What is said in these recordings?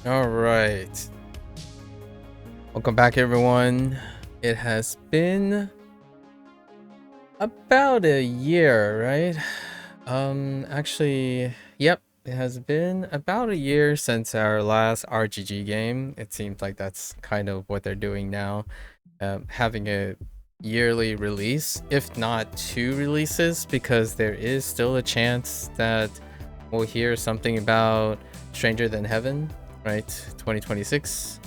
All right. Welcome back, everyone. It has been about a year, right? Actually, yep, it has been about a year since our last RGG game. It seems like that's kind of what they're doing now, having a yearly release, if not two releases, because there is still a chance that we'll hear something about Stranger Than Heaven, right? 2026.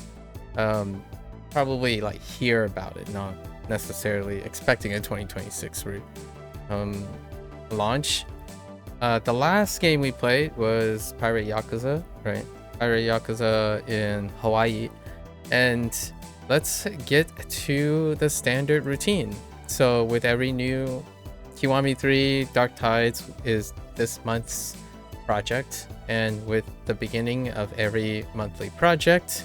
Probably like hear about it, not necessarily expecting a 2026 launch. The last game we played was Pirate Yakuza, right? Pirate Yakuza in Hawaii. And let's get to the standard routine. So with every new Kiwami 3, Dark Tides is this month's project. And with the beginning of every monthly project,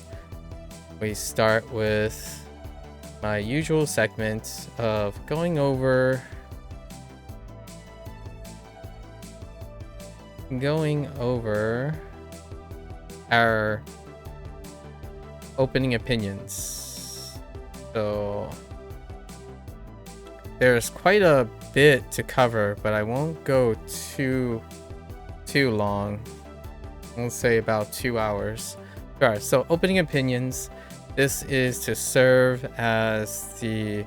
we start with my usual segment of going over our opening opinions. So there's quite a bit to cover, but I won't go too long. I'll say about 2 hours. Alright, so opening opinions. This is to serve as the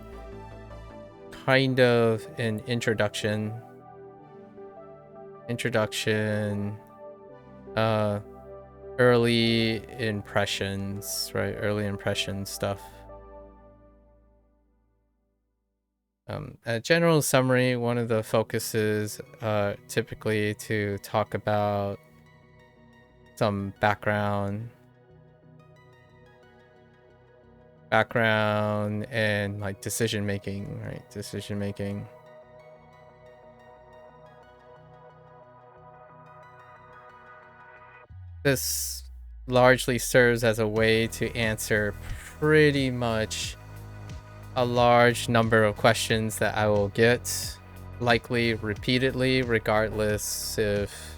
kind of an introduction, early impressions, right? Early impression stuff. A general summary, one of the focuses typically to talk about some background and like decision making, right? This largely serves as a way to answer pretty much a large number of questions that I will get, likely repeatedly, regardless if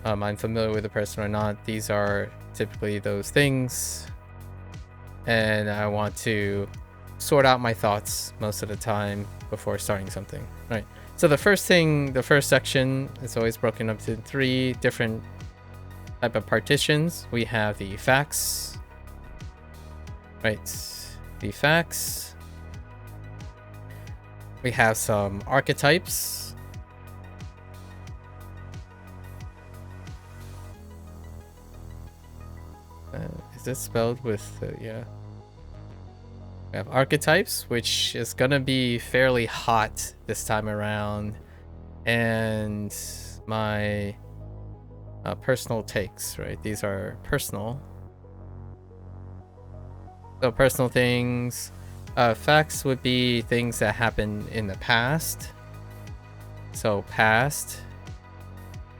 I'm familiar with the person or not. These are typically those things, and I want to sort out my thoughts most of the time before starting something, right? So the first section is always broken up into 3 different type of partitions. We have the facts, right? The facts. We have some archetypes. Is this spelled with yeah? We have archetypes, which is gonna be fairly hot this time around, and my personal takes, right? These are personal. So personal things. Facts would be things that happened in the past. So past.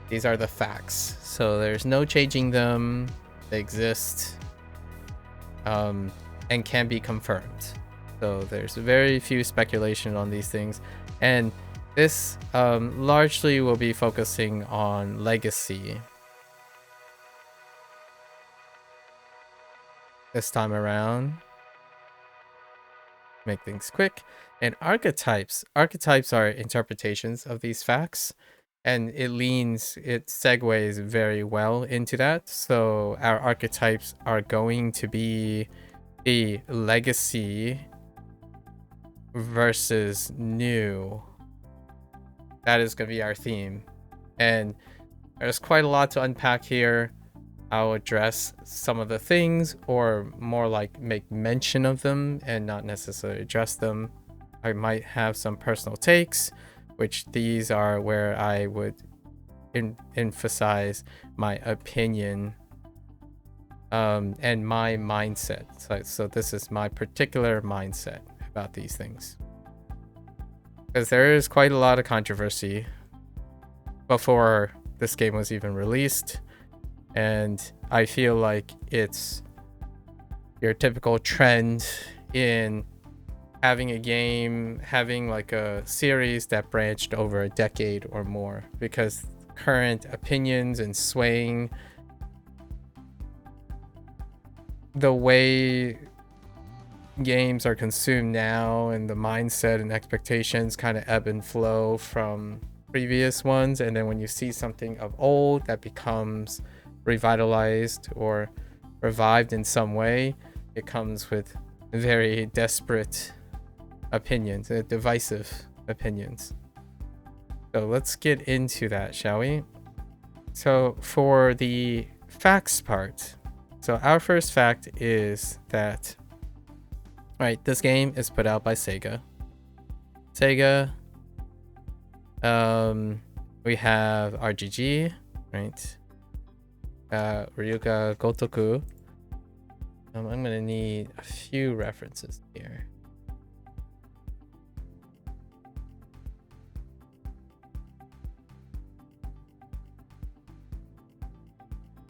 These are the facts. So there's no changing them. They exist. And can be confirmed. So there's very few speculation on these things. And this largely will be focusing on legacy this time around. Make things quick. And archetypes are interpretations of these facts, and it segues very well into that. So our archetypes are going to be the legacy versus new. That is going to be our theme, and there's quite a lot to unpack here. I'll address some of the things, or more like make mention of them and not necessarily address them. I might have some personal takes, which these are where I would emphasize my opinion and my mindset. So this is my particular mindset about these things, because there is quite a lot of controversy before this game was even released. And I feel like it's your typical trend in having a game, having like a series that branched over a decade or more, because current opinions and swaying the way games are consumed now and the mindset and expectations kind of ebb and flow from previous ones, and then when you see something of old that becomes revitalized or revived in some way, it comes with very desperate opinions, divisive opinions. So let's get into that, shall we? So for the facts part, so our first fact is that, right, this game is put out by SEGA. We have RGG, right? Ryuga Gotoku. I'm gonna need a few references here.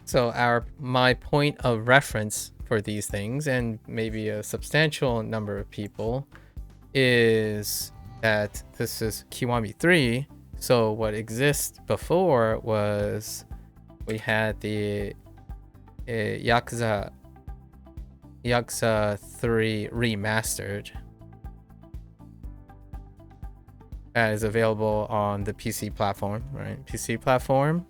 So my point of reference for these things, and maybe a substantial number of people, is that this is Kiwami 3. So what exists before was we had the Yakuza 3 remastered that is available on the PC platform, right? PC platform.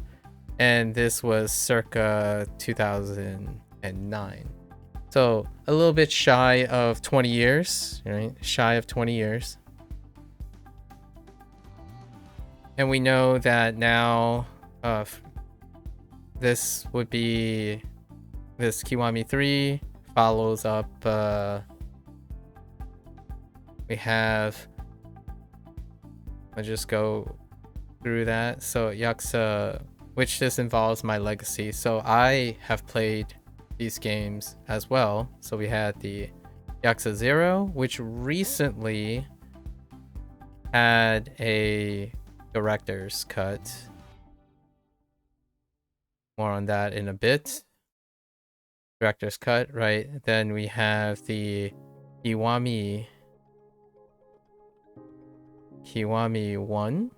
And this was circa 2009. So a little bit shy of 20 years, right? Shy of 20 years. And we know that now this would be, this Kiwami 3 follows up, we have, I'll just go through that. So Yakuza, which this involves my legacy. So I have played these games as well. So we had the Yakuza 0, which recently had a director's cut. More on that in a bit. Director's cut, right? Then we have the Kiwami 1,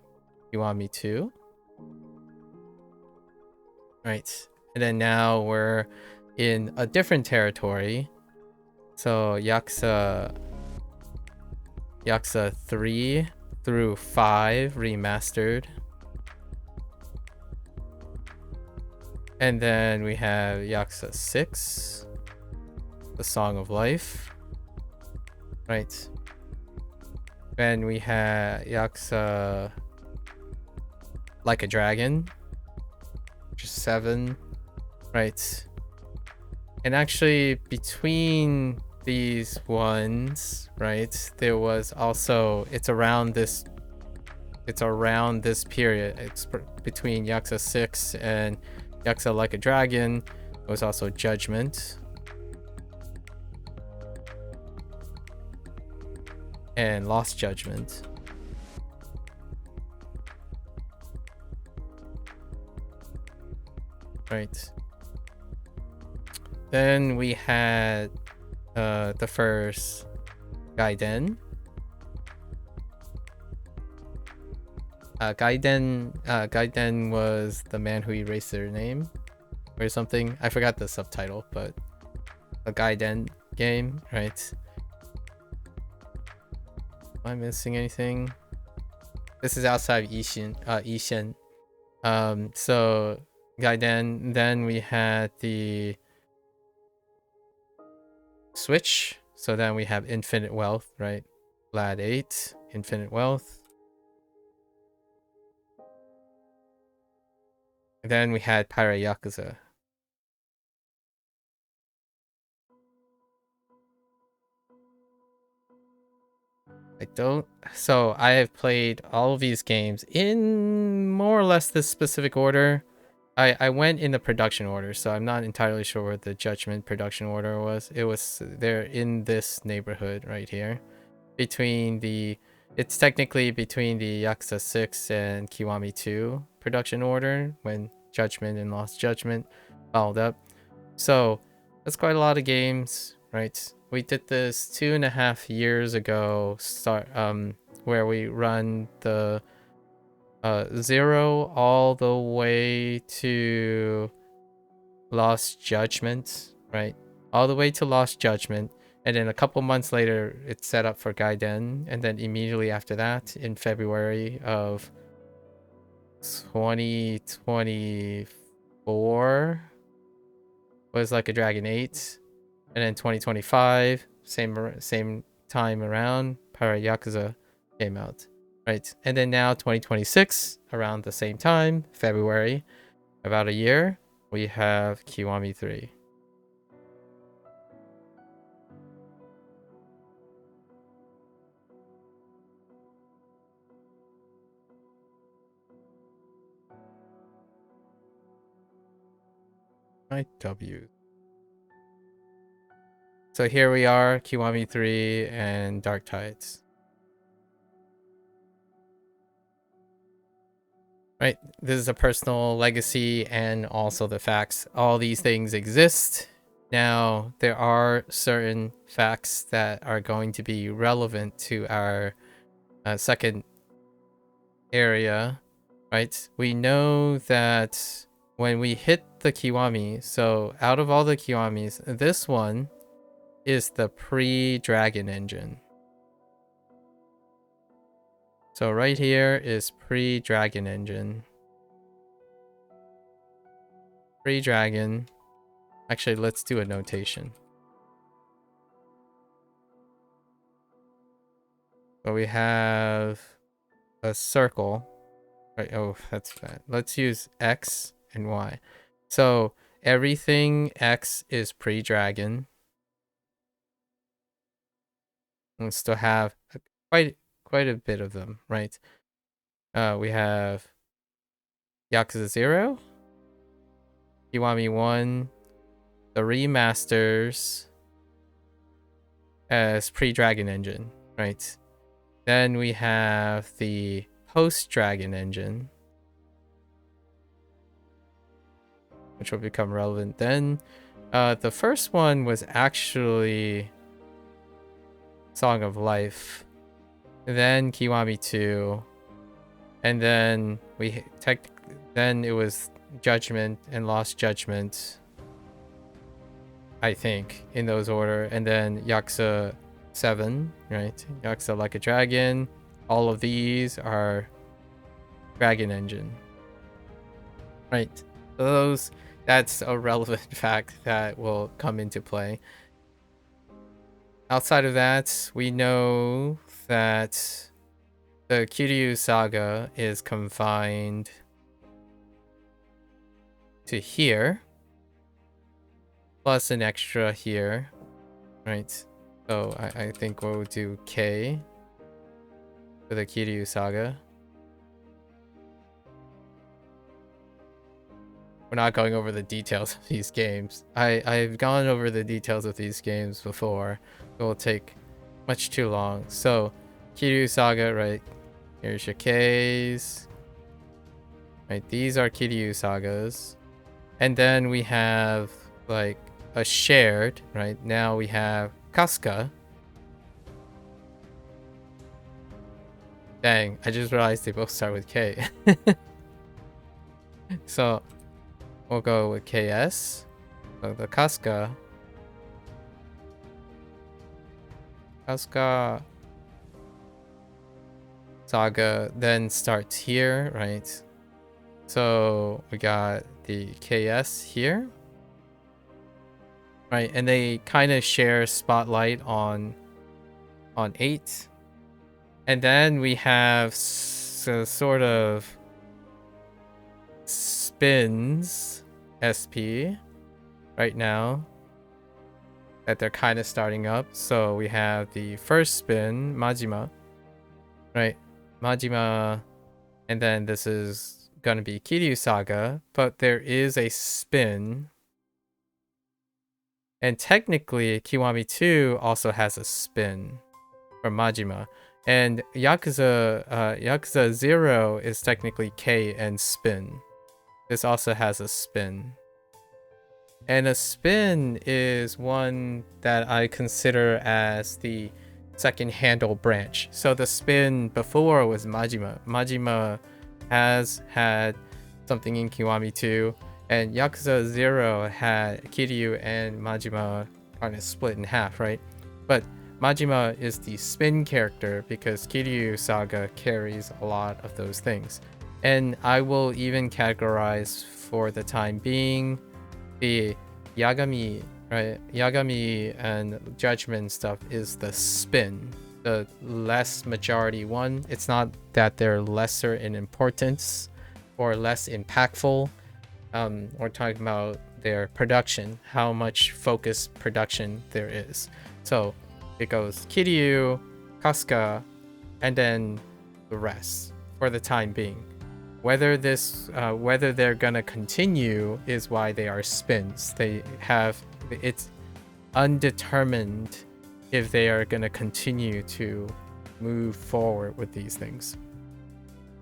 Kiwami 2. Right. And then now we're in a different territory. So Yakuza 3 through 5 remastered. And then we have Yakuza 6, The Song of Life. Right. Then we have Yakuza Like a Dragon, which is 7. Right. And actually between these ones, right, there was also, it's around this period. It's between Yakuza 6 and Yakuza Like a Dragon. It was also Judgment and Lost Judgment. Right. Then we had the first Gaiden. Gaiden was the man who erased their name or something. I forgot the subtitle, but a Gaiden game, right? Am I missing anything? This is outside of Ishin. So Gaiden. Then we had the Switch. So then we have Infinite Wealth, right? Lad 8, Infinite Wealth. And then we had Pirate Yakuza. So I have played all of these games in more or less this specific order. I went in the production order, so I'm not entirely sure what the Judgment production order was. It was there in this neighborhood right here. It's technically between the Yakuza 6 and Kiwami 2 production order when Judgment and Lost Judgment followed up. So that's quite a lot of games, right? We did this 2.5 years ago, where we run the 0 all the way to Lost Judgment, right? all the way to Lost Judgment, and then a couple months later, it's set up for Gaiden, and then immediately after that, in February of 2024, was Like a Dragon 8, and then 2025, same time around, Para Yakuza came out, right? And then now 2026, around the same time, February, about a year, we have Kiwami 3. IW. So here we are, Kiwami 3 and Dark Tides. Right, this is a personal legacy and also the facts. All these things exist. Now, there are certain facts that are going to be relevant to our second area, right? We know that when we hit the Kiwami, so out of all the Kiwamis, this one is the pre-Dragon engine. So right here is pre-Dragon engine. Pre-Dragon. Actually, let's do a notation. So we have a circle. Right, oh, that's bad. Let's use X and Y. So everything X is pre-Dragon. We still have quite a bit of them, right? We have Yakuza 0, Kiwami 1, the remasters as pre-Dragon engine, right? Then we have the post-Dragon engine, which will become relevant then. The first one was actually Song of Life, then Kiwami 2, and then then it was Judgment and Lost Judgment, I think, in those order, and then Yakuza 7, right? Yakuza Like a Dragon. All of these are Dragon engine, right? So that's a relevant fact that will come into play. Outside of that, we know that the Kiryu saga is confined to here, plus an extra here, right? So I think we'll do K for the Kiryu saga. We're not going over the details of these games. I've gone over the details of these games before. It will take much too long. So, Kiryu saga, right? Here's your Ks. Right, these are Kiryu sagas. And then we have like a shared, right? Now we have Casca. Dang, I just realized they both start with K. So we'll go with KS. So the Casca saga then starts here, right? So we got the KS here, right? And they kind of share spotlight on 8. And then we have sort of spins SP right now that they're kind of starting up. So we have the first spin, Majima, right? Majima, and then this is gonna be Kiryu saga, but there is a spin. And technically, Kiwami 2 also has a spin from Majima. And Yakuza 0 is technically K and spin. This also has a spin. And a spin is one that I consider as the second handle branch. So the spin before was Majima. Majima has had something in Kiwami 2, and Yakuza 0 had Kiryu and Majima kind of split in half, right? But Majima is the spin character because Kiryu Saga carries a lot of those things. And I will even categorize for the time being the Yagami, right? Yagami and Judgment stuff is the spin, the less majority one. It's not that they're lesser in importance or less impactful. We're talking about their production, how much focused production there is. So it goes Kiryu, Kasuga, and then the rest for the time being. Whether they're gonna continue is why they are spins. It's undetermined if they are gonna continue to move forward with these things.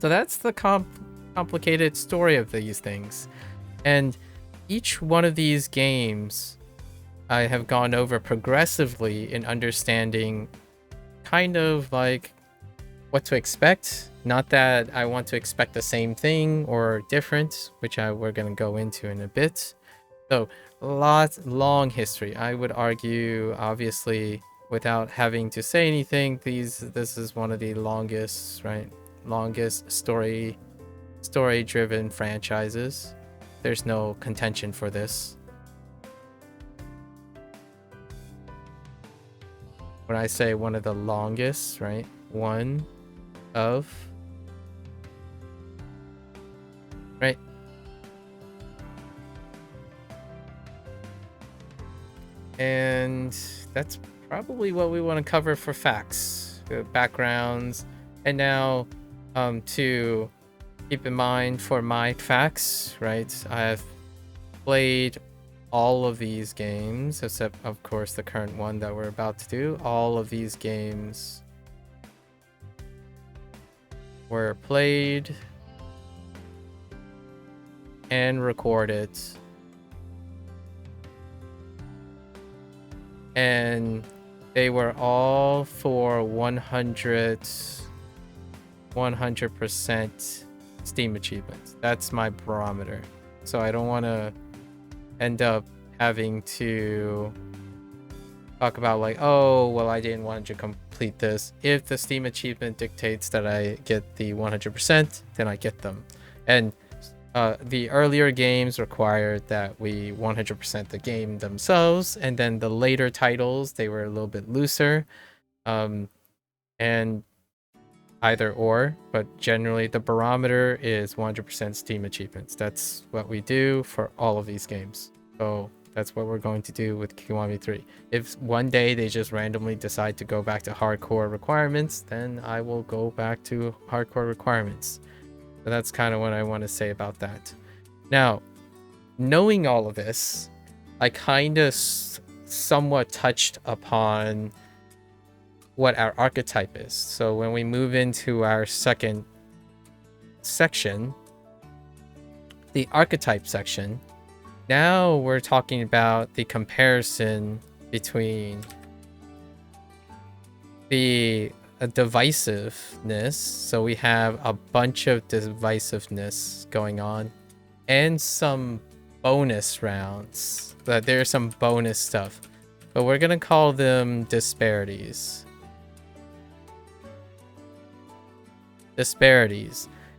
So that's the complicated story of these things. And each one of these games I have gone over progressively in understanding kind of like what to expect. Not that I want to expect the same thing or different, which we're going to go into in a bit. So long history. I would argue, obviously, without having to say anything, this is one of the longest story-driven franchises. There's no contention for this. When I say one of the longest, right? One of, right? And that's probably what we want to cover for facts, backgrounds. And now to keep in mind for my facts, right? I've played all of these games, except of course the current one that we're about to do. All of these games were played and recorded, and they were all for 100% Steam achievements. That's my barometer. So I don't want to end up having to talk about like, oh, well, I didn't want to complete this. If the Steam achievement dictates that I get the 100%, then I get them. And the earlier games required that we 100% the game themselves, and then the later titles, they were a little bit looser. And either or, but generally the barometer is 100% Steam achievements. That's what we do for all of these games. So that's what we're going to do with Kiwami 3. If one day they just randomly decide to go back to hardcore requirements, then I will go back to hardcore requirements. So that's kind of what I want to say about that. Now, knowing all of this, I kind of somewhat touched upon what our archetype is. So when we move into our second section, the archetype section, now we're talking about the comparison between the divisiveness. So we have a bunch of divisiveness going on and some bonus rounds. But there's some bonus stuff, but we're gonna call them disparities.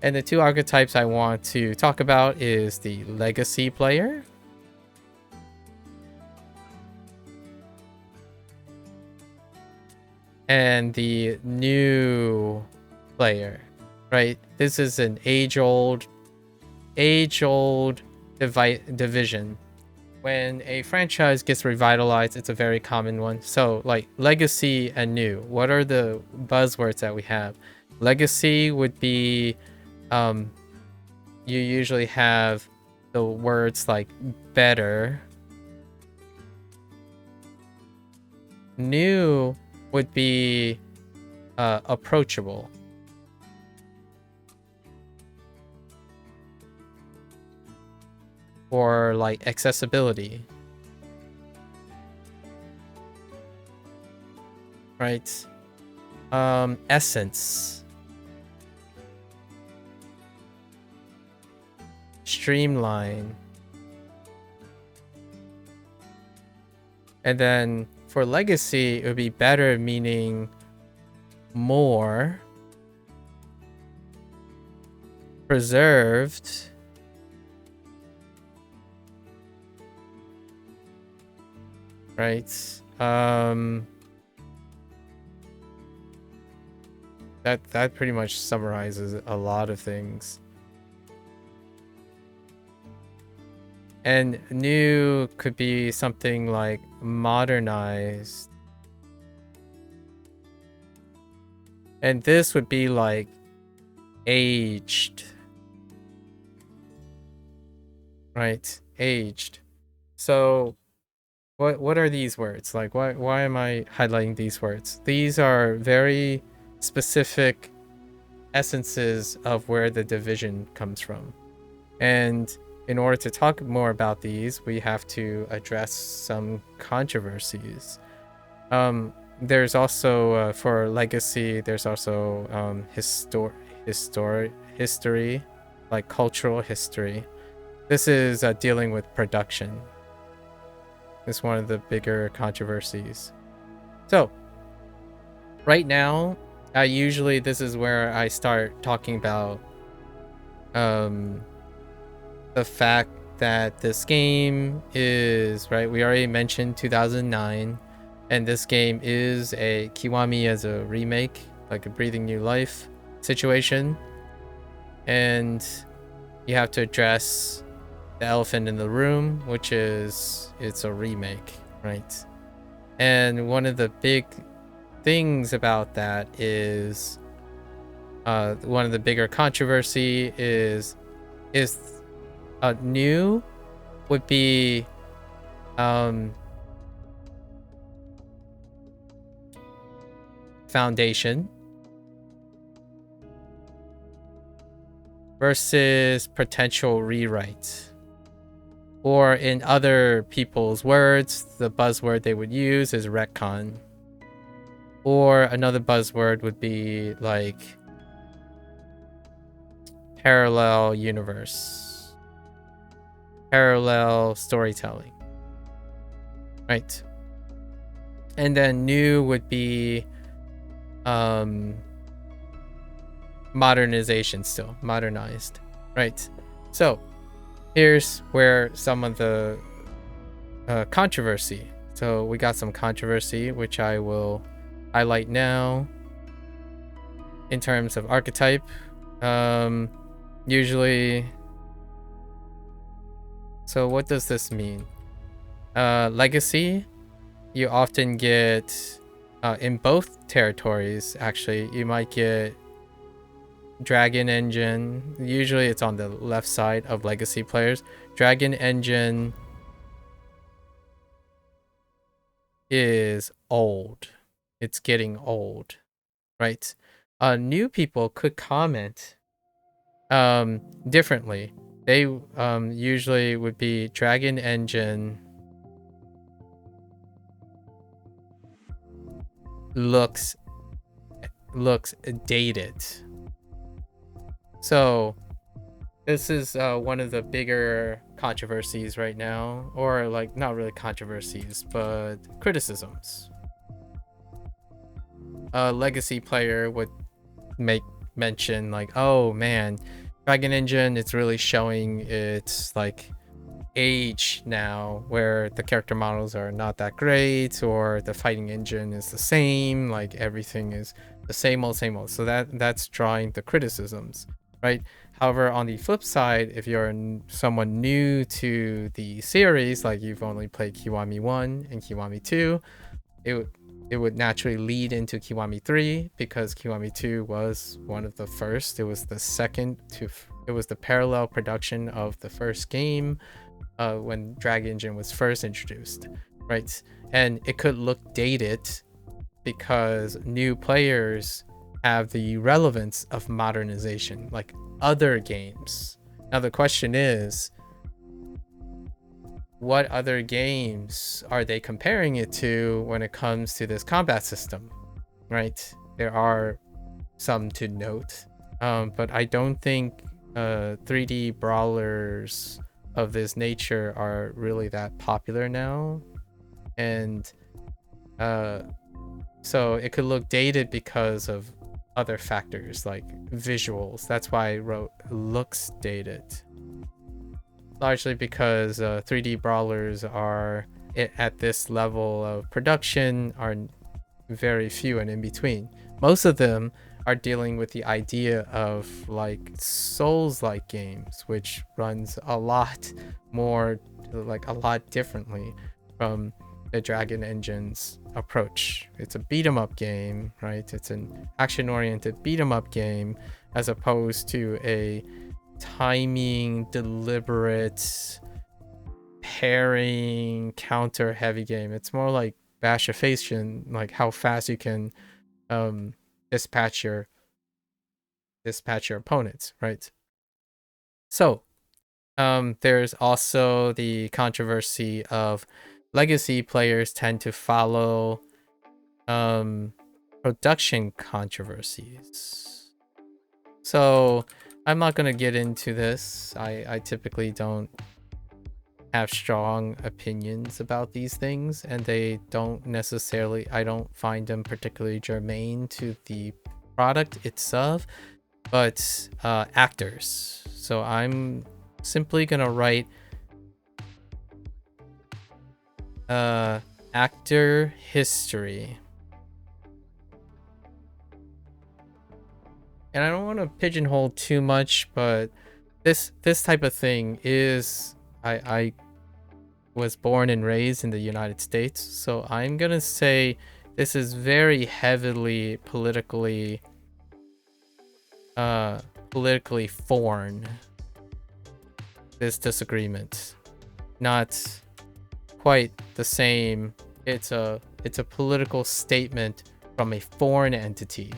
And the two archetypes I want to talk about is the legacy player and the new player, right? This is an age-old division. When a franchise gets revitalized, it's a very common one. So like legacy and new, what are the buzzwords that we have? Legacy would be, you usually have the words like better. New would be approachable. Or like accessibility. Right? Essence. Streamline. And then for legacy, it would be better, meaning more, preserved, right? That pretty much summarizes a lot of things. And new could be something like modernized. And this would be like aged. Right? Aged. So what are these words? Like why am I highlighting these words? These are very specific essences of where the division comes from. And in order to talk more about these, we have to address some controversies. There's also for legacy, there's also history, like cultural history. This is dealing with production. It's one of the bigger controversies. So right now, usually this is where I start talking about the fact that this game is, right, we already mentioned 2009, and this game is a Kiwami as a remake, like a breathing new life situation. And you have to address the elephant in the room, which is it's a remake, right? And one of the big things about that is one of the bigger controversy is new would be foundation versus potential rewrite. Or in other people's words, the buzzword they would use is retcon. Or another buzzword would be like parallel universe, parallel storytelling, right? And then new would be modernization, still modernized, right? So here's where some of the controversy. So we got some controversy, which I will highlight now. In terms of archetype, usually, so what does this mean? Legacy, you often get in both territories, actually, you might get Dragon Engine. Usually it's on the left side of legacy players. Dragon Engine is old. It's getting old, right? New people could comment differently. They usually would be Dragon Engine looks dated. So this is one of the bigger controversies right now, or like not really controversies, but criticisms. A legacy player would make mention like, oh man, Dragon Engine, it's really showing its like age now, where the character models are not that great, or the fighting engine is the same, like everything is the same old. So that's drawing the criticisms, right? However, on the flip side, if you're someone new to the series, like you've only played Kiwami 1 and Kiwami 2, it would naturally lead into Kiwami 3, because Kiwami 2 was one of the first. It was the second to, it was the parallel production of the first game when Dragon Engine was first introduced, right? And it could look dated because new players have the relevance of modernization, like other games. Now the question is, what other games are they comparing it to when it comes to this combat system, right? There are some to note, but I don't think 3D brawlers of this nature are really that popular now. and so it could look dated because of other factors like visuals. That's why I wrote looks dated. Largely because 3D brawlers are at this level of production are very few and in between. Most of them are dealing with the idea of like Souls-like games, which runs a lot more, like a lot differently from the Dragon Engine's approach. It's a beat 'em up game, right? It's an action-oriented beat 'em up game as opposed to a timing, deliberate, pairing, counter heavy game. It's more like bashifation, like how fast you can dispatch your opponents, right? So there's also the controversy of legacy players tend to follow production controversies. So I'm not going to get into this. I typically don't have strong opinions about these things, and they don't necessarily, I don't find them particularly germane to the product itself, but actors. So I'm simply going to write actor history. And I don't want to pigeonhole too much, but this type of thing is, I was born and raised in the United States, so I'm gonna say this is very heavily politically foreign. This disagreement, not quite the same. It's a political statement from a foreign entity,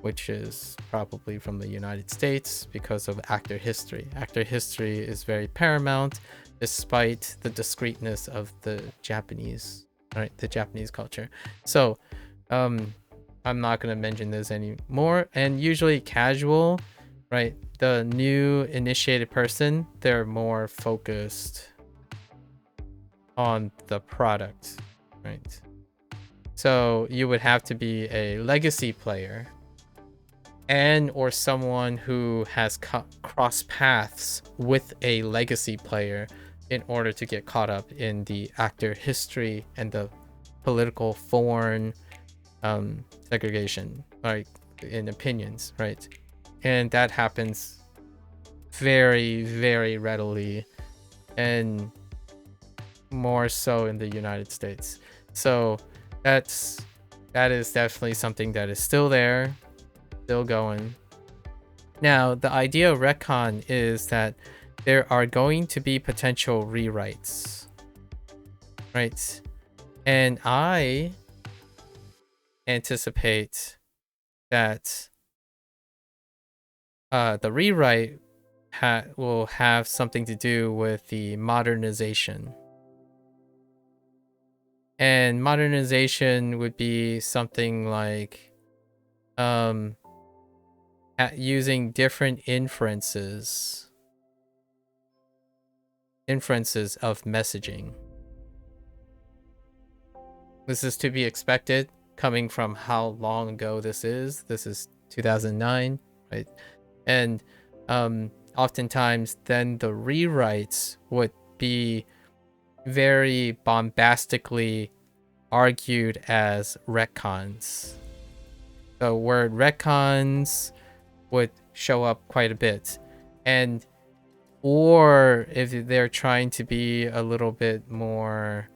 which is probably from the United States because of actor history. Actor history is very paramount, despite the discreteness of the Japanese, right? The Japanese culture. So, I'm not gonna mention this anymore. And usually casual, right? The new initiated person, they're more focused on the product, right? So you would have to be a legacy player and or someone who has crossed paths with a legacy player in order to get caught up in the actor history and the political foreign segregation, like in opinions, right? And that happens very, very readily, and more so in the United States. So that is definitely something that is still there, still going. Now, the idea of retcon is that there are going to be potential rewrites, right? And I anticipate that the rewrite will have something to do with the modernization. And modernization would be something like using different inferences of messaging. This is to be expected coming from how long ago this is. This is 2009, right? And oftentimes then the rewrites would be very bombastically argued as retcons. The word retcons would show up quite a bit. And or if they're trying to be a little bit more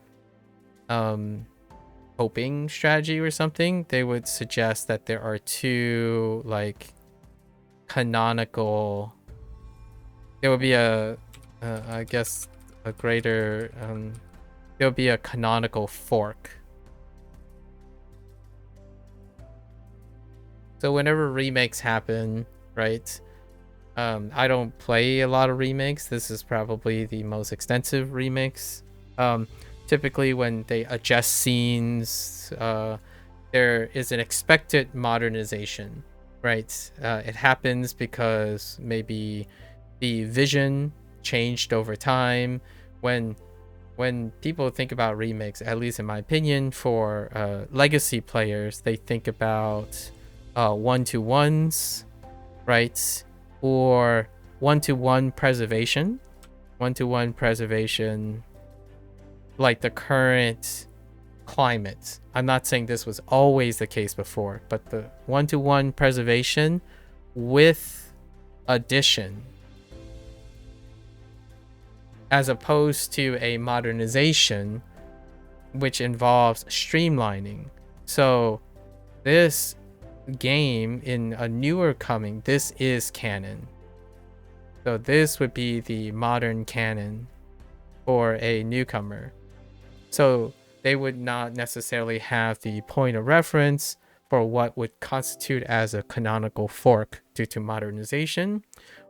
coping strategy or something, they would suggest that there are two like canonical, there would be a I guess a greater there'll be a canonical fork. So whenever remakes happen, right? I don't play a lot of remakes. This is probably the most extensive remakes. Typically when they adjust scenes, there is an expected modernization, right? It happens because maybe the vision changed over time. When when people think about remakes, at least in my opinion, for legacy players, they think about one-to-ones, right? Or one-to-one preservation. One-to-one preservation, like the current climate. I'm not saying this was always the case before, but the one-to-one preservation with addition, as opposed to a modernization which involves streamlining. So this game in a newer coming, this is canon. So this would be the modern canon for a newcomer. So they would not necessarily have the point of reference for what would constitute as a canonical fork due to modernization,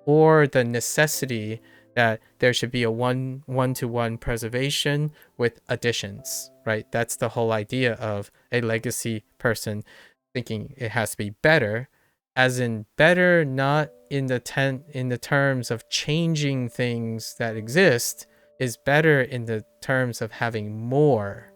or the necessity that there should be a one-to-one preservation with additions, right? That's the whole idea of a legacy person thinking it has to be better, as in better not in the terms of changing things that exist, is better in the terms of having more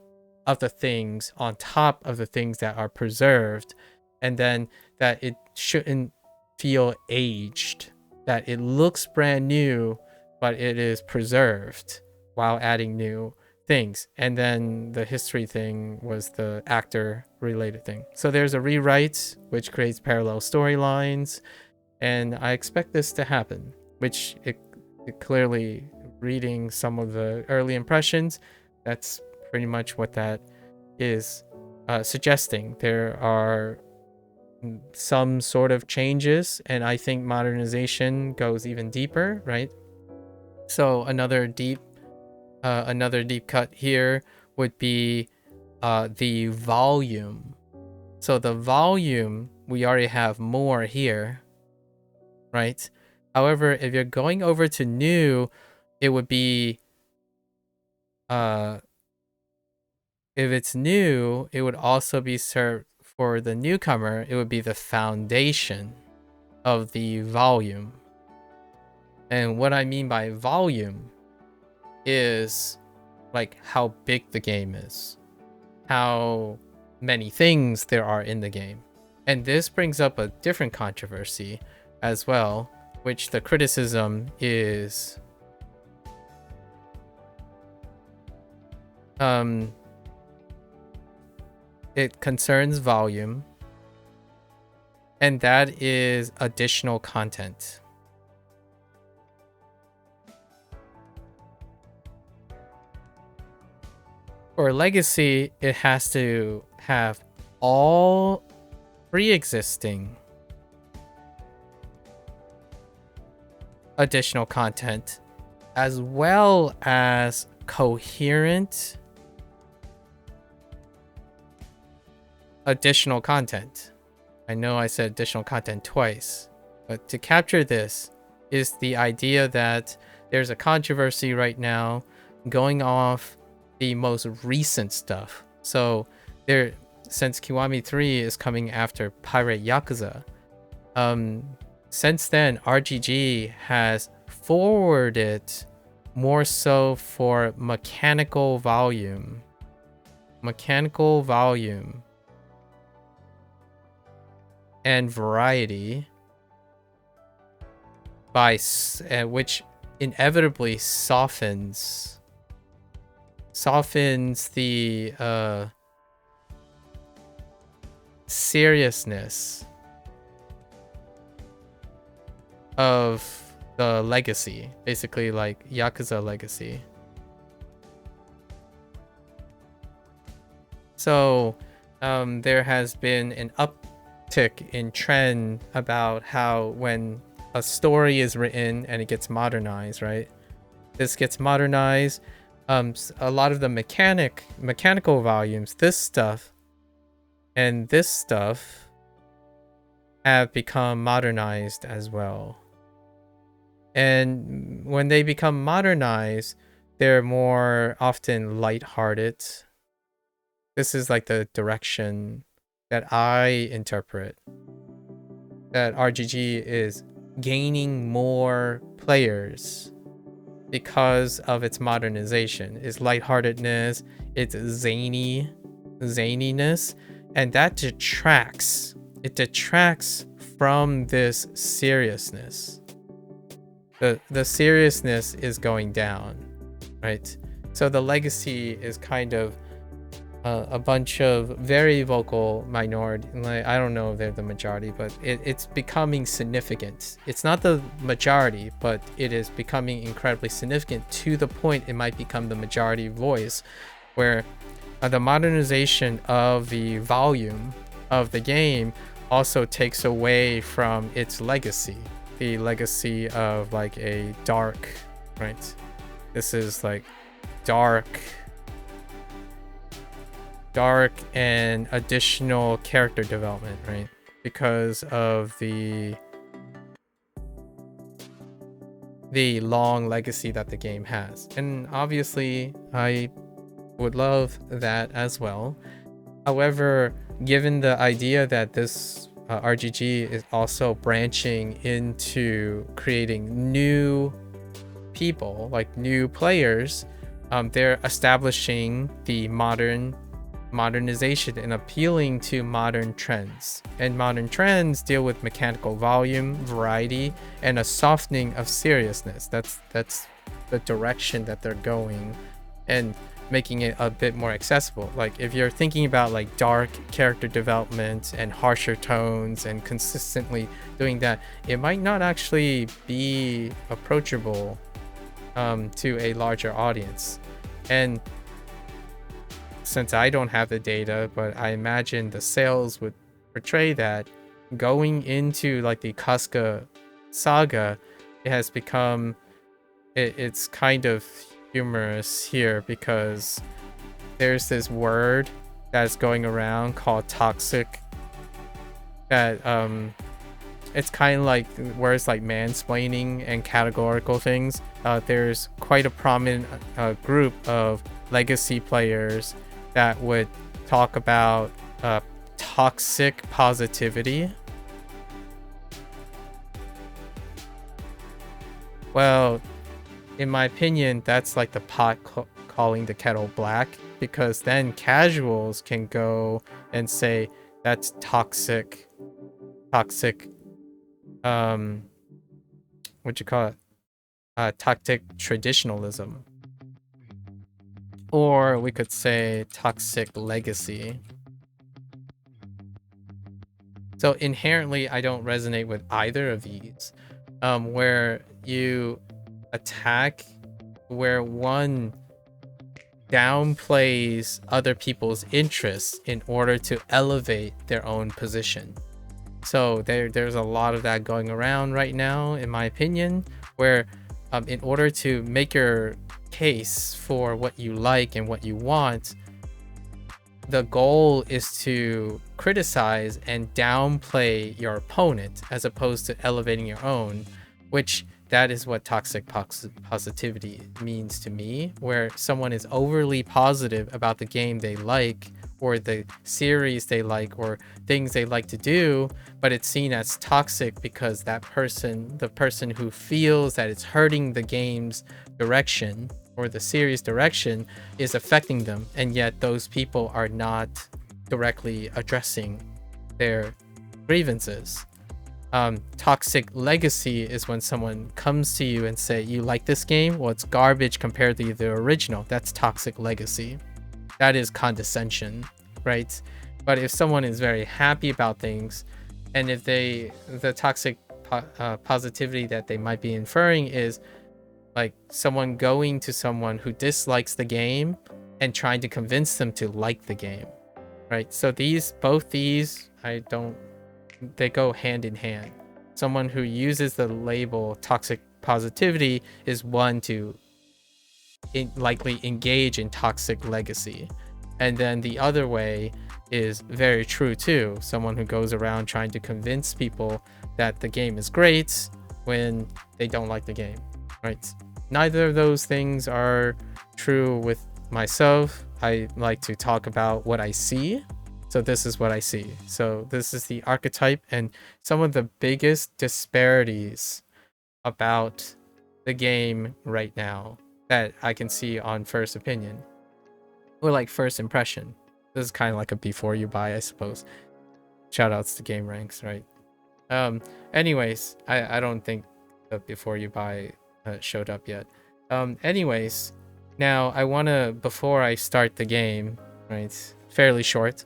of the things on top of the things that are preserved, and then that it shouldn't feel aged, that it looks brand new, but it is preserved while adding new things. And then the history thing was the actor related thing. So there's a rewrite which creates parallel storylines, and I expect this to happen, which it clearly, reading some of the early impressions, that's pretty much what that is suggesting. There are some sort of changes, and I think modernization goes even deeper, right? So another deep cut here would be the volume. So the volume, we already have more here, right? However, if you're going over to new, it would be if it's new, it would also be served for the newcomer. It would be the foundation of the volume. And what I mean by volume is like how big the game is, how many things there are in the game. And this brings up a different controversy as well, which the criticism is it concerns volume, and that is additional content. For legacy, it has to have all pre-existing additional content, as well as coherent additional content. I know I said additional content twice, but to capture this is the idea that there's a controversy right now going off the most recent stuff. So there, since Kiwami 3 is coming after Pirate Yakuza, since then RGG has forwarded more so for mechanical volume and variety, by which inevitably softens the seriousness of the legacy, basically like Yakuza Legacy. So there has been an uptick in trend about how when a story is written and it gets modernized, right? This gets modernized. A lot of the mechanical volumes, this stuff and this stuff, have become modernized as well. And when they become modernized, they're more often lighthearted. This is like the direction that I interpret that RGG is gaining more players because of its modernization, its lightheartedness, its zaniness, and that detracts. It detracts from this seriousness. The seriousness is going down, right? So the legacy is kind of a bunch of very vocal minority. Like, I don't know if they're the majority, but it's becoming significant. It's not the majority, but it is becoming incredibly significant to the point it might become the majority voice, where the modernization of the volume of the game also takes away from its legacy, the legacy of like a dark, right? This is like dark and additional character development, right? Because of the long legacy that the game has. And obviously I would love that as well. However, given the idea that this RGG is also branching into creating new people, like new players, they're establishing the modernization and appealing to modern trends. And modern trends deal with mechanical volume, variety, and a softening of seriousness. That's the direction that they're going, and making it a bit more accessible. Like if you're thinking about like dark character development and harsher tones and consistently doing that, it might not actually be approachable to a larger audience. And since I don't have the data, but I imagine the sales would portray that going into like the Kasuga saga, it has become, it's kind of humorous here because there's this word that's going around called toxic, that it's kind of like words like mansplaining and categorical things. There's quite a prominent group of legacy players that would talk about toxic positivity. Well, in my opinion, that's like the pot calling the kettle black, because then casuals can go and say that's toxic, what you call it, toxic traditionalism, or we could say toxic legacy. So inherently, I don't resonate with either of these, where you attack, where one downplays other people's interests in order to elevate their own position. So there's a lot of that going around right now, in my opinion, where in order to make your case for what you like and what you want, the goal is to criticize and downplay your opponent as opposed to elevating your own, which that is what toxic positivity means to me, where someone is overly positive about the game they like, or the series they like, or things they like to do, but it's seen as toxic because that person, the person who feels that it's hurting the game's direction or the series direction, is affecting them, and yet those people are not directly addressing their grievances. Toxic legacy is when someone comes to you and say, you like this game? Well, it's garbage compared to the original. That's toxic legacy. That is condescension, right? But if someone is very happy about things, and if the toxic positivity that they might be inferring is like someone going to someone who dislikes the game and trying to convince them to like the game, right? So both these, they go hand in hand. Someone who uses the label toxic positivity is one to likely engage in toxic legacy. And then the other way is very true too. Someone who goes around trying to convince people that the game is great when they don't like the game, right? Neither of those things are true with myself. I like to talk about what I see. So this is what I see. So this is the archetype, and some of the biggest disparities about the game right now that I can see on first opinion or like first impression. This is kind of like a before you buy, I suppose. Shout outs to Game Ranks, right? Anyways, I don't think the before you buy showed up yet. Anyways, now I want to, before I start the game, right, fairly short,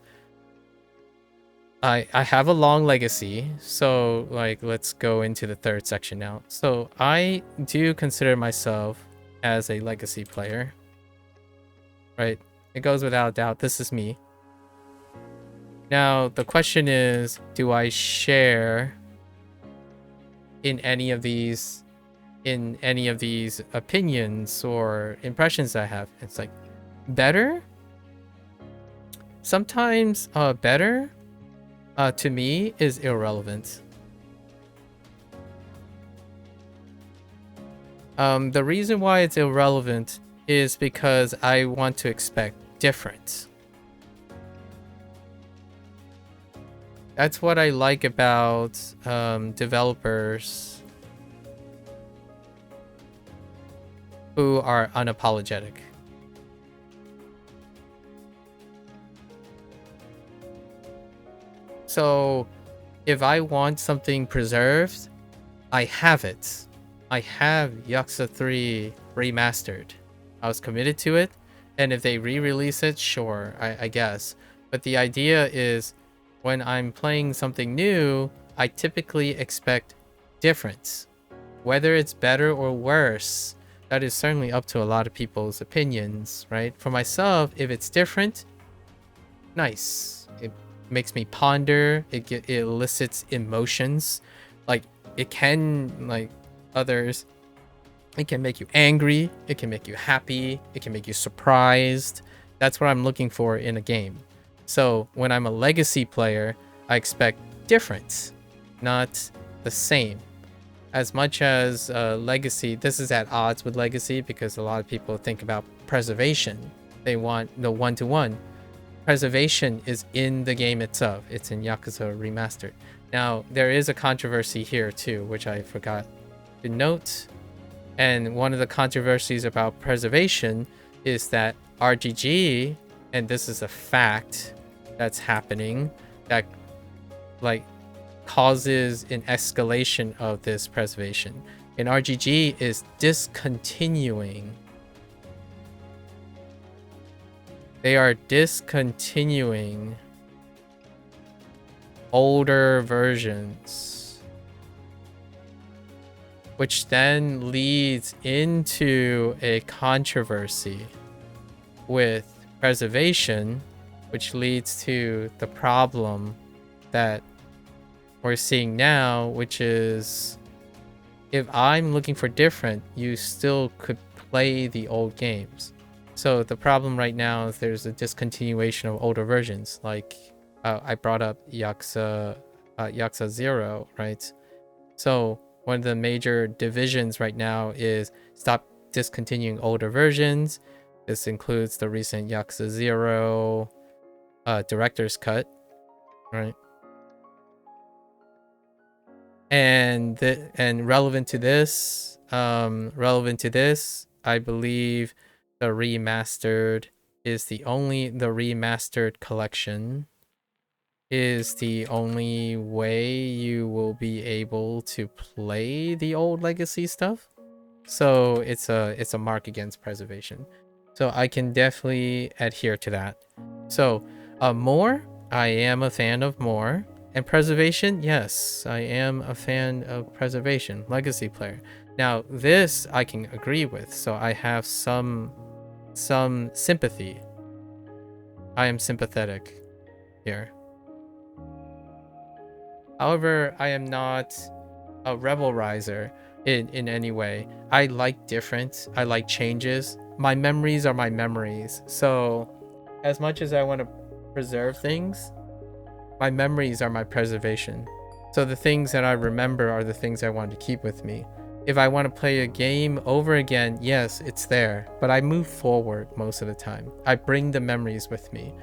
I have a long legacy, so like let's go into the third section now. So I do consider myself as a legacy player, right? It goes without a doubt. This is me. Now the question is, do I share in any of these opinions or impressions I have? It's like better. Sometimes better to me is irrelevant. The reason why it's irrelevant is because I want to expect different. That's what I like about developers who are unapologetic. So if I want something preserved, I have it. I have Yakuza 3 remastered. I was committed to it, and if they re-release it, sure, I guess. But the idea is, when I'm playing something new, I typically expect difference. Whether it's better or worse, that is certainly up to a lot of people's opinions, right? For myself, if it's different, nice. It makes me ponder. It elicits emotions. Like, it can, like others, it can make you angry. It can make you happy. It can make you surprised. That's what I'm looking for in a game. So when I'm a legacy player, I expect difference, not the same. As much as legacy, this is at odds with legacy because a lot of people think about preservation. They want the one-to-one. Preservation is in the game itself. It's in Yakuza Remastered. Now, there is a controversy here too, which I forgot to note. And one of the controversies about preservation is that RGG, and this is a fact that's happening, that like causes an escalation of this preservation. And RGG is discontinuing. They are discontinuing older versions, which then leads into a controversy with preservation, which leads to the problem that we're seeing now, which is if I'm looking for different, you still could play the old games. So the problem right now is there's a discontinuation of older versions. Like I brought up Yakuza 0, right? So one of the major divisions right now is stop discontinuing older versions. This includes the recent Yakuza 0 director's cut, right? And relevant to this, I believe the remastered is the remastered collection is the only way you will be able to play the old legacy stuff. So it's a mark against preservation. So I can definitely adhere to that. So more, I am a fan of more. And preservation, yes, I am a fan of preservation, legacy player. Now this I can agree with, so I have some sympathy. I am sympathetic here. However, I am not a rebel riser in any way. I like different. I like changes. My memories are my memories. So as much as I want to preserve things, my memories are my preservation. So the things that I remember are the things I want to keep with me. If I want to play a game over again, yes, it's there. But I move forward most of the time. I bring the memories with me.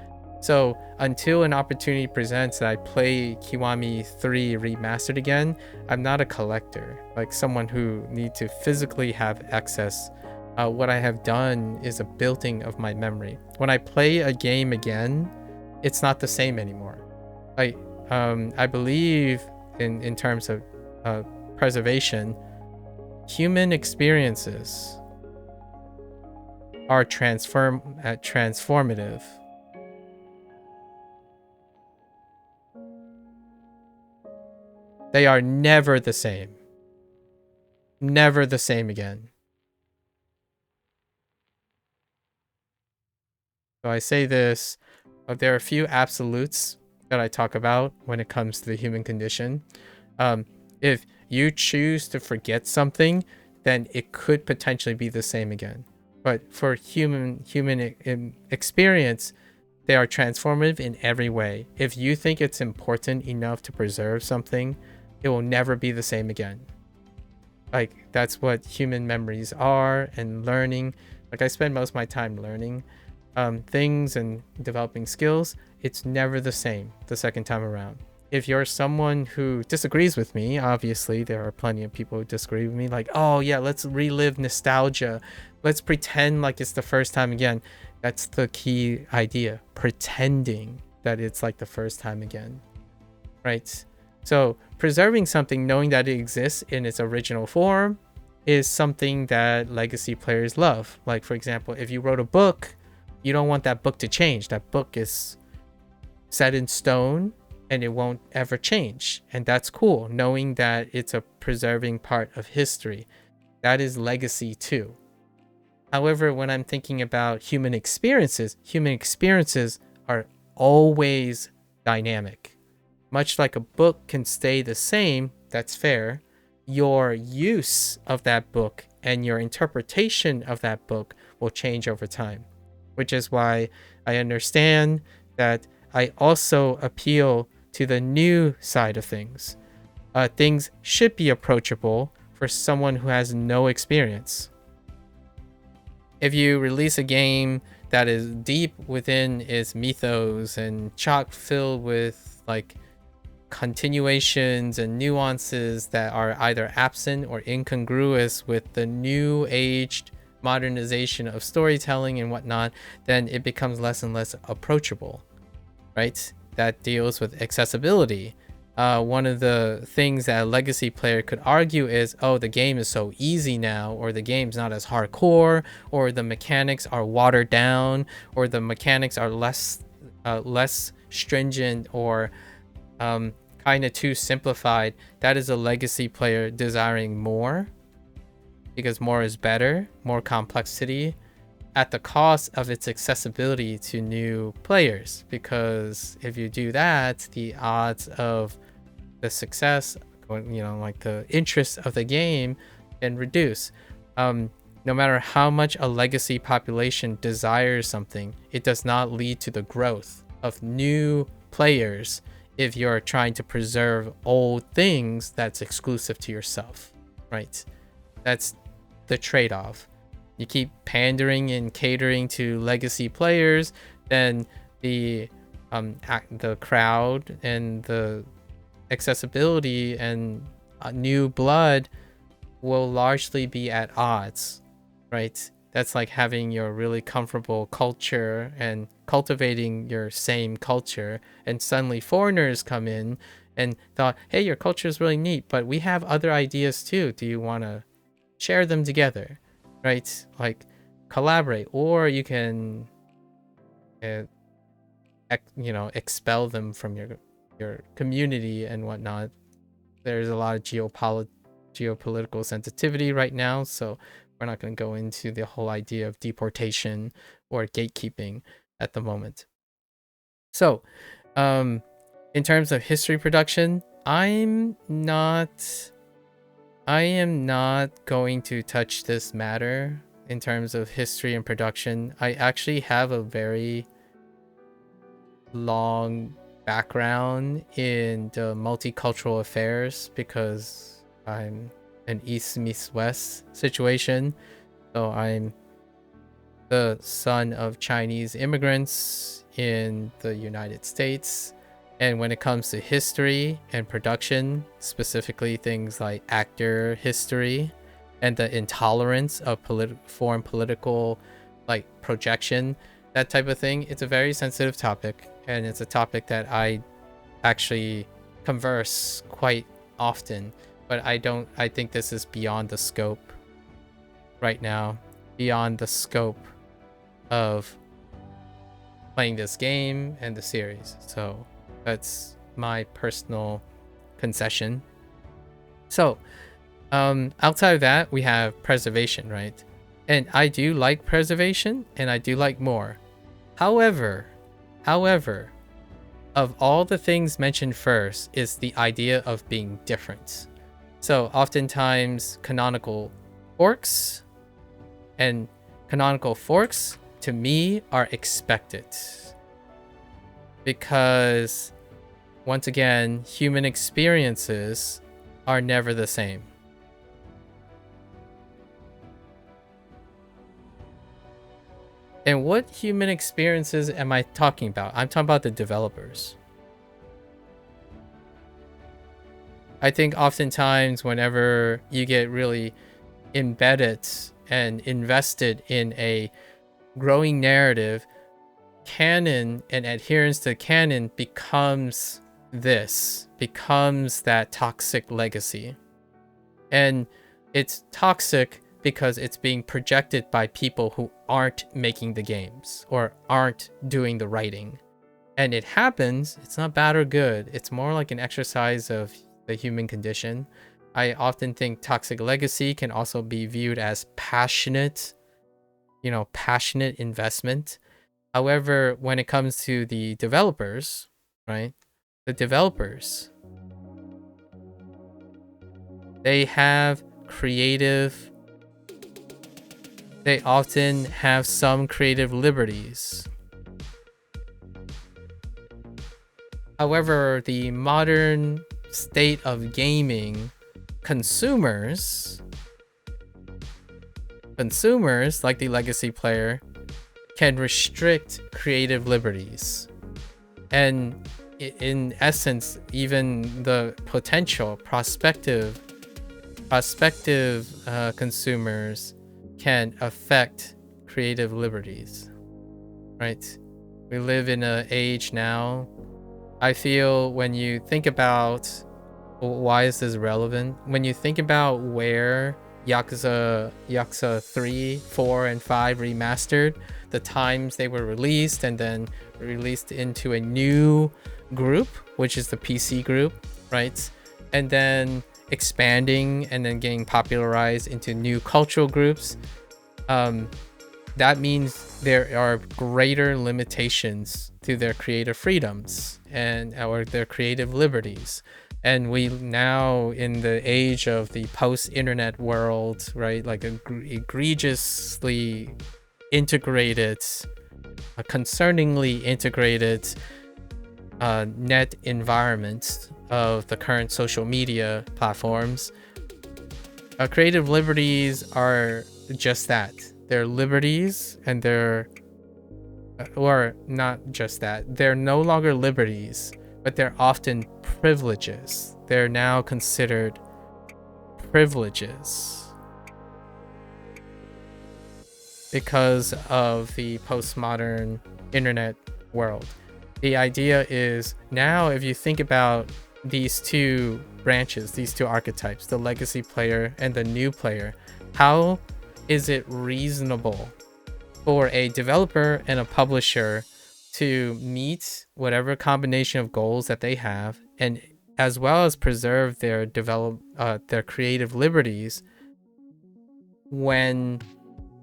So until an opportunity presents that I play Kiwami 3 remastered again, I'm not a collector, like someone who needs to physically have access. What I have done is a building of my memory. When I play a game again, it's not the same anymore. I believe in terms of preservation, human experiences are transformative. They are never the same. Never the same again. So I say this, there are a few absolutes that I talk about when it comes to the human condition. If you choose to forget something, then it could potentially be the same again. But for human experience, they are transformative in every way. If you think it's important enough to preserve something, it will never be the same again. Like, that's what human memories are, and learning. Like, I spend most of my time learning things and developing skills. It's never the same the second time around. If you're someone who disagrees with me, obviously there are plenty of people who disagree with me, like, oh yeah, let's relive nostalgia, let's pretend like it's the first time again. That's the key idea, pretending that it's like the first time again, right? So preserving something, knowing that it exists in its original form, is something that legacy players love. Like, for example, if you wrote a book, you don't want that book to change. That book is set in stone and it won't ever change. And that's cool, knowing that it's a preserving part of history. That is legacy too. However, when I'm thinking about human experiences are always dynamic. Much like a book can stay the same, that's fair, your use of that book and your interpretation of that book will change over time. Which is why I understand that I also appeal to the new side of things. Things should be approachable for someone who has no experience. If you release a game that is deep within its mythos and chock filled with like continuations and nuances that are either absent or incongruous with the new aged modernization of storytelling and whatnot, then it becomes less and less approachable, right? That deals with accessibility. One of the things that a legacy player could argue is, oh, the game is so easy now, or the game's not as hardcore, or the mechanics are watered down, or the mechanics are less stringent, or kind of too simplified. That is a legacy player desiring more, because more is better, more complexity, at the cost of its accessibility to new players. Because if you do that, the odds of the success, like the interest of the game, can reduce. No matter how much a legacy population desires something, it does not lead to the growth of new players if you're trying to preserve old things that's exclusive to yourself, right? That's the trade-off. You keep pandering and catering to legacy players, then the crowd and the accessibility and new blood will largely be at odds, right? That's like having your really comfortable culture and cultivating your same culture, and suddenly foreigners come in and thought, hey, your culture is really neat, but we have other ideas too. Do you want to share them together, right? Like, collaborate, or you can expel them from your community and whatnot. There's a lot of geopolitical sensitivity right now, so we're not going to go into the whole idea of deportation or gatekeeping at the moment. So in terms of history production, I am not going to touch this matter in terms of history and production. I actually have a very long background in the multicultural affairs because I'm an East meets West situation. So I'm the son of Chinese immigrants in the United States. And when it comes to history and production, specifically things like actor history and the intolerance of foreign political like projection, that type of thing, it's a very sensitive topic, and it's a topic that I actually converse quite often, but I think this is beyond the scope right now, beyond the scope of playing this game and the series. So that's my personal concession. So outside of that, we have preservation, right? And I do like preservation, and I do like more. However, of all the things mentioned first is the idea of being different. So oftentimes canonical forks to me are expected, because once again, human experiences are never the same. And what human experiences am I talking about? I'm talking about the developers. I think oftentimes whenever you get really embedded and invested in a growing narrative, canon and adherence to canon becomes that toxic legacy. And it's toxic because it's being projected by people who aren't making the games or aren't doing the writing. And it happens, it's not bad or good, it's more like an exercise of the human condition. I often think toxic legacy can also be viewed as passionate investment. However, when it comes to the developers, right? The developers, they often have some creative liberties. However, the modern state of gaming, consumers like the legacy player can restrict creative liberties. And in essence, even the potential prospective consumers can affect creative liberties, right? We live in an age now, I feel, when you think about why is this relevant, when you think about where Yakuza 3, 4, and 5 remastered, the times they were released and then released into a new group, which is the PC group, right? And then expanding and then getting popularized into new cultural groups. That means there are greater limitations to their creative freedoms or their creative liberties. And we now, in the age of the post-internet world, right, like egregiously integrated, concerningly integrated net environment of the current social media platforms, creative liberties are just that. They're liberties, and or not just that, they're no longer liberties, but they're often privileges. They're now considered privileges because of the postmodern internet world. The idea is now, if you think about these two branches, these two archetypes, the legacy player and the new player, how is it reasonable for a developer and a publisher to meet whatever combination of goals that they have, and as well as preserve their creative liberties, when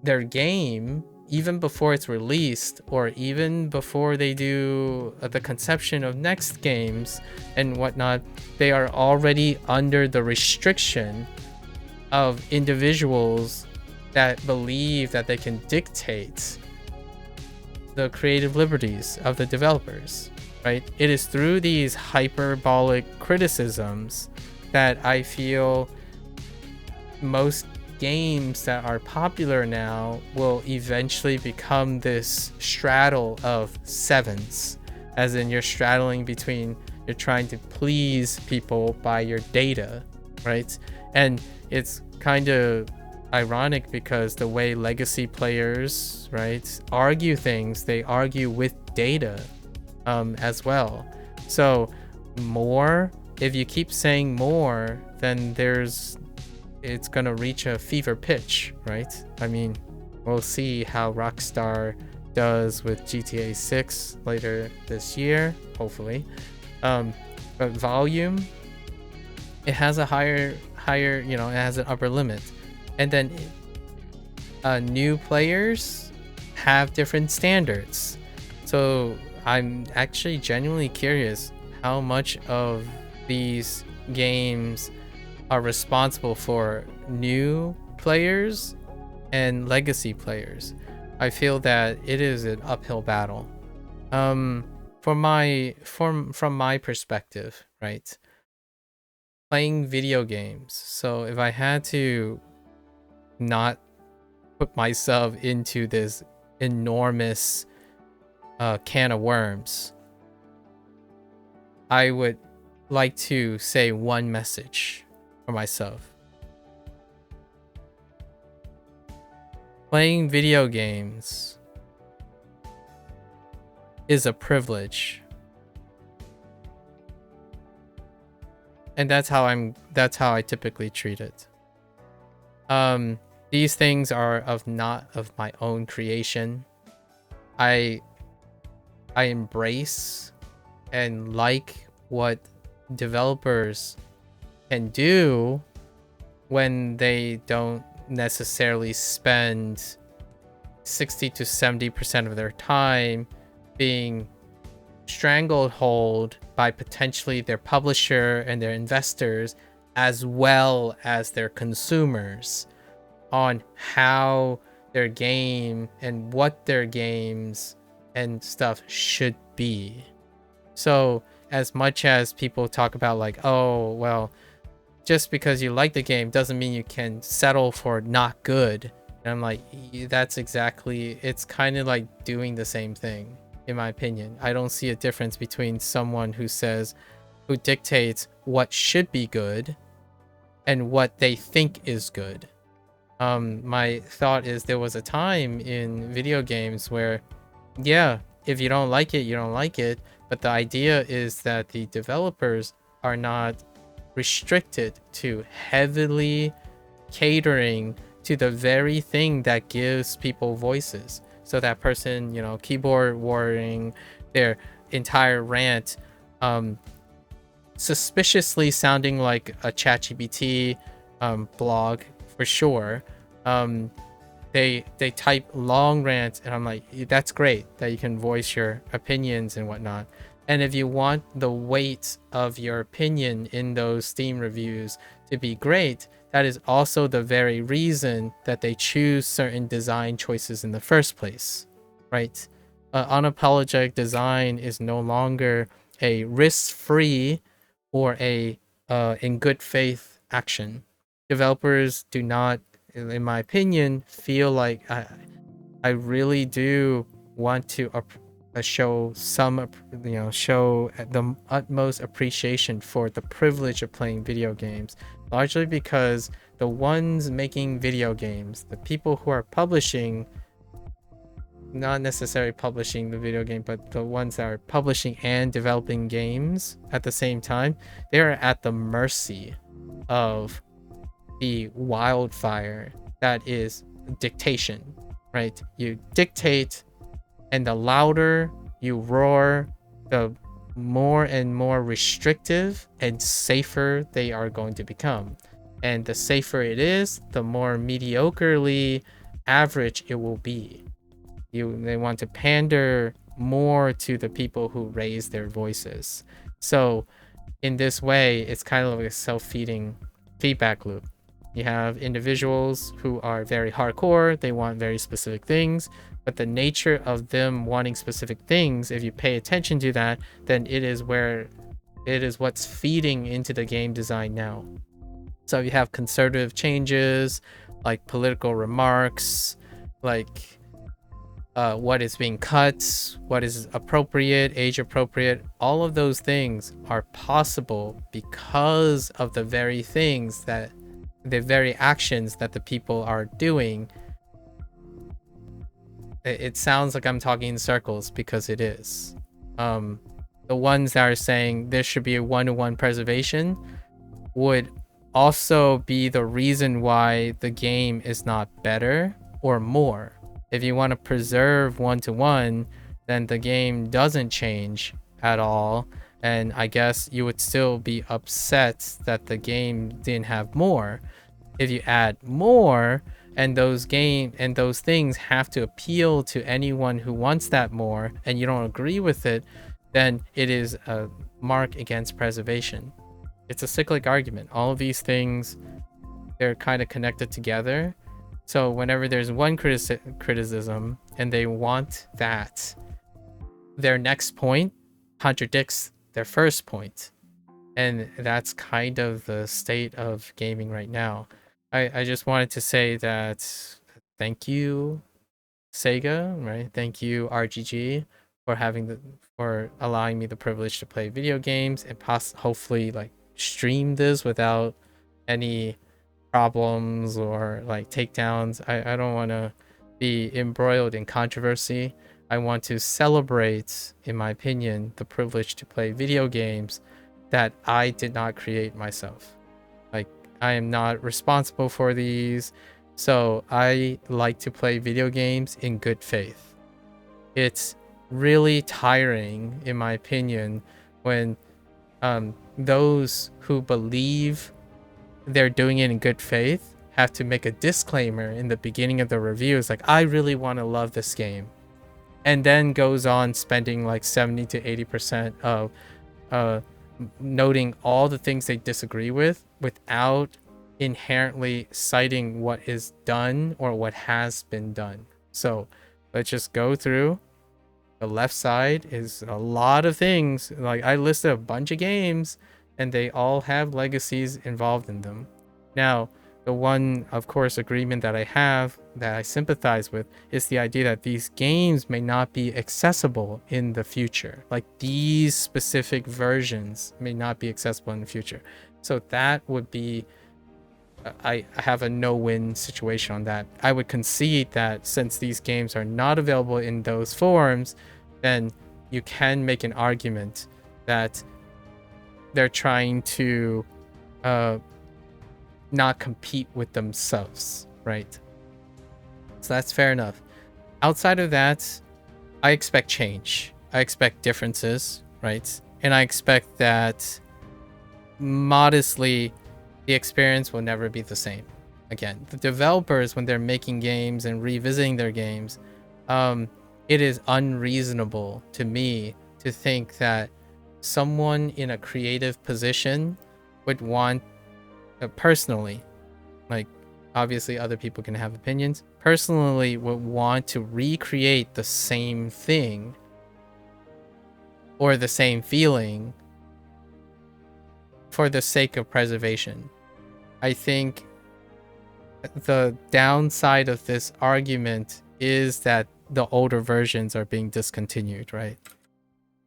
their game, even before it's released or even before they do the conception of next games and whatnot, they are already under the restriction of individuals that believe that they can dictate the creative liberties of the developers, right? It is through these hyperbolic criticisms that I feel most games that are popular now will eventually become this straddle of sevens, as in you're straddling between, you're trying to please people by your data, right? And it's kind of ironic because the way legacy players, right, argue things, they argue with data as well. So more, if you keep saying more, then it's gonna reach a fever pitch, right? I mean, we'll see how Rockstar does with GTA 6 later this year, hopefully. But volume, it has a higher, you know, it has an upper limit. And then new players have different standards. So I'm actually genuinely curious how much of these games are responsible for new players and legacy players. I feel that it is an uphill battle. From my perspective, right? Playing video games. So if I had to not put myself into this enormous can of worms, I would like to say one message for myself. Playing video games is a privilege. And that's how I typically treat it. These things are not of my own creation. I embrace and like what developers can do when they don't necessarily spend 60 to 70% of their time being stranglehold by potentially their publisher and their investors, as well as their consumers, on how their game and what their games and stuff should be. So as much as people talk about like, oh, well, just because you like the game doesn't mean you can settle for not good. And I'm like, it's kind of like doing the same thing, in my opinion. I don't see a difference between someone who dictates what should be good and what they think is good. My thought is there was a time in video games where, yeah, if you don't like it, you don't like it. But the idea is that the developers are not restricted to heavily catering to the very thing that gives people voices. So that person, you know, keyboard warring their entire rant, suspiciously sounding like a ChatGPT blog for sure. They type long rants, and I'm like, that's great that you can voice your opinions and whatnot. And if you want the weight of your opinion in those Steam reviews to be great, that is also the very reason that they choose certain design choices in the first place, right? Unapologetic design is no longer a risk-free or a in good faith action. Developers do not, in my opinion, feel like I really do want to show the utmost appreciation for the privilege of playing video games, largely because the ones making video games, the people who are publishing, not necessarily publishing the video game, but the ones that are publishing and developing games at the same time, they are at the mercy of the wildfire that is dictation, right? You dictate, and the louder you roar, the more and more restrictive and safer they are going to become. And the safer it is, the more mediocrely average it will be. They want to pander more to the people who raise their voices. So in this way, it's kind of like a self-feeding feedback loop. You have individuals who are very hardcore, they want very specific things, but the nature of them wanting specific things, if you pay attention to that, then it is what's feeding into the game design now. So you have conservative changes, like political remarks, like what is being cut, what is appropriate, age appropriate. All of those things are possible because of the very actions that the people are doing. It sounds like I'm talking in circles because it is. The ones that are saying there should be a one-to-one preservation would also be the reason why the game is not better or more. If you want to preserve one-to-one, then the game doesn't change at all, and I guess you would still be upset that the game didn't have more. If you add more, and those things have to appeal to anyone who wants that more, and you don't agree with it, then it is a mark against preservation. It's a cyclic argument. All of these things, they're kind of connected together. So whenever there's one criticism and they want that, their next point contradicts their first point. And that's kind of the state of gaming right now. I just wanted to say that thank you, SEGA, right? Thank you, RGG, for allowing me the privilege to play video games and hopefully like stream this without any problems or like takedowns. I don't want to be embroiled in controversy. I want to celebrate, in my opinion, the privilege to play video games that I did not create myself. Like, I am not responsible for these, so I like to play video games in good faith. It's really tiring, in my opinion, when those who believe they're doing it in good faith have to make a disclaimer in the beginning of the review. It's like, I really want to love this game, and then goes on spending like 70 to 80% of noting all the things they disagree with without inherently citing what is done or what has been done. So let's just go through. The left side is a lot of things. Like, I listed a bunch of games and they all have legacies involved in them. Now, the one, of course, agreement that I have that I sympathize with is the idea that these games may not be accessible in the future. Like, these specific versions may not be accessible in the future. So that would be, I have a no-win situation on that. I would concede that since these games are not available in those forms, then you can make an argument that they're trying to not compete with themselves, right? So that's fair enough. Outside of that, I expect change. I expect differences, right? And I expect that modestly, the experience will never be the same. Again, the developers, when they're making games and revisiting their games, it is unreasonable to me to think that someone in a creative position would want, personally, like, obviously other people can have opinions, personally would want to recreate the same thing or the same feeling for the sake of preservation. I think the downside of this argument is that the older versions are being discontinued, right?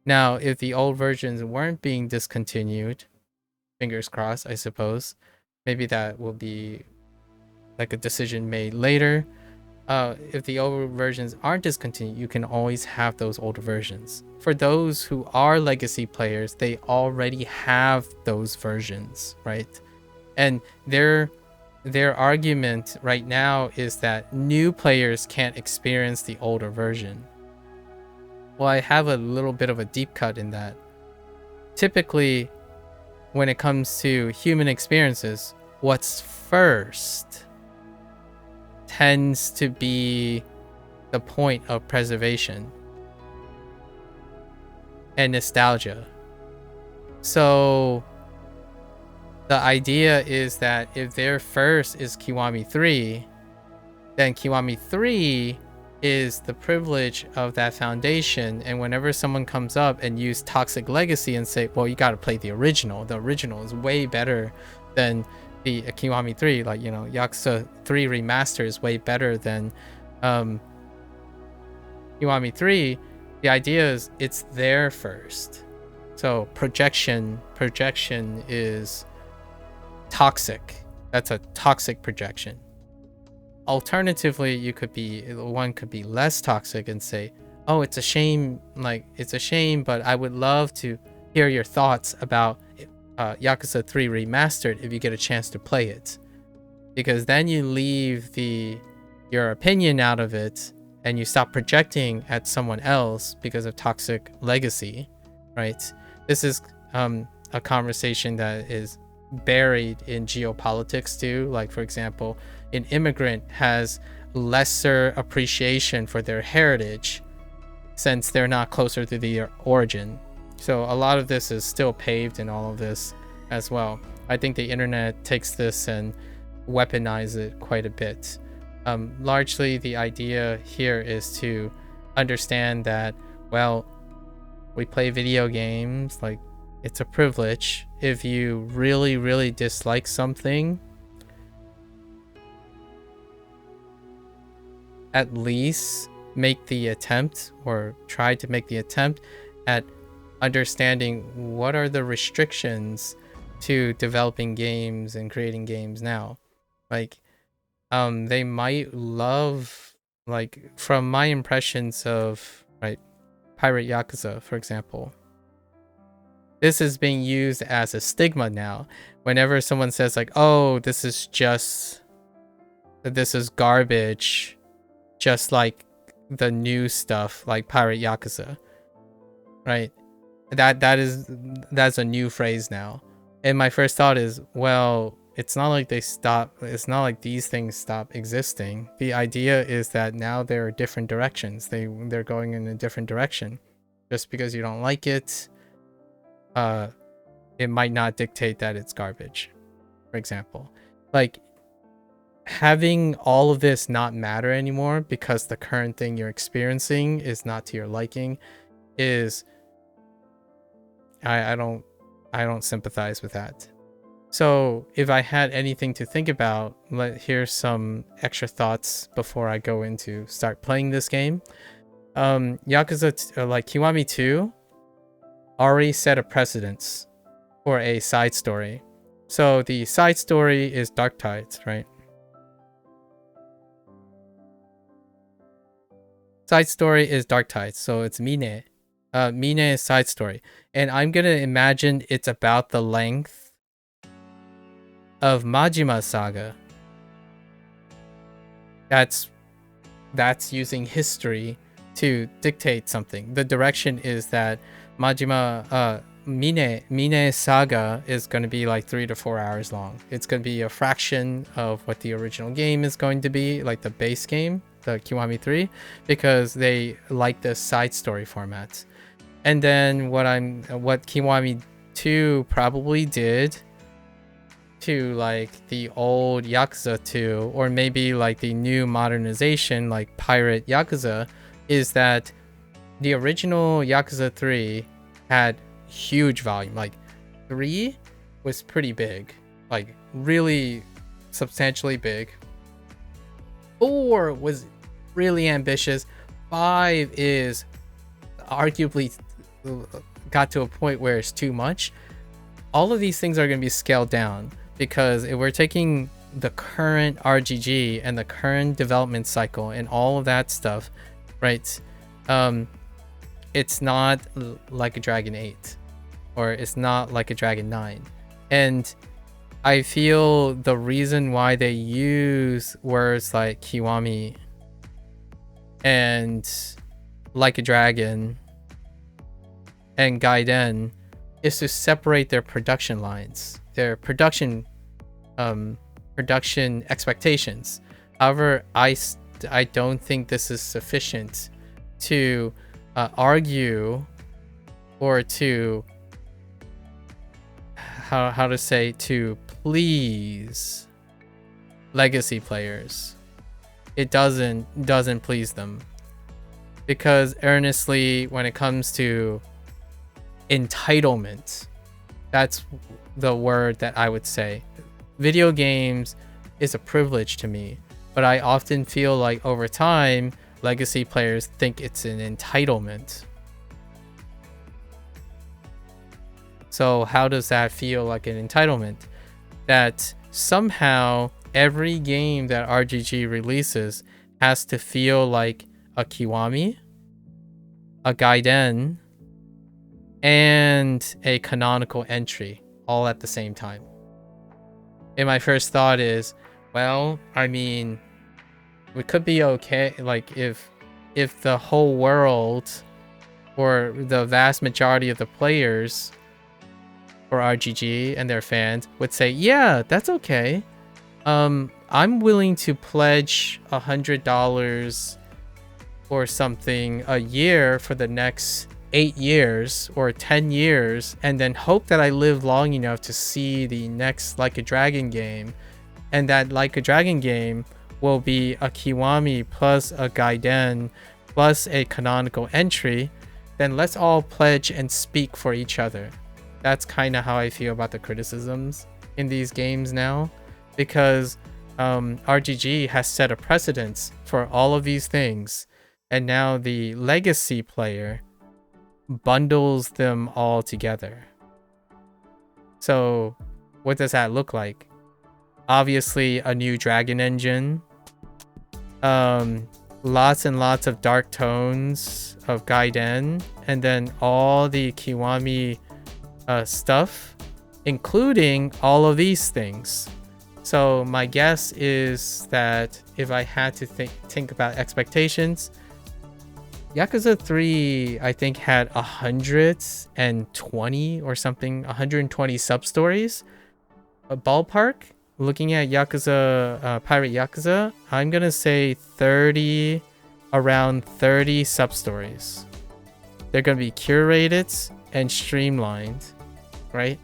Now, if the old versions weren't being discontinued, fingers crossed, I suppose, maybe that will be like a decision made later. If the older versions aren't discontinued, you can always have those older versions. For those who are legacy players, they already have those versions, right? And their argument right now is that new players can't experience the older version. Well, I have a little bit of a deep cut in that. Typically, when it comes to human experiences, what's first tends to be the point of preservation and nostalgia. So the idea is that if their first is Kiwami 3, then Kiwami 3 is the privilege of that foundation. And whenever someone comes up and use Toxic Legacy and say, well, you got to play the original is way better than the Kiwami 3, like, Yakuza 3 Remaster is way better than Kiwami 3. The idea is it's there first. So projection is toxic. That's a toxic projection. Alternatively, one could be less toxic and say, oh, it's a shame, but I would love to hear your thoughts about Yakuza 3 Remastered if you get a chance to play it. Because then you leave your opinion out of it and you stop projecting at someone else because of toxic legacy, right? This is a conversation that is buried in geopolitics too. Like, for example, an immigrant has lesser appreciation for their heritage since they're not closer to the origin. So a lot of this is still paved in all of this as well. I think the internet takes this and weaponize it quite a bit. Largely the idea here is to understand that, well, we play video games, like, it's a privilege. If you really, really dislike something, at least make the attempt, or try to make the attempt at understanding what are the restrictions to developing games and creating games now. Like, they might love, like, from my impressions of, right, Pirate Yakuza, for example, this is being used as a stigma now. Whenever someone says, like, oh, this is garbage, just like the new stuff, like Pirate Yakuza, right? That's a new phrase now. And my first thought is, well, it's not like these things stop existing. The idea is that now there are different directions. They're going in a different direction. Just because you don't like it, it might not dictate that it's garbage, for example. Like, having all of this not matter anymore because the current thing you're experiencing is not to your liking is, I don't sympathize with that. So if I had anything to think about, here's some extra thoughts before I go into start playing this game. Yakuza, like Kiwami 2, already set a precedence for a side story. So the side story is Dark Tides, right? Side story is Dark Tides, so it's Mine. Mine is side story. And I'm gonna imagine it's about the length of Majima Saga. That's using history to dictate something. The direction is that Mine Saga is going to be like 3 to 4 hours long. It's going to be a fraction of what the original game is going to be, like the base game, the Kiwami 3, because they like the side story format. And then what Kiwami 2 probably did to like the old Yakuza 2, or maybe like the new modernization like Pirate Yakuza, is that the original Yakuza 3 had huge volume. Like 3 was pretty big, like really substantially big. 4 was really ambitious. 5 is arguably got to a point where it's too much. All of these things are going to be scaled down, because if we're taking the current RGG and the current development cycle and all of that stuff, right? It's not like a Dragon 8, or it's not like a Dragon 9. And I feel the reason why they use words like Kiwami and Like a Dragon and Gaiden is to separate their production lines, their production expectations. However, I don't think this is sufficient to argue, or to how to say, to please legacy players. It doesn't please them, because earnestly, when it comes to entitlement, that's the word that I would say. video games is a privilege to me, but I often feel like over time, legacy players think it's an entitlement. So how does that feel like an entitlement? That somehow every game that RGG releases has to feel like a Kiwami, a Gaiden, and a canonical entry all at the same time. And my first thought is, well, I mean, it could be okay, like if the whole world or the vast majority of the players for RGG and their fans would say, yeah, that's okay. I'm willing to pledge $100 or something a year for the next 8 years or 10 years, and then hope that I live long enough to see the next Like a Dragon game, and that Like a Dragon game will be a Kiwami plus a Gaiden plus a canonical entry, then let's all pledge and speak for each other. That's kind of how I feel about the criticisms in these games now, because RGG has set a precedence for all of these things, and now the legacy player bundles them all together. So what does that look like? Obviously a new dragon engine, lots and lots of dark tones of Gaiden, and then all the Kiwami stuff, including all of these things. So my guess is that if I had to think about expectations, Yakuza 3, I think, had 120 or something, 120 sub-stories. A ballpark, looking at Yakuza, Pirate Yakuza, I'm going to say around 30 sub-stories. They're going to be curated and streamlined, right?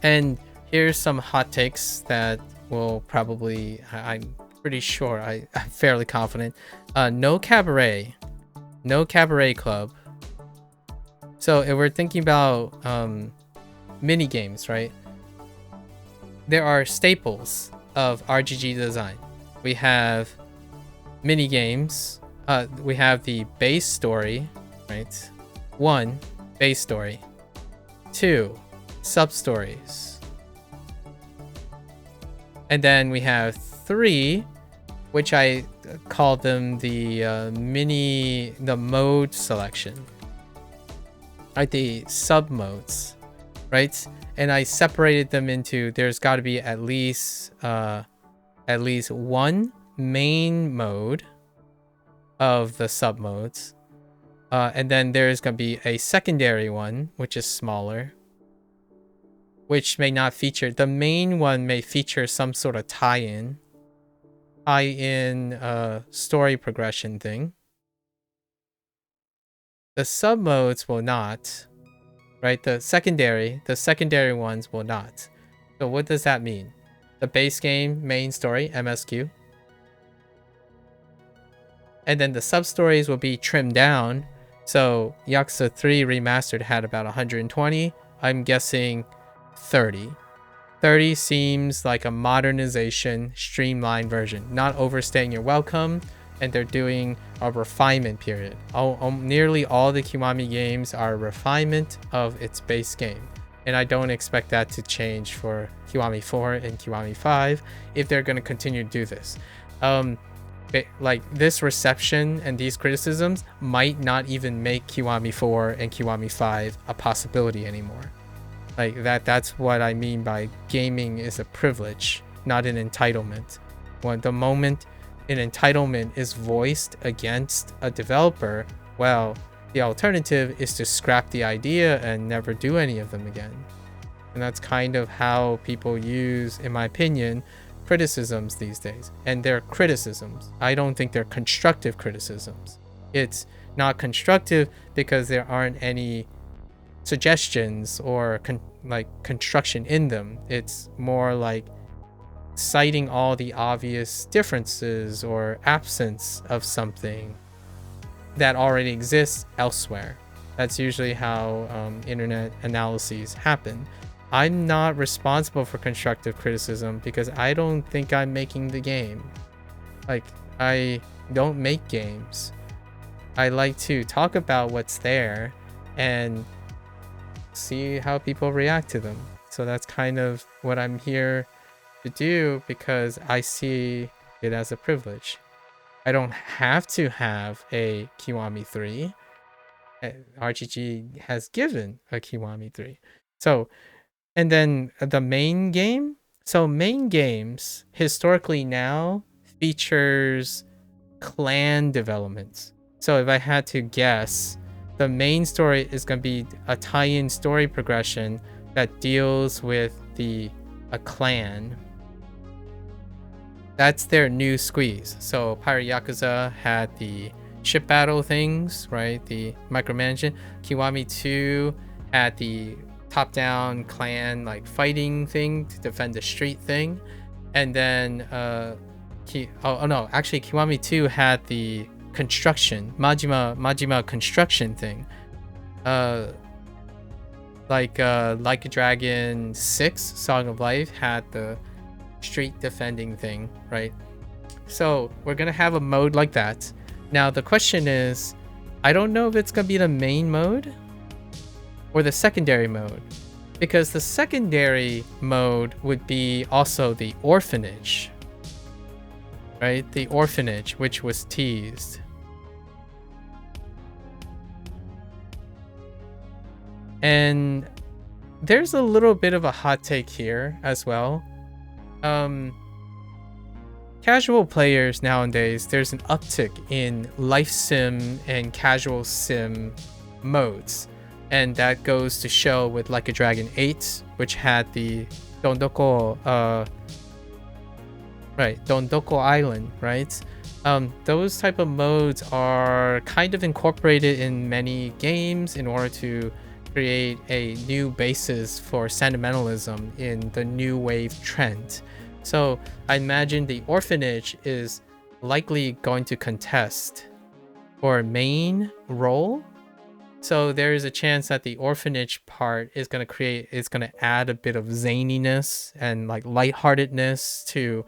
And here's some hot takes that will probably, I'm pretty sure, I'm fairly confident. No cabaret club. So if we're thinking about mini games, right? There are staples of RGG design. We have mini games. We have the base story, right? 1, base story. 2, sub stories. And then we have 3, which I call them the mode selection, right? The sub modes, right? And I separated them into, there's got to be at least one main mode of the sub modes, and then there's gonna be a secondary one, which is smaller, which may not feature, the main one may feature some sort of tie-in story progression thing. The sub modes will not, right? The secondary ones will not. So what does that mean? The base game main story, MSQ, and then the sub stories will be trimmed down. So Yakuza 3 Remastered had about 120. I'm guessing 30. 30 seems like a modernization, streamlined version, not overstaying your welcome, and they're doing a refinement period. Nearly all the Kiwami games are a refinement of its base game, and I don't expect that to change for Kiwami 4 and Kiwami 5 if they're going to continue to do this. Like this reception and these criticisms might not even make Kiwami 4 and Kiwami 5 a possibility anymore. Like that's what I mean by gaming is a privilege, not an entitlement. When the moment an entitlement is voiced against a developer, well, the alternative is to scrap the idea and never do any of them again. And that's kind of how people use, in my opinion, criticisms these days. And they're criticisms. I don't think they're constructive criticisms. It's not constructive because there aren't any suggestions or construction in them. It's more like citing all the obvious differences or absence of something that already exists elsewhere. That's usually how internet analyses happen. I'm not responsible for constructive criticism because I don't think I'm making the game. Like, I don't make games. I like to talk about what's there and see how people react to them. So that's kind of what I'm here to do because I see it as a privilege. I don't have to have a Kiwami 3. RGG has given a Kiwami 3. So, and then the main game. So main games historically now features clan developments. So if I had to guess, the main story is going to be a tie-in story progression that deals with a clan. That's their new squeeze. So Pirate Yakuza had the ship battle things, right? The micromanagement. Kiwami 2 had the top-down clan like fighting thing to defend the street thing. And then actually Kiwami 2 had the construction, Majima construction thing. Like a Dragon 6 Song of Life had the street defending thing, right? So we're gonna have a mode like that. Now the question is, I don't know if it's gonna be the main mode or the secondary mode, because the secondary mode would be also the orphanage, right? The orphanage, which was teased. And there's a little bit of a hot take here as well. Casual players nowadays, there's an uptick in life sim and casual sim modes. And that goes to show with Like a Dragon 8, which had the Dondoko Island, right? Those type of modes are kind of incorporated in many games in order to create a new basis for sentimentalism in the new wave trend. So I imagine the orphanage is likely going to contest for a main role. So there is a chance that the orphanage part is going to add a bit of zaniness and like lightheartedness to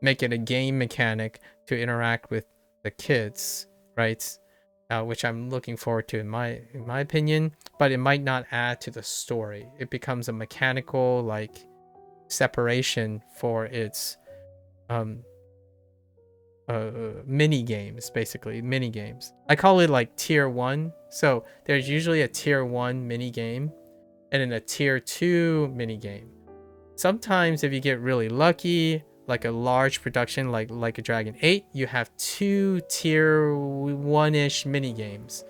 make it a game mechanic to interact with the kids, right? Which I'm looking forward to in my opinion, but it might not add to the story. It becomes a mechanical like separation for its mini games, basically mini games. I call it like tier 1. So there's usually a tier 1 mini game and then a tier 2 mini game. Sometimes if you get really lucky, like a large production like a Dragon 8, you have 2 tier 1-ish mini games.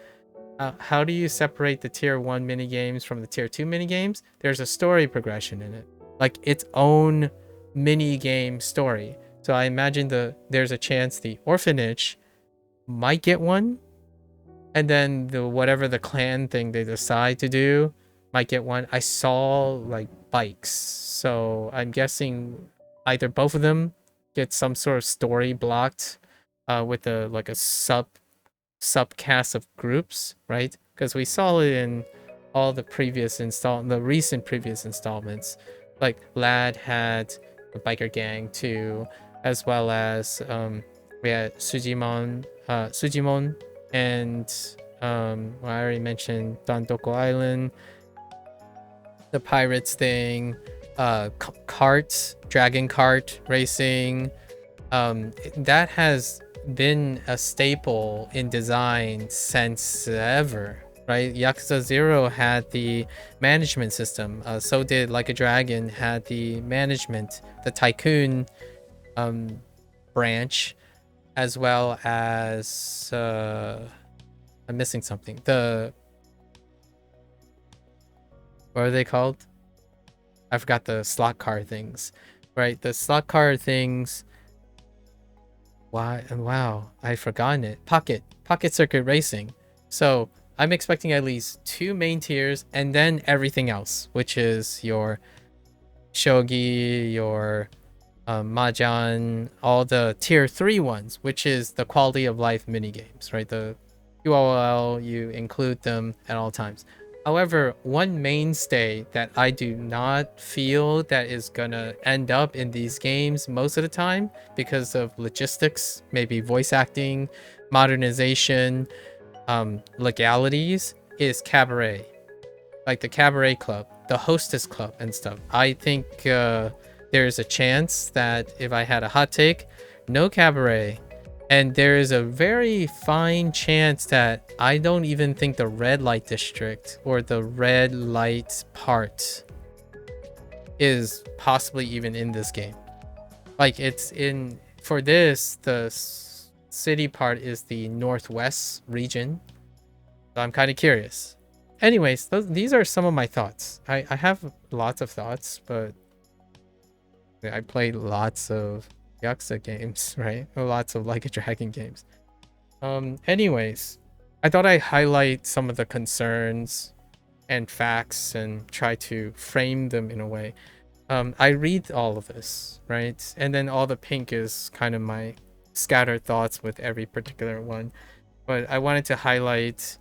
How do you separate the tier 1 mini games from the tier 2 mini games? There's a story progression in it, like its own mini game story. So I imagine there's a chance the orphanage might get one, and then whatever the clan thing they decide to do might get one. I saw like bikes, so I'm guessing either both of them get some sort of story blocked with a subcast of groups, right? Because we saw it in all the recent previous installments. Like Lad had the biker gang too, as well as we had Sujimon, and I already mentioned Dondoko Island, the pirates thing, dragon cart racing. That has been a staple in design since ever, right? Yakuza 0 had the management system. So did Like a Dragon had the management, the tycoon branch, as well as I'm missing something. What are they called? I forgot the slot car things, right? The slot car things. Wow, I've forgotten it. Pocket circuit racing. So I'm expecting at least 2 main tiers and then everything else, which is your shogi, your mahjong, all the tier 3 ones, which is the quality of life mini games, right? The QOL, you include them at all times. However, one mainstay that I do not feel that is gonna end up in these games most of the time because of logistics, maybe voice acting, modernization, legalities, is cabaret. Like the cabaret club, the hostess club and stuff. I think there's a chance that if I had a hot take, no cabaret. And there is a very fine chance that I don't even think the red light district or the red light part is possibly even in this game. Like it's in, for this, the city part is the northwest region. So I'm kind of curious. Anyways, these are some of my thoughts. I have lots of thoughts, but I played lots of Yakuza games, right? Lots of Like a Dragon games. Anyways, I thought I'd highlight some of the concerns and facts and try to frame them in a way. I read all of this, right? And then all the pink is kind of my scattered thoughts with every particular one. But I wanted to highlight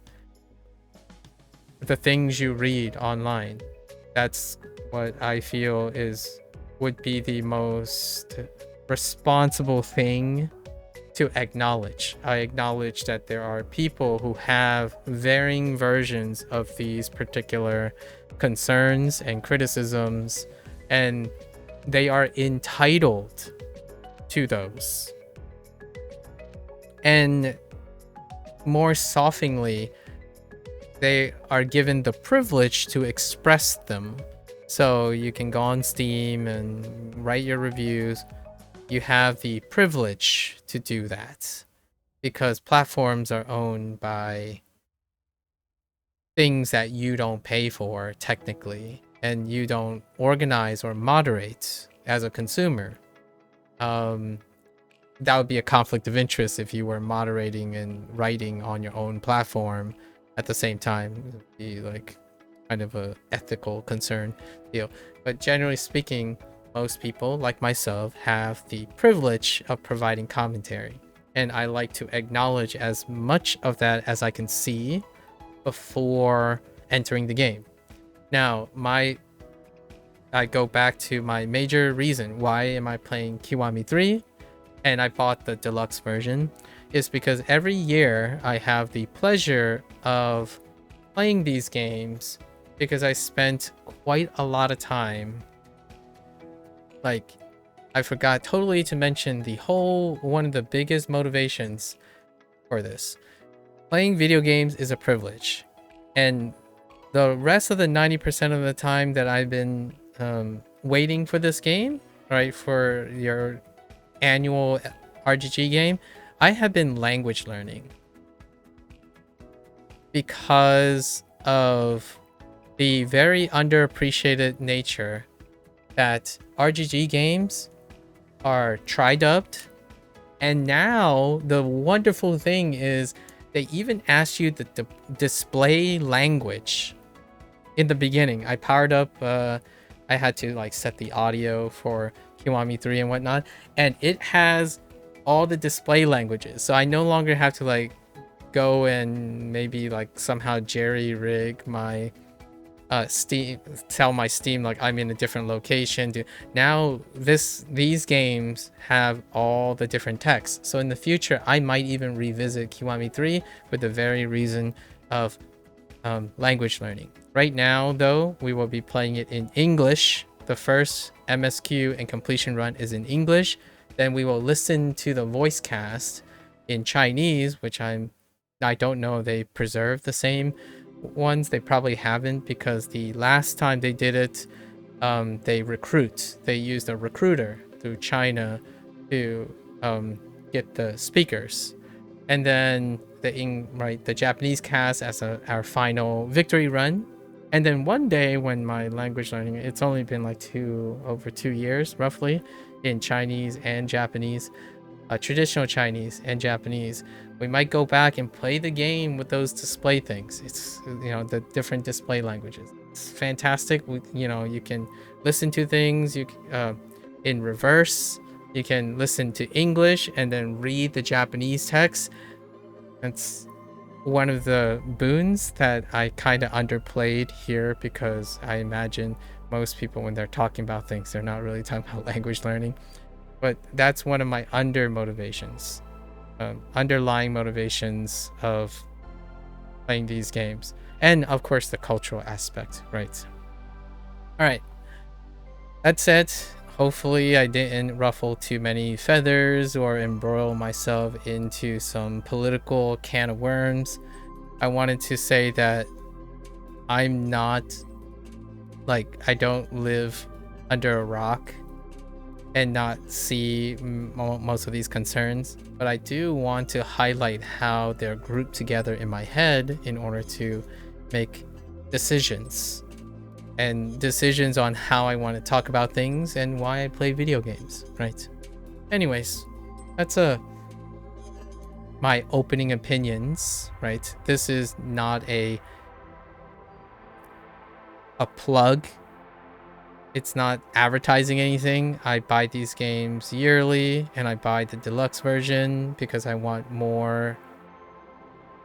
the things you read online. That's what I feel would be the most responsible thing to acknowledge. I acknowledge that there are people who have varying versions of these particular concerns and criticisms, and they are entitled to those. And more softeningly, they are given the privilege to express them. So you can go on Steam and write your reviews. You have the privilege to do that because platforms are owned by things that you don't pay for technically, and you don't organize or moderate as a consumer. That would be a conflict of interest if you were moderating and writing on your own platform at the same time. It would be like kind of a ethical concern deal. But generally speaking, most people like myself have the privilege of providing commentary, and I like to acknowledge as much of that as I can see before entering the game. Now, I go back to my major reason why am I playing Kiwami 3 and I bought the deluxe version is because every year I have the pleasure of playing these games because I spent quite a lot of time. Like, I forgot totally to mention one of the biggest motivations for this. Playing video games is a privilege. And the rest of the 90% of the time that I've been waiting for this game, right, for your annual RGG game, I have been language learning because of the very underappreciated nature that RGG games are tri-dubbed. And now the wonderful thing is they even ask you to display language in the beginning. I powered up, I had to like set the audio for Kiwami 3 and whatnot, and it has all the display languages. So I no longer have to like go and maybe like somehow jerry rig my Steam, tell my Steam like I'm in a different location. Now these games have all the different texts. So in the future, I might even revisit Kiwami 3 for the very reason of language learning. Right now, though, we will be playing it in English. The first MSQ and completion run is in English. Then we will listen to the voice cast in Chinese, which I don't know if they preserve the same ones. They probably haven't, because the last time they did it, they used a recruiter through China to get the speakers, and then the Japanese cast as our final victory run. And then one day when my language learning, it's only been like over 2 years roughly in Chinese and Japanese, traditional Chinese and Japanese, we might go back and play the game with those display things. It's, the different display languages. It's fantastic. You can listen to things in reverse. You can listen to English and then read the Japanese text. one of the boons that I kind of underplayed here, because I imagine most people, when they're talking about things, they're not really talking about language learning. But that's one of my underlying motivations of playing these games. And of course, the cultural aspect, right? All right. That said, hopefully I didn't ruffle too many feathers or embroil myself into some political can of worms. I wanted to say that I'm not, like, I don't live under a rock and not see most of these concerns, but I do want to highlight how they're grouped together in my head in order to make decisions on how I want to talk about things and why I play video games, right? Anyways, that's my opening opinions, right? This is not a plug. It's not advertising anything. I buy these games yearly, and I buy the deluxe version because I want more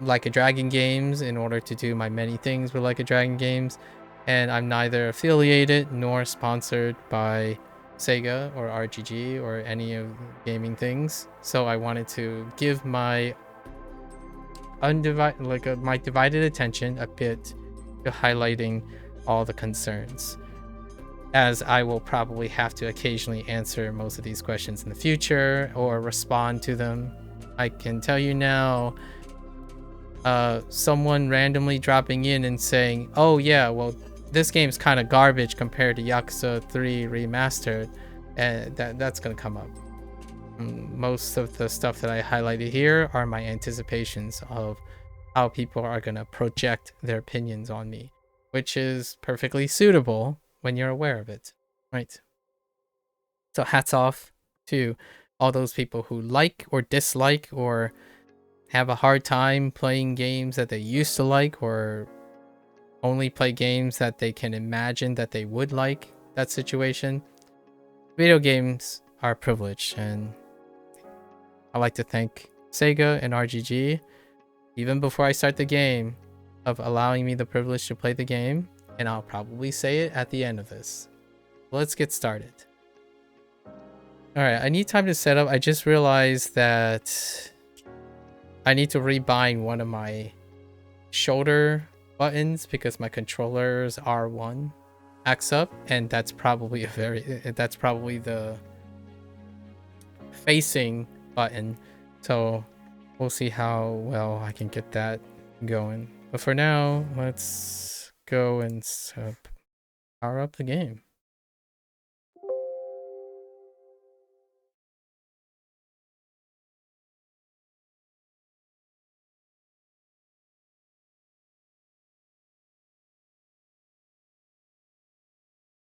Like a Dragon games in order to do my many things with Like a Dragon games. And I'm neither affiliated nor sponsored by SEGA or RGG or any of gaming things. So I wanted to give my my divided attention a bit to highlighting all the concerns, as I will probably have to occasionally answer most of these questions in the future or respond to them. I can tell you now, someone randomly dropping in and saying, oh yeah, well, this game's kind of garbage compared to Yakuza 3 Remastered, and that's gonna come up. Most of the stuff that I highlighted here are my anticipations of how people are gonna project their opinions on me, which is perfectly suitable when you're aware of it, right? So hats off to all those people who like or dislike or have a hard time playing games that they used to like, or only play games that they can imagine that they would like that situation. Video games are a privilege, and I'd like to thank SEGA and RGG, even before I start the game, of allowing me the privilege to play the game, and I'll probably say it at the end of this. Let's get started. Alright, I need time to set up. I just realized that I need to rebind one of my shoulder buttons because my controller's R1 acts up, and that's probably the facing button. So we'll see how well I can get that going. But for now, let's go and power up the game.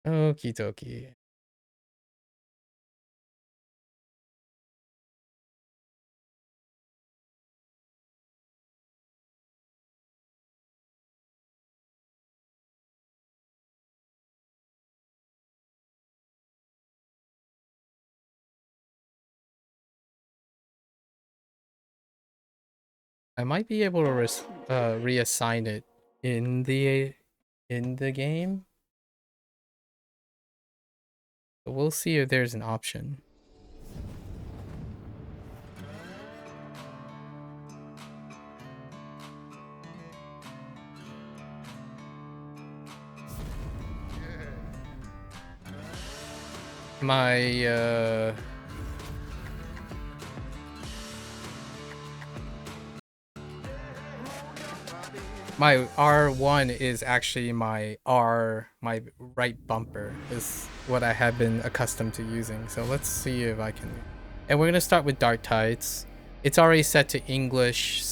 Okie dokie. I might be able to reassign it in the game. But we'll see if there's an option. My my R1 is actually my right bumper is what I have been accustomed to using. So let's see if I can. And we're gonna start with Dark Tides. It's already set to English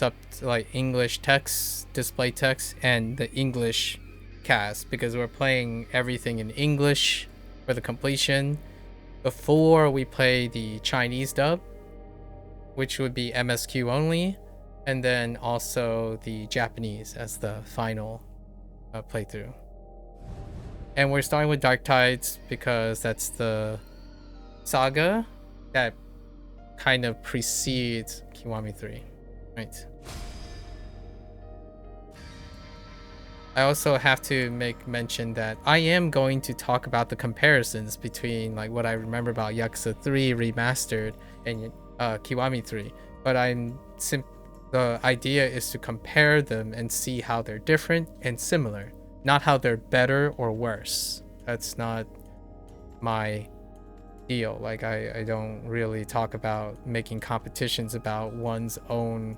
English text, display text, and the English cast, because we're playing everything in English for the completion before we play the Chinese dub, which would be MSQ only, and then also the Japanese as the final playthrough. And we're starting with Dark Tides because that's the saga that kind of precedes Kiwami 3, right? I also have to make mention that I am going to talk about the comparisons between like what I remember about Yakuza 3 Remastered and Kiwami 3. But the idea is to compare them and see how they're different and similar, not how they're better or worse. That's not my deal. Like I don't really talk about making competitions about one's own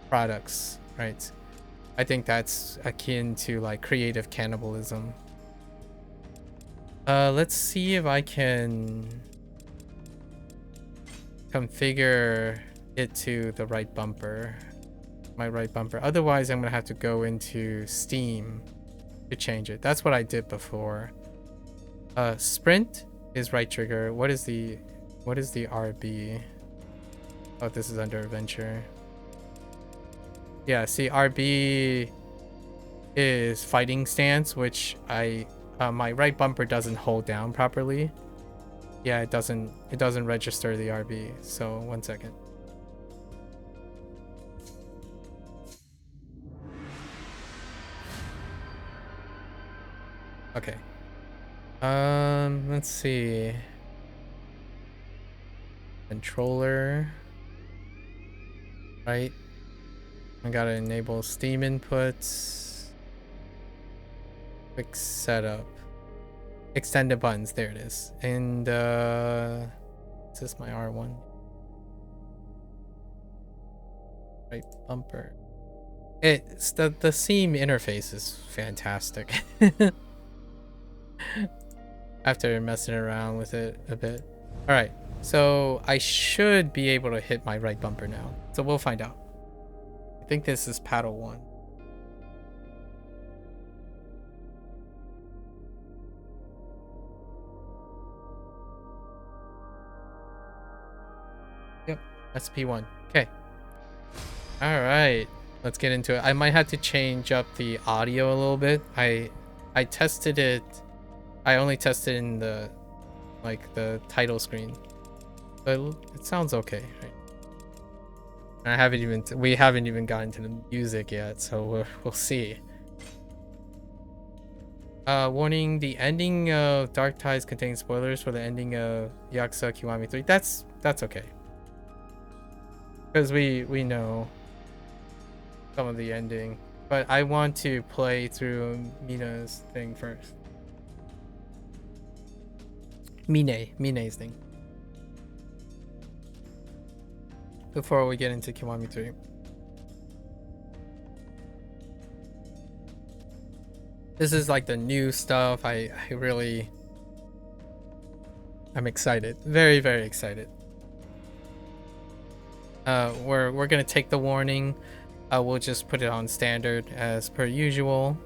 products, right? I think that's akin to like creative cannibalism. Let's see if I can configure it to the right bumper. My right bumper. Otherwise, I'm gonna have to go into Steam to change it. That's what I did before. Sprint is right trigger. What is the RB? Oh, this is under adventure. Yeah, see, RB is fighting stance, which my right bumper doesn't hold down properly. Yeah, it doesn't register the RB. So 1 second. Okay. Let's see. Controller. Right. I gotta enable Steam inputs. Quick setup. Extended buttons, there it is. And is this my R1? Right bumper. It's the seam interface is fantastic. After messing around with it a bit. Alright, so I should be able to hit my right bumper now. So we'll find out. I think this is paddle 1. Yep, that's P1. Okay. Alright, let's get into it. I might have to change up the audio a little bit. I tested it. I only tested in the title screen. But it sounds okay, right? We haven't even gotten to the music yet, so we'll see. Warning: the ending of Dark Tides contains spoilers for the ending of Yakuza Kiwami 3. That's okay, because we know some of the ending, but I want to play through Mina's thing first. Mine's thing before we get into Kiwami 3. This is like the new stuff. I'm excited. Very, very excited. We're gonna take the warning. We'll just put it on standard as per usual.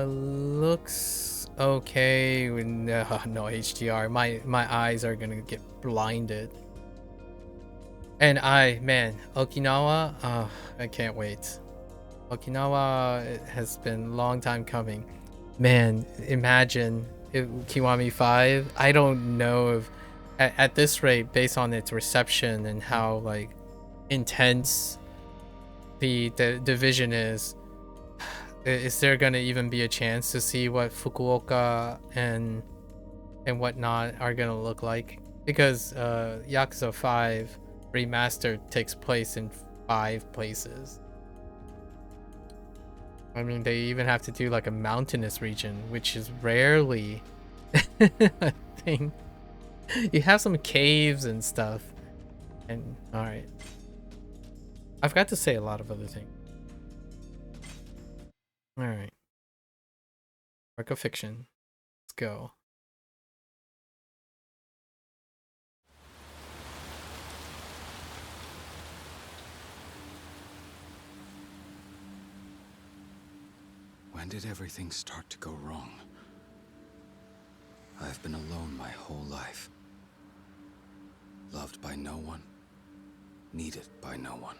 Looks okay. No HDR. My eyes are gonna get blinded. And Okinawa. I can't wait. Okinawa has been a long time coming. Man, imagine Kiwami 5. I don't know if at this rate, based on its reception and how like intense the division is there gonna even be a chance to see what Fukuoka and whatnot are gonna look like? Because Yakuza 5 Remastered takes place in 5 places. I mean, they even have to do like a mountainous region, which is rarely a thing. You have some caves and stuff. And alright. I forgot to say a lot of other things. Alright. Work of fiction. Let's go. When did everything start to go wrong? I've been alone my whole life. Loved by no one. Needed by no one.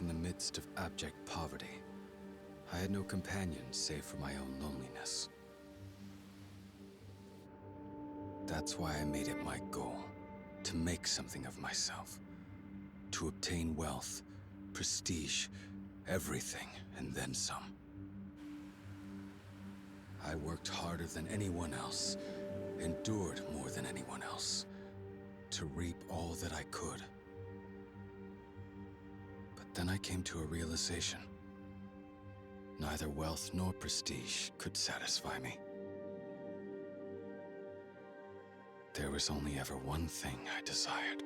In the midst of abject poverty, I had no companions save for my own loneliness. That's why I made it my goal to make something of myself, to obtain wealth, prestige, everything, and then some. I worked harder than anyone else, endured more than anyone else, to reap all that I could. But then I came to a realization. Neither wealth nor prestige could satisfy me. There was only ever one thing I desired.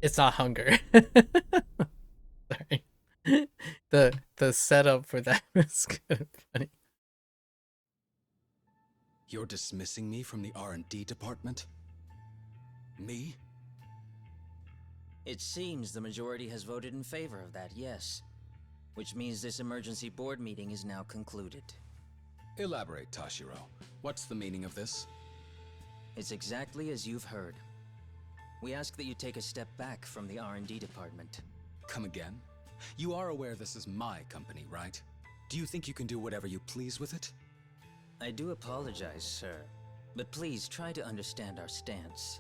It's not hunger. Sorry. The setup for that was kind of funny. You're dismissing me from the R&D department? Me? It seems the majority has voted in favor of that, yes. Which means this emergency board meeting is now concluded. Elaborate, Tashiro. What's the meaning of this? It's exactly as you've heard. We ask that you take a step back from the R&D department. Come again? You are aware this is my company, right? Do you think you can do whatever you please with it? I do apologize, sir, but please try to understand our stance.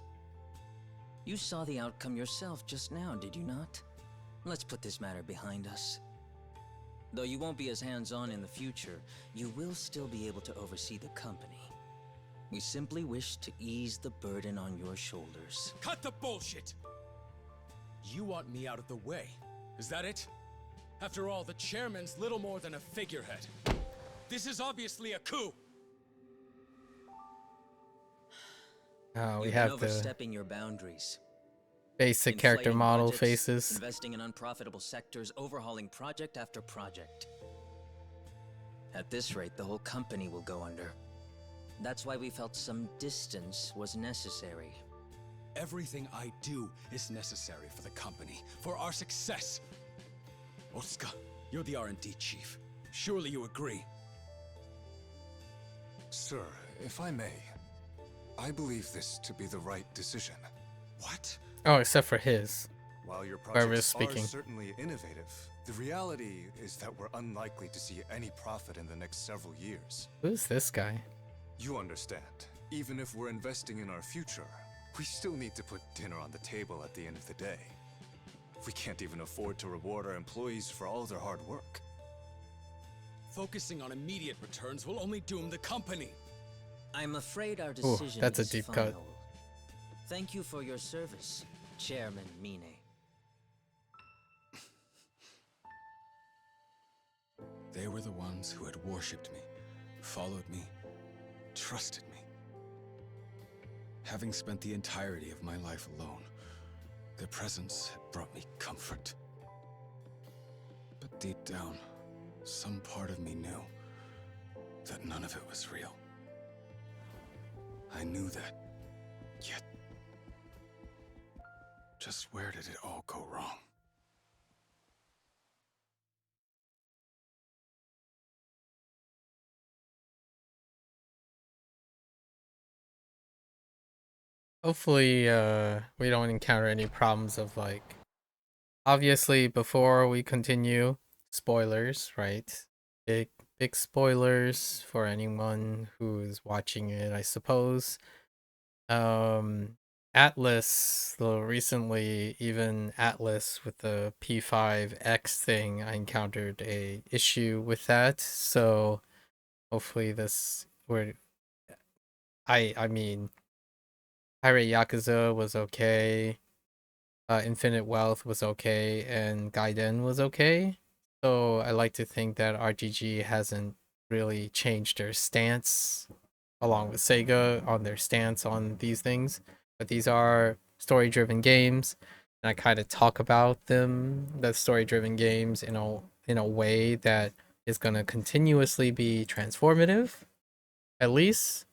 You saw the outcome yourself just now, did you not? Let's put this matter behind us. Though you won't be as hands-on in the future, you will still be able to oversee the company. We simply wish to ease the burden on your shoulders. Cut the bullshit! You want me out of the way, is that it? After all, the chairman's little more than a figurehead. This is obviously a coup! We You've have been the overstepping your boundaries. basic character Inflating model budgets, faces. Investing in unprofitable sectors, overhauling project after project. At this rate, the whole company will go under. That's why we felt some distance was necessary. Everything I do is necessary for the company, for our success. Otsuka, you're the R&D chief. Surely you agree. Sir, if I may, I believe this to be the right decision. What? Oh, except for his. While your Whoever is projects speaking. are certainly innovative, the reality is that we're unlikely to see any profit in the next several years. Who's this guy? You understand, even if we're investing in our future, we still need to put dinner on the table at the end of the day. We can't even afford to reward our employees for all their hard work. Focusing on immediate returns will only doom the company. I'm afraid our decision that's a is deep final. cut. Thank you for your service, Chairman Mine. They were the ones who had worshipped me, followed me, trusted me. Having spent the entirety of my life alone, their presence had brought me comfort. But deep down, some part of me knew that none of it was real. I knew that, yet just where did it all go wrong? Hopefully, we don't encounter any problems of like. Obviously, before we continue, spoilers, right? Big spoilers for anyone who's watching it, I suppose. Atlas, though recently, even Atlas with the P5X thing, I encountered a issue with that. So hopefully I mean, Pirate Yakuza was okay. Infinite Wealth was okay, and Gaiden was okay. So I like to think that RGG hasn't really changed their stance, along with Sega, on their stance on these things. But these are story-driven games, and I kind of talk about them, the story-driven games, in a way that is gonna continuously be transformative. At least,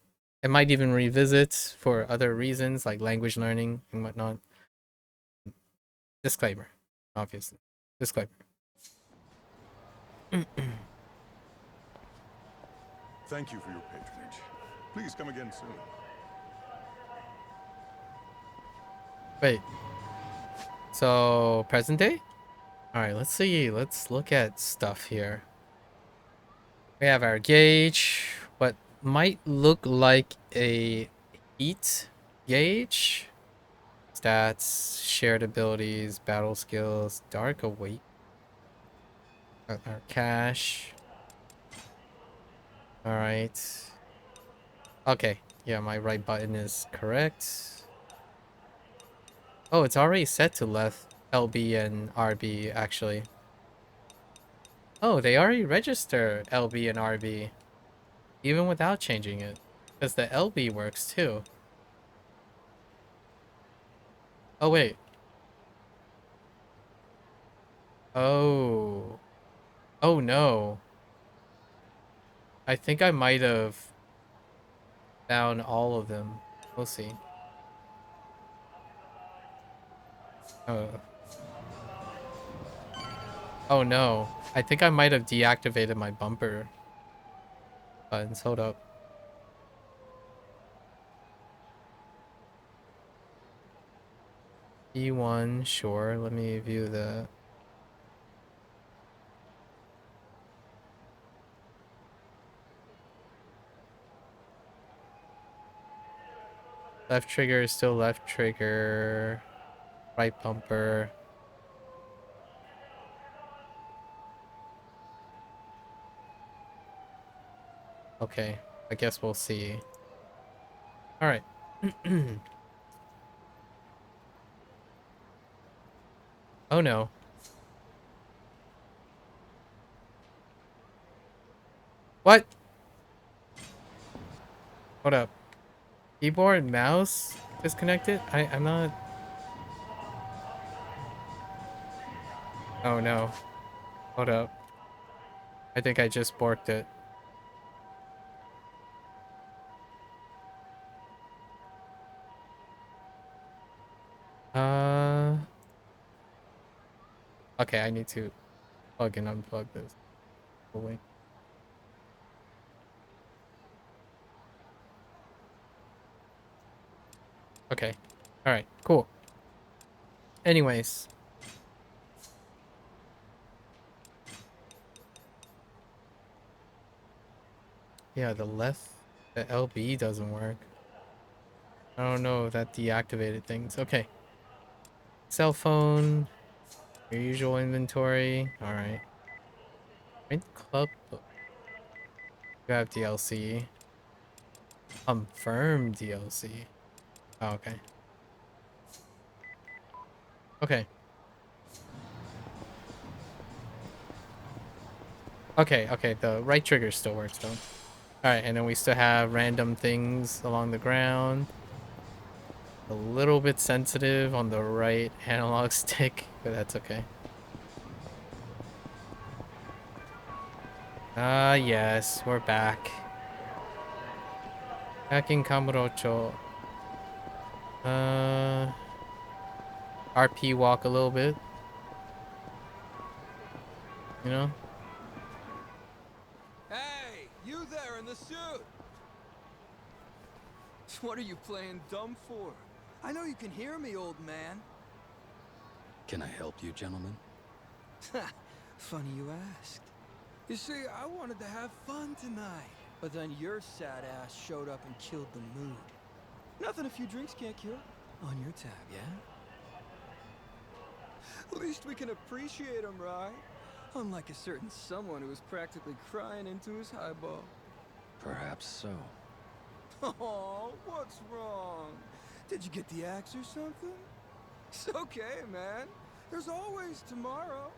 it might even revisit for other reasons like language learning and whatnot. Disclaimer, obviously. Disclaimer. Thank you for your patronage. Please come again soon. Wait. So, present day? Alright, let's see. Let's look at stuff here. We have our gauge. What might look like a heat gauge. Stats, shared abilities, battle skills, dark awake. Our cash. Alright. Okay. Yeah, my right button is correct. Oh, it's already set to left LB and RB, actually. Oh, they already register LB and RB, even without changing it. Because the LB works too. Oh, wait. Oh. Oh, no. I think I might have found all of them. We'll see. Oh. Oh, no. I think I might have deactivated my bumper buttons. Hold up. E1, sure. Let me view the... Left trigger is still left trigger. Right bumper. Okay, I guess we'll see. Alright. Oh no. What? Hold up. Keyboard, mouse disconnected? I'm not... Oh no. Hold up. I think I just borked it. Okay, I need to plug and unplug this. Oh, wait. Okay. Alright, cool. Anyways. Yeah, the LB doesn't work. I don't know if that deactivated things. Okay. Cell phone. Your usual inventory. Alright. Print club book. You have DLC. Confirm DLC. Oh, okay. Okay. Okay, the right trigger still works though. Alright, and then we still have random things along the ground. A little bit sensitive on the right analog stick, but that's okay. Ah, yes, we're back. Back in Kamurocho. RP walk a little bit. You know? Hey, you there in the suit! What are you playing dumb for? I know you can hear me, old man. Can I help you, gentlemen? Funny you asked. You see, I wanted to have fun tonight, but then your sad ass showed up and killed the mood. Nothing a few drinks can't cure. On your tab, yeah? At least we can appreciate him, right? Unlike a certain someone who was practically crying into his highball. Perhaps so. Oh, what's wrong? Did you get the axe or something? It's okay, man. There's always tomorrow.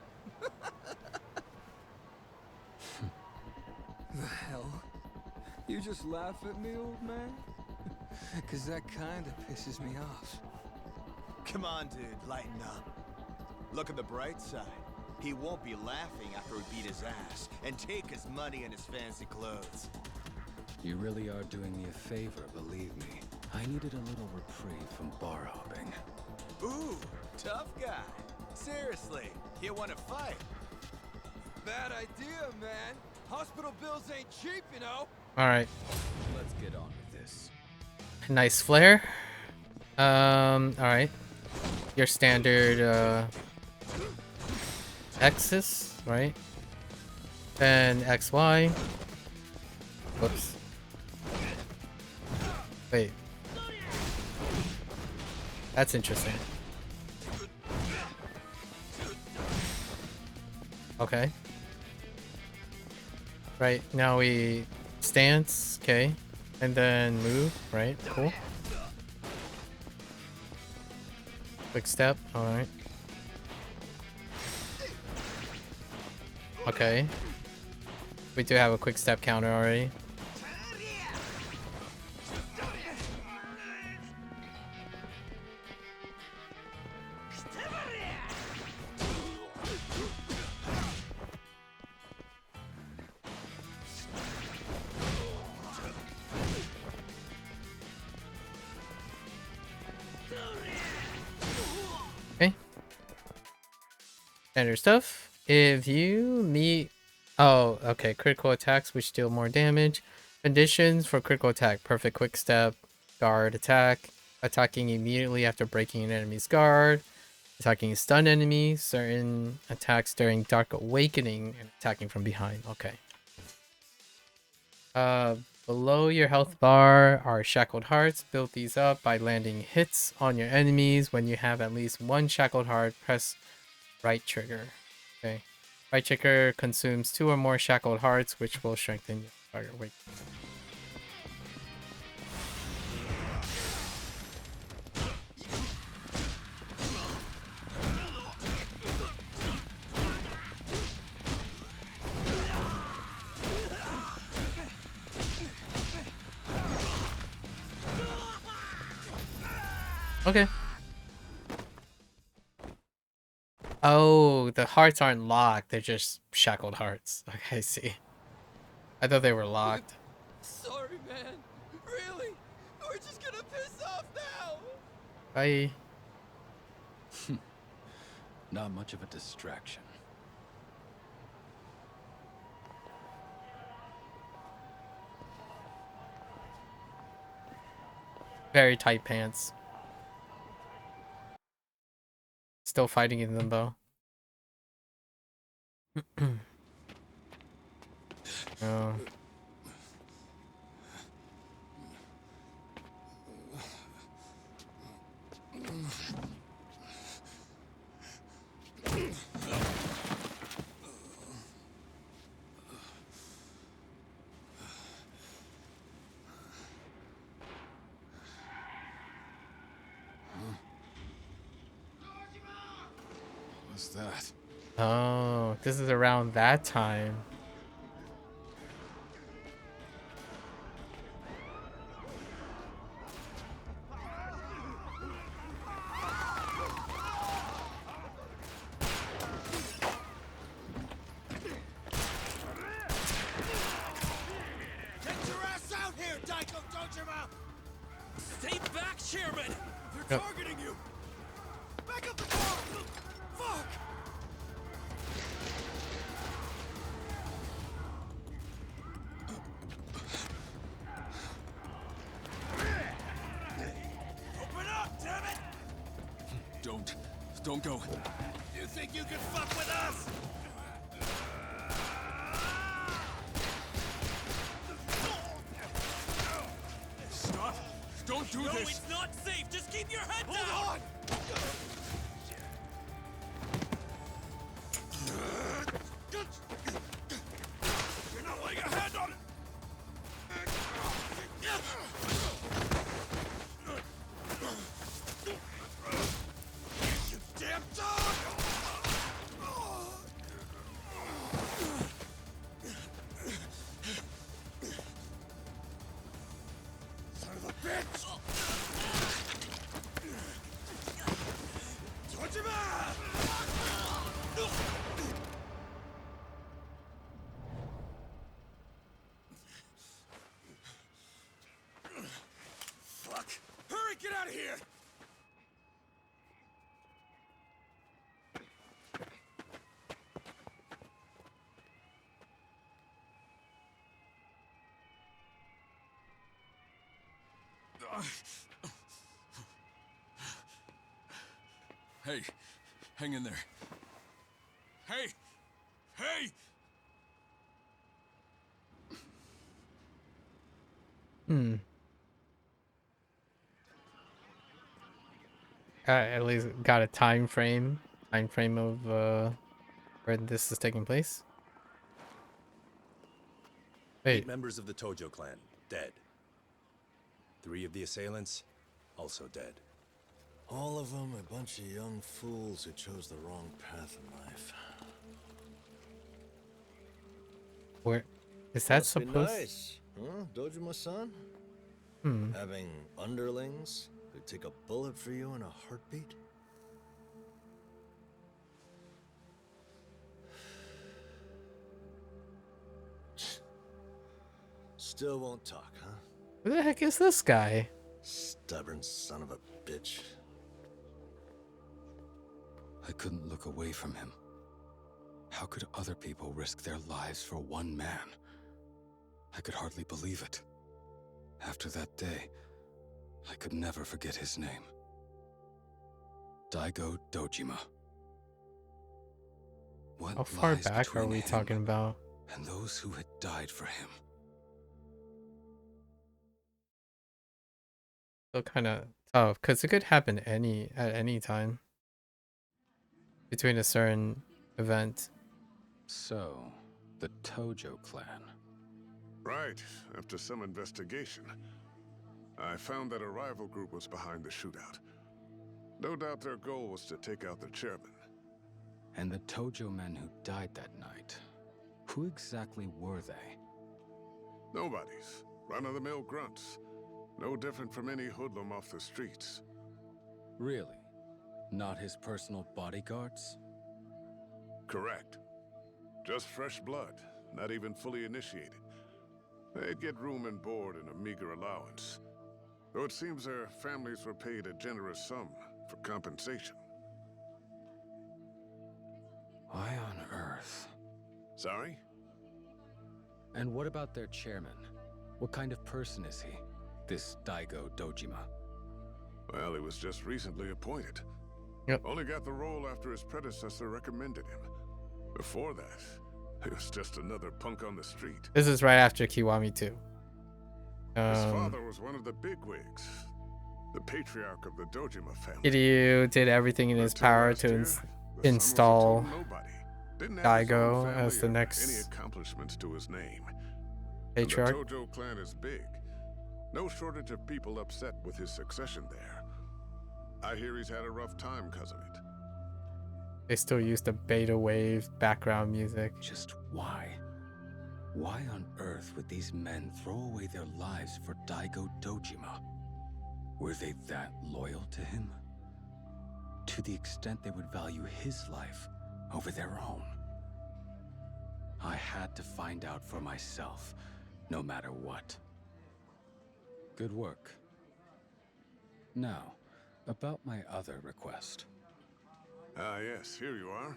The hell? You just laugh at me, old man? 'Cause that kinda pisses me off. Come on, dude, lighten up. Look at the bright side. He won't be laughing after we beat his ass and take his money and his fancy clothes. You really are doing me a favor, believe me. I needed a little reprieve from bar hopping. Ooh, tough guy. Seriously, you want to fight? Bad idea, man. Hospital bills ain't cheap, you know. Alright. Let's get on with this. Nice flare. Alright. Your standard X's, right? And XY. Whoops. Wait. That's interesting. Okay. Right, now we stance, okay. And then move, right? Cool. Quick step, alright. Okay. We do have a quick step counter already. Okay. Standard stuff. If you meet... Oh, okay. Critical attacks which deal more damage. Conditions for critical attack. Perfect quick step. Guard attack. Attacking immediately after breaking an enemy's guard. Attacking stun enemies. Certain attacks during Dark Awakening. And attacking from behind. Okay. Below your health bar are shackled hearts. Build these up by landing hits on your enemies. When you have at least one shackled heart, press right trigger. Okay. Right trigger consumes 2 or more shackled hearts, which will strengthen your target weight. Okay. Oh, the hearts aren't locked. They're just shackled hearts. Okay, I see. I thought they were locked. Sorry, man. Really? We're just gonna piss off now. Bye. Not much of a distraction. Very tight pants. Still fighting in limbo. Oh. What's that? Oh, this is around that time. Get your ass out here, Daiko Dojima! Stay back, Chairman! They're Yep. targeting you! Back up the car! Fuck! Open up, damn it! Don't go. You think you can fuck with us? Stop! Don't do this! It's not safe! Just keep your head down! Hold on! You're not laying a hand on it! You damn dog! Son of a bitch! Fuck! Hurry, get out of here! Hey, hang in there. Hey! Hey! Hmm. at least got a time frame of where this is taking place. 8 Wait, members of the Tojo clan, dead. 3 of the assailants, also dead. All of them a bunch of young fools who chose the wrong path in life. where is that Must be supposed? nice, huh, Dojima-san? Hmm. Having underlings who take a bullet for you in a heartbeat? Still won't talk, huh? Who the heck is this guy? Stubborn son of a bitch. I couldn't look away from him. How could other people risk their lives for one man? I could hardly believe it. After that day, I could never forget his name. Daigo Dojima. What How far lies back are between we him talking about? and those who had died for him? Still kind of tough because it could happen at any time between a certain event. So, the Tojo clan. Right, after some investigation, I found that a rival group was behind the shootout. No doubt their goal was to take out the chairman. And the Tojo men who died that night, who exactly were they? Nobodies. Run-of-the-mill grunts. No different from any hoodlum off the streets. Really? Not his personal bodyguards? Correct. Just fresh blood, not even fully initiated. They'd get room and board and a meager allowance. Though it seems their families were paid a generous sum for compensation. Why on earth? Sorry? And what about their chairman? What kind of person is he? This Daigo Dojima? Well, he was just recently appointed. Yep. Only got the role after his predecessor recommended him. Before that, he was just another punk on the street. This is right after Kiwami 2. His father was one of the bigwigs, the patriarch of the Dojima family. Kiryu did everything in his Until power last to year, the son was a install total nobody. Didn't have his own Daigo family as the or next any accomplishments to his name. patriarch. And the Tojo clan is big. No shortage of people upset with his succession there. I hear he's had a rough time because of it. They still use the beta wave background music. Just why? Why on earth would these men throw away their lives for Daigo Dojima? Were they that loyal to him? To the extent they would value his life over their own? I had to find out for myself, no matter what. Good work. Now, about my other request. Ah, yes, here you are.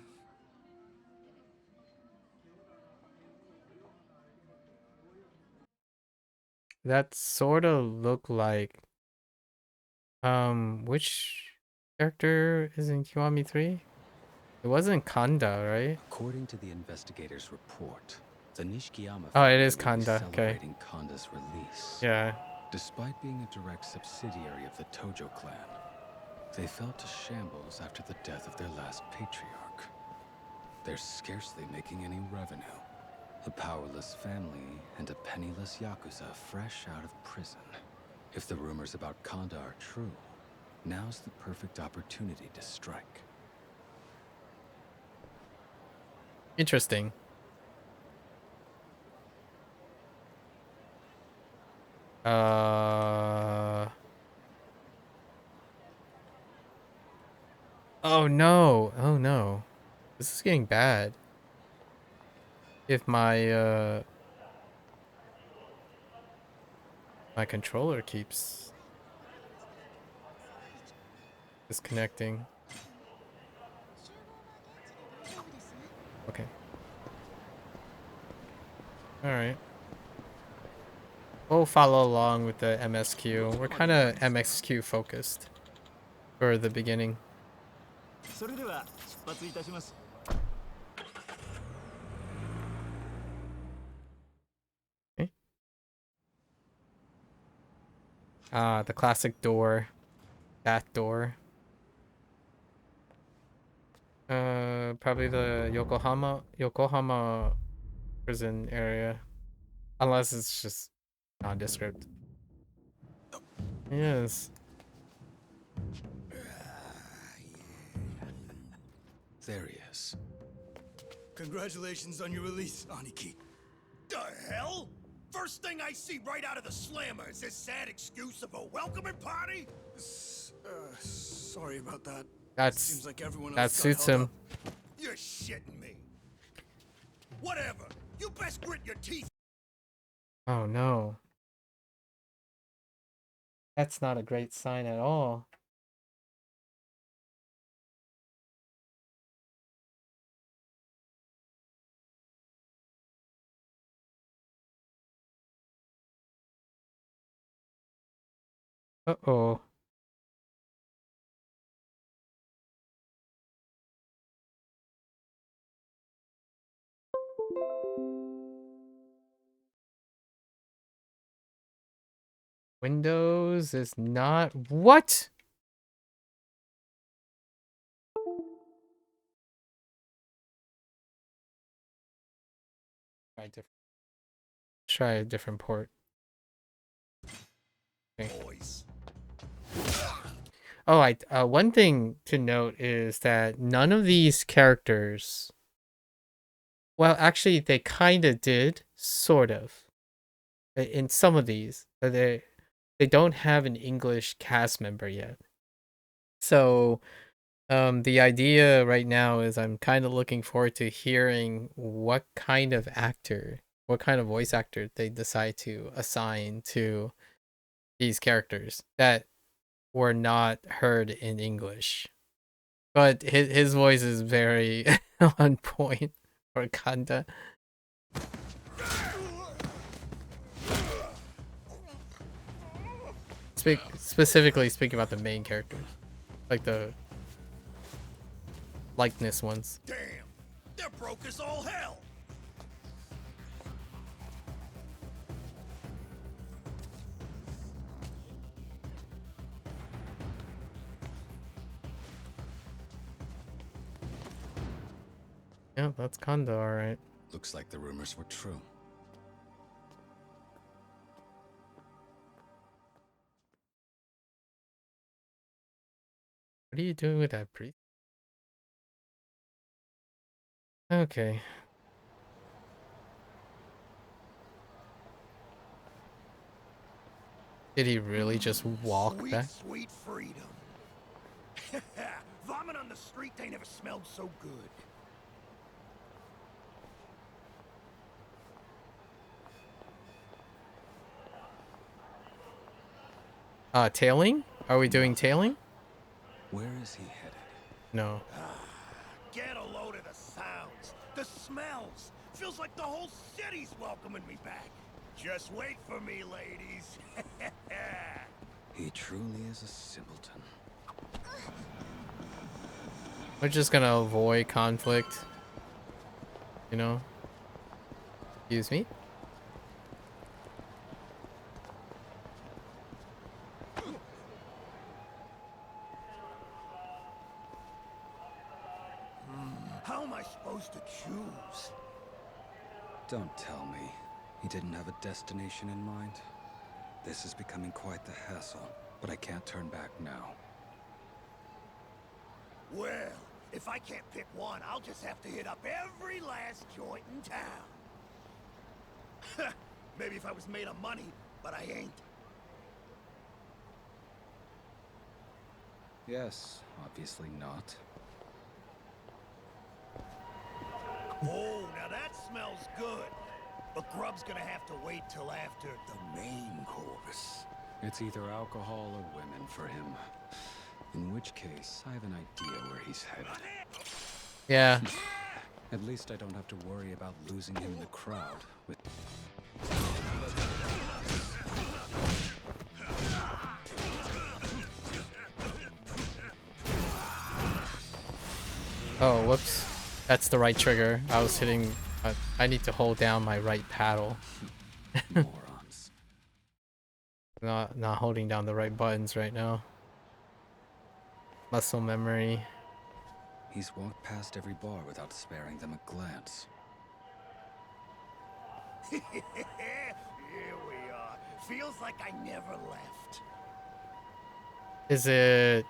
That sort of look like which character is in Kiwami 3? It wasn't Kanda, right? According to the investigator's report, the Nishikiyama Oh, it family is will be Kanda, okay. celebrating Kanda's release. Yeah. Despite being a direct subsidiary of the Tojo clan, they fell to shambles after the death of their last patriarch. They're scarcely making any revenue. A powerless family and a penniless Yakuza fresh out of prison. If the rumors about Kanda are true, now's the perfect opportunity to strike. Interesting. Oh no. Oh no. This is getting bad. If my my controller keeps disconnecting. Okay. All right. We'll follow along with the MSQ. We're kind of MXQ focused for the beginning. それでは出発いたします。 Okay. Ah, the classic door. That door. Probably the Yokohama prison area. Unless it's just nondescript. Yes. There he is. Congratulations on your release, Aniki. The hell? First thing I see right out of the slammer is this sad excuse of a welcoming party? Sorry about that. That's Seems like everyone that else got suits held him. up. You're shitting me. Whatever. You best grit your teeth. Oh no. That's not a great sign at all. Uh-oh. Windows is not what? Try a different port. Okay. Boys. Oh, one thing to note is that none of these characters, well, actually, they kind of did, sort of. In some of these, they don't have an English cast member yet. So, the idea right now is I'm kind of looking forward to hearing what kind of voice actor they decide to assign to these characters that were not heard in English. But his voice is very on point for Kanda. Specifically speaking about the main characters, like the likeness ones. Damn. They're broke as all hell. Yeah, that's Kanda, all right. Looks like the rumors were true. What are you doing with that priest? Okay. Did he really just walk Sweet, back? sweet freedom. Vomit on the street, they never smelled so good. Tailing? Are we doing tailing? Where is he headed? No. Get a load of the sounds, the smells. Feels like the whole city's welcoming me back. Just wait for me, ladies. He truly is a simpleton. We're just gonna avoid conflict. You know? Excuse me? How am I supposed to choose? Don't tell me he didn't have a destination in mind. This is becoming quite the hassle, but I can't turn back now. Well, if I can't pick one, I'll just have to hit up every last joint in town. Maybe if I was made of money, but I ain't. Yes, obviously not. Oh, now that smells good. But Grub's gonna have to wait till after the main course. It's either alcohol or women for him. In which case, I have an idea where he's headed. Yeah. At least I don't have to worry about losing him in the crowd. Oh, whoops. That's the right trigger. I was hitting... I need to hold down my right paddle. Morons. Not holding down the right buttons right now. Muscle memory. He's walked past every bar without sparing them a glance. Here we are. Feels like I never left. Is it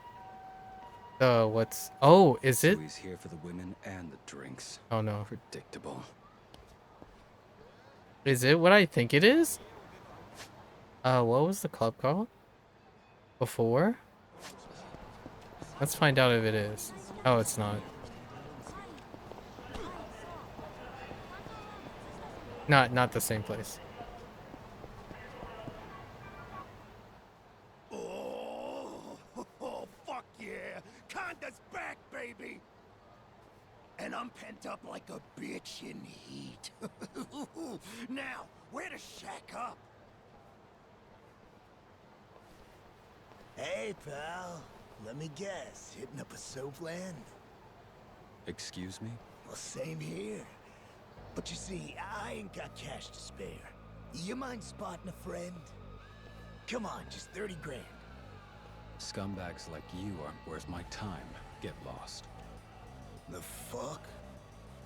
what's oh, is it? So he's here for the women and the drinks. Oh no. Predictable. Is it what I think it is? What was the club called? Before? Let's find out if it is. Oh, it's not. Not the same place. Oh, fuck yeah. Conda's back, baby. And I'm pent up like a bitch in heat. Now, where to shack up? Hey, pal. Let me guess. Hitting up a soapland? Excuse me? Well, same here. But you see, I ain't got cash to spare. You mind spotting a friend? Come on, just 30 grand. Scumbags like you aren't worth my time. Get lost. The fuck?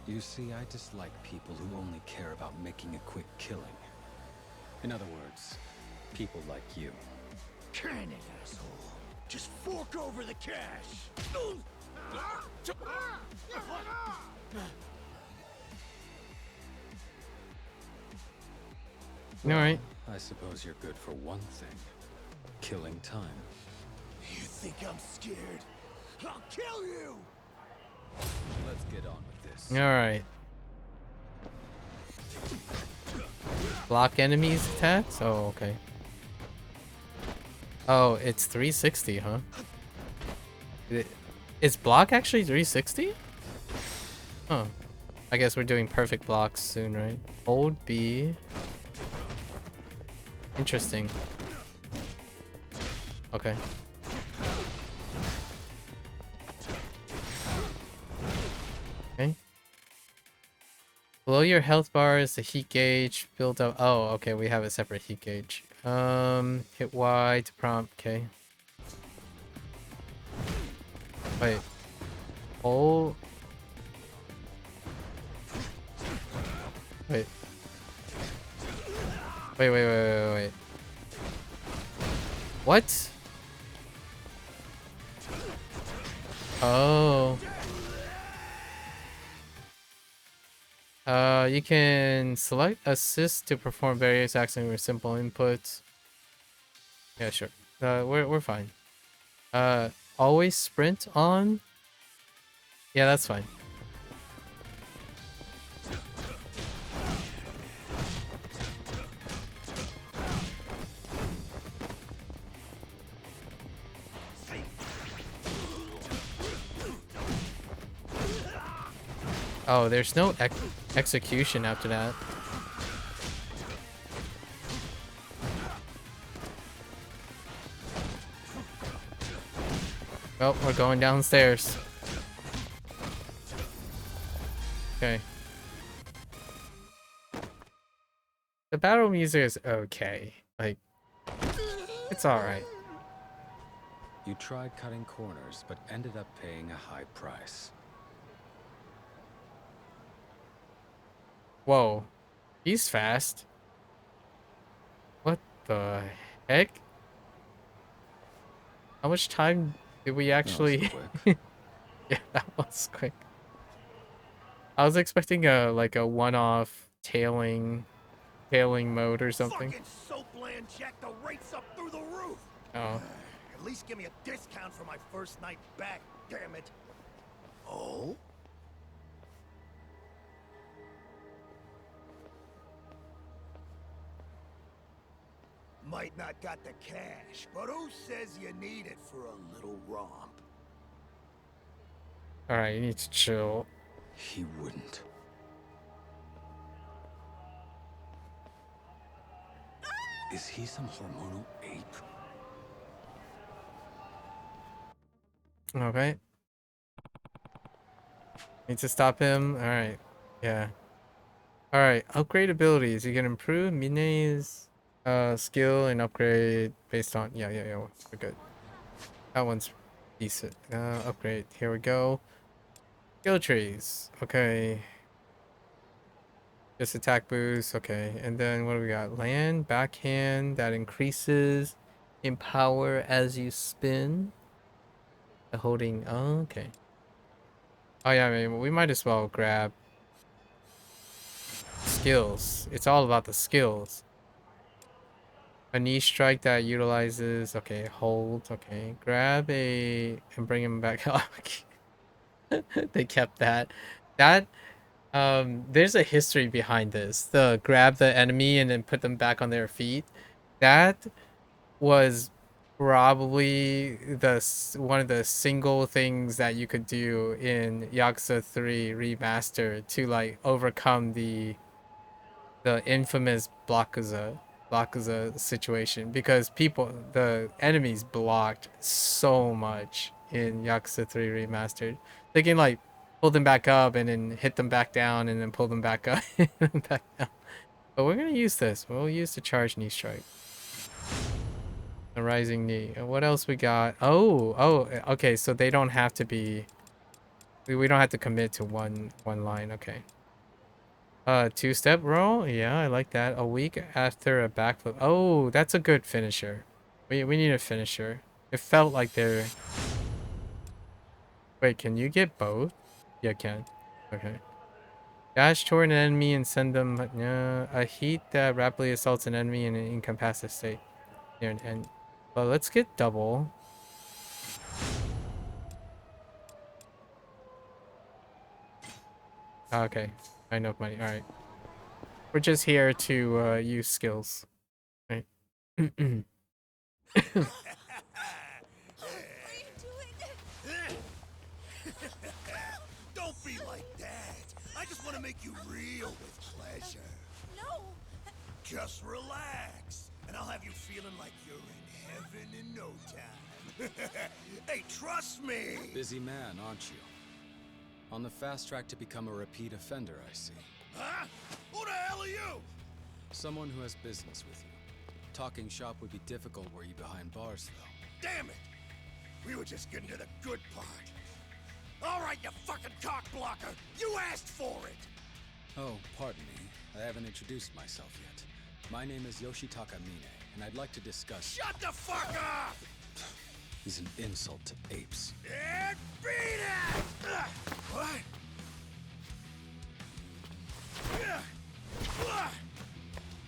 You see, I dislike people who only care about making a quick killing. In other words, people like you. Kind of asshole. Just fork over the cash. All right. I suppose you're good for one thing. Killing time. You think I'm scared? I'll kill you! Let's get on with this. All right. Block enemies attacks? Oh, okay. Oh, it's 360, huh? Is block actually 360? Huh. I guess we're doing perfect blocks soon, right? Hold B. Interesting. Okay. Okay. Below your health bar is the heat gauge. Build up. Oh, okay. We have a separate heat gauge. Hit Y to prompt. Okay. Wait. Oh. Wait. Wait. What? Oh. You can select assist to perform various actions with simple inputs. Yeah, sure. We're fine. Always sprint on. Yeah, that's fine. Oh, there's no execution after that. Oh, we're going downstairs. Okay. The battle music is okay. Like, it's alright. You tried cutting corners, but ended up paying a high price. Whoa. He's fast. What the heck? How much time did we actually... quick. Yeah, that was quick. I was expecting a like a one-off tailing mode or something. Fucking soapland jacked the rates up through the roof! Oh. At least give me a discount for my first night back, damn it. Oh? Might not got the cash, but who says you need it for a little romp? Alright, you need to chill. He wouldn't. Is he some hormonal ape? Okay. Need to stop him. Alright. Yeah. Alright. Upgrade abilities. You can improve Mine's skill and upgrade based on... Yeah. We're good. That one's decent. Upgrade. Here we go. Skill trees. Okay. Just attack boost. Okay. And then what do we got? Land, backhand that increases in power as you spin. The holding. Oh, okay. Oh yeah, I mean, we might as well grab skills. It's all about the skills. A knee strike that utilizes. Okay, hold. Okay, grab a and bring him back up. They kept that. That there's a history behind this. The grab the enemy and then put them back on their feet. That was probably one of the single things that you could do in Yakuza 3 Remastered to like overcome the infamous Blockaza situation, because the enemies blocked so much in Yakuza 3 Remastered. They can like pull them back up and then hit them back down and then pull them back up and back down. But we're gonna use this. We'll use the charge knee strike. The rising knee. And what else we got? Oh, okay. So they don't have to be. We don't have to commit to one line. Okay. Two-step roll. Yeah, I like that. A week after a backflip. Oh, that's a good finisher. We need a finisher. It felt like they're. Wait, can you get both? Yeah, can. Okay. Dash toward an enemy and send them a heat that rapidly assaults an enemy in an incapacitated state. Near an end. But let's get double. Okay. I know money. All right. We're just here to use skills. Right. Don't be like that. I just want to make you reel with pleasure. No! Just relax, and I'll have you feeling like you're in heaven in no time. Hey, trust me! Busy man, aren't you? On the fast track to become a repeat offender, I see. Huh? Who the hell are you? Someone who has business with you. Talking shop would be difficult were you behind bars, though. Damn it! We were just getting to the good part. All right, you fucking cock blocker! You asked for it! Oh, pardon me. I haven't introduced myself yet. My name is Yoshitaka Mine, and I'd like to discuss... Shut the fuck up! He's an insult to apes. And beat it! What?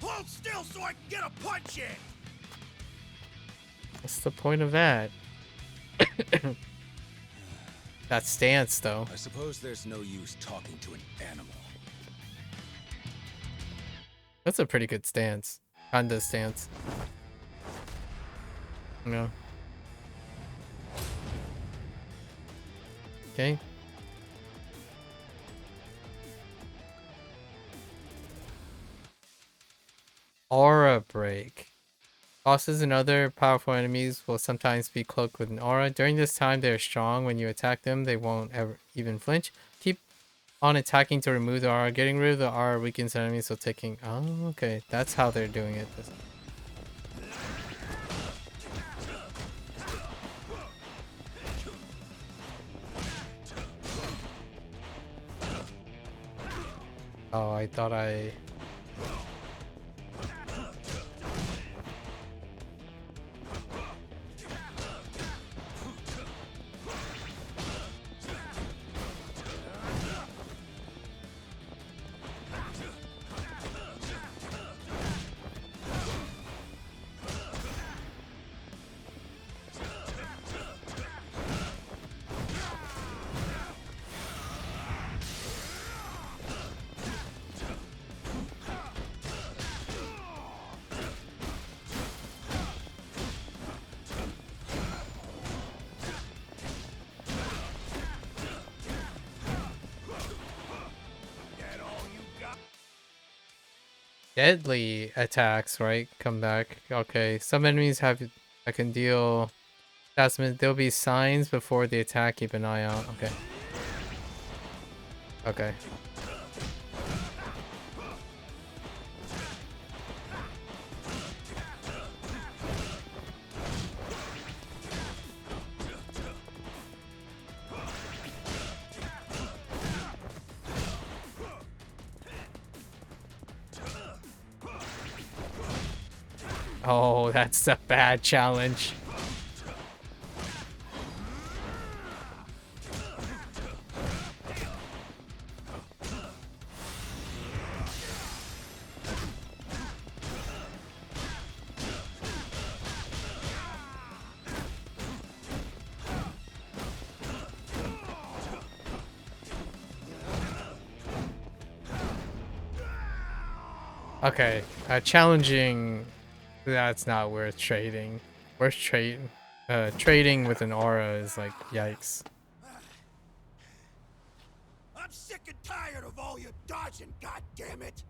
Hold still so I can get a punch in! What's the point of that? That stance, though. I suppose there's no use talking to an animal. That's a pretty good stance. Honda stance. No. Okay. Aura break. Bosses and other powerful enemies will sometimes be cloaked with an aura. During this time, they are strong. When you attack them, they won't ever even flinch. Keep on attacking to remove the aura. Getting rid of the aura weakens enemies, so taking... Oh, okay. That's how they're doing it. Oh, I thought I... Deadly attacks, right? Come back. Okay. Some enemies have... I can deal... There'll be signs before the attack. Keep an eye out. Okay. Okay. Oh, that's a bad challenge. Okay, challenging. That's not worth trading. Worth trading. Trading with an aura is like yikes. I'm sick and tired of all your dodging, goddammit!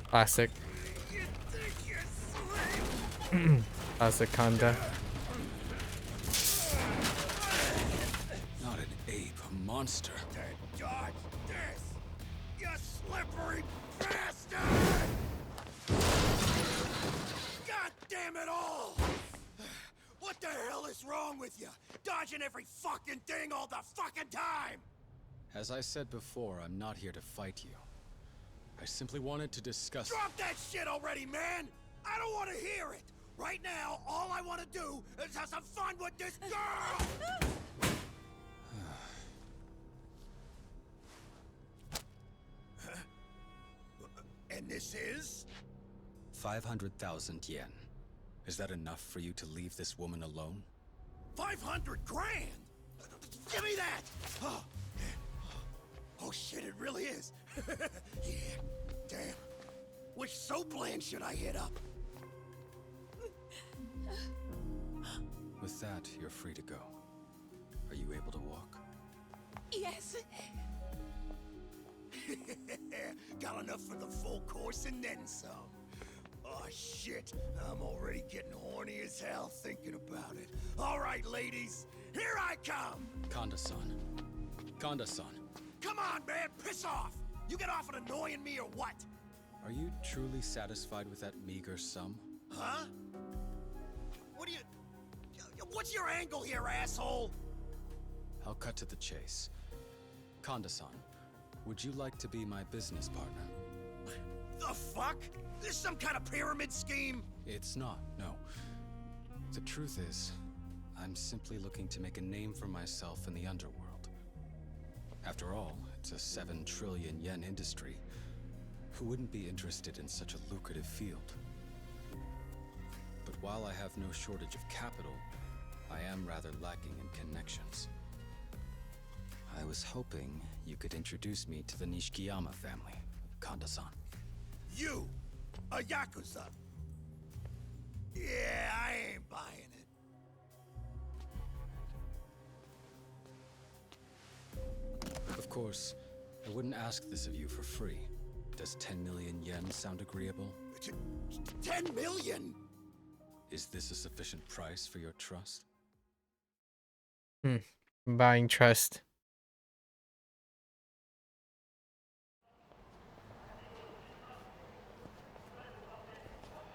Classic. You think you're slick? Classic Kanda. Not an ape, a monster. Dodge this, you slippery bastard! God damn it all! What the hell is wrong with you? Dodging every fucking thing all the fucking time! As I said before, I'm not here to fight you. I simply wanted to discuss... Drop that shit already, man! I don't want to hear it! Right now, all I want to do is have some fun with this girl! And this is? 500,000 yen. Is that enough for you to leave this woman alone? 500 grand! Give me that! Oh, oh shit, it really is. Yeah, damn. Which soap land should I hit up? With that, you're free to go. Are you able to walk? Yes. Got enough for the full course and then some. Oh shit, I'm already getting horny as hell thinking about it. All right, ladies, here I come! Kanda-san. Kanda-san. Come on, man, piss off! You get off on annoying me or what? Are you truly satisfied with that meager sum? Huh? What do you... What's your angle here, asshole? I'll cut to the chase. Kanda-san, would you like to be my business partner? The fuck? This some kind of pyramid scheme? It's not, no. The truth is, I'm simply looking to make a name for myself in the underworld. After all, it's a 7 trillion yen industry. Who wouldn't be interested in such a lucrative field? But while I have no shortage of capital, I am rather lacking in connections. I was hoping you could introduce me to the Nishikiyama family, Kanda-san. You, a Yakuza. Yeah, I ain't buying it. Of course, I wouldn't ask this of you for free. Does 10 million yen sound agreeable? 10 million? Is this a sufficient price for your trust? Buying trust.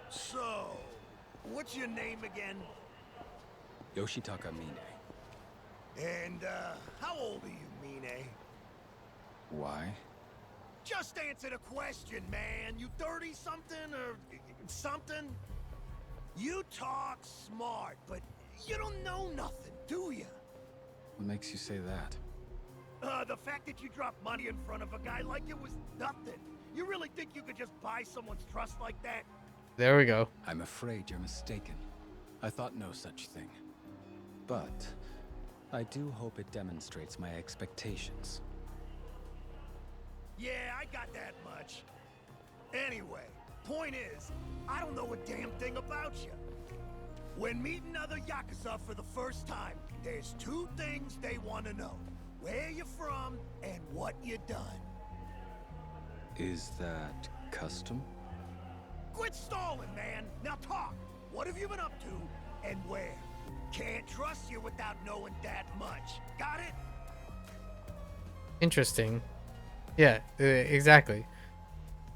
So, what's your name again? Yoshitaka Mine. And, how old are you, Mine? Why? Just answer the question, man. You 30-something or something? You talk smart, but you don't know nothing, do you? What makes you say that? The fact that you dropped money in front of a guy like it was nothing. You really think you could just buy someone's trust like that? There we go. I'm afraid you're mistaken. I thought no such thing. But I do hope it demonstrates my expectations. Yeah, I got that much. Anyway, point is, I don't know a damn thing about you. When meeting other Yakuza for the first time, there's 2 things they want to know. Where you're from and what you done. Is that custom? Quit stalling, man. Now talk. What have you been up to and where? Can't trust you without knowing that much. Got it? Interesting. Yeah, exactly.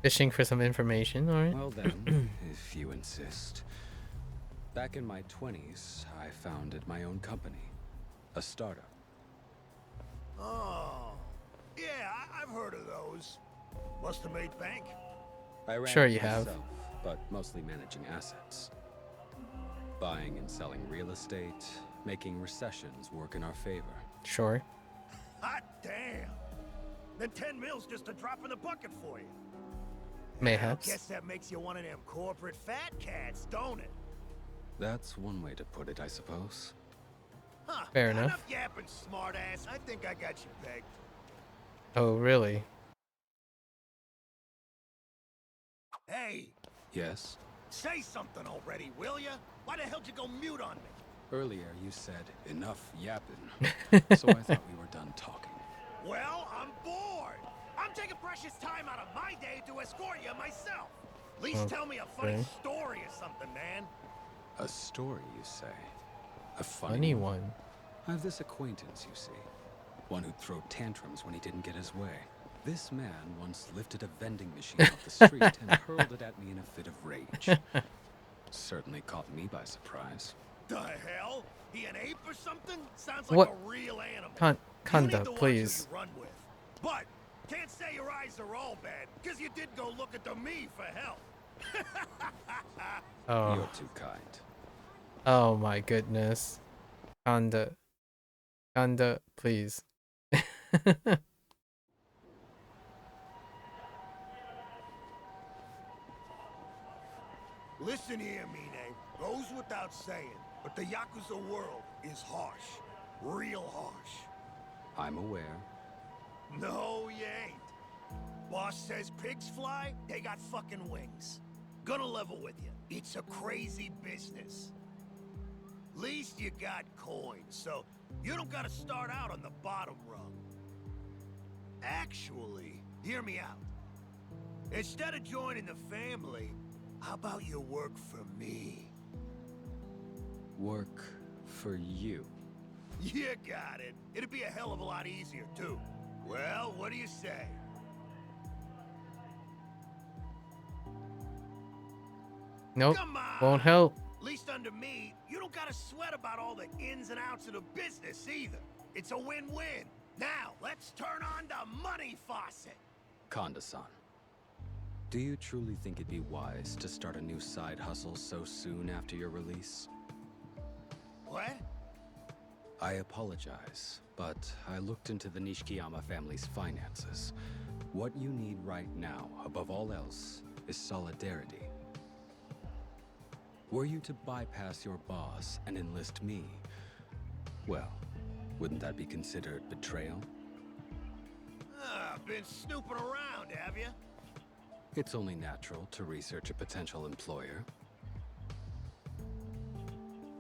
Fishing for some information, alright? Well then, if you insist. Back in my 20s, I founded my own company. A startup. Oh. Yeah, I've heard of those. Must have made bank. I ran Sure it you have. myself, but mostly managing assets. Buying and selling real estate, making recessions work in our favor. Sure. Hot damn. Then 10 mil's just a drop in the bucket for you. Mayhaps. Guess that makes you one of them corporate fat cats, don't it? That's one way to put it, I suppose. Huh. Fair enough. Enough yapping, smartass. I think I got you pegged. Oh, really? Hey, Yes? say something already, will ya? Why the hell'd you go mute on me? Earlier you said, enough yapping. So I thought we were done talking. Well, I'm bored. I'm taking precious time out of my day to escort you myself. At least tell me a funny Okay. story or something, man. A story, you say? A Funny funny one? one. I have this acquaintance, you see. One who'd throw tantrums when he didn't get his way. This man once lifted a vending machine off the street and hurled it at me in a fit of rage. Certainly caught me by surprise. The hell? He an ape or something? Sounds like What? a real animal. You need Kanda, to watch who please. you run with. But can't say your eyes are all bad, because you did go looking to me for help. Oh. You're too kind. Oh my goodness. Kanda. Kanda, please. Listen here, Mine. Goes without saying, but the Yakuza world is harsh. Real harsh. I'm aware. No, you ain't. Boss says pigs fly, they got fucking wings. Gonna level with you. It's a crazy business. Least you got coins, so you don't gotta start out on the bottom rung. Actually, hear me out. Instead of joining the family, how about you work for me? Work for you. You got it. It'd be a hell of a lot easier, too. Well, what do you say? Nope. Come on! Won't help. At least under me, you don't gotta sweat about all the ins and outs of the business either. It's a win-win. Now, let's turn on the money faucet. Kanda-san, do you truly think it'd be wise to start a new side hustle so soon after your release? What? I apologize, but I looked into the Nishikiyama family's finances. What you need right now, above all else, is solidarity. Were you to bypass your boss and enlist me, well, wouldn't that be considered betrayal? Been snooping around, have you? It's only natural to research a potential employer.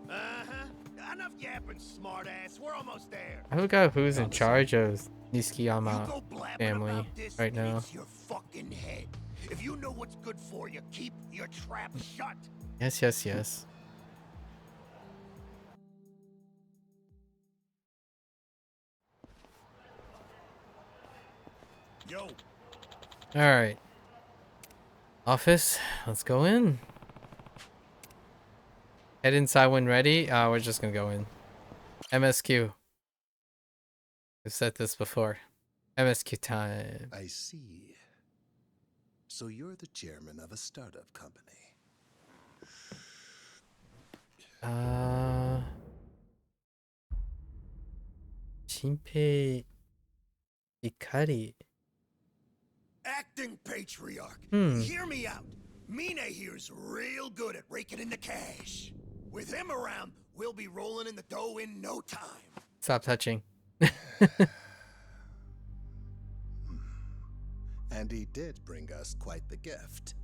Uh-huh. Enough yapping, smartass. We're almost there. I forgot who's in Kanda-san. charge of You Nishikiyama go blabbing family about this, right now. it's your fucking head. If you know what's good for you, keep your trap shut. Yes, yes, yes. Yo, Alright. Office, let's go in. Head inside when ready. We're just gonna go in. MSQ. I've said this before. MSQ time. I see. So you're the chairman of a startup company. Shinpei Ikari. acting patriarch. Hmm. Hear me out. Mine here's real good at raking in the cash. With him around, we'll be rolling in the dough in no time. Stop touching. And he did bring us quite the gift.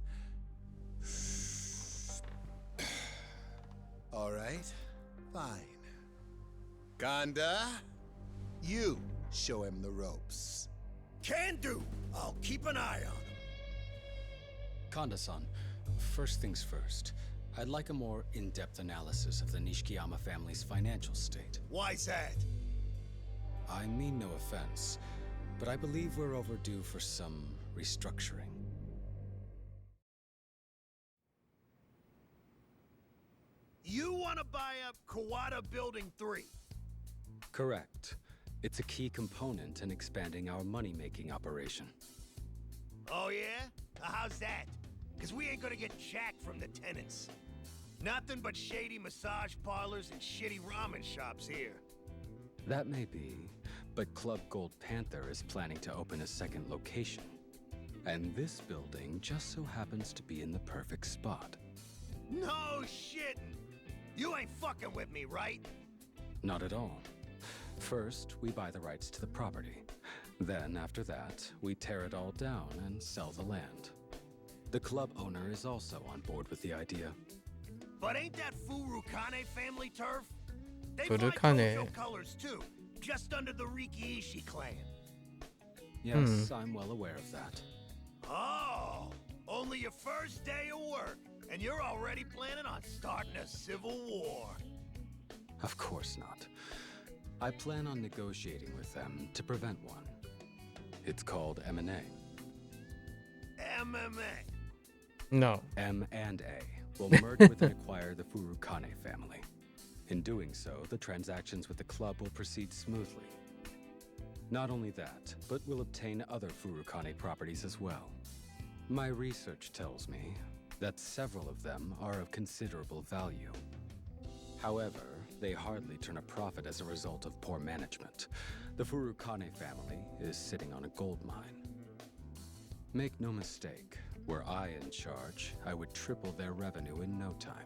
All right, fine. Kanda, you show him the ropes. Can do. I'll keep an eye on him. Kanda-san, first things first. I'd like a more in-depth analysis of the Nishikiyama family's financial state. Why's that? I mean no offense, but I believe we're overdue for some restructuring. You want to buy up Kawada Building 3? Correct. It's a key component in expanding our money-making operation. Oh, yeah? How's that? Because we ain't gonna get jack from the tenants. Nothing but shady massage parlors and shitty ramen shops here. That may be, but Club Gold Panther is planning to open a second location. And this building just so happens to be in the perfect spot. No shit! You ain't fucking with me, right? Not at all. First, we buy the rights to the property. Then, after that, we tear it all down and sell the land. The club owner is also on board with the idea. But ain't that Furukane family turf? They Furukane. fly Dojo colors too, just under the Rikiishi clan. Yes, I'm well aware of that. Oh, only your first day of work, and you're already planning on starting a civil war. Of course not. I plan on negotiating with them to prevent one. It's called M&A. MMA. No. M&A will merge with and acquire the Furukane family. In doing so, the transactions with the club will proceed smoothly. Not only that, but we'll obtain other Furukane properties as well. My research tells me that several of them are of considerable value. However, they hardly turn a profit as a result of poor management. The Furukane family is sitting on a gold mine. Make no mistake, were I in charge, I would triple their revenue in no time.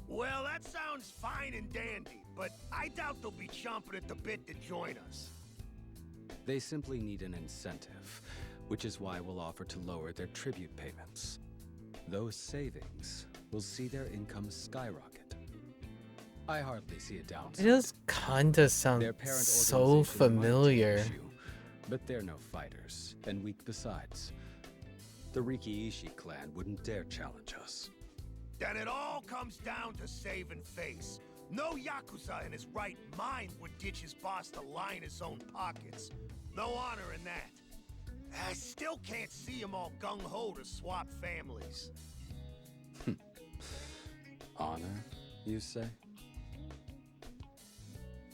Well, that sounds fine and dandy, but I doubt they'll be chomping at the bit to join us. They simply need an incentive, which is why we'll offer to lower their tribute payments. Those savings will see their income skyrocket. I hardly see a downside. It does kinda sound Their parent so organization might familiar. take issue, but they're no fighters, and weak besides. The Rikiishi clan wouldn't dare challenge us. Then it all comes down to saving face. No Yakuza in his right mind would ditch his boss to line his own pockets. No honor in that. I still can't see him all gung-ho to swap families. Honor, you say?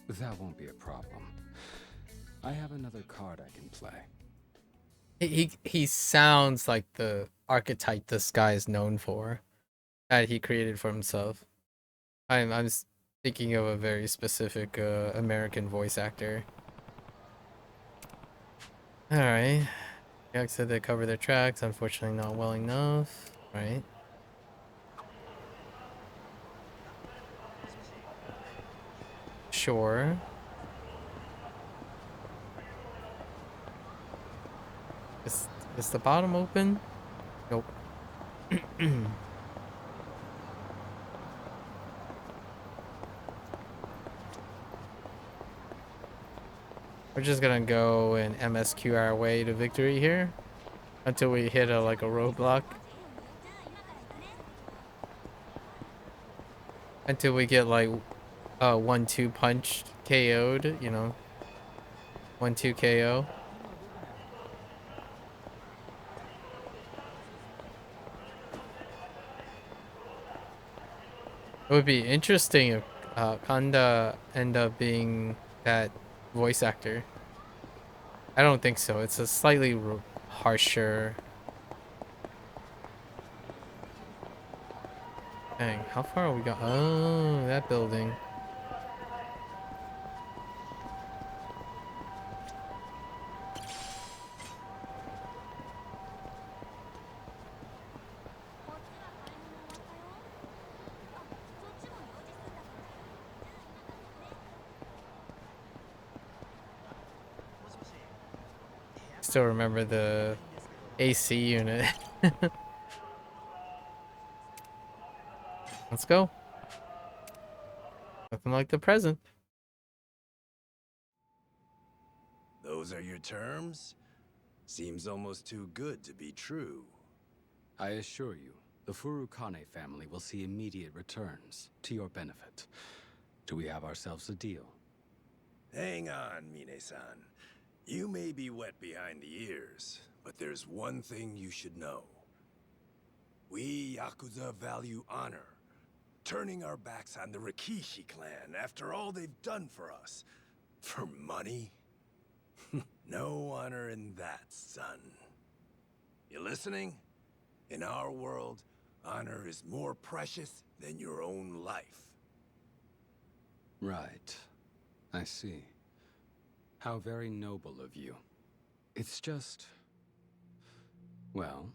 That won't be a problem. I have another card I can play. He sounds like the archetype this guy is known for, that he created for himself. I'm thinking of a very specific American voice actor. All right, Yak said they cover their tracks. Unfortunately, not well enough. Right. Sure. Is the bottom open? Nope. We're just gonna go and MSQ our way to victory here until we hit a roadblock. Until we get like 1-2 punch KO'd, you know. 1-2 KO. It would be interesting if Kanda end up being that voice actor. I don't think so. It's a slightly harsher. Dang, how far are we going? Oh, that building. Still remember the AC unit. Let's go. Nothing like the present. Those are your terms? Seems almost too good to be true. I assure you, the Furukane family will see immediate returns to your benefit. Do we have ourselves a deal? Hang on, Mine-san. You may be wet behind the ears, but there's one thing you should know. We Yakuza value honor. Turning our backs on the Rikishi clan after all they've done for us. For money? No honor in that, son. You listening? In our world, honor is more precious than your own life. Right. I see. How very noble of you. It's just... Well,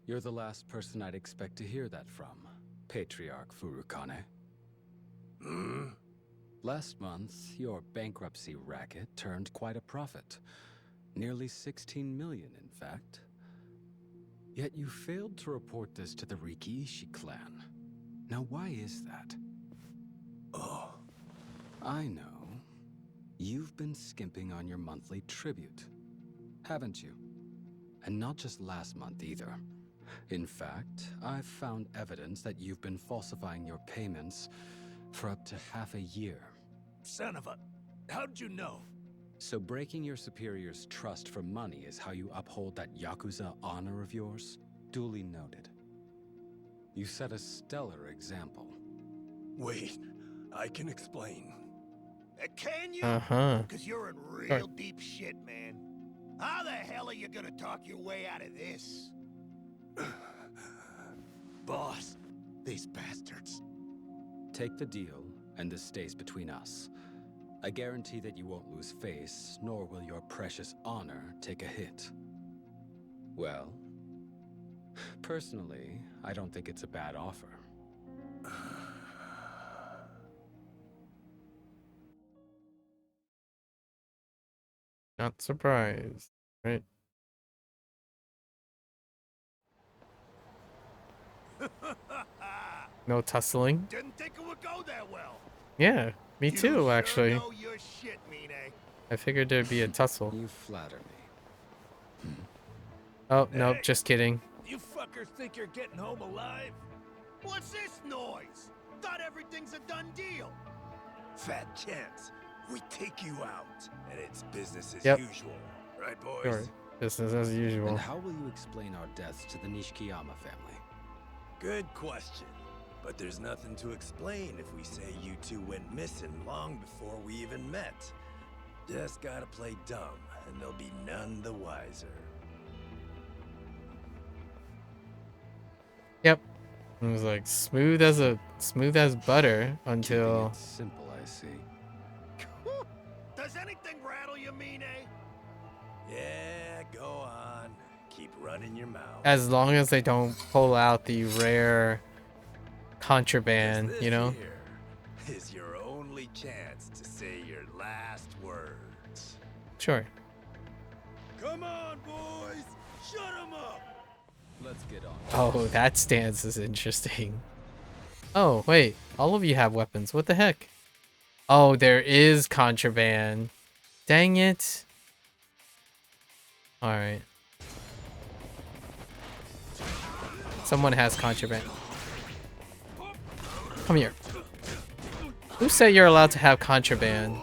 you're the last person I'd expect to hear that from, Patriarch Furukane. Hmm? Last month, your bankruptcy racket turned quite a profit. Nearly 16 million, in fact. Yet you failed to report this to the Rikishi clan. Now why is that? Oh. I know. You've been skimping on your monthly tribute, haven't you? And not just last month either. In fact, I've found evidence that you've been falsifying your payments for up to half a year. Son of a... How'd you know? So breaking your superior's trust for money is how you uphold that Yakuza honor of yours? Duly noted. You set a stellar example. Wait, I can explain. Can you? Uh-huh. Because you're in real deep shit, man. How the hell are you gonna talk your way out of this? Boss, these bastards. Take the deal, and this stays between us. I guarantee that you won't lose face, nor will your precious honor take a hit. Well, personally, I don't think it's a bad offer. Not surprised, right? No tussling. Didn't think it would go that well. Yeah, me You too, sure actually. know your shit, Mine. I figured there'd be a tussle. You flatter me. Oh, nope, Hey. just kidding. You fuckers think you're getting home alive? What's this noise? Thought everything's a done deal. Fat chance. We take you out, and it's business as Yep. usual. Right, boys? Sure. Business as usual. And how will you explain our deaths to the Nishikiyama family? Good question. But there's nothing to explain if we say you two went missing long before we even met. Just gotta play dumb, and they'll be none the wiser. Yep. It was like smooth as butter Keeping until it simple, I see. Does anything rattle you, Mine? Yeah, go on. Keep running your mouth. as long as they don't pull out the rare 'Cause contraband, this you know? here is your only chance to say your last words. Sure. Come on, boys! Shut 'em up! Let's get on. Oh, that stance is interesting. Oh, wait. All of you have weapons. What the heck? Oh, there is contraband. Dang it. Alright. Someone has contraband. Come here. Who said you're allowed to have contraband?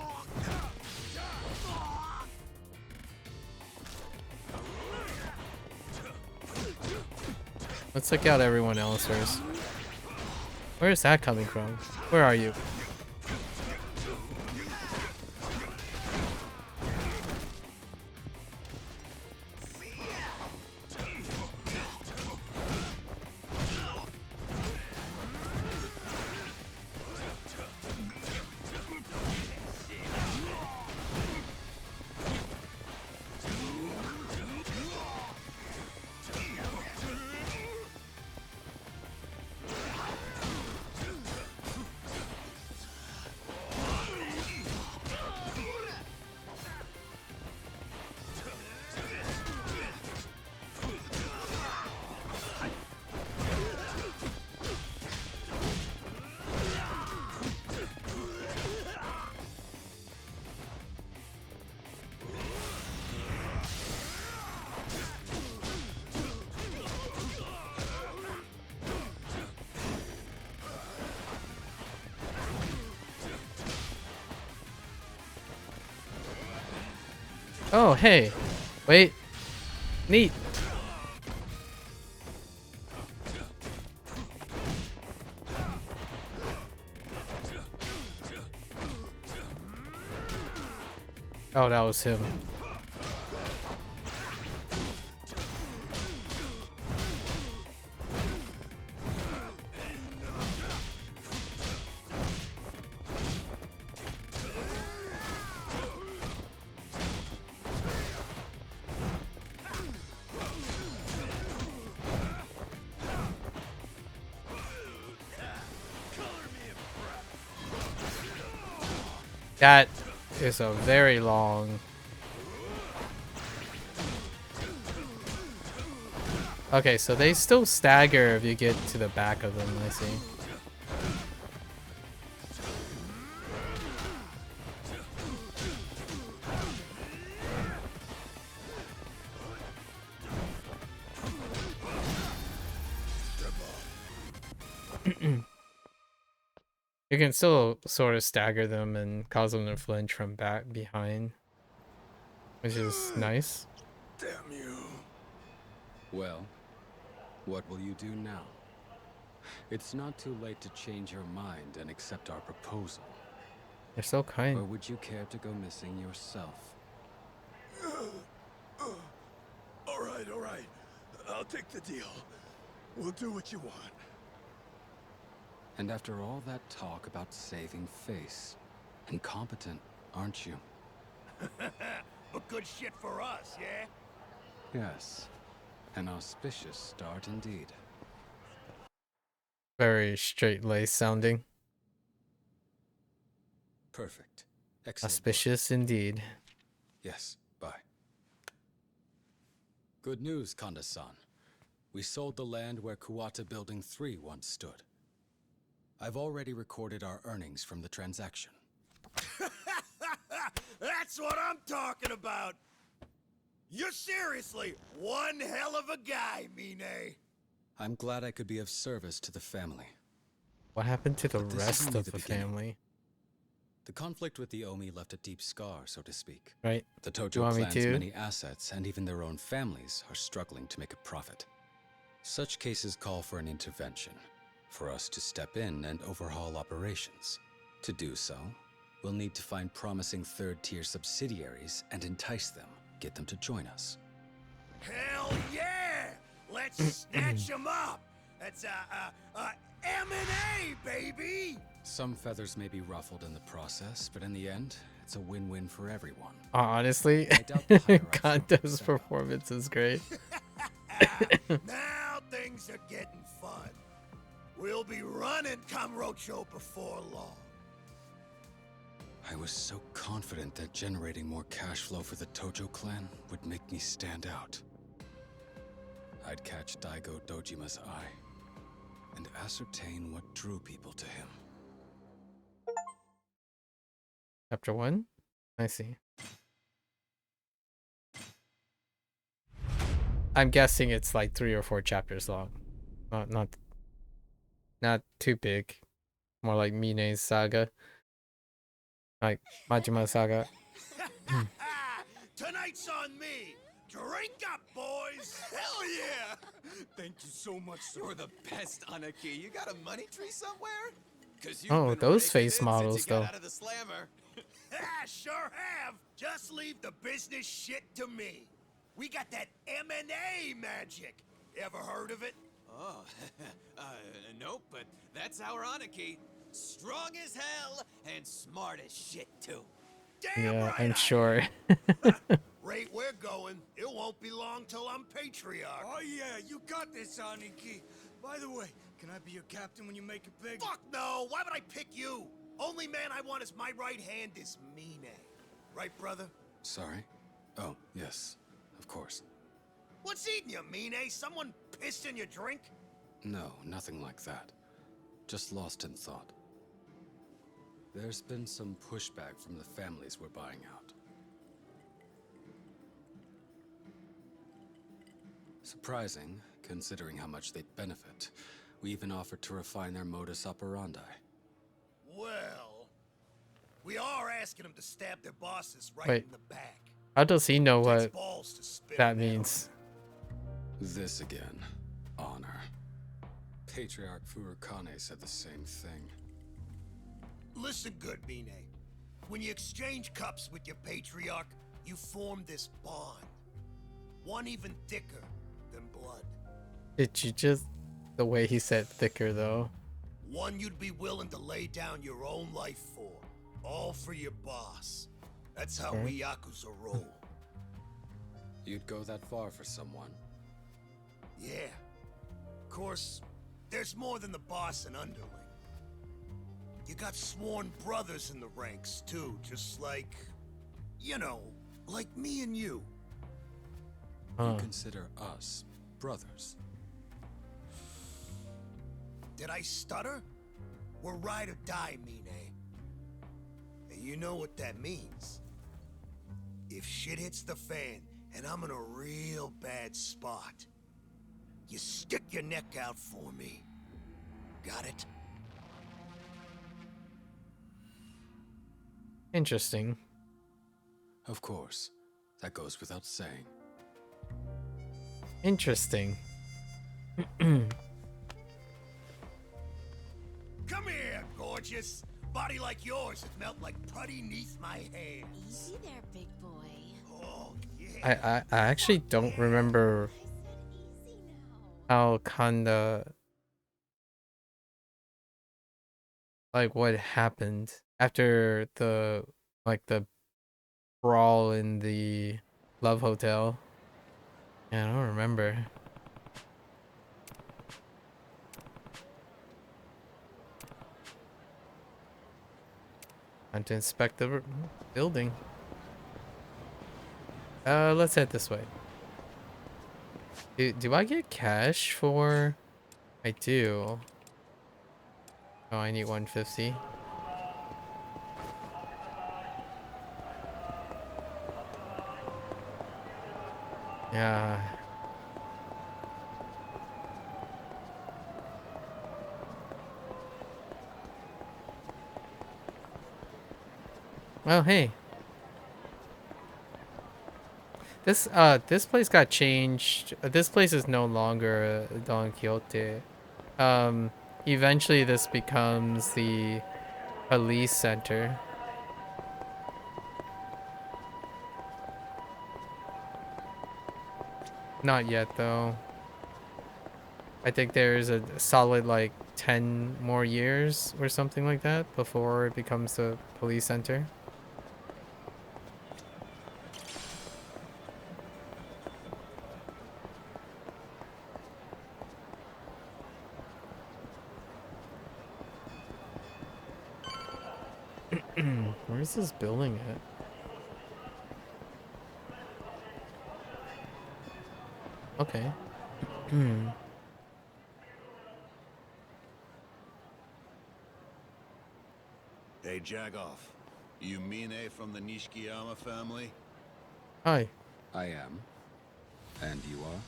Let's check out everyone else first. Where is that coming from? Where are you? Oh, hey. Wait. Neat. Oh, that was him. That is a very long. Okay, so they still stagger if you get to the back of them, I see. You can still sort of stagger them and cause them to flinch from back behind, which is nice. Damn you. Well, what will you do now? It's not too late to change your mind and accept our proposal. You're so Or kind. would you care to go missing yourself? All right. I'll take the deal. We'll do what you want. And after all that talk about saving face, incompetent, aren't you? But good shit for us, yeah? Yes. An auspicious start indeed. Very straight-laced sounding. Perfect. Excellent. Auspicious indeed. Yes, bye. Good news, Kanda-san. We sold the land where Kuwata Building 3 once stood. I've already recorded our earnings from the transaction. That's what I'm talking about! You're seriously one hell of a guy, Mine. I'm glad I could be of service to the family. What happened to the But this is rest only of the the beginning. family? The conflict with the Omi left a deep scar, so to speak. Right? The Tojo Kiwami clan's too? many assets and even their own families are struggling to make a profit. Such cases call for an intervention, for us to step in and overhaul operations. To do so, we'll need to find promising third-tier subsidiaries and entice them, get them to join us. Hell yeah! Let's snatch him up! That's M&A, baby! Some feathers may be ruffled in the process, but in the end, it's a win-win for everyone. Honestly, I doubt the hierarchy Kanto's will accept performance is great. Now things are getting fun. We'll be running Kamurocho before long. I was so confident that generating more cash flow for the Tojo clan would make me stand out. I'd catch Daigo Dojima's eye and ascertain what drew people to him. Chapter 1? I see. I'm guessing it's like 3 or 4 chapters long. Not too big. More like Mine's saga. Like Majima's saga. Tonight's on me. Drink up, boys. Hell yeah! Thank you so much, sir. You're the best, Anaki. You got a money tree somewhere? 'Cause you've Oh, been those raking face in since models, you got though. out of the slammer. Sure have. Just leave the business shit to me. We got that M&A magic. Ever heard of it? Oh, nope, but that's our Anaki. Strong as hell and smart as shit, too. Damn Yeah, right I'm I sure. Rate we're going, it won't be long till I'm patriarch. Oh yeah, you got this, Aniki. By the way, can I be your captain when you make it big? Fuck no! Why would I pick you? Only man I want as my right hand is Mine. Right, brother? Sorry? Oh, yes, of course. What's eating you, Mine? Someone pissed in your drink? No, nothing like that. Just lost in thought. There's been some pushback from the families we're buying out. Surprising, considering how much they'd benefit. We even offered to refine their modus operandi. Well, we are asking them to stab their bosses right Wait. in the back. How does he know Takes what balls to spit that them out. means? This again. Honor. Patriarch Furukane said the same thing. Listen good, Mine. When you exchange cups with your patriarch, you form this bond. One even thicker than blood. Did you just... The way he said thicker, though. One you'd be willing to lay down your own life for. All for your boss. That's how we Yakuza roll. You'd go that far for someone. Yeah. Of course, there's more than the boss and underling. You got sworn brothers in the ranks, too, just like... You know, like me and you. You consider us brothers? Did I stutter? We're ride or die, Mine. And you know what that means. If shit hits the fan, and I'm in a real bad spot, you stick your neck out for me. Got it? Interesting. Of course. That goes without saying. Interesting. Come here, gorgeous. Body like yours would melt like putty neath my hands. Easy there, big boy. Oh, yeah. I actually don't remember how Kanda, like, what happened after the brawl in the Love Hotel. Yeah, I don't remember. Time to inspect the building. Let's head this way. Do I get cash for? I do. Oh, I need 150. Yeah. Well, hey. This place got changed. This place is no longer Don Quixote. Eventually this becomes the police center. Not yet, though. I think there's a solid, like, 10 more years or something like that before it becomes the police center. Where's this building at? Okay. Hey, Jagoff. You Mine from the Nishikiyama family? Hi. I am. And you are?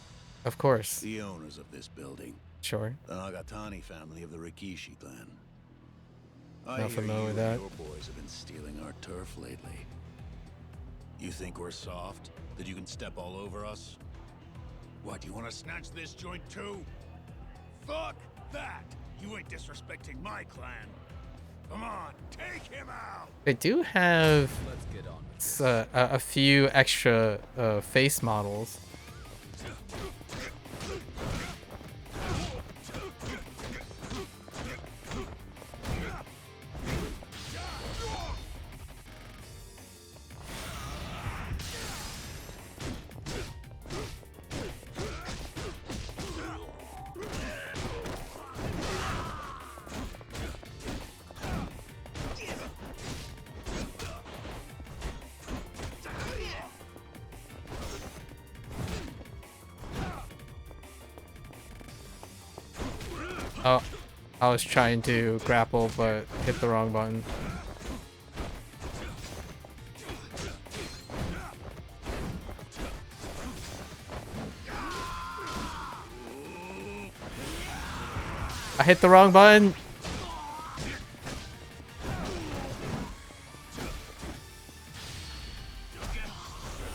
Of course. The owners of this building. Sure. The Nagatani family of the Rikishi clan. Not I hear familiar you with and that. your boys have been stealing our turf lately. You think we're soft? That you can step all over us? What, you want to snatch this joint too? Fuck that! You ain't disrespecting my clan. Come on, take him out! They do have Let's get on with this. a few extra face models. Oh, I was trying to grapple, but hit the wrong button. I hit the wrong button.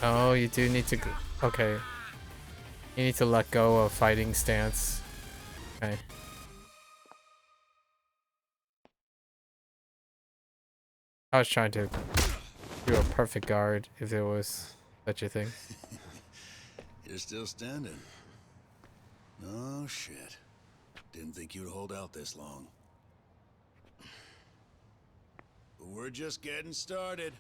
Oh, you do need to. Okay. You need to let go of fighting stance. Okay. I was trying to do a perfect guard if there was such a thing. You're still standing. Oh, shit. Didn't think you'd hold out this long. But we're just getting started.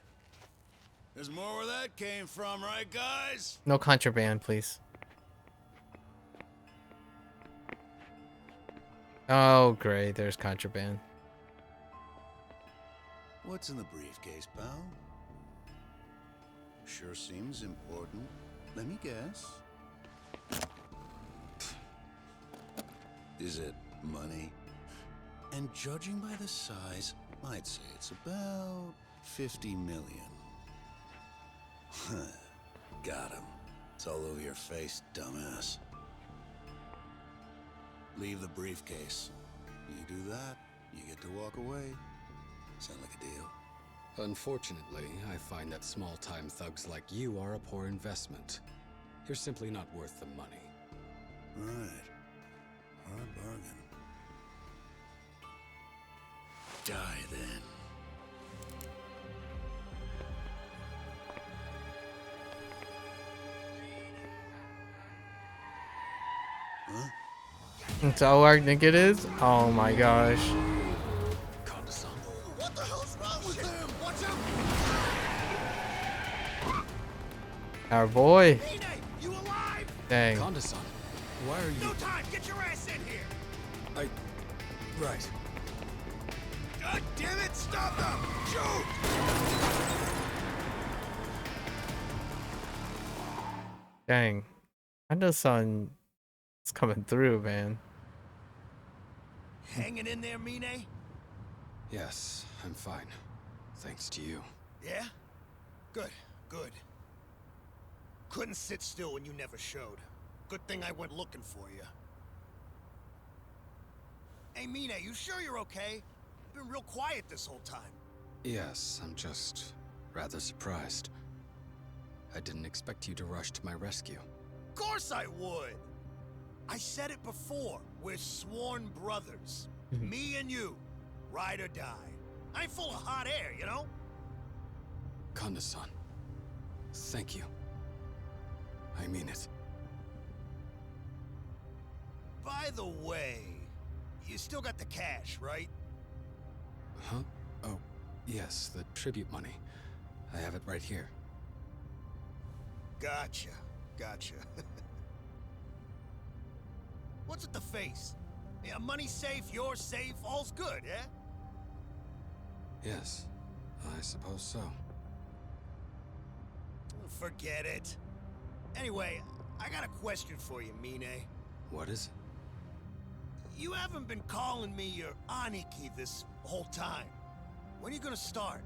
There's more where that came from, right, guys? No contraband, please. Oh, great. There's contraband. What's in the briefcase, pal? Sure seems important. Let me guess. Is it money? And judging by the size, I'd say it's about 50 million. Got him. It's all over your face, dumbass. Leave the briefcase. You do that, you get to walk away. Sound like a deal? Unfortunately, I find that small-time thugs like you are a poor investment. You're simply not worth the money. Right. Hard bargain. Die then. Huh? That's how our nigga is? Oh my gosh. What the hell's wrong with him? Watch out! Our boy. Mine, you alive? Dang. Konda-san, why are you... No time! Get your ass in here! Right. God damn it! Stop them! Shoot! Dang. Konda-san is coming through, man. Hanging in there, Mine? Yes, I'm fine. Thanks to you. Yeah? Good, good. Couldn't sit still when you never showed. Good thing I went looking for you. Hey, Mine, you sure you're okay? You've been real quiet this whole time. Yes, I'm just rather surprised. I didn't expect you to rush to my rescue. Of course I would! I said it before. We're sworn brothers. Me and you. Ride or die. I'm full of hot air, you know? Konda-san, thank you. I mean it. By the way, you still got the cash, right? Huh? Oh, yes, the tribute money. I have it right here. Gotcha. Gotcha. What's with the face? Yeah, money's safe, you're safe, all's good, eh? Yes, I suppose so. Forget it. Anyway, I got a question for you, Mine. What is it? You haven't been calling me your Aniki this whole time. When are you gonna start?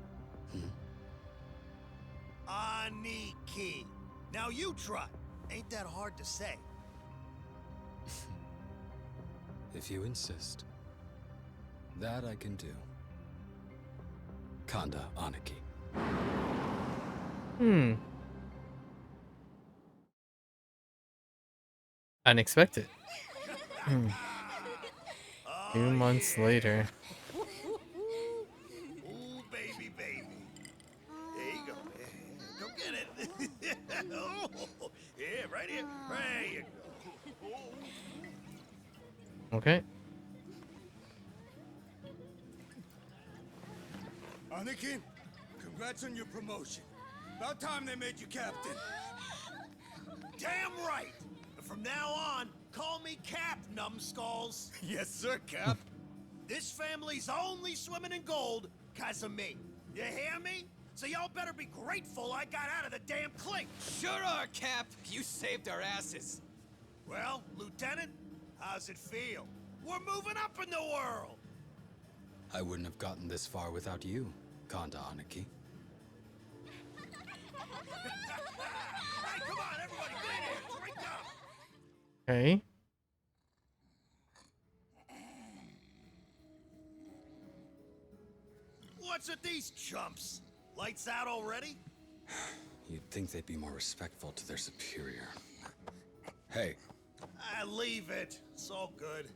Aniki. Now you try. Ain't that hard to say. If you insist. That I can do. Kanda Aniki. Unexpected. 2 months later. Ooh, baby, baby. There you go. Yeah, go get it. Oh, yeah, right here. Right you go. Okay. Anakin, congrats on your promotion. About time they made you captain. Damn right. And from now on, call me Cap, numbskulls. Yes, sir, Cap. This family's only swimming in gold 'cause of me. You hear me? So y'all better be grateful I got out of the damn clink. Sure are, Cap. You saved our asses. Well, Lieutenant, how's it feel? We're moving up in the world. I wouldn't have gotten this far without you, Kanda Aniki. Hey, come on, everybody, get in here. Drink up. Okay. What's with these chumps? Lights out already? You'd think they'd be more respectful to their superior. Hey, Leave it. It's all good.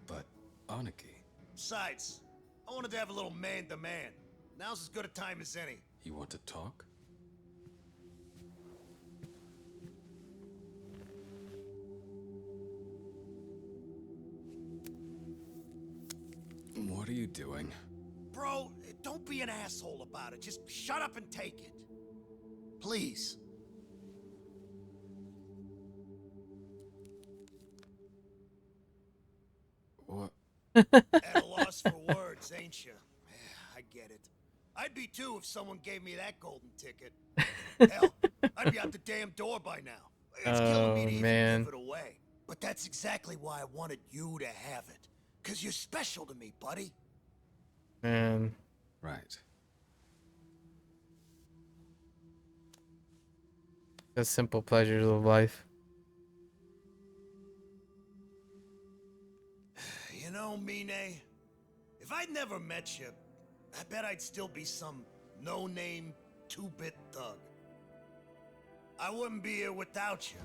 but Aniki, Besides, I wanted to have a little man-to-man. Now's as good a time as any. you want to talk? What are you doing? Bro, don't be an asshole about it. Just shut up and take it. Please. What? At a loss for words, ain't you? I get it. I'd be too if someone gave me that golden ticket. Hell, I'd be out the damn door by now. It's killing me to even man. give it away. But that's exactly why I wanted you to have it. 'Cause you're special to me, buddy. Man. Right. The simple pleasures of life. You know, Mine, if I'd never met you, I bet I'd still be some no-name, two-bit thug. I wouldn't be here without you.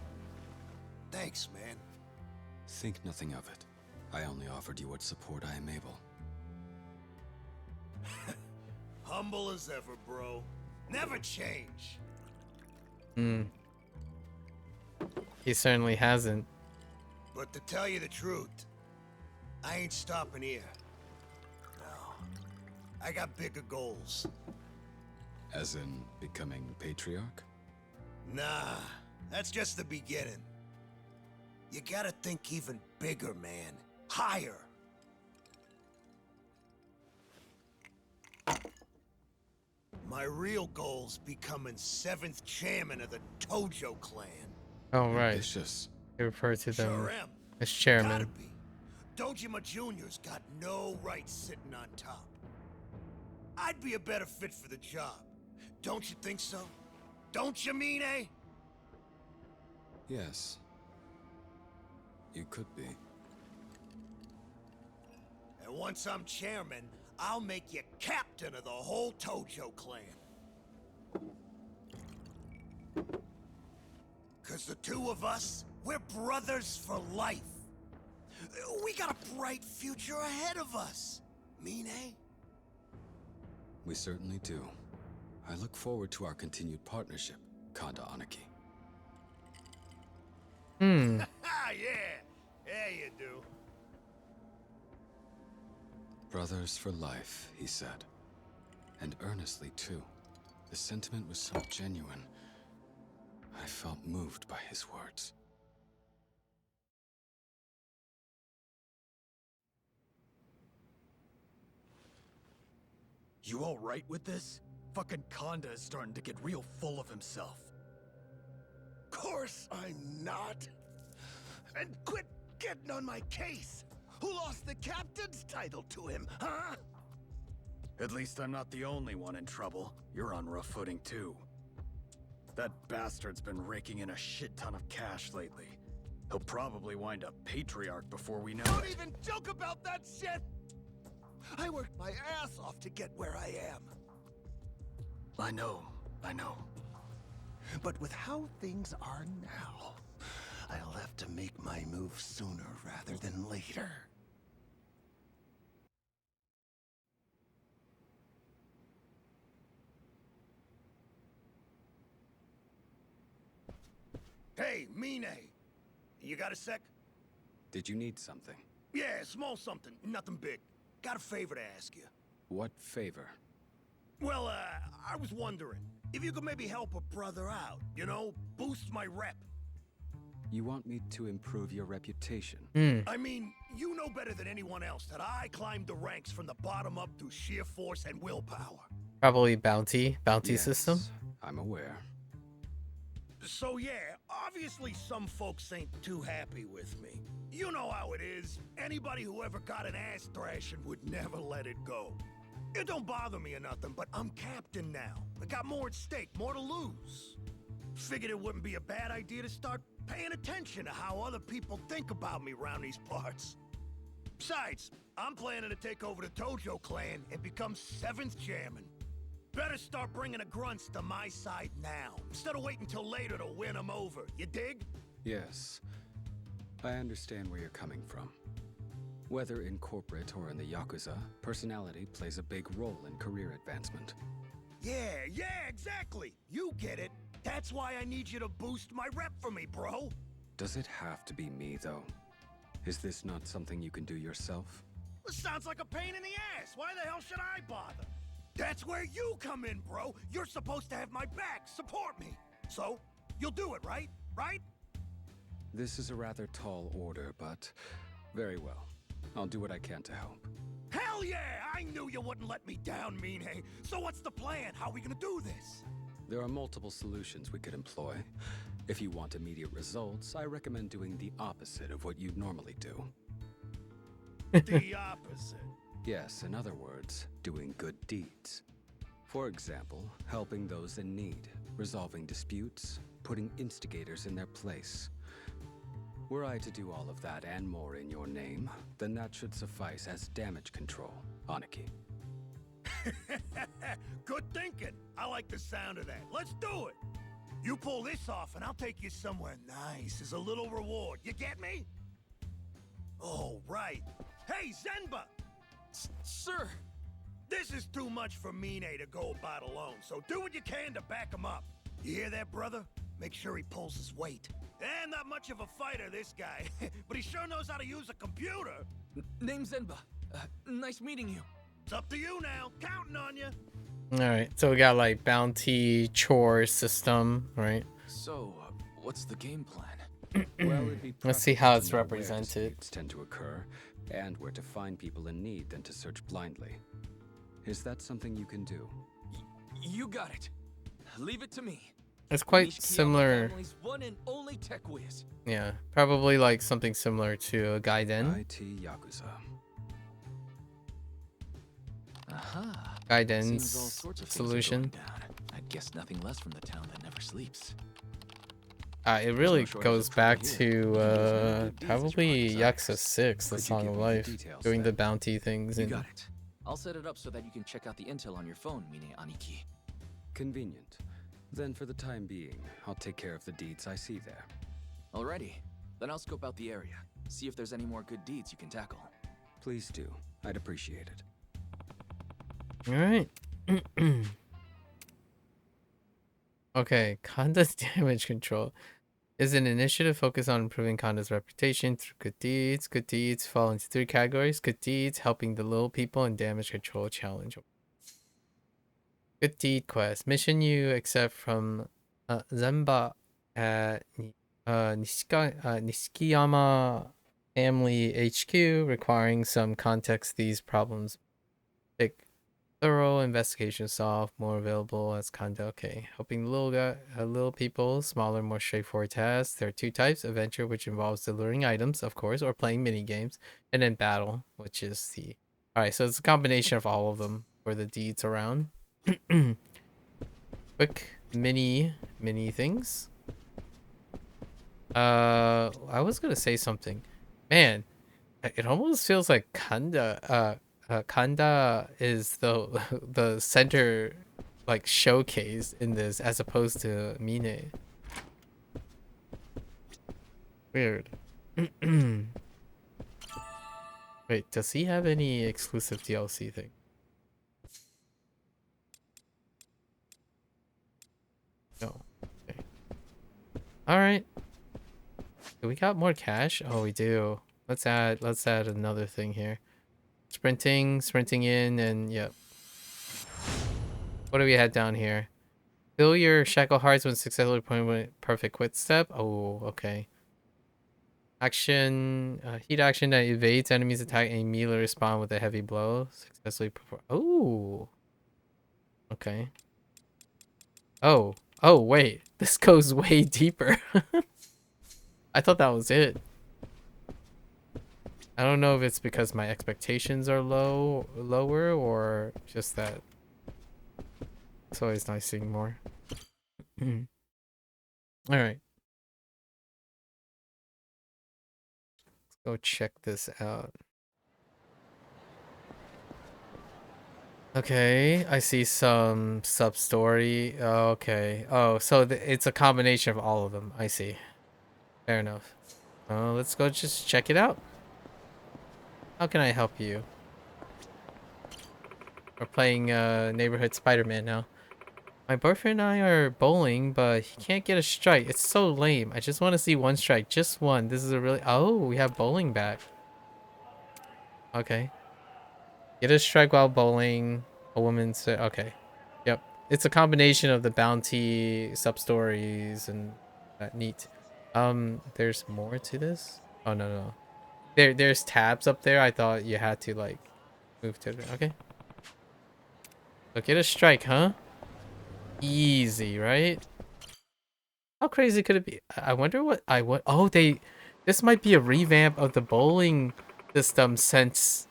Thanks, man. Think nothing of it. I only offered you what support I am able. Humble as ever, bro. Never change. He certainly hasn't. But to tell you the truth, I ain't stopping here. No. I got bigger goals. As in becoming patriarch? Nah, that's just the beginning. You gotta think even bigger, man. Higher. My real goal's becoming 7th chairman of the Tojo clan. Oh, right. Ambitious. They refer to them Sure am. as Gotta chairman. be. Dojima Jr.'s got no right sitting on top. I'd be a better fit for the job. Don't you think so? Don't you, Mine? Yes. You could be. And once I'm chairman, I'll make you captain of the whole Tojo clan. 'Cause the two of us, we're brothers for life. We got a bright future ahead of us, Mine. We certainly do. I look forward to our continued partnership, Kanda Aniki. Ah, yeah. Yeah, you do. Brothers for life, he said. And earnestly, too. The sentiment was so genuine. I felt moved by his words. You all right with this? Fucking Kanda is starting to get real full of himself. Course I'm not. And quit getting on my case. Who lost the captain's title to him, huh? At least I'm not the only one in trouble. You're on rough footing too. That bastard's been raking in a shit ton of cash lately. He'll probably wind up patriarch before we know Don't it. even joke about that shit! I worked my ass off to get where I am. I know. But with how things are now, I'll have to make my move sooner rather than later. Hey, Mine! You got a sec? Did you need something? Yeah, small something, nothing big. Got a favor to ask you. What favor? Well, I was wondering if you could maybe help a brother out, you know, boost my rep. You want me to improve your reputation? I mean, you know better than anyone else that I climbed the ranks from the bottom up through sheer force and willpower. Probably bounty Yes, system. I'm aware. So yeah, obviously some folks ain't too happy with me. You know how it is. Anybody who ever got an ass thrashing would never let it go. It don't bother me or nothing, but I'm captain now. I got more at stake, more to lose. Figured it wouldn't be a bad idea to start paying attention to how other people think about me around these parts. Besides, I'm planning to take over the Tojo clan and become 7th chairman. Better start bringing the grunts to my side now, instead of waiting till later to win them over. You dig? Yes. I understand where you're coming from. Whether in corporate or in the Yakuza, personality plays a big role in career advancement. Yeah, exactly. You get it. That's why I need you to boost my rep for me, bro. Does it have to be me, though? Is this not something you can do yourself? This sounds like a pain in the ass. Why the hell should I bother? That's where you come in, bro. You're supposed to have my back, support me. So, you'll do it, right? Right? This is a rather tall order, but very well. I'll do what I can to help. Hell yeah! I knew you wouldn't let me down, Mine. So what's the plan? How are we gonna do this? There are multiple solutions we could employ. If you want immediate results, I recommend doing the opposite of what you'd normally do. The opposite. Yes, in other words, doing good deeds. For example, helping those in need, resolving disputes, putting instigators in their place. Were I to do all of that and more in your name, then that should suffice as damage control, Aniki. Good thinking. I like the sound of that. Let's do it. You pull this off and I'll take you somewhere nice as a little reward. You get me? Oh, right. Hey, Zenba! Sir! This is too much for Mine to go about alone, so do what you can to back him up. You hear that, brother? Make sure he pulls his weight. And not much of a fighter, this guy. But he sure knows how to use a computer. Name's Zenba. Nice meeting you. It's up to you now. Counting on you. Alright, so we got like bounty chore system, right? So, what's the game plan? Well, it'd be Let's see how preferable it's to know where represented. disputes tend to occur, and where to find people in need than to search blindly. Is that something you can do? You got it. Leave it to me. It's quite Nishikiyama similar. family's one and only tech whiz. Yeah, probably like something similar to Gaiden. IT Yakuza. Aha. Gaiden's Seems all sorts of things are solution. going down. I'd guess nothing less from the town that never sleeps. It really no shortage goes of back trouble to here. Good deeds as probably your heart Yakuza desires. 6, The Could you Song give of me the Life, details, doing the then? bounty things. You And got it. I'll set it up so that you can check out the intel on your phone, Mine Aniki. Convenient. Then for the time being, I'll take care of the deeds I see there. Alrighty. Then I'll scope out the area. See if there's any more good deeds you can tackle. Please do. I'd appreciate it. all right. Okay, Kanda's damage control is an initiative focused on improving Kanda's reputation through good deeds. Good deeds fall into 3 categories. Good deeds, helping the little people, and damage control challenge. Good deed quest. Mission you accept from Zenba at Nishikiyama Family HQ, requiring some context. These problems take thorough investigation solved. More available as Kanda. Okay, helping little people, smaller, more straightforward tasks. There are 2 types: adventure, which involves delivering items, of course, or playing mini games, and then battle, which is the. All right, so it's a combination of all of them for the deeds around. Quick mini things. I was gonna say something. Man, it almost feels like Kanda is the center, like, showcase in this, as opposed to Mine. Weird. Wait, does he have any exclusive DLC thing? No. Okay. All right. Do we got more cash? Oh, we do. Let's add another thing here. Sprinting in, and yep. What do we had down here? Fill your shackle hearts when successfully performing perfect quick step. Oh, okay. Action, heat action that evades enemies' attack and immediately respond with a heavy blow. Successfully perform. Oh. Okay. Oh, wait. This goes way deeper. I thought that was it. I don't know if it's because my expectations are lower, or just that it's always nice seeing more. All right. Let's go check this out. Okay, I see some sub-story. Okay. Oh, so it's a combination of all of them. I see. Fair enough. Let's go just check it out. How can I help you? We're playing Neighborhood Spider-Man now. My boyfriend and I are bowling, but he can't get a strike. It's so lame. I just want to see one strike. Just one. This is a really... Oh, we have bowling back. Okay. Get a strike while bowling. A woman's... Okay. Yep. It's a combination of the bounty sub-stories and that. Neat. There's more to this? Oh, no. There's tabs up there. I thought you had to, like, Move to the, okay. So get a strike, huh? Easy, right? How crazy could it be? I wonder what I want. Oh, this might be a revamp of the bowling system since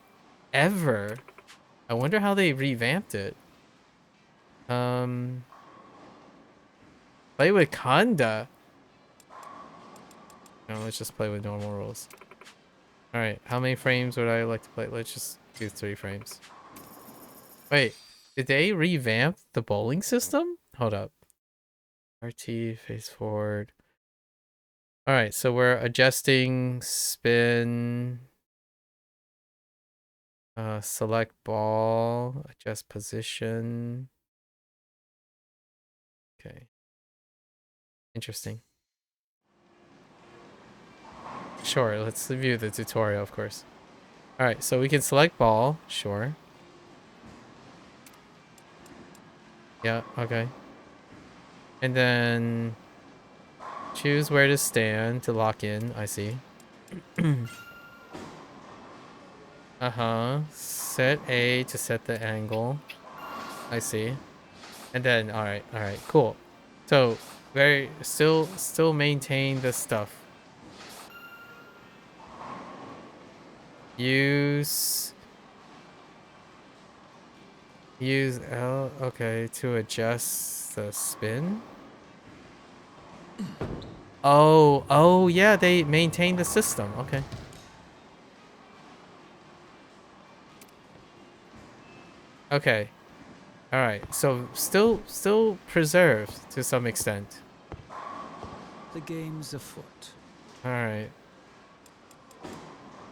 ever. I wonder how they revamped it. Play with Kanda. No, let's just play with normal rules. All right, how many frames would I like to play? Let's just do 3 frames. Wait, did they revamp the bowling system? Hold up. RT, face forward. All right, so we're adjusting spin. Select ball, adjust position. Okay. Interesting. Sure, let's review the tutorial, of course. All right, so we can select ball, sure. Yeah, okay. And then choose where to stand to lock in, I see. Uh-huh. Set A to set the angle. I see. And then, all right, cool. So, still maintain this stuff. Use L, okay, to adjust the spin. Oh yeah, they maintain the system. Okay. Okay. All right. So still preserved to some extent. The game's afoot. All right.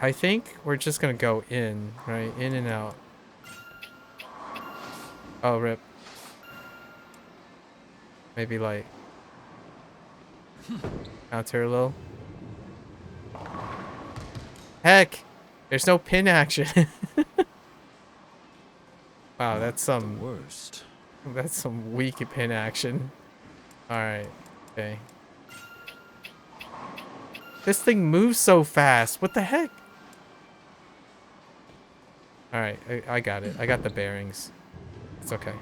I think we're just gonna go in, right? In and out. Oh, rip. Maybe like counter a little. Heck, there's no pin action. Wow, that's some Worst. That's some weak pin action. All right. Okay. This thing moves so fast. What the heck? All right, I got it. I got the bearings. It's okay.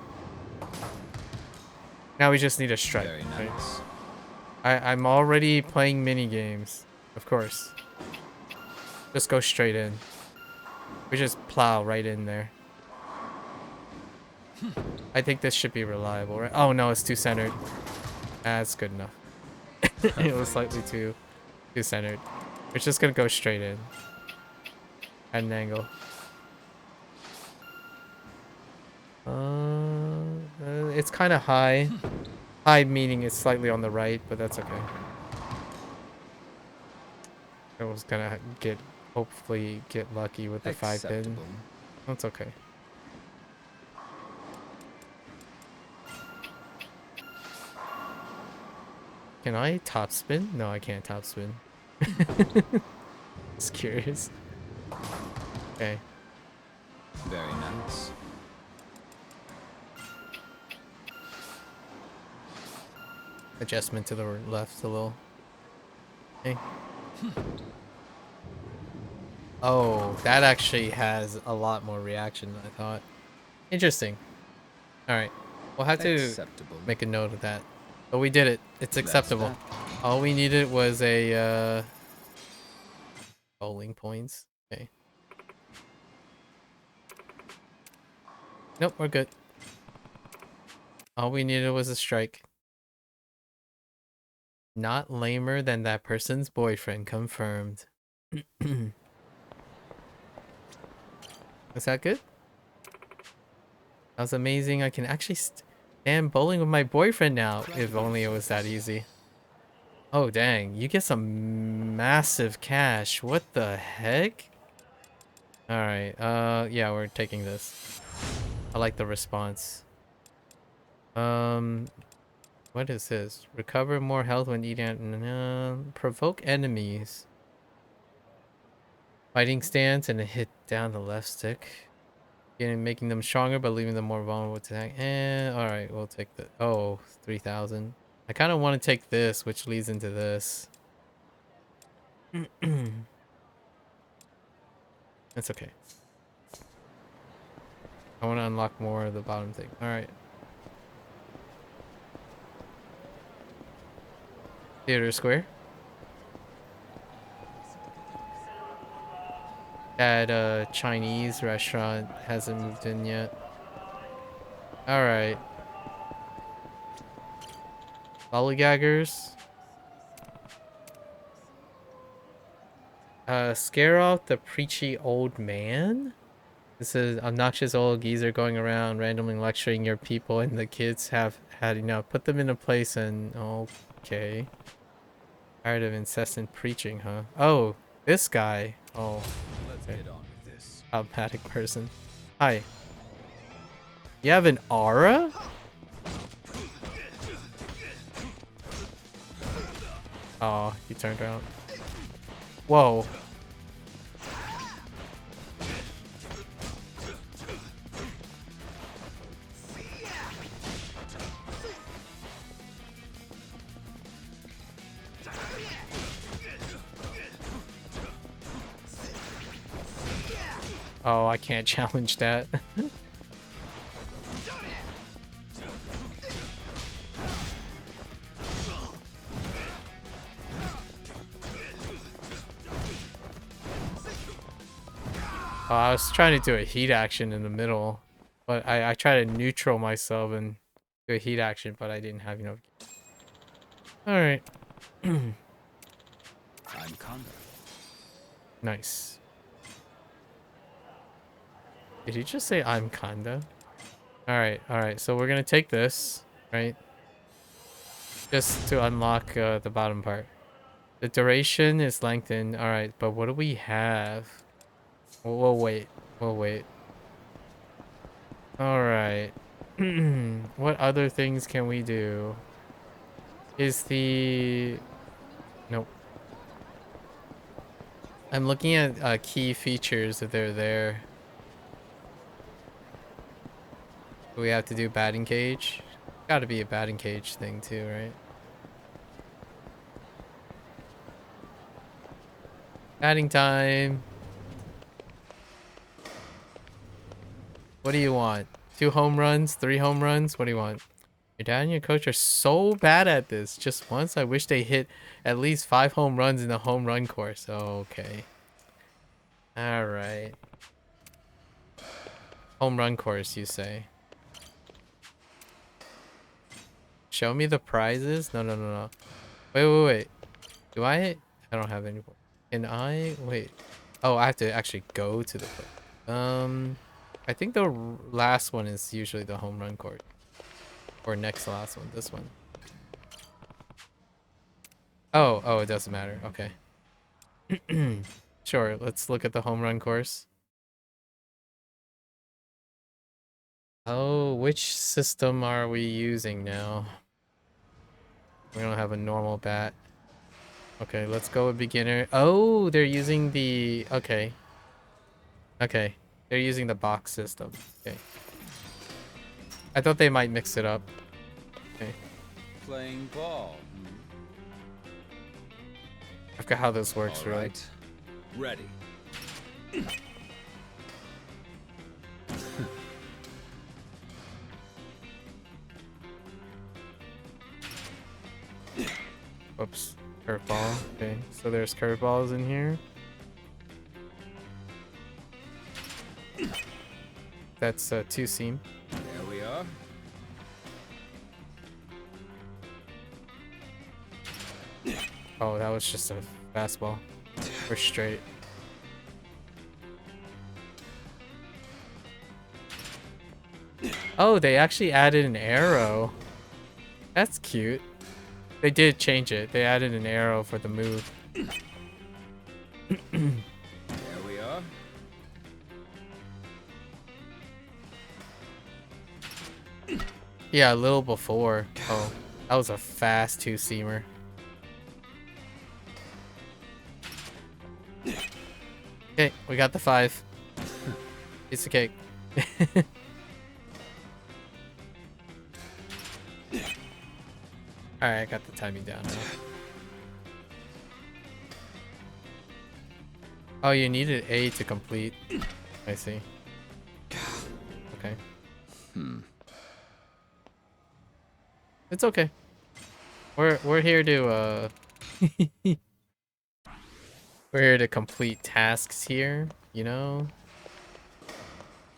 Now we just need a strike. Very nice. Right? I'm already playing mini games, of course. Just go straight in. We just plow right in there. I think this should be reliable, right? Oh no, it's too centered. That's good enough. It was slightly too centered. We're just gonna go straight in at an angle. It's kind of high. High meaning it's slightly on the right, but that's okay. I was gonna hopefully get lucky with the 5 pin. That's okay. Can I top spin? No, I can't top spin. Just curious. Okay. Very nice. Adjustment to the left a little. Okay. Oh, that actually has a lot more reaction than I thought. Interesting. Alright. We'll have to make a note of that. But we did it. It's acceptable. All we needed was a bowling points. Okay. Nope, we're good. All we needed was a strike. Not lamer than that person's boyfriend, confirmed. Is that good? That was amazing. I can actually stand bowling with my boyfriend now. If only it was that easy. Oh, dang. You get some massive cash. What the heck? Alright. Yeah, we're taking this. I like the response. What is this? Recover more health when eating. Provoke enemies. Fighting stance and hit down the left stick. Making them stronger but leaving them more vulnerable to attack. Alright, we'll take the 3,000. I kind of want to take this, which leads into this. That's okay. I want to unlock more of the bottom thing. All right. Theater Square. That Chinese restaurant hasn't moved in yet. All right. Lollygaggers. Scare off the preachy old man? This is obnoxious old geezer going around randomly lecturing your people, and the kids have had enough. Put them in a place and... Okay. Tired of incessant preaching, huh? Oh, this guy. Oh. Let's get on with this. Problematic person. Hi. You have an aura? Oh, he turned around. Whoa. Oh, I can't challenge that. Oh, I was trying to do a heat action in the middle, but I tried to neutral myself and do a heat action, but I didn't have enough. All right. I'm Kanda. Nice. Did he just say I'm Kanda? All right. So we're gonna take this, right? Just to unlock the bottom part. The duration is lengthened. All right, but what do we have? We'll wait. We'll wait. All right. What other things can we do? Is the... Nope. I'm looking at key features if they're there. Do we have to do batting cage? Gotta be a batting cage thing too, right? Batting time. What do you want? 2 home runs? 3 home runs? What do you want? Your dad and your coach are so bad at this. Just once, I wish they hit at least 5 home runs in the home run course. Okay. Alright. Home run course, you say? Show me the prizes? No. Wait. Do I don't have any. Can I? Wait. Oh, I have to actually go to the place. I think the last one is usually the home run course. Or next to last one. This one. Oh, it doesn't matter. Okay. Sure, let's look at the home run course. Oh, which system are we using now? We don't have a normal bat. Okay, let's go with beginner. Oh, they're using the... Okay. They're using the box system. Okay. I thought they might mix it up. Okay. Playing ball. I forgot how this works, All really. right. Ready. Oops. Curveball. Okay, so there's curveballs in here. That's 2 seam. There we are. Oh, that was just a fastball. We're straight. Oh, they actually added an arrow. That's cute. They did change it. They added an arrow for the move. There we are. Yeah, a little before. Oh, that was a fast 2-seamer. Okay, we got the 5. Piece of cake. Alright, I got the timing down now. Oh, you needed A to complete. I see. okay. It's okay. We're here to we're here to complete tasks here, you know?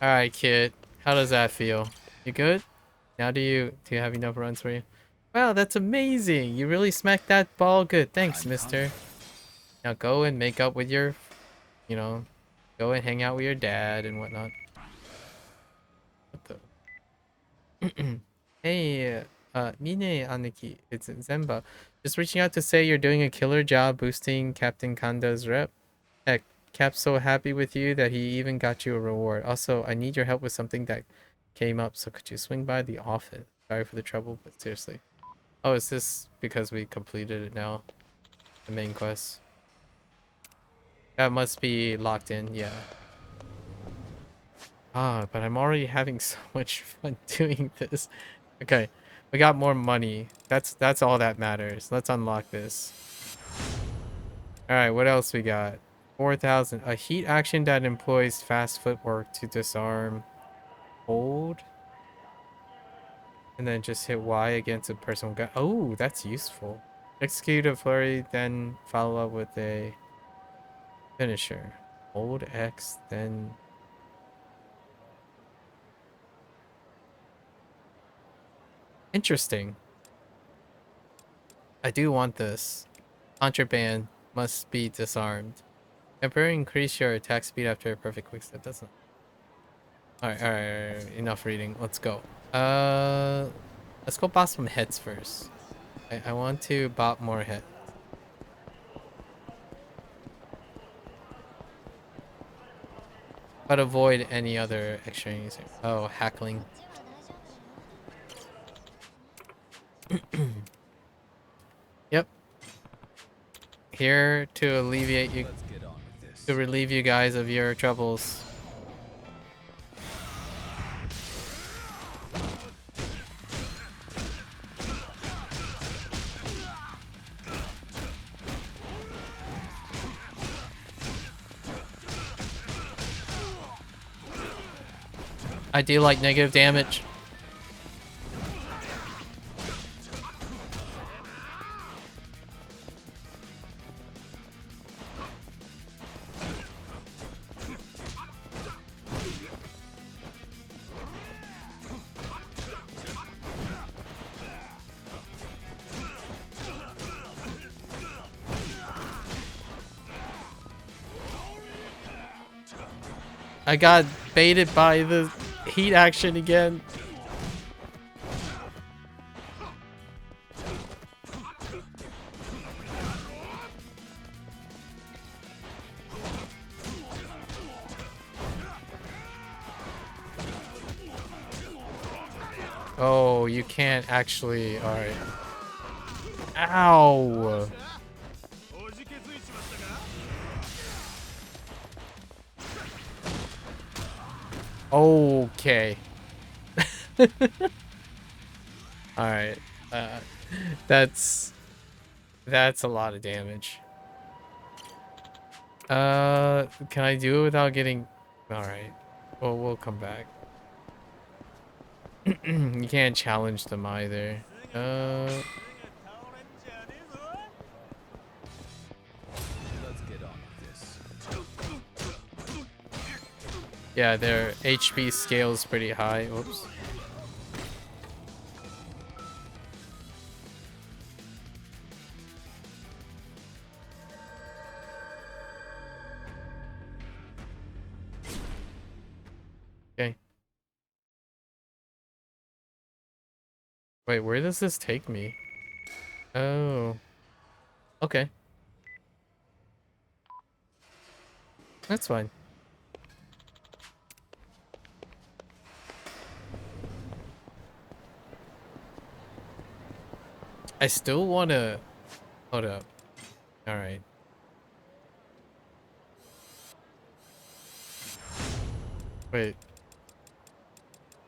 Alright, kid. How does that feel? You good? Now do you have enough runs for you? Wow, that's amazing! You really smacked that ball good. Thanks, mister. Now go and make up with your, you know, go and hang out with your dad and whatnot. What the? Hey, Mine Aniki, it's Zemba. Just reaching out to say you're doing a killer job boosting Captain Kanda's rep. Heck, Cap's so happy with you that he even got you a reward. Also, I need your help with something that came up, so could you swing by the office? Sorry for the trouble, but seriously. Oh, is this because we completed it now? The main quest? That must be locked in, yeah. Ah, but I'm already having so much fun doing this. Okay, we got more money. That's all that matters. Let's unlock this. Alright, what else we got? 4,000. A heat action that employs fast footwork to disarm. Hold. And then just hit Y against a personal gun. Oh, that's useful. Execute a flurry, then follow up with a finisher. Hold X, then... Interesting. I do want this. Contraband must be disarmed. Temporarily increase your attack speed after a perfect quick step. Doesn't. Alright. Enough reading. Let's go. Let's go bop some heads first. I want to bop more heads. But avoid any other extraneous. Oh, hackling. Yep. Here to alleviate you, to relieve you guys of your troubles. I do like negative damage. I got baited by the heat action again. Oh, you can't actually. All right. Ow. Okay. All right. That's a lot of damage. Can I do it without getting? All right. Well, we'll come back. You can't challenge them either. Yeah, their HP scale is pretty high. Oops. Okay. Wait, where does this take me? Oh. Okay. That's fine. I still want to... Hold up. Alright. Wait.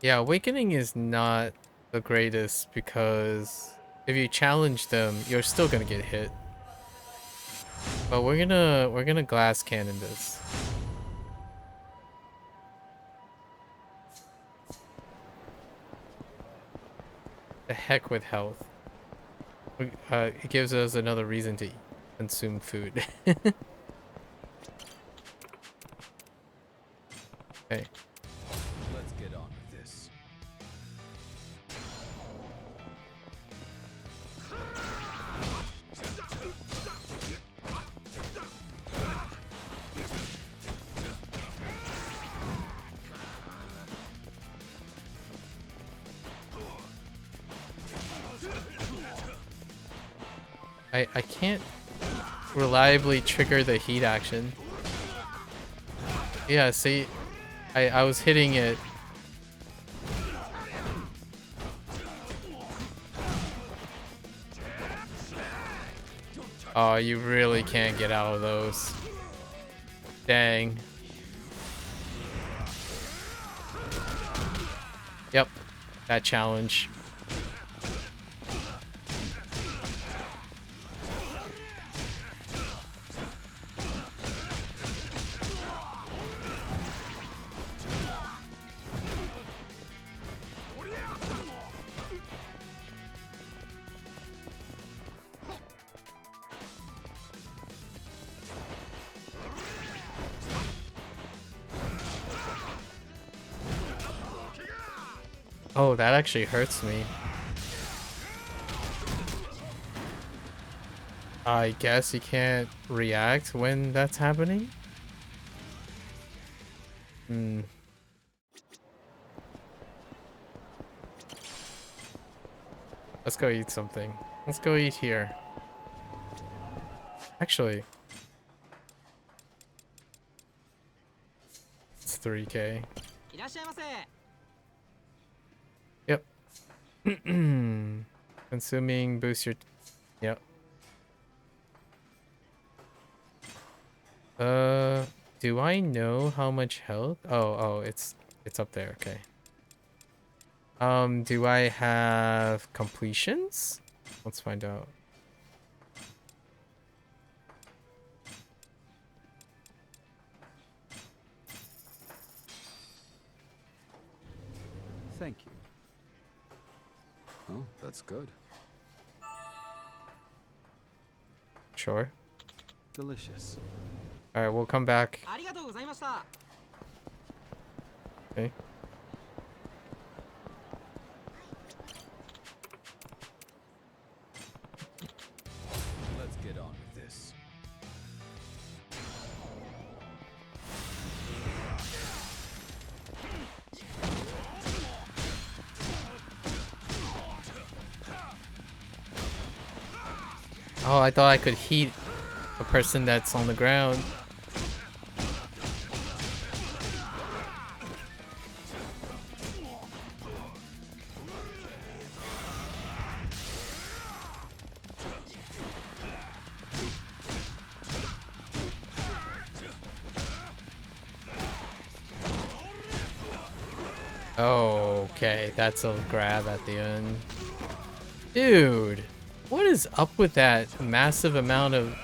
Yeah, Awakening is not the greatest because if you challenge them, you're still gonna get hit. But we're gonna glass cannon this. The heck with health. It gives us another reason to consume food. Okay. Let's get on with this. I can't reliably trigger the heat action. Yeah, see, I was hitting it. Oh, you really can't get out of those. Dang. Yep, that challenge. Oh, that actually hurts me. I guess you can't react when that's happening? Hmm. Let's go eat something. Let's go eat here. Actually, it's 3K. Yep. Consuming boost your... Yep. Do I know how much health? Oh, it's up there. Okay. Do I have completions? Let's find out. Thank you. Oh, that's good. Sure. Delicious. All right, we'll come back. Okay. Let's get on with this. Oh, I thought I could heat a person that's on the ground. Okay, that's a grab at the end. Dude, what is up with that massive amount of...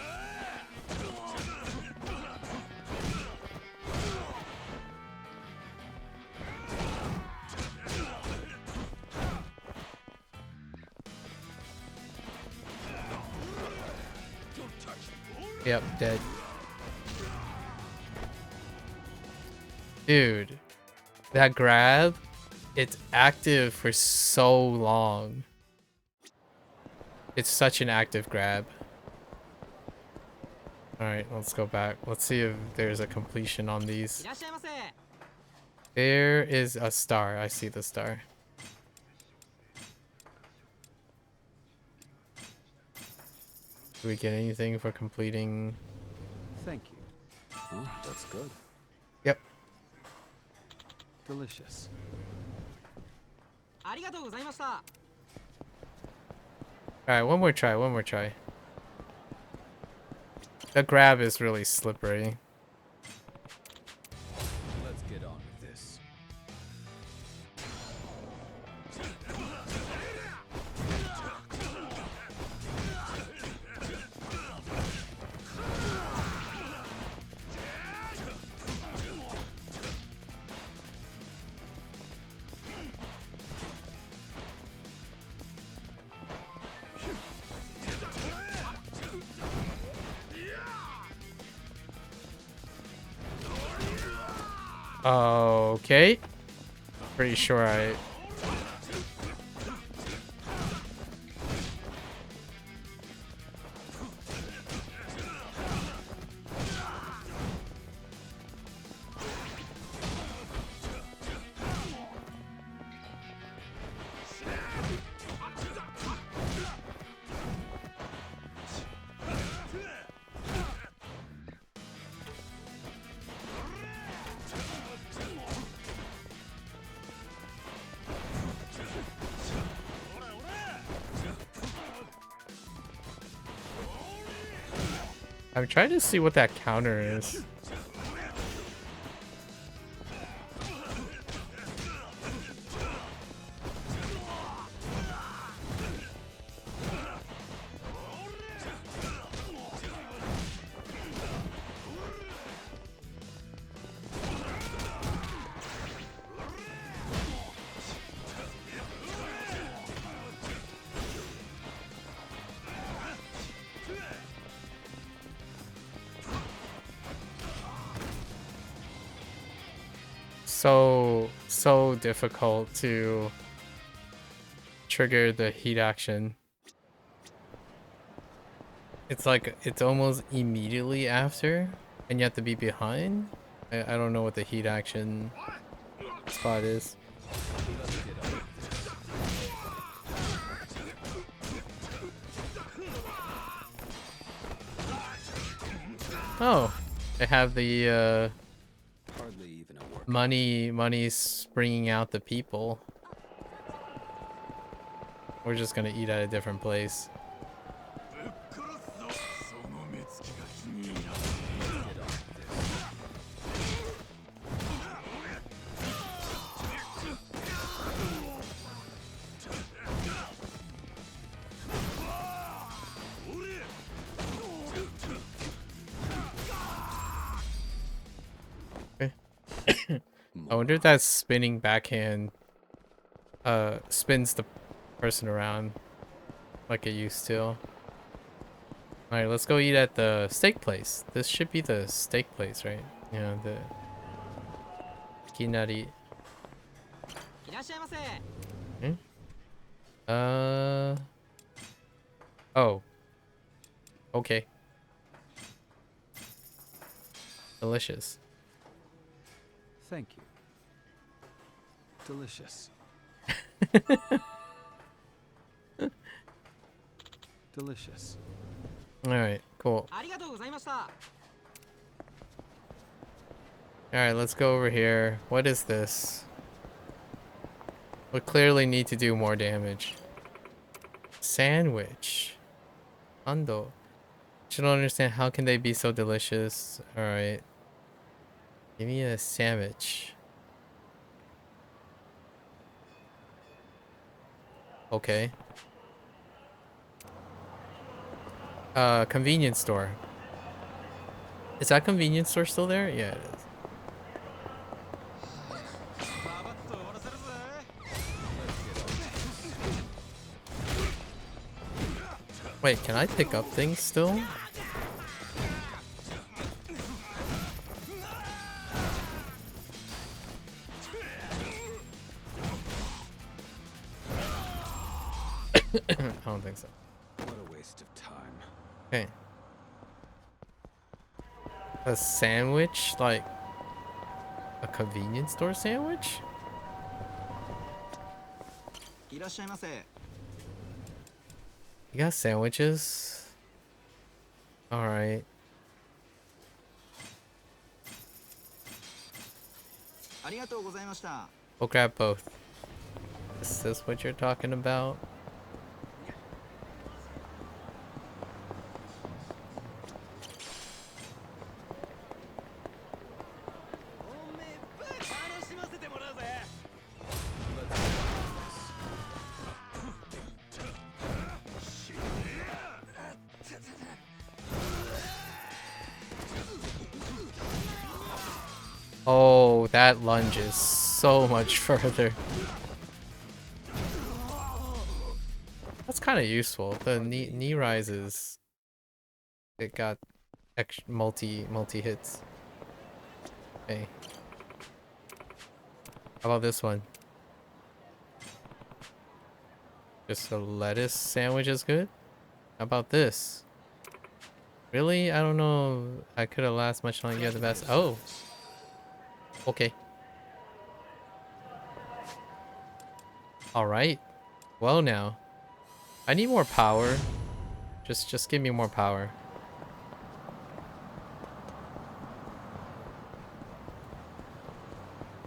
Yep, dead. Dude, that grab, it's active for so long. It's such an active grab. Alright, let's go back. Let's see if there's a completion on these. There is a star. I see the star. Do we get anything for completing? Thank you. Oh, that's good. Yep. Delicious. Alright, one more try, one more try. The grab is really slippery. Let's get on with this. Okay. Pretty sure I... I'm trying to see what that counter is. So difficult to trigger the heat action. It's like it's almost immediately after, and you have to be behind. I don't know what the heat action spot is. Oh, they have the money bringing out the people. We're just gonna eat at a different place. I wonder if that spinning backhand spins the person around like it used to. Alright, let's go eat at the steak place. This should be the steak place, right? Yeah, the Kinari. Hmm? Oh. Okay. Delicious. Thank you. Delicious. Delicious. Alright, cool. Alright, let's go over here. What is this? We clearly need to do more damage. Sandwich. Ando. I don't understand, how can they be so delicious? Alright. Give me a sandwich. Okay. Convenience store. Is that convenience store still there? Yeah, it is. Wait, can I pick up things still? I don't think so. What a waste of time. Okay. A sandwich? Like a convenience store sandwich? You got sandwiches? Alright. We'll grab both. Is this what you're talking about? Oh, that lunge is so much further. That's kind of useful. The knee rises. It got extra multi hits. Okay. How about this one? Just a lettuce sandwich is good? How about this? Really? I don't know. I could have lasted much longer. You're the best. Oh. Okay. Alright. Well now. I need more power. Just give me more power.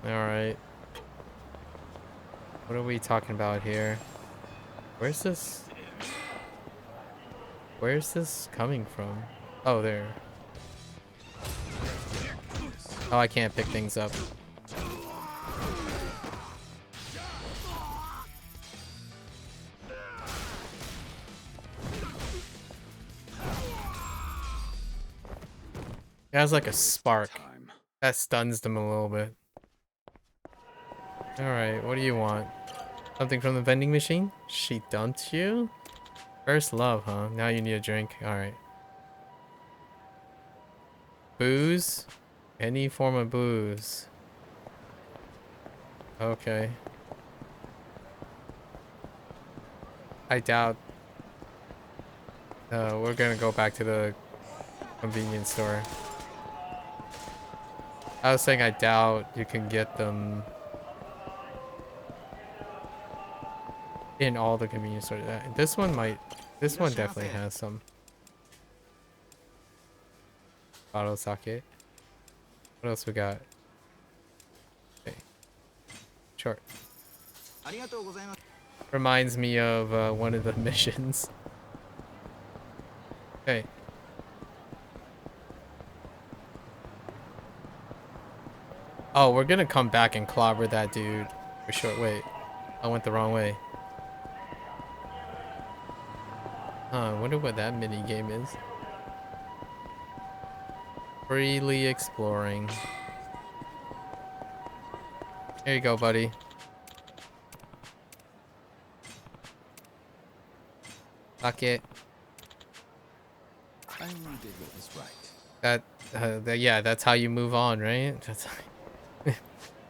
Alright. What are we talking about here? Where's this? Where's this coming from? Oh, there. Oh, I can't pick things up. It has like a spark. That stuns them a little bit. Alright, what do you want? Something from the vending machine? She dumped you? First love, huh? Now you need a drink. Alright. Booze? Any form of booze. Okay. I doubt... we're gonna go back to the convenience store. I was saying I doubt you can get them in all the convenience stores. This one might... This one definitely has some. Bottle sake. What else we got? Okay. Short. Reminds me of one of the missions. Okay. Oh, we're gonna come back and clobber that dude. For sure. Wait. I went the wrong way. I wonder what that mini game is. Freely exploring. Here you go, buddy. Fuck it. I only did what was right. Yeah, that's how you move on, right?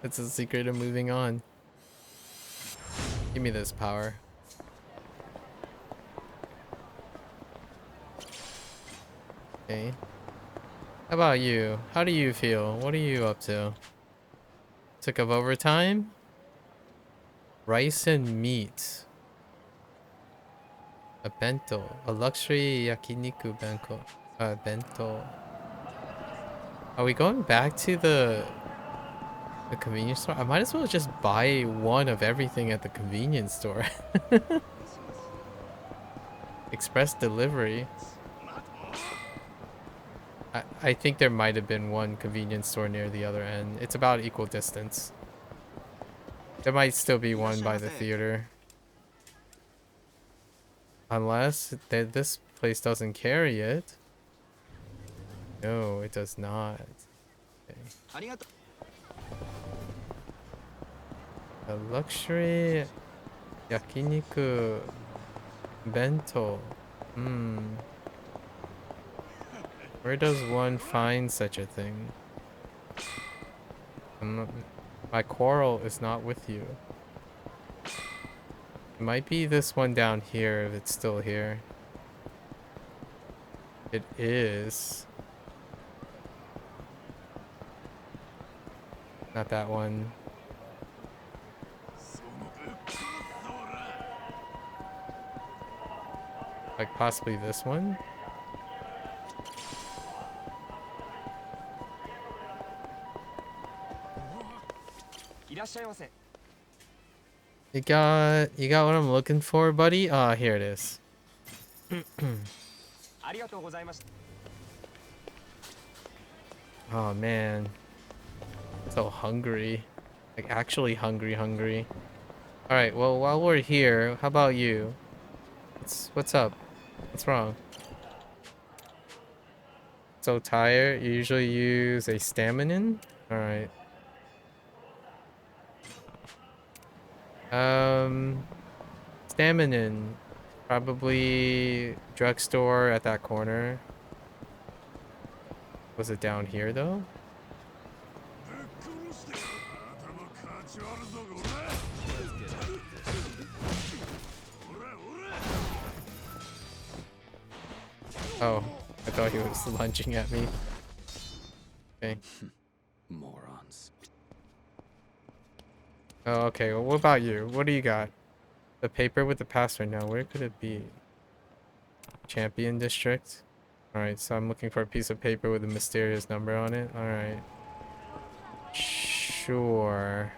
That's the secret of moving on. Give me this power. Okay. How about you? How do you feel? What are you up to? Took up overtime? Rice and meat. A bento. A luxury yakiniku bento. Are we going back to the convenience store? I might as well just buy one of everything at the convenience store. Express delivery. I think there might have been one convenience store near the other end. It's about equal distance. There might still be one by the theater. Unless this place doesn't carry it. No, it does not. Okay. A luxury yakiniku bento. Where does one find such a thing? My quarrel is not with you. It might be this one down here if it's still here. It is. Not that one. Like possibly this one? You got what I'm looking for, buddy? Ah, here it is. Oh man. So hungry. Like actually hungry. Alright, well while we're here, how about you? What's up? What's wrong? So tired? You usually use a stamina? Alright. Stamina. Probably drugstore at that corner. Was it down here though? Oh, I thought he was lunging at me. Okay. Morons. Oh, okay. Well, what about you? What do you got? The paper with the password now. Where could it be? Champion District? Alright, so I'm looking for a piece of paper with a mysterious number on it. Alright. Sure.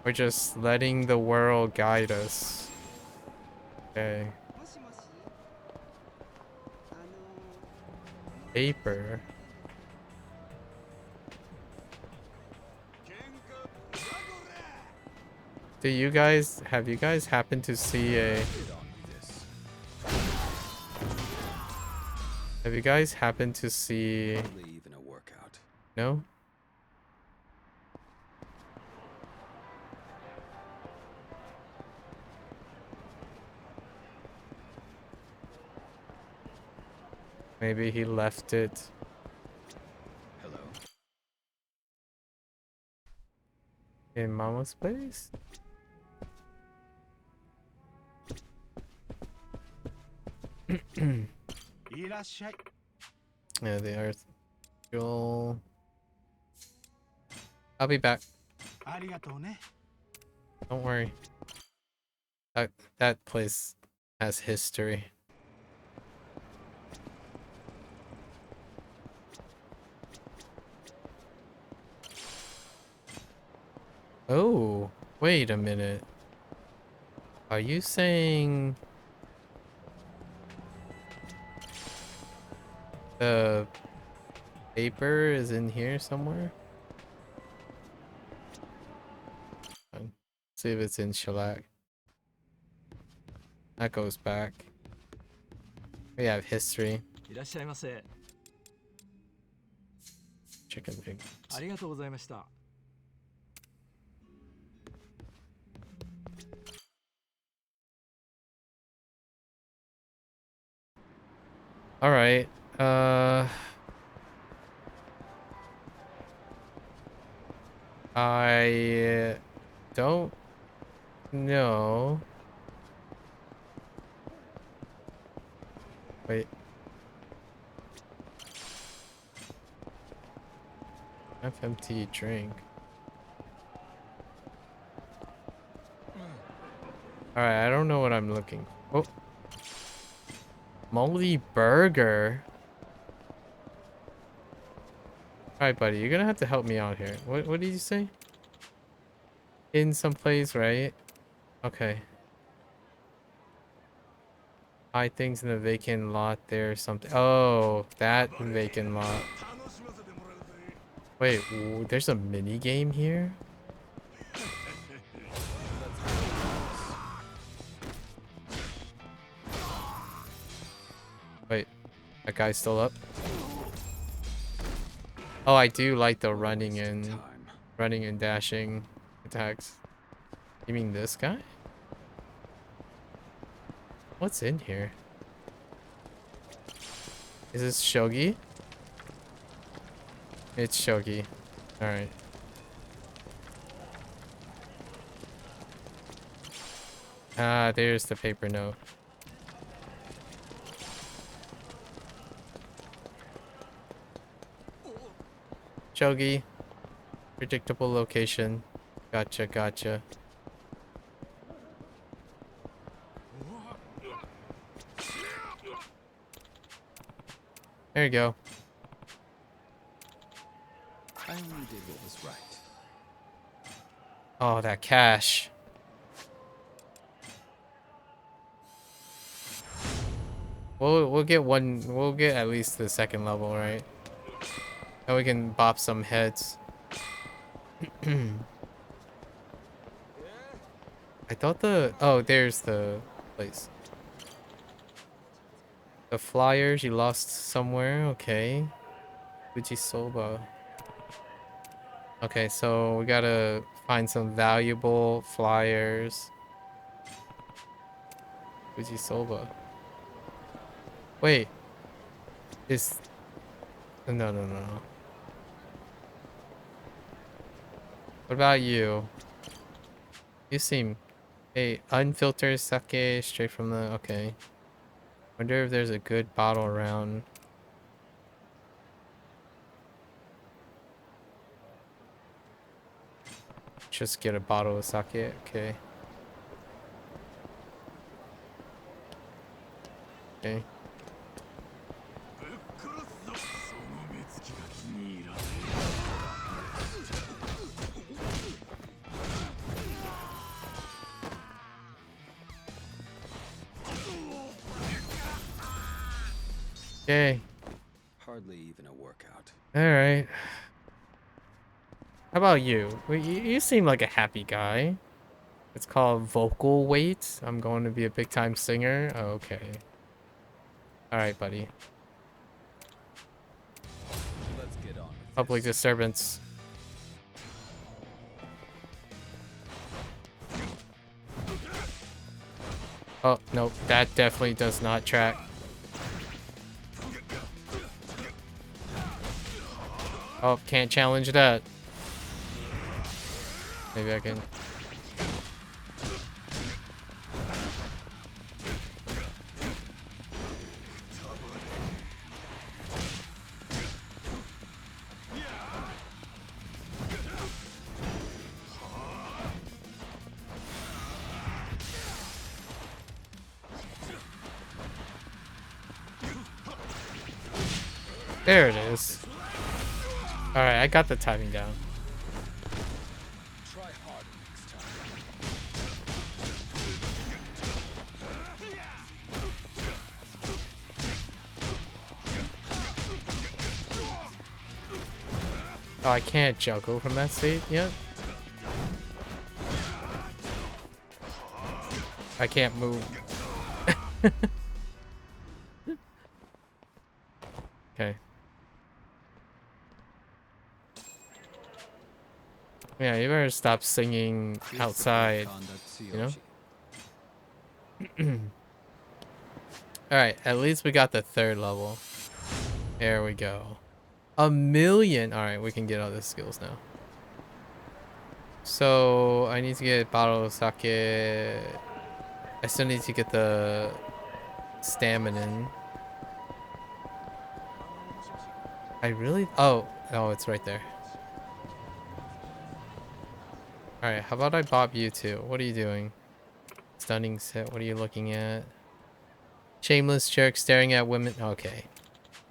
We're just letting the world guide us. Okay. Paper. Have you guys happened to see a... Have you guys happened to see... Even a workout. No? Maybe he left it. Hello. In Mama's place? Yeah, the earth. You'll... I'll be back. Don't worry. That place has history. Oh, wait a minute. Are you saying the paper is in here somewhere? See if it's in shellac. That goes back. We have history. Chicken pig. All right. I don't know. Wait. FMT drink. Alright, I don't know what I'm looking for. Oh. Moldy burger. Alright, buddy, you're gonna have to help me out here. What did you say? In some place, right? Okay. Hide things in the vacant lot there or something. Oh, that vacant lot. Wait, there's a mini game here? Wait, that guy's still up? Oh, I do like the running and dashing attacks. You mean this guy? What's in here? Is this Shogi? It's Shogi. Alright. Ah, there's the paper note. Shogi. Predictable location. Gotcha, gotcha. There you go. I only did what was right. Oh, that cash. We'll get one. We'll get at least the second level, right? And we can bop some heads. I thought the... Oh, there's the place. The flyers you lost somewhere. Okay. Fujisoba. Okay, so we gotta find some valuable flyers. Fujisoba. Wait. Is... No, no, no. What about you? You seem... Hey, unfiltered sake straight from the... Okay. Wonder if there's a good bottle around. Just get a bottle of sake. Okay. Okay. Okay. Hardly even a workout. All right. How about you? Well, you seem like a happy guy. It's called vocal weight. I'm going to be a big time singer. Oh, okay. All right, buddy. Let's get on with Public this. disturbance. Oh, no, that definitely does not track. Oh, can't challenge that. Maybe I can. There it is. All right, I got the timing down. Try harder next time. Oh, I can't juggle from that state yet. I can't move. Okay. Yeah, you better stop singing outside, you know? Alright, at least we got the 3rd level. There we go. 1,000,000! Alright, we can get all the skills now. So, I need to get a bottle of sake. I still need to get the stamina. I really... Oh, it's right there. Alright, how about I bob you too? What are you doing? Stunning set, what are you looking at? Shameless jerk staring at women. Okay.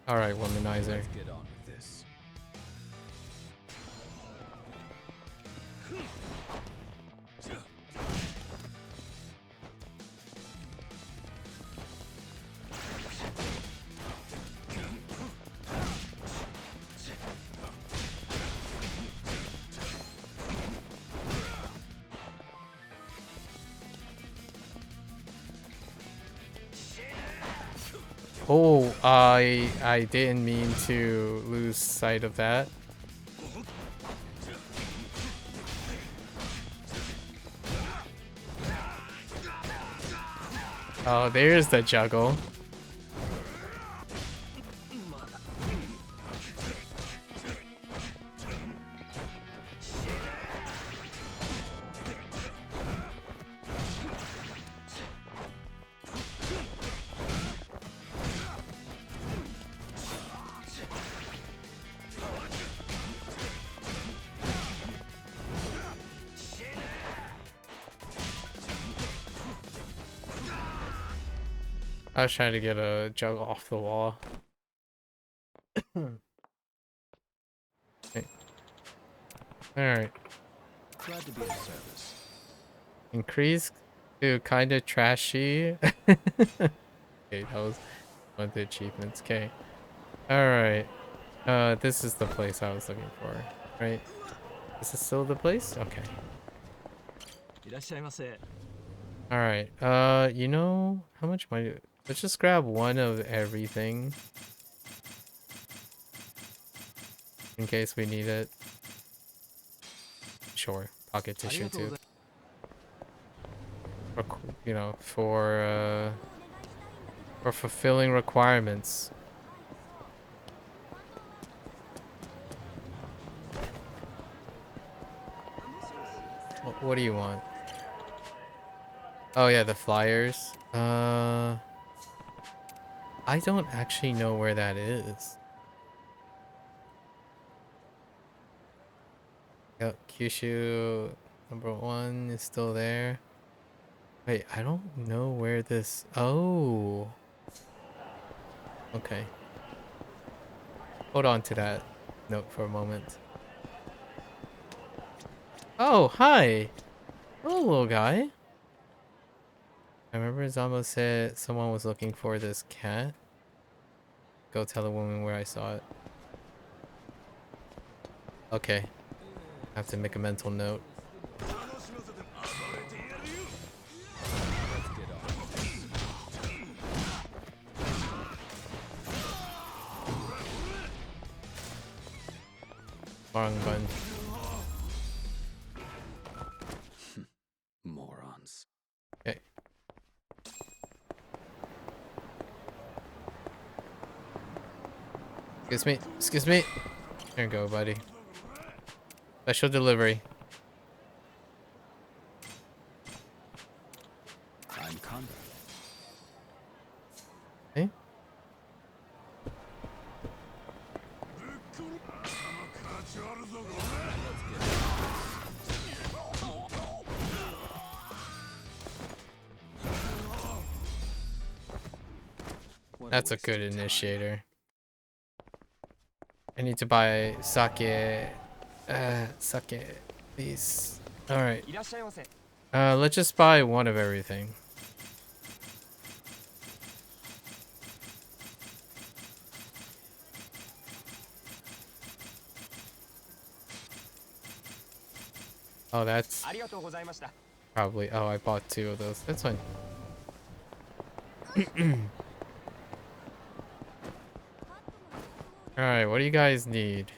Alright, womanizer. Let's get on with this. Oh, I didn't mean to lose sight of that. Oh, there's the juggle. I was trying to get a juggle off the wall. Okay. Alright. Glad to be of service. Increase to kinda trashy. Okay, that was one of the achievements. Okay. Alright. This is the place I was looking for, right? Is this still the place? Okay. Alright. You know, how much money? Let's just grab one of everything. In case we need it. Sure. Pocket tissue too. You know, for fulfilling requirements. What do you want? Oh yeah, the flyers. I don't actually know where that is. Yep, Kyushu #1 is still there. Wait, I don't know where this... Oh. Okay. Hold on to that note for a moment. Oh, hi! Hello, little guy. I remember Zamo said someone was looking for this cat. Go tell the woman where I saw it. Okay. I have to make a mental note. Wrong button. Morons. Okay. Excuse me. Excuse me. There you go, buddy. Special delivery. I'm Kanda. Okay. That's a good initiator. I need to buy sake. Sake, please. All right. Let's just buy one of everything. Oh, that's probably. Oh, I bought 2 of those. That's fine. All right, what do you guys need?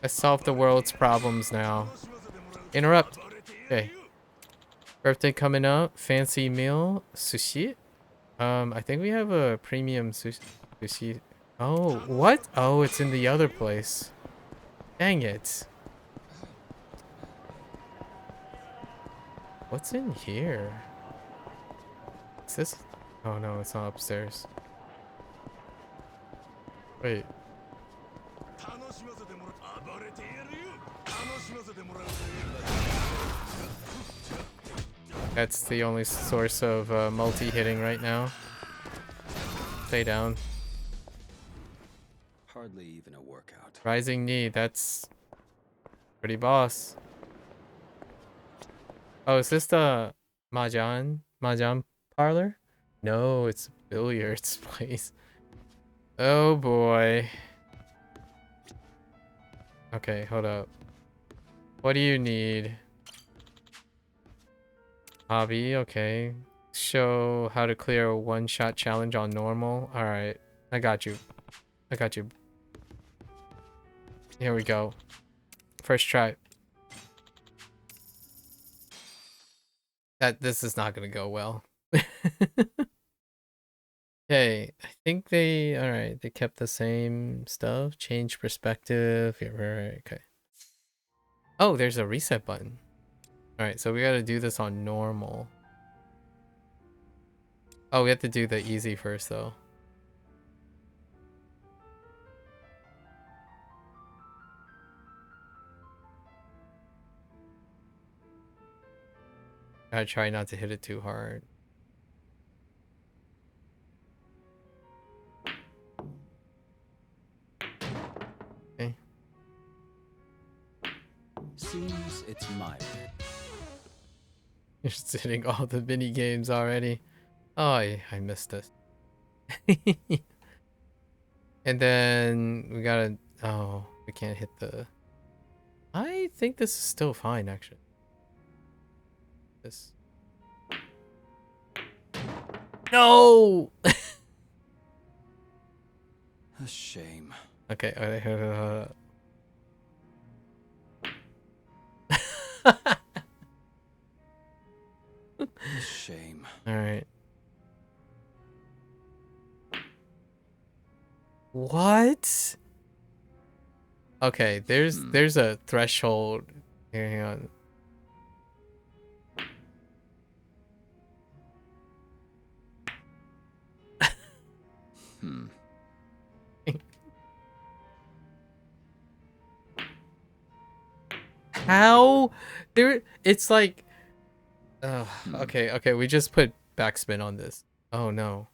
Let's solve the world's problems now. Interrupt. Okay. Birthday coming up. Fancy meal. Sushi. I think we have a premium sushi. Oh, what? Oh, it's in the other place. Dang it. What's in here? Is this? Oh no, it's not upstairs. Wait. That's the only source of multi-hitting right now. Stay down. Hardly even a workout. Rising knee, that's pretty boss. Oh, is this the Mahjong parlor? No, it's billiards place. Oh boy. Okay, hold up. What do you need? Hobby, okay. Show how to clear a one-shot challenge on normal. Alright, I got you. I got you. Here we go. First try. This is not gonna go well. Okay, I think alright, they kept the same stuff. Change perspective. Yeah, right, okay. Oh, there's a reset button. Alright, so we gotta do this on normal. Oh, we have to do the easy first though. Gotta try not to hit it too hard. Okay. Seems it's my way. You're sitting all the mini games already. Oh, I missed this. And then we gotta... Oh, we can't hit the... I think this is still fine, actually. This... No! A shame. Okay, A shame. Alright. What? Okay, there's a threshold. Here, hang on. How? There, it's like, okay, we just put backspin on this. Oh no,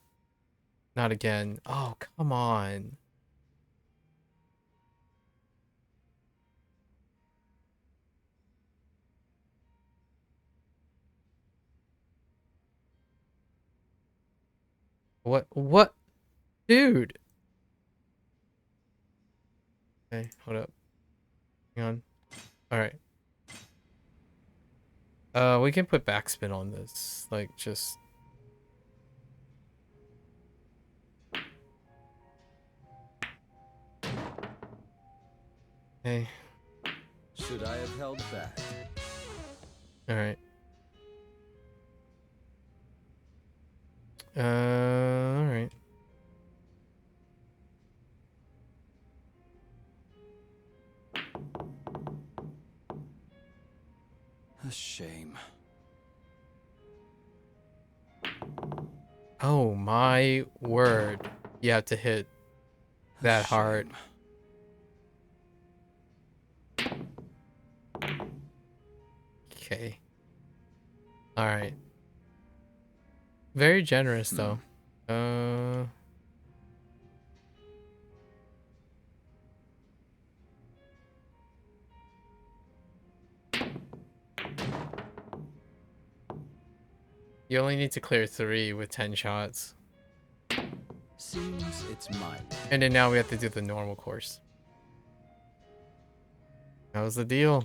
not again. Oh, come on. What? Dude. Okay, hold up. Hang on. All right. We can put backspin on this. Like, just. Hey. Should I have held back? All right. All right. A shame. Oh my word. You have to hit that hard. Okay. All right. Very generous though. You only need to clear 3 with 10 shots. Seems it's my way. And then now we have to do the normal course. That was the deal.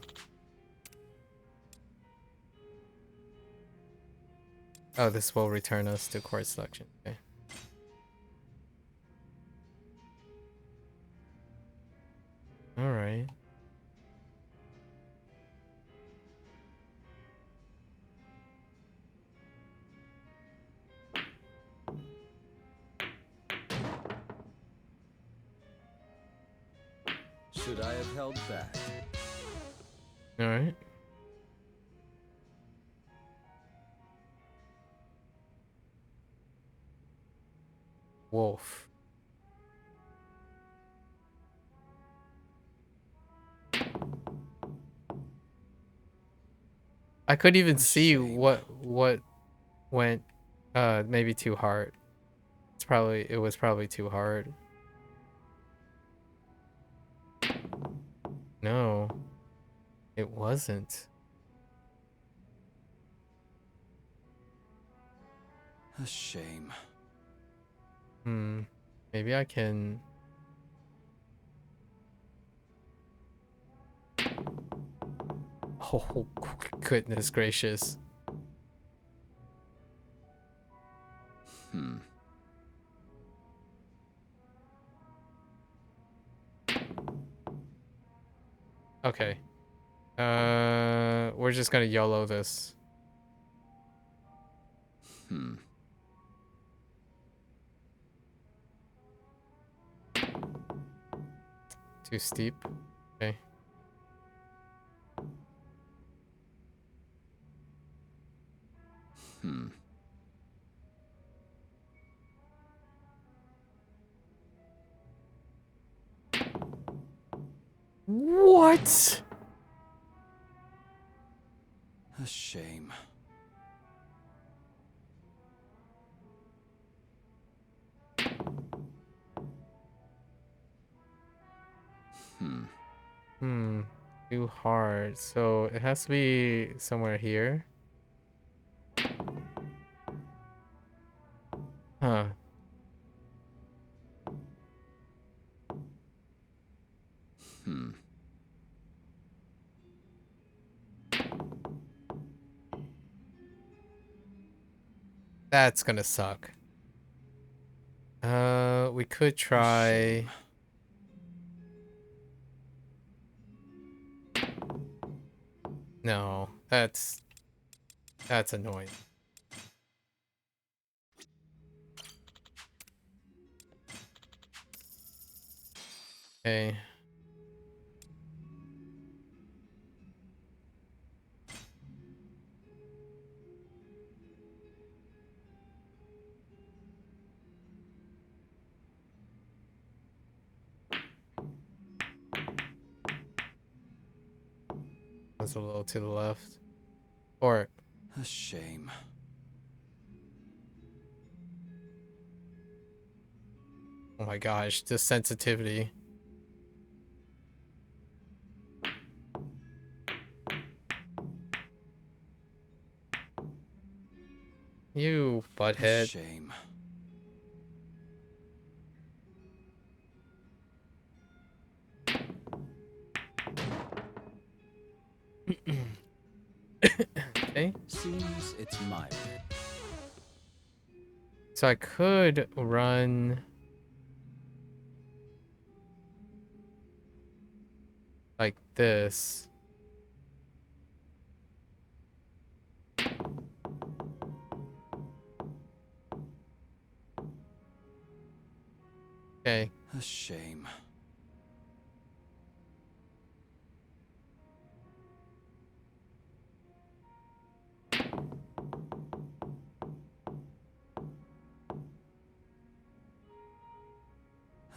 Oh, this will return us to course selection. Okay. All right. Should I have held back? All right. Wolf. I couldn't even see what went maybe too hard. It was probably too hard. No. It wasn't. A shame. Maybe I can. Oh, goodness gracious. Okay. We're just gonna YOLO this. Too steep. Okay. What? A shame. Too hard. So it has to be somewhere here. Huh. That's gonna suck. We could try. No, that's annoying. Okay. was a little to the left. Or A shame. oh my gosh, the sensitivity. You A butthead. shame. Okay. Seems it's my way. So I could run like this. Okay. A shame.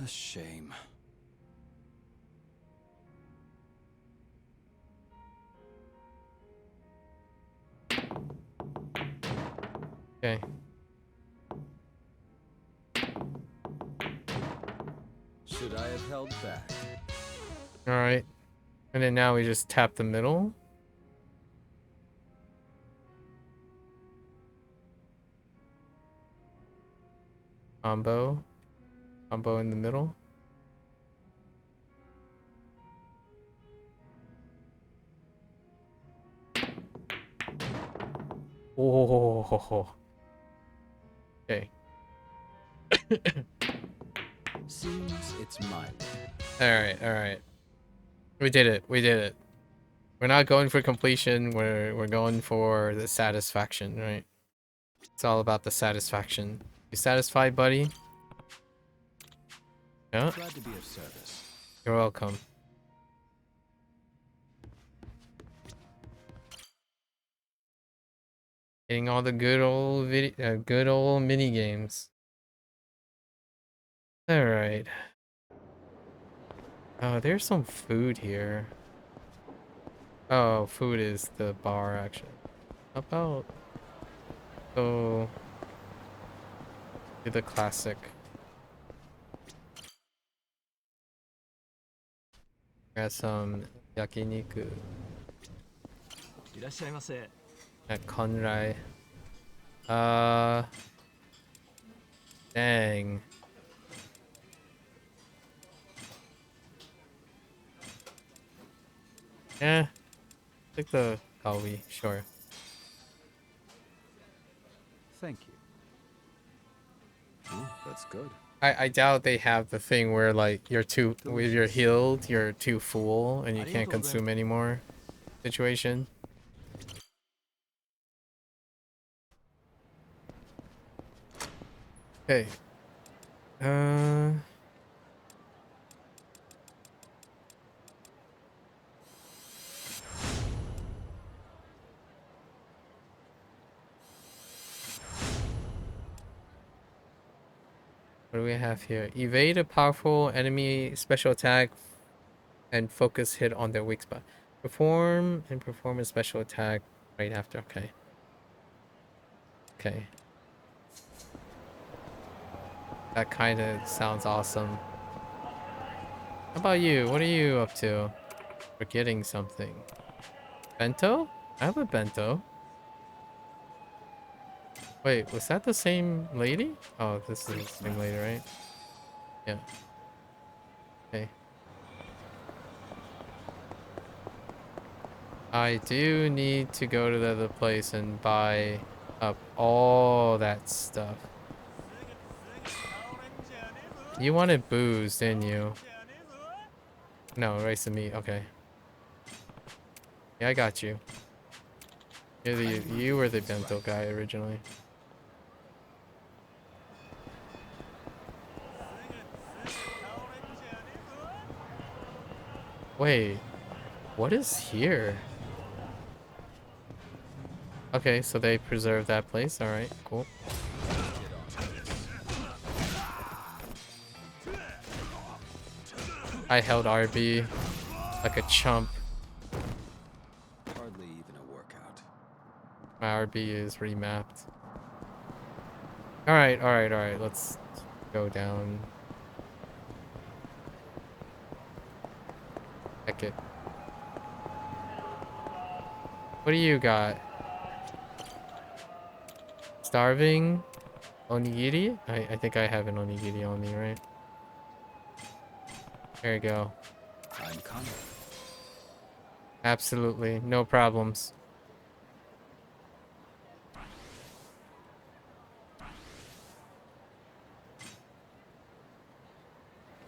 A shame. Okay. Should I have held back? All right. And then now we just tap the middle. Combo. Combo in the middle. Oh. Okay. Seems it's my way. All right. We did it. We did it. We're not going for completion. We're going for the satisfaction, right? It's all about the satisfaction. You satisfied, buddy? Yeah. Glad to be of service. You're welcome. Getting all the good old mini games. All right. Oh, there's some food here. Oh, food is the bar actually. How about go do the classic. Got some yakiniku at Konrai. Dang. Yeah, take the Kawi, sure. Thank you. Ooh, that's good. I doubt they have the thing where like you're too when you're healed, you're too full and you can't consume anymore situation. Okay. What do we have here? Evade a powerful enemy special attack and focus hit on their weak spot. Perform a special attack right after. Okay. Okay. That kind of sounds awesome. How about you? What are you up to? Forgetting something. Bento? I have a bento. Wait, was that the same lady? Oh, this is the same lady, right? Yeah. Okay. I do need to go to the other place and buy up all that stuff. You wanted booze, didn't you? No, rice and meat. Okay. Yeah, I got you. You were the bento guy originally. Wait, what is here? Okay, so they preserved that place. All right, cool. I held RB like a chump. My RB is remapped. Alright, alright, alright. Let's go down. Check it. What do you got? Starving? Onigiri? I think I have an onigiri on me, right? There you go. I'm coming. Absolutely. No problems.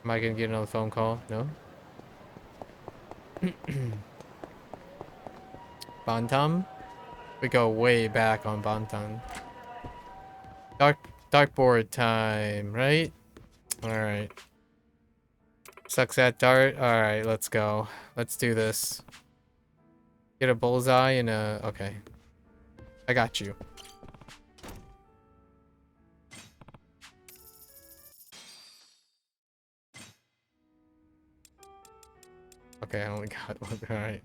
Am I gonna get another phone call? No? Bantam? We go way back on Bantam. Dartboard time, right? Alright. Sucks at dart. Alright, let's go. Let's do this. Get a bullseye and a... Okay. I got you. Okay, I only got one. Alright.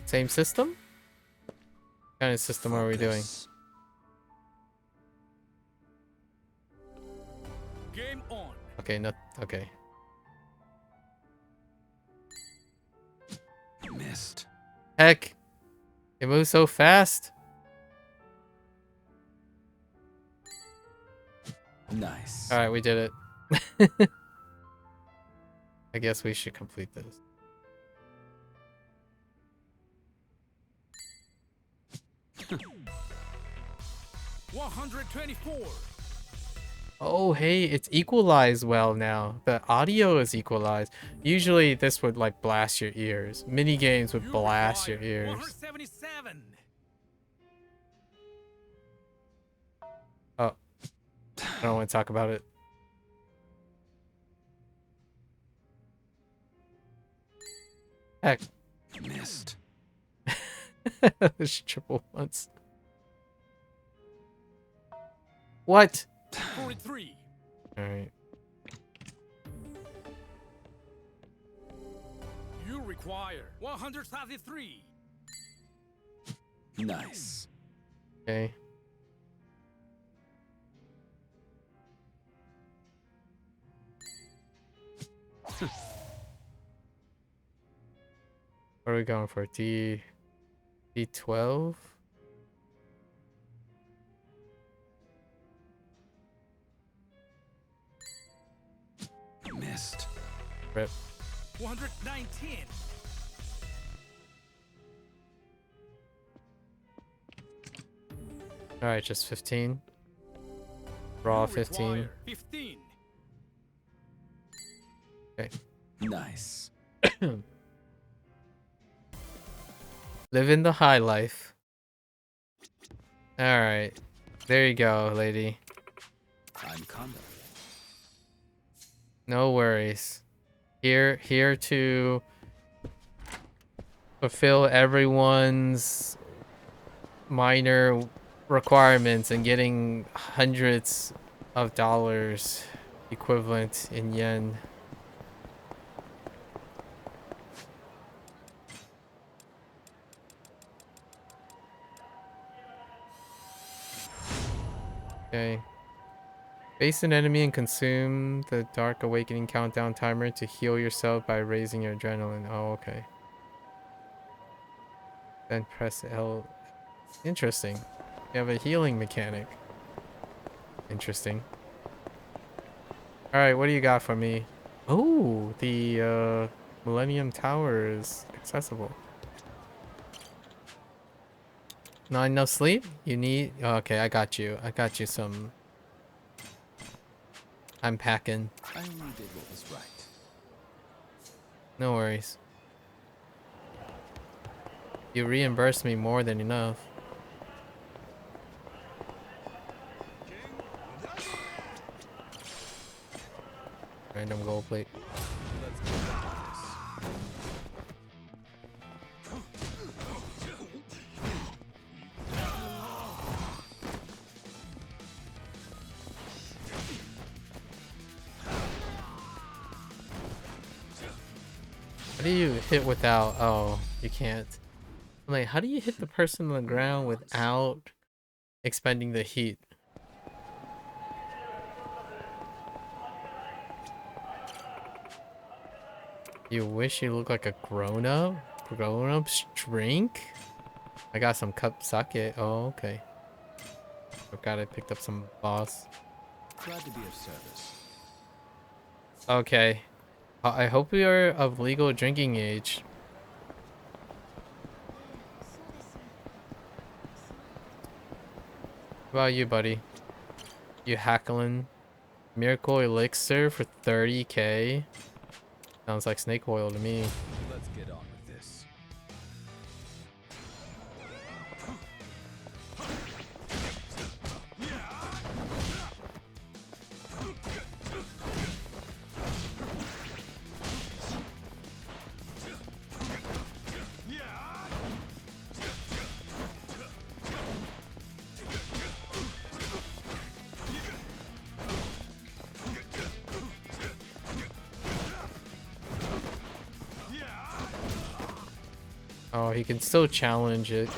Same system? What kind of system are we doing? Game on. Okay, not... Okay. Missed. Heck! It moves so fast! Nice. Alright, we did it. I guess we should complete this. $124. Oh, hey, it's equalized well now. The audio is equalized. Usually this would like blast your ears. Mini games would blast your ears. 177. Oh. I don't want to talk about it. Heck. Missed. There's triple once. What? 43. Alright. You require 133. Nice. Okay. What are we going for? D12? Missed. Rip. 119. Alright, just 15. Raw 15. 15. Okay. Nice. Living the high life. Alright. There you go, lady. I'm coming. No worries. Here to fulfill everyone's minor requirements and getting hundreds of dollars equivalent in yen. Okay. Face an enemy and consume the Dark Awakening countdown timer to heal yourself by raising your adrenaline. Oh, okay. Then press L. Interesting. You have a healing mechanic. Interesting. Alright, what do you got for me? Oh, the Millennium Tower is accessible. Not enough sleep? You need... Okay, I got you. I got you some... I'm packing. I only did what was right. No worries. You reimbursed me more than enough. Random gold plate. How do you hit without? Oh, you can't. I'm like, how do you hit the person on the ground without expending the heat? You wish you looked like a grown-up? Grown-ups drink? I got some cup sake. Oh, okay. Forgot I picked up some boss. Glad to be of service. Okay. I hope we are of legal drinking age. What about you, buddy? You hackling? Miracle Elixir for 30k? Sounds like snake oil to me. Let's get on with this. Oh, he can still challenge it.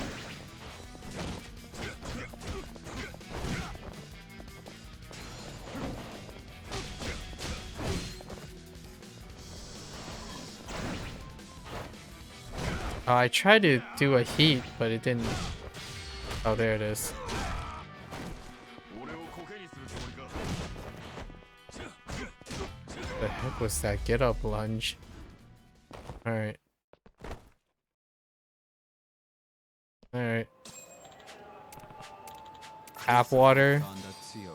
Oh, I tried to do a heat, but it didn't. Oh, there it is. The heck was that get up lunge? Alright. Alright. Tap water.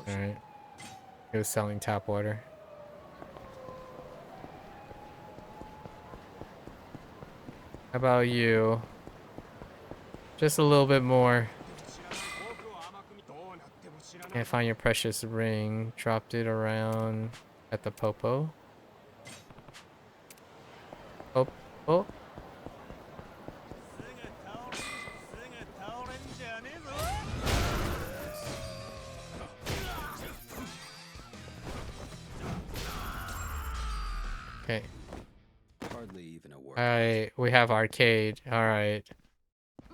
Alright. He was selling tap water. How about you? Just a little bit more. Can't find your precious ring. Dropped it around at the popo. Oh. Okay. Hardly even a word. Alright, we have arcade. Alright.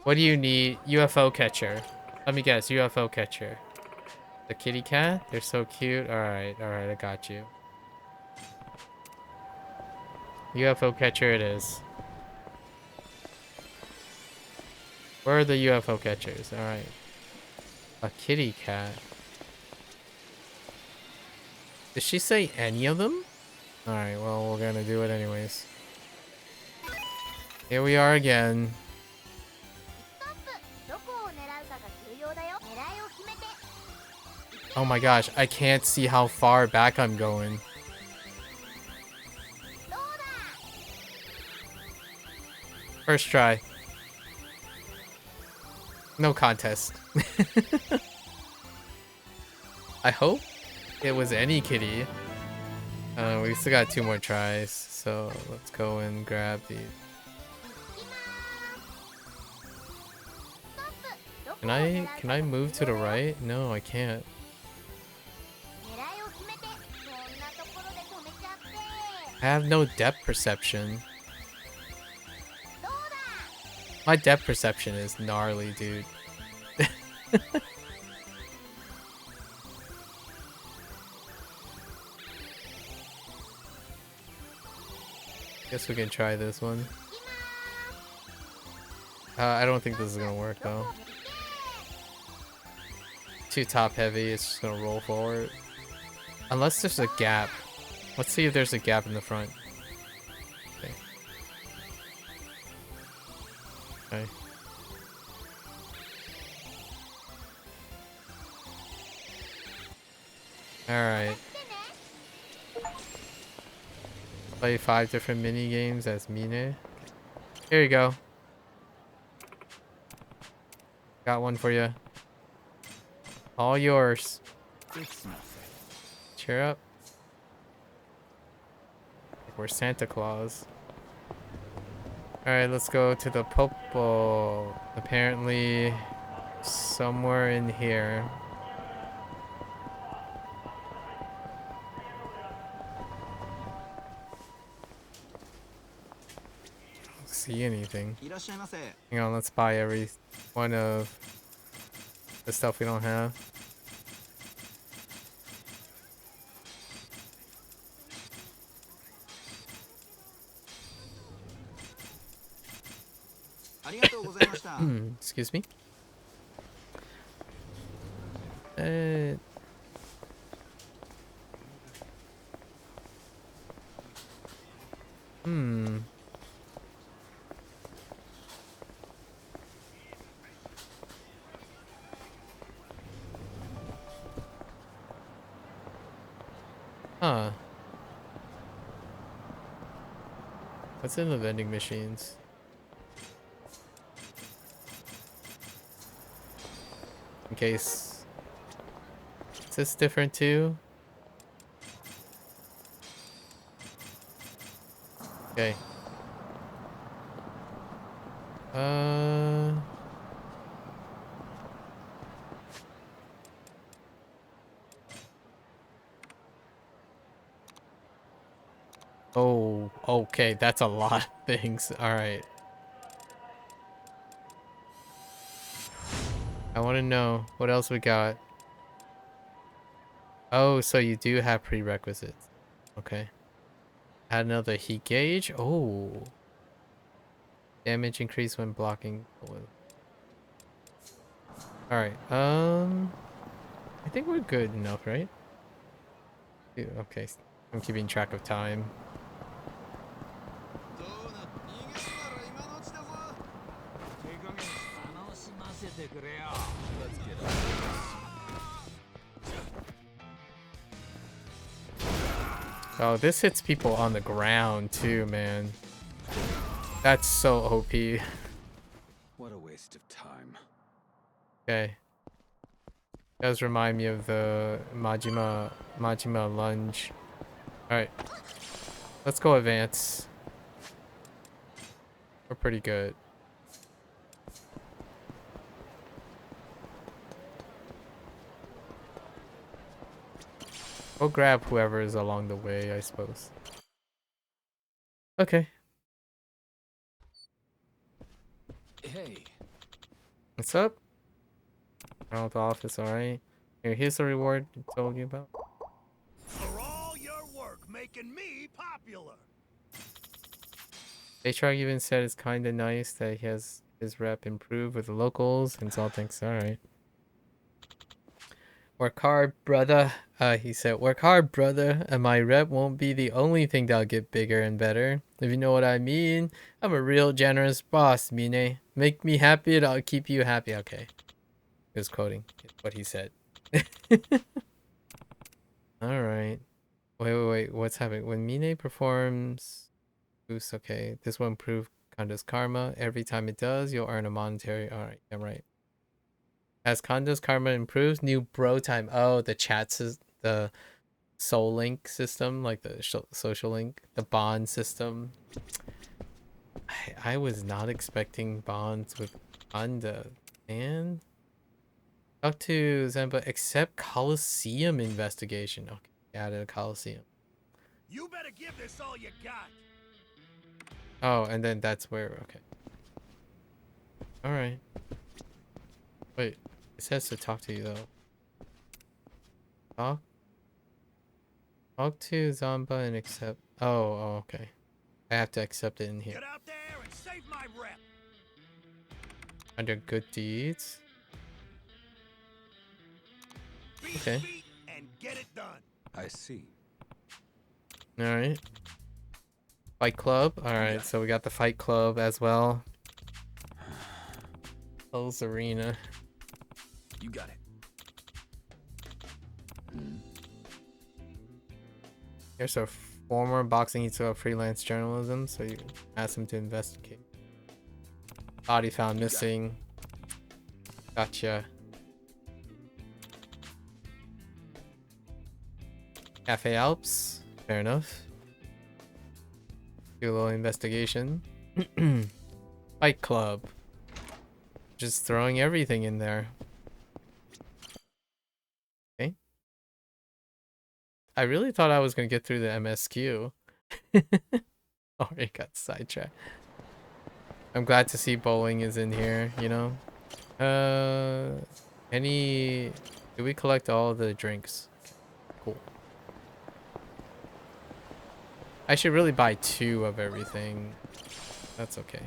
What do you need? UFO catcher. Let me guess, UFO catcher. The kitty cat? They're so cute. Alright, I got you. UFO catcher it is. Where are the UFO catchers? Alright. A kitty cat. Did she say any of them? Alright, well, we're gonna do it anyways. Here we are again. Oh my gosh, I can't see how far back I'm going. First try. No contest. I hope it was any kitty. We still got 2 more tries, so let's go and grab the... Can I move to the right? No, I can't. I have no depth perception. My depth perception is gnarly, dude. Guess we can try this one. I don't think this is gonna work though. Too top heavy, it's just gonna roll forward. Unless there's a gap. Let's see if there's a gap in the front. Okay. Okay. Alright. Play 5 different mini games as Mine. Here you go. Got one for you. All yours. It's nothing. Cheer up. We're Santa Claus. Alright, let's go to the Popo. Apparently, somewhere in here. see anything. Hang on, let's buy every one of the stuff we don't have. Excuse me. Huh. What's in the vending machines? In case. Is this different too? Okay. Oh, okay, that's a lot of things. All right. I want to know what else we got. Oh, so you do have prerequisites. Okay. Add another heat gauge. Oh. Damage increase when blocking. Alright, I think we're good enough, right? Okay, I'm keeping track of time. Oh, this hits people on the ground too, man. That's so OP. What a waste of time. Okay. Does remind me of the Majima lunge. Alright. Let's go advance. We're pretty good. We'll grab whoever is along the way, I suppose. Okay. Hey. What's up? Out the office, alright. Here's the reward I told you about. For all your work making me popular. H-Rock even said it's kinda nice that he has his rep improved with the locals and all things. Alright. Work hard, brother. He said, work hard, brother, and my rep won't be the only thing that'll get bigger and better. If you know what I mean. I'm a real generous boss, Mine. Make me happy and I'll keep you happy. Okay. He was quoting what he said. Alright. Wait. What's happening? When Mine performs boost, okay. This will improve Kanda's karma. Every time it does, you'll earn a monetary. Alright, I'm right. As Kanda's karma improves, new bro time. Oh, the chats is the soul link system, like the social link, the bond system. I was not expecting bonds with Kanda, man. Talk to Zemba, accept Coliseum investigation. Okay, added a Coliseum. You better give this all you got. Oh, and then that's where, okay. Alright. Wait, it says to talk to you though. Talk to Zamba and accept. Oh, okay. I have to accept it in here. Get out there and save my rep. Under good deeds. Okay. And get it done. I see. Alright. Fight Club. Alright, so we got the Fight Club as well. Pulse Arena. You got it. Here's a former boxing into freelance journalism, so you ask him to investigate. Body found missing. Gotcha. Cafe Alps. Fair enough. Do a little investigation. Fight Club. Just throwing everything in there. Okay. I really thought I was going to get through the MSQ. Already got sidetracked. I'm glad to see bowling is in here, you know? Any... Did we collect all the drinks? Cool. I should really buy 2 of everything. That's okay.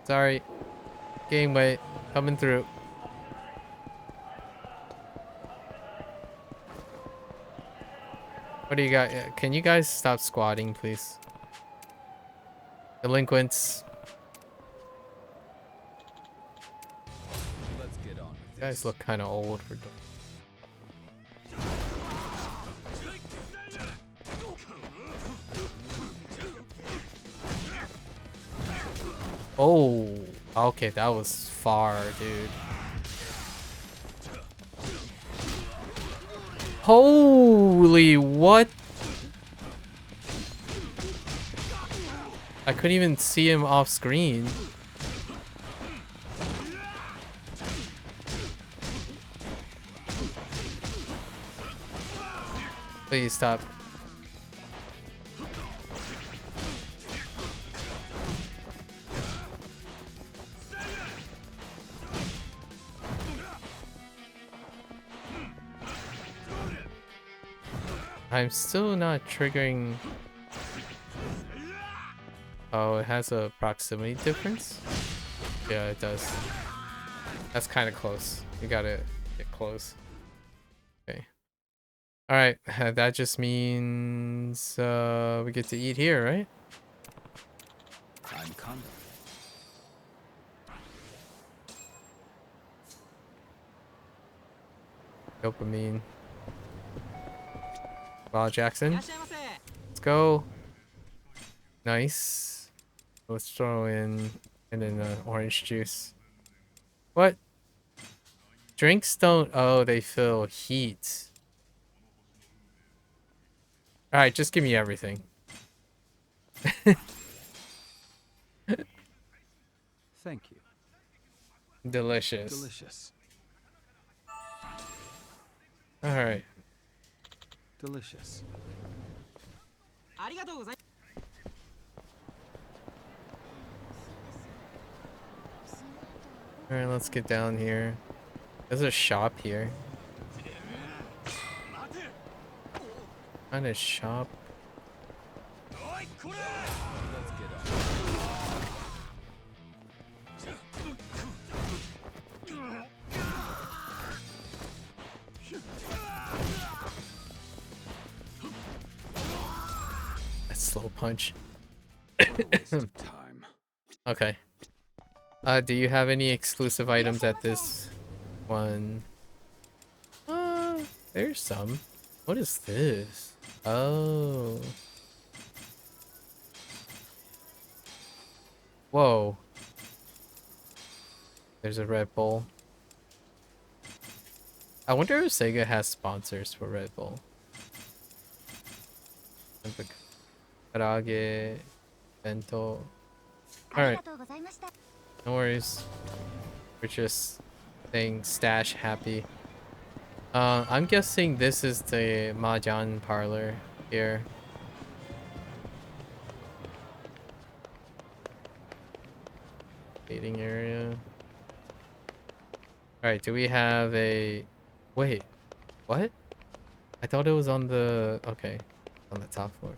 Sorry. Gain weight. Coming through. What do you got? Can you guys stop squatting, please? Delinquents. Let's get on with You guys look kind of old for... Oh, okay, that was far, dude. Holy, what? I couldn't even see him off screen. Please stop. I'm still not triggering. Oh, it has a proximity difference? Yeah, it does. That's kind of close. You gotta get close. Okay. Alright, that just means we get to eat here, right? I'm Kondo. Dopamine. Wow, Jackson. Let's go. Nice. Let's throw in and then orange juice. What? Drinks don't... Oh, they feel heat. Alright, just give me everything. Thank you. Delicious. Delicious. Alright. Delicious. Alright, let's get down here. There's a shop here. Kind of shop. Let's get on. That slow punch. Waste of time. Okay. Do you have any exclusive items at this one? There's some. What is this? Oh. Whoa. There's a Red Bull. I wonder if Sega has sponsors for Red Bull. Karage, bento. Alright. No worries. We're just saying stash happy. I'm guessing this is the Mahjong parlor here. Waiting area. Alright, do we have a... Wait, what? I thought it was on the... Okay, on the top floor.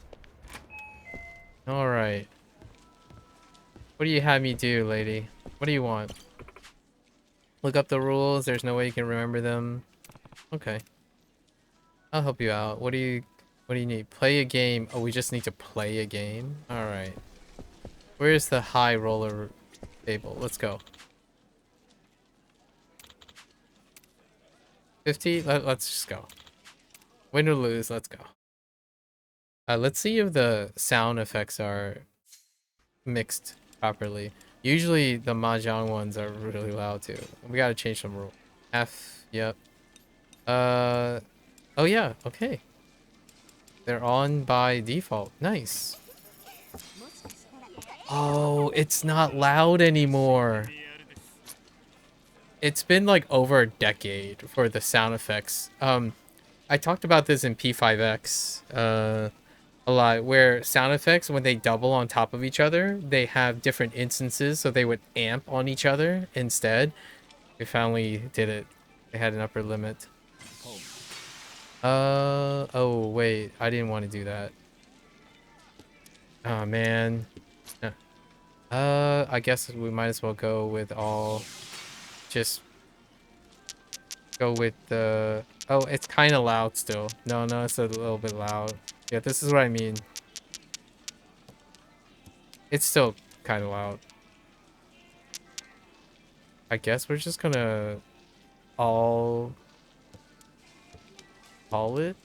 Alright. What do you have me do, lady? What do you want? Look up the rules. There's no way you can remember them. Okay. I'll help you out. What do you need? Play a game. Oh, we just need to play a game? Alright. Where's the high roller table? Let's go. 50? Let's just go. Win or lose, let's go. Let's see if the sound effects are mixed properly. Usually the Mahjong ones are really loud too. We gotta change some rule. F, yep. Oh yeah, okay. They're on by default. Nice. Oh, it's not loud anymore. It's been like over a decade for the sound effects. I talked about this in P5X. a lot, where sound effects, when they double on top of each other, they have different instances, so they would amp on each other instead. We finally did it. They had an upper limit. Oh wait, I didn't want to do that. Oh man. I guess we might as well go with all. Just go with the. Oh, it's kind of loud still. No, it's a little bit loud. Yeah, this is what I mean. It's still kind of loud. I guess we're just gonna all call it.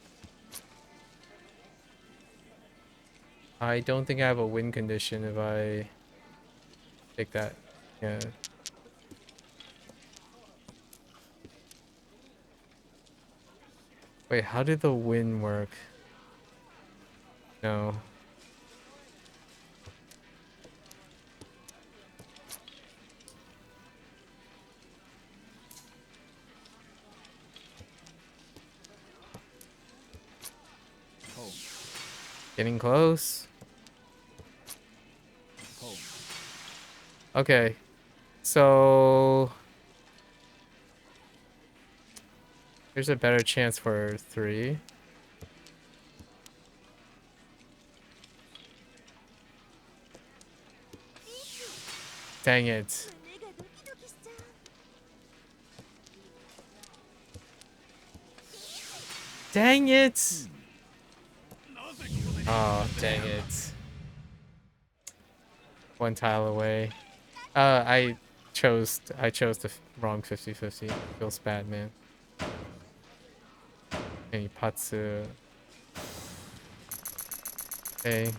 I don't think I have a win condition if I take that. Yeah. Wait, how did the win work? No. Getting close. Okay. So there's a better chance for 3. Dang it. Dang it! Oh, dang it. One tile away. I chose the wrong 50-50. Feels bad, man. Any Patsu. Okay.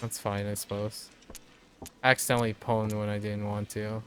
That's fine, I suppose. I accidentally pwned when I didn't want to.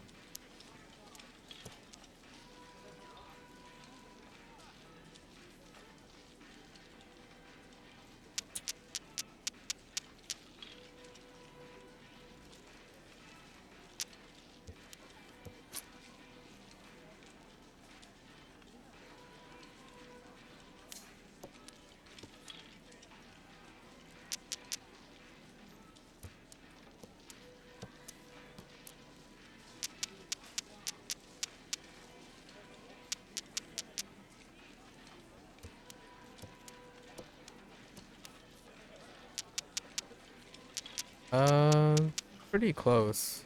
Pretty close.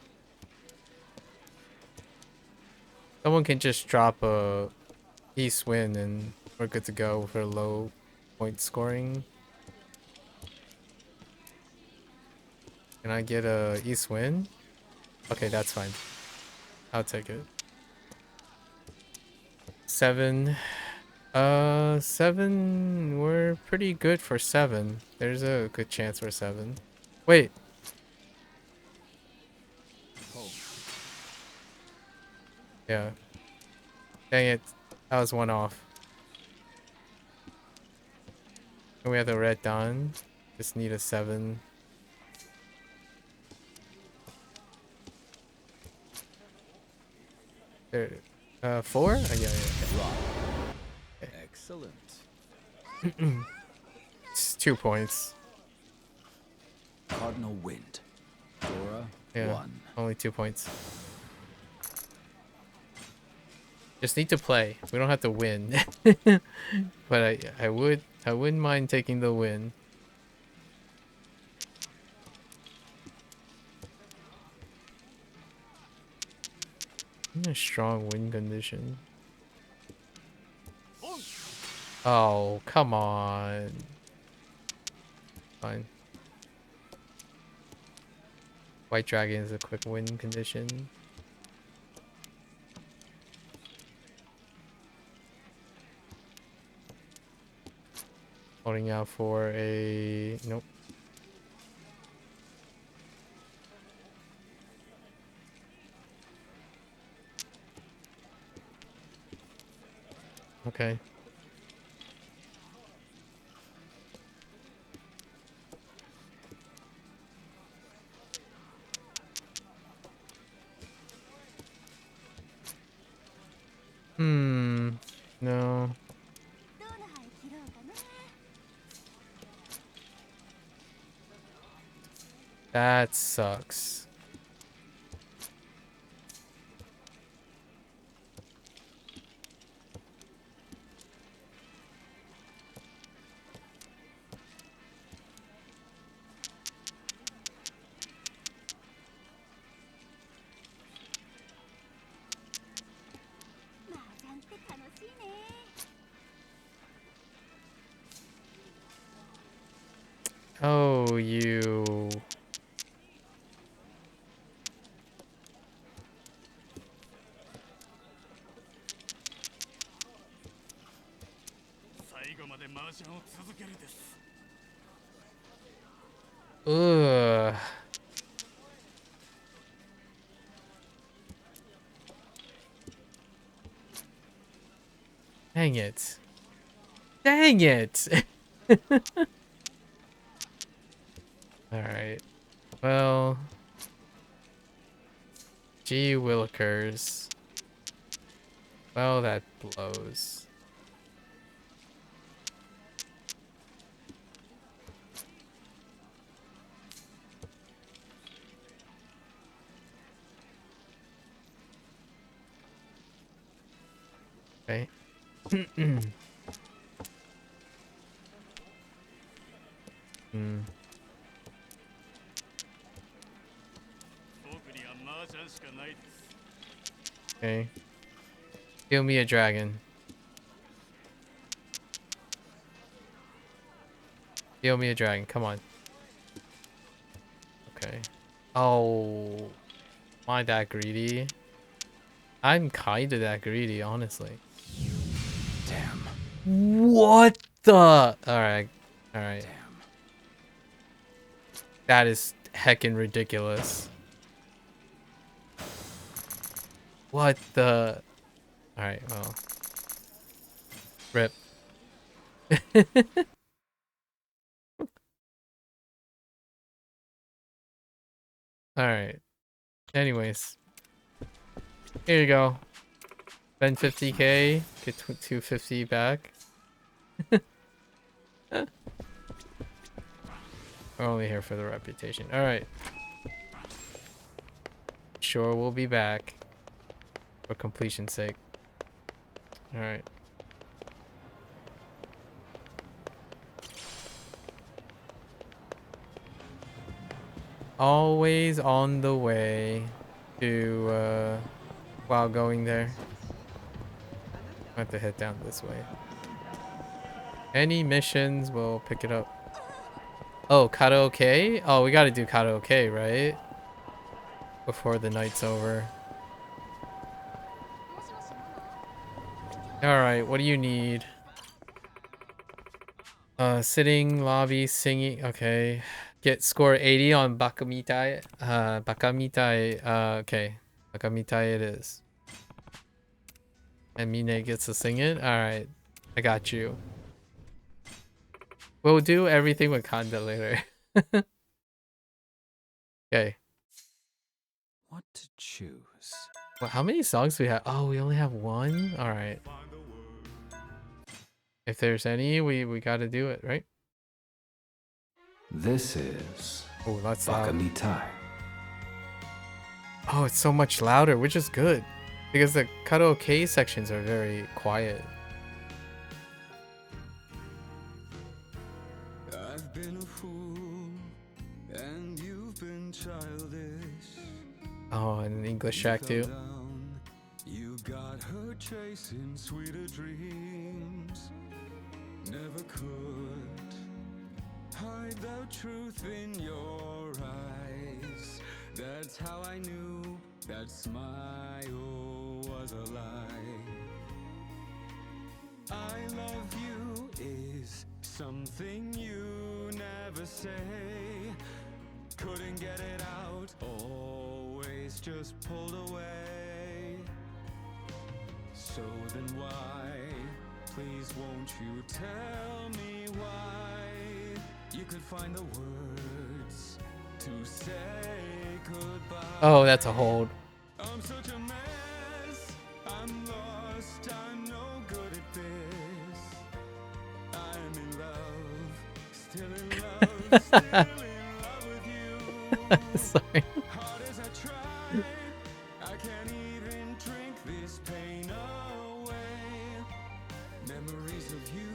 Someone can just drop a East win and we're good to go for low point scoring. Can I get a East win? Okay, that's fine. I'll take it. 7. 7. We're pretty good for 7. There's a good chance for 7. Wait. Yeah. Dang it. That was one off. And we have the red dawn. Just need a 7. There. 4? Yeah. Okay. Excellent. It's 2 points. Cardinal Wind. Dora, Yeah. 1. Only 2 points. Just need to play. We don't have to win. But I wouldn't mind taking the win. In a strong win condition. Oh, come on. Fine. White Dragon is a quick win condition. Holding out for a... Nope. Okay. No. That sucks. Oh, you. Ugh. Dang it. Dang it. Alright. Well. Gee willikers. Well, that blows. Okay. Hmm. Okay. Kill me a dragon. Kill me a dragon. Come on. Okay. Oh. Am I that greedy? I'm kinda that greedy, honestly. Damn. What the? Alright. Alright. That is heckin' ridiculous. What the? Alright, well. Rip. Alright. Anyways. Here you go. Spend 50k. Get 250 back. We're only here for the reputation. Alright. Sure, we'll be back. For completion's sake. Alright. Always on the way to, while going there. I have to head down this way. Any missions, we'll pick it up. Oh, karaoke? Oh, we gotta do karaoke, right? Before the night's over. Alright, what do you need? Sitting, lobby, singing. Okay. Get score 80 on Bakamitai. Bakamitai. Okay. Bakamitai it is. And Mine gets to sing it? Alright. I got you. We'll do everything with Kanda later. Okay. What to choose? Well, how many songs do we have? Oh, we only have one? Alright. If there's any, we gotta do it, right? This is Oh, that's loud. Bakamitai. Oh, it's so much louder, which is good. Because the karaoke sections are very quiet. I've been a fool, and you've been childish. Oh, and an English track too. You got her chasing sweeter dreams. Never could hide the truth in your eyes. That's how I knew that smile was a lie. I love you is something you never say. Couldn't get it out, always just pulled away. So then why, please won't you tell me why? You could find the words to say goodbye. Oh, that's a hold. I'm such a mess, I'm lost, I'm no good at this. I'm in love, still in love, still in love with you. Sorry.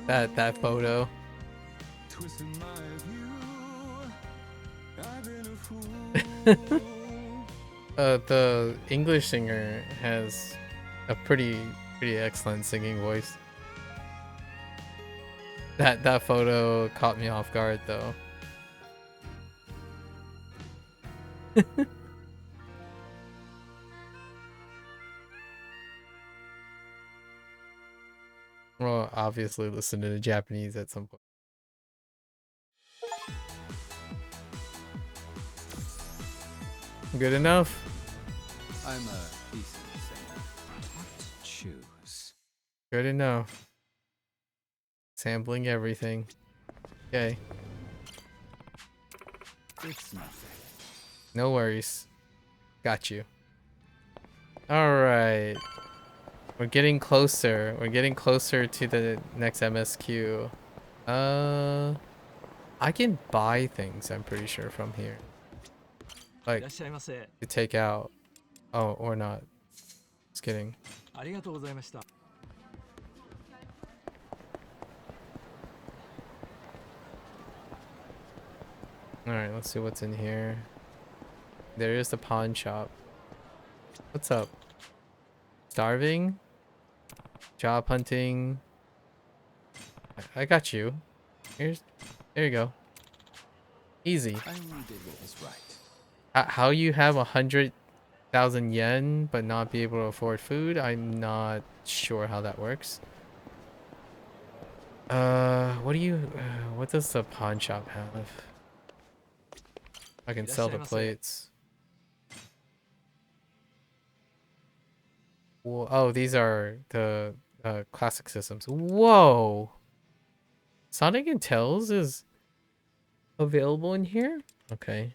That photo. The English singer has a pretty excellent singing voice. That photo caught me off guard though. Well, obviously listen to the Japanese at some point. Good enough. I'm a decent singer. What to choose? Good enough. Sampling everything. Okay. It's nothing. No worries. Got you. Alright. We're getting closer. We're getting closer to the next MSQ. I can buy things, I'm pretty sure, from here. Like, to take out. Oh, or not. Just kidding. Alright, let's see what's in here. There is the pawn shop. What's up? Starving? Job hunting? I got you. There you go. Easy. I only did what was right. How you have 100,000 yen but not be able to afford food? I'm not sure how that works. What do you? What does the pawn shop have? I can sell the plates. Whoa, oh, these are the classic systems. Whoa! Sonic and Tails is available in here? Okay.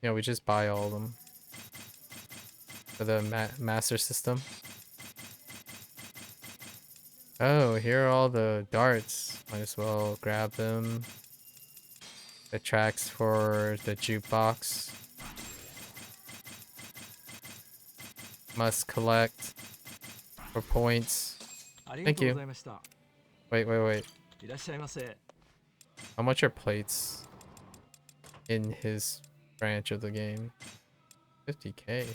Yeah, we just buy all of them. For the Master System. Oh, here are all the darts. Might as well grab them. The tracks for the jukebox. Must collect for points. Thank you. Wait. How much are plates in his branch of the game? 50k.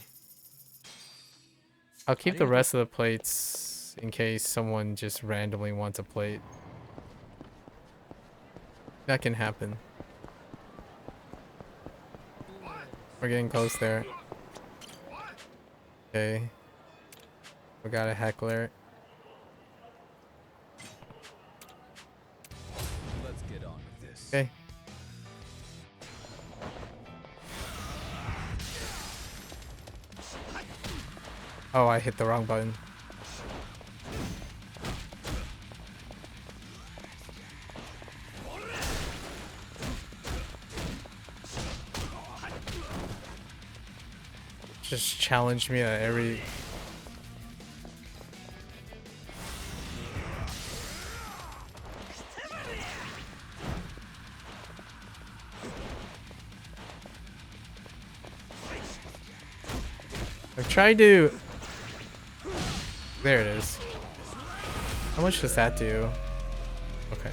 I'll keep the rest of the plates in case someone just randomly wants a plate. That can happen. We're getting close there. Okay. We got a heckler. Let's get on with this. Okay. Oh, I hit the wrong button. Just challenged me at every... I've tried to... There it is. How much does that do? Okay.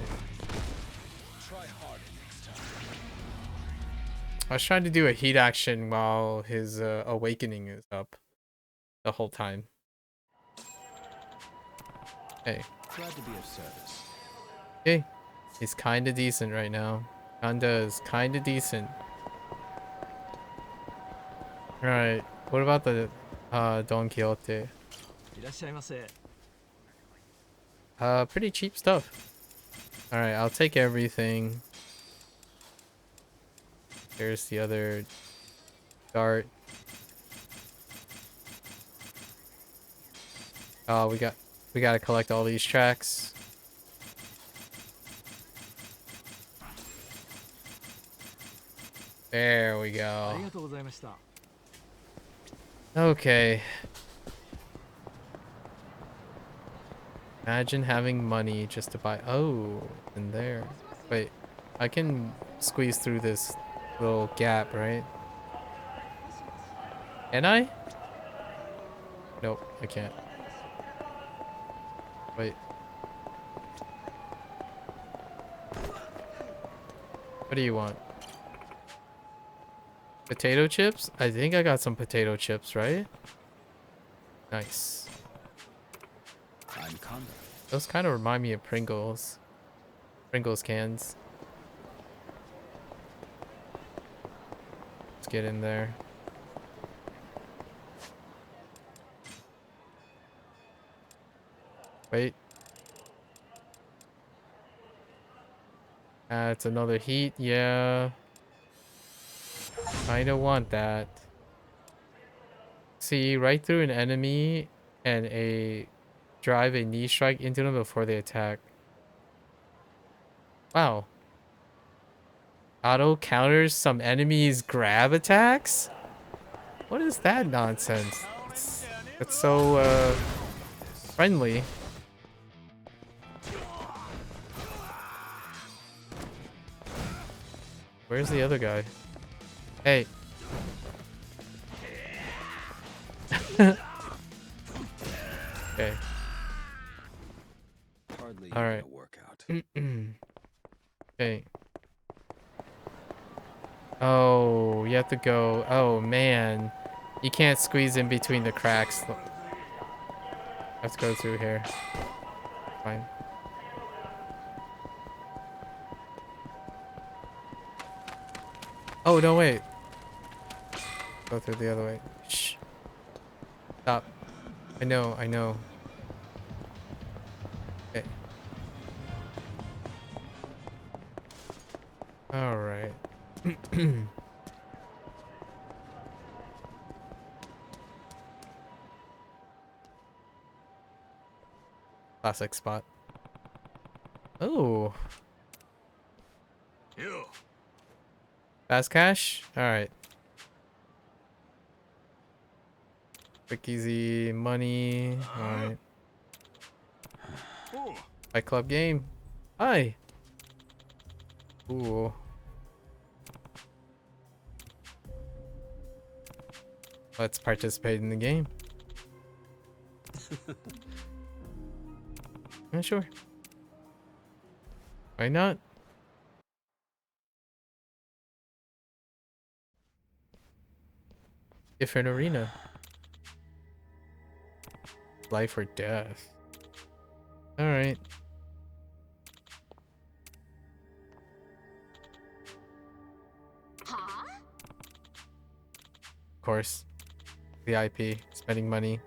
I was trying to do a heat action while his awakening is up the whole time. Hey. Glad to be of service. Okay. He's kinda decent right now. Kanda is kinda decent. Alright. What about the Don Quixote? Pretty cheap stuff. Alright, I'll take everything. There's the other dart. Oh, we gotta collect all these tracks. There we go. Okay. Imagine having money just to buy... Oh, in there. Wait, I can squeeze through this little gap, right? Can I? Nope, I can't. Wait. What do you want? Potato chips? I think I got some potato chips, right? Nice. I'm Conda. Those kind of remind me of Pringles. Pringles cans. Let's get in there. Wait. It's another heat. Yeah. I don't want that. See, right through an enemy and drive a knee strike into them before they attack. Wow. Auto counters some enemies' grab attacks? What is that nonsense? It's so friendly. Where's the other guy? Hey. Okay. All right. Okay. Oh, you have to go. Oh man, you can't squeeze in between the cracks. Let's go through here. Fine. Oh no, wait. Go through the other way. Shh. Stop. I know. I know. Okay. All right. Classic spot. Oh. You. Fast cash? Alright. Quick easy money. Alright. Fight Club game. Hi. Ooh. Let's participate in the game. Yeah, sure. Why not? Different arena. Life or death. Alright. Huh? Of course. VIP. Spending money.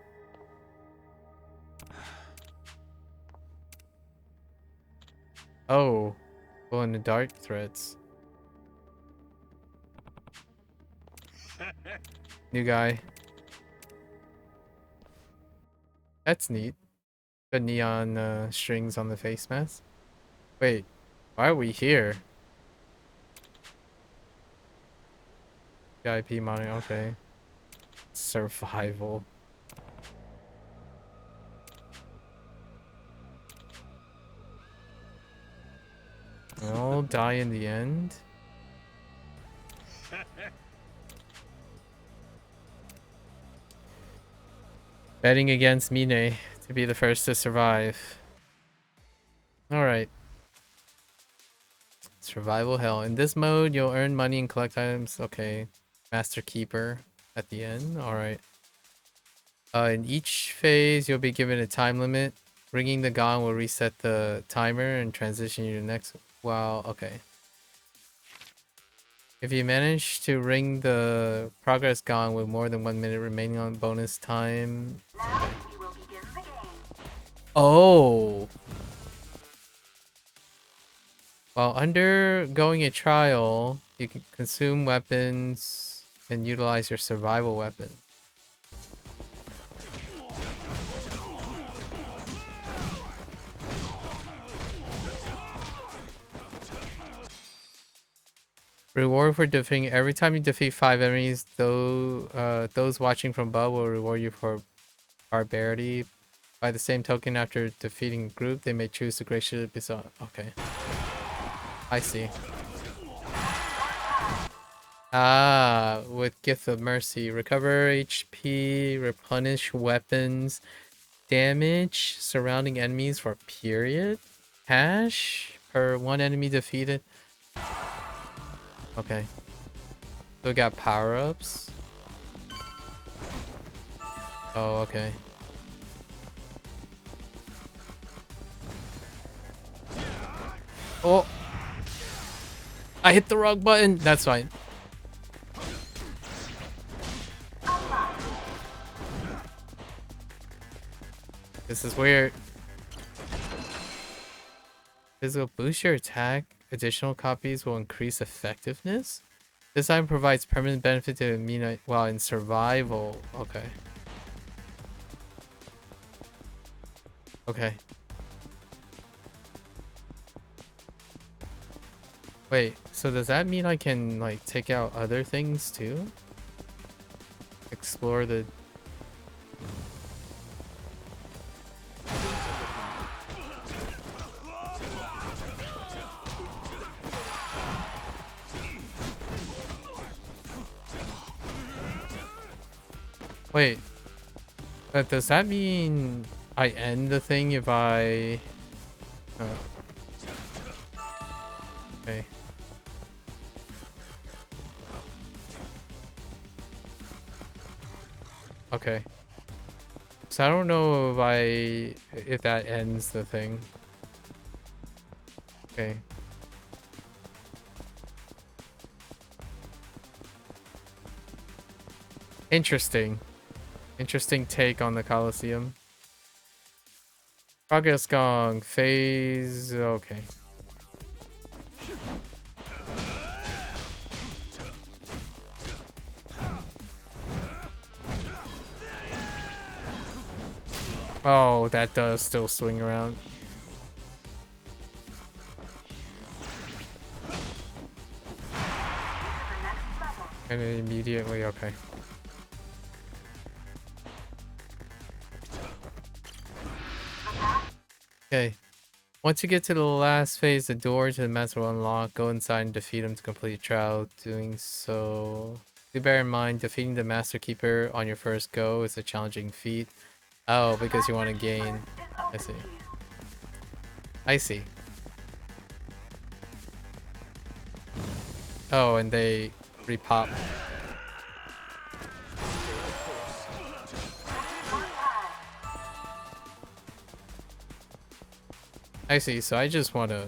Oh. Well, in the dark threats. New guy. That's neat. The neon strings on the face mask. Wait, why are we here? VIP monitor, okay. Survival. I'll die in the end. Betting against Mine to be the first to survive. Alright. Survival hell. In this mode, you'll earn money and collect items. Okay. Master Keeper at the end. Alright. In each phase, you'll be given a time limit. Ringing the gong will reset the timer and transition you to the next. Wow, okay. If you manage to ring the progress gong with more than 1 minute remaining on bonus time. Okay. Oh. While undergoing a trial, you can consume weapons and utilize your survival weapon. Reward for defeating. Every time you defeat 5 enemies, those watching from above will reward you for barbarity. By the same token, after defeating a group, they may choose to graciously be so. Okay. I see. Ah, with Gift of Mercy. Recover HP, replenish weapons, damage surrounding enemies for period. Hash per one enemy defeated. Okay. So we got power-ups. Oh, okay. Oh! I hit the wrong button! That's fine. This is weird. Physical boost your attack. Additional copies will increase effectiveness. This item provides permanent benefit to immunity while in survival. Okay. Okay. Wait, so does that mean I can like take out other things too? Explore the... Wait, but does that mean I end the thing if I... Oh. Okay. Okay. So I don't know if that ends the thing. Okay. Interesting. Interesting take on the Colosseum. Progress gong. Phase... Okay. Oh, that does still swing around. And then immediately, okay. Okay. Once you get to the last phase, the door to the master will unlock. Go inside and defeat him to complete your trial. Doing so... Do bear in mind, defeating the Master Keeper on your first go is a challenging feat. Oh, because you want to gain... I see. I see. Oh, and they repop. I see, so I just want to...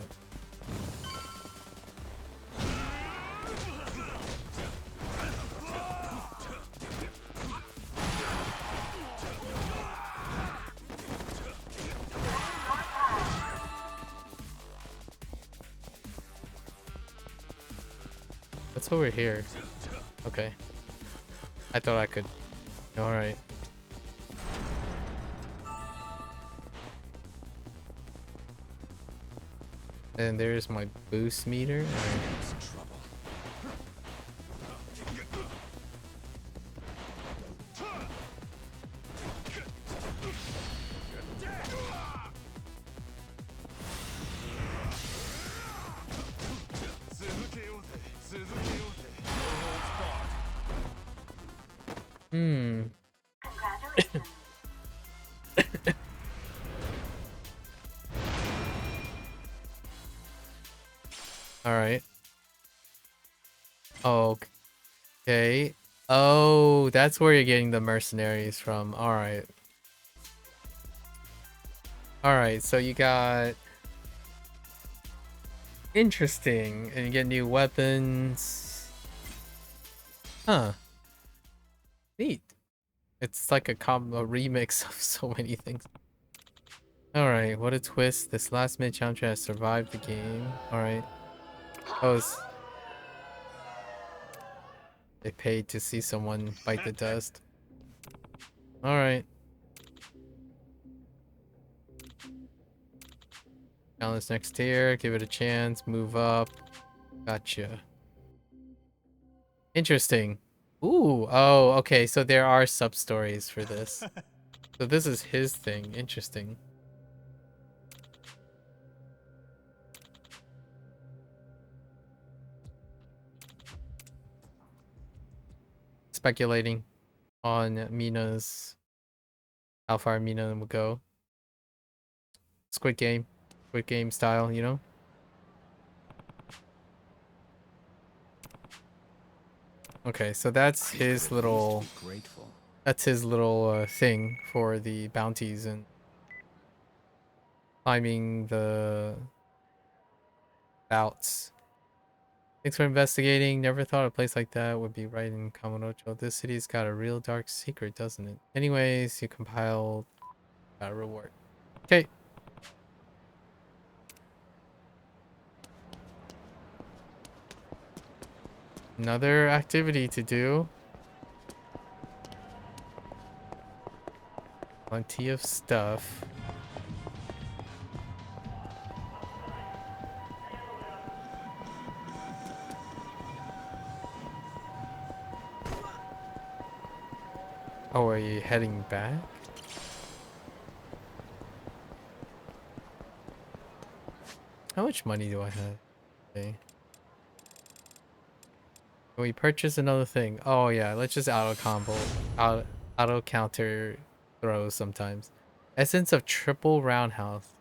What's over here? Okay. I thought I could... Alright. And there's my boost meter. Hmm. Alright. Okay. Oh, that's where you're getting the mercenaries from. Alright. Alright, so you got... Interesting. And you get new weapons. Huh. Neat. It's like a remix of so many things. Alright, what a twist. This last minute challenger has survived the game. Alright. Oh, they paid to see someone bite the dust. Alright. Challenge next tier. Give it a chance. Move up. Gotcha. Interesting. Ooh. Oh, okay. So there are sub-stories for this. So this is his thing. Interesting. speculating on Mina's how far Mina will go. Squid Game style, you know. Okay, so that's his little thing for the bounties and climbing the bouts. Thanks for investigating. Never thought a place like that would be right in Kamurocho. This city's got a real dark secret, doesn't it? Anyways, you compiled a reward. Okay. Another activity to do. Plenty of stuff. Oh, are you heading back? How much money do I have? Okay. Can we purchase another thing? Oh yeah, let's just auto counter throws sometimes. Essence of triple roundhouse.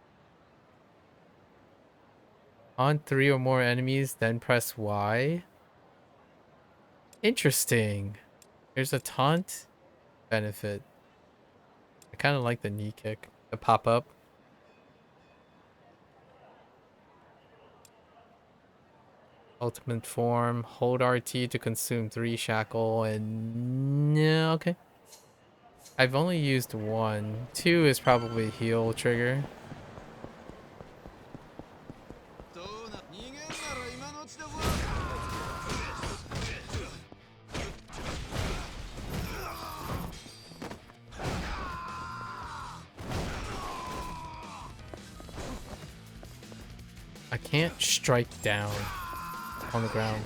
On 3 or more enemies, then press Y. Interesting. There's a taunt benefit. I kind of like the knee kick. The pop up. Ultimate form. Hold RT to consume 3 shackle and... Yeah, okay. I've only used 1. 2 is probably heal trigger. I can't strike down on the ground.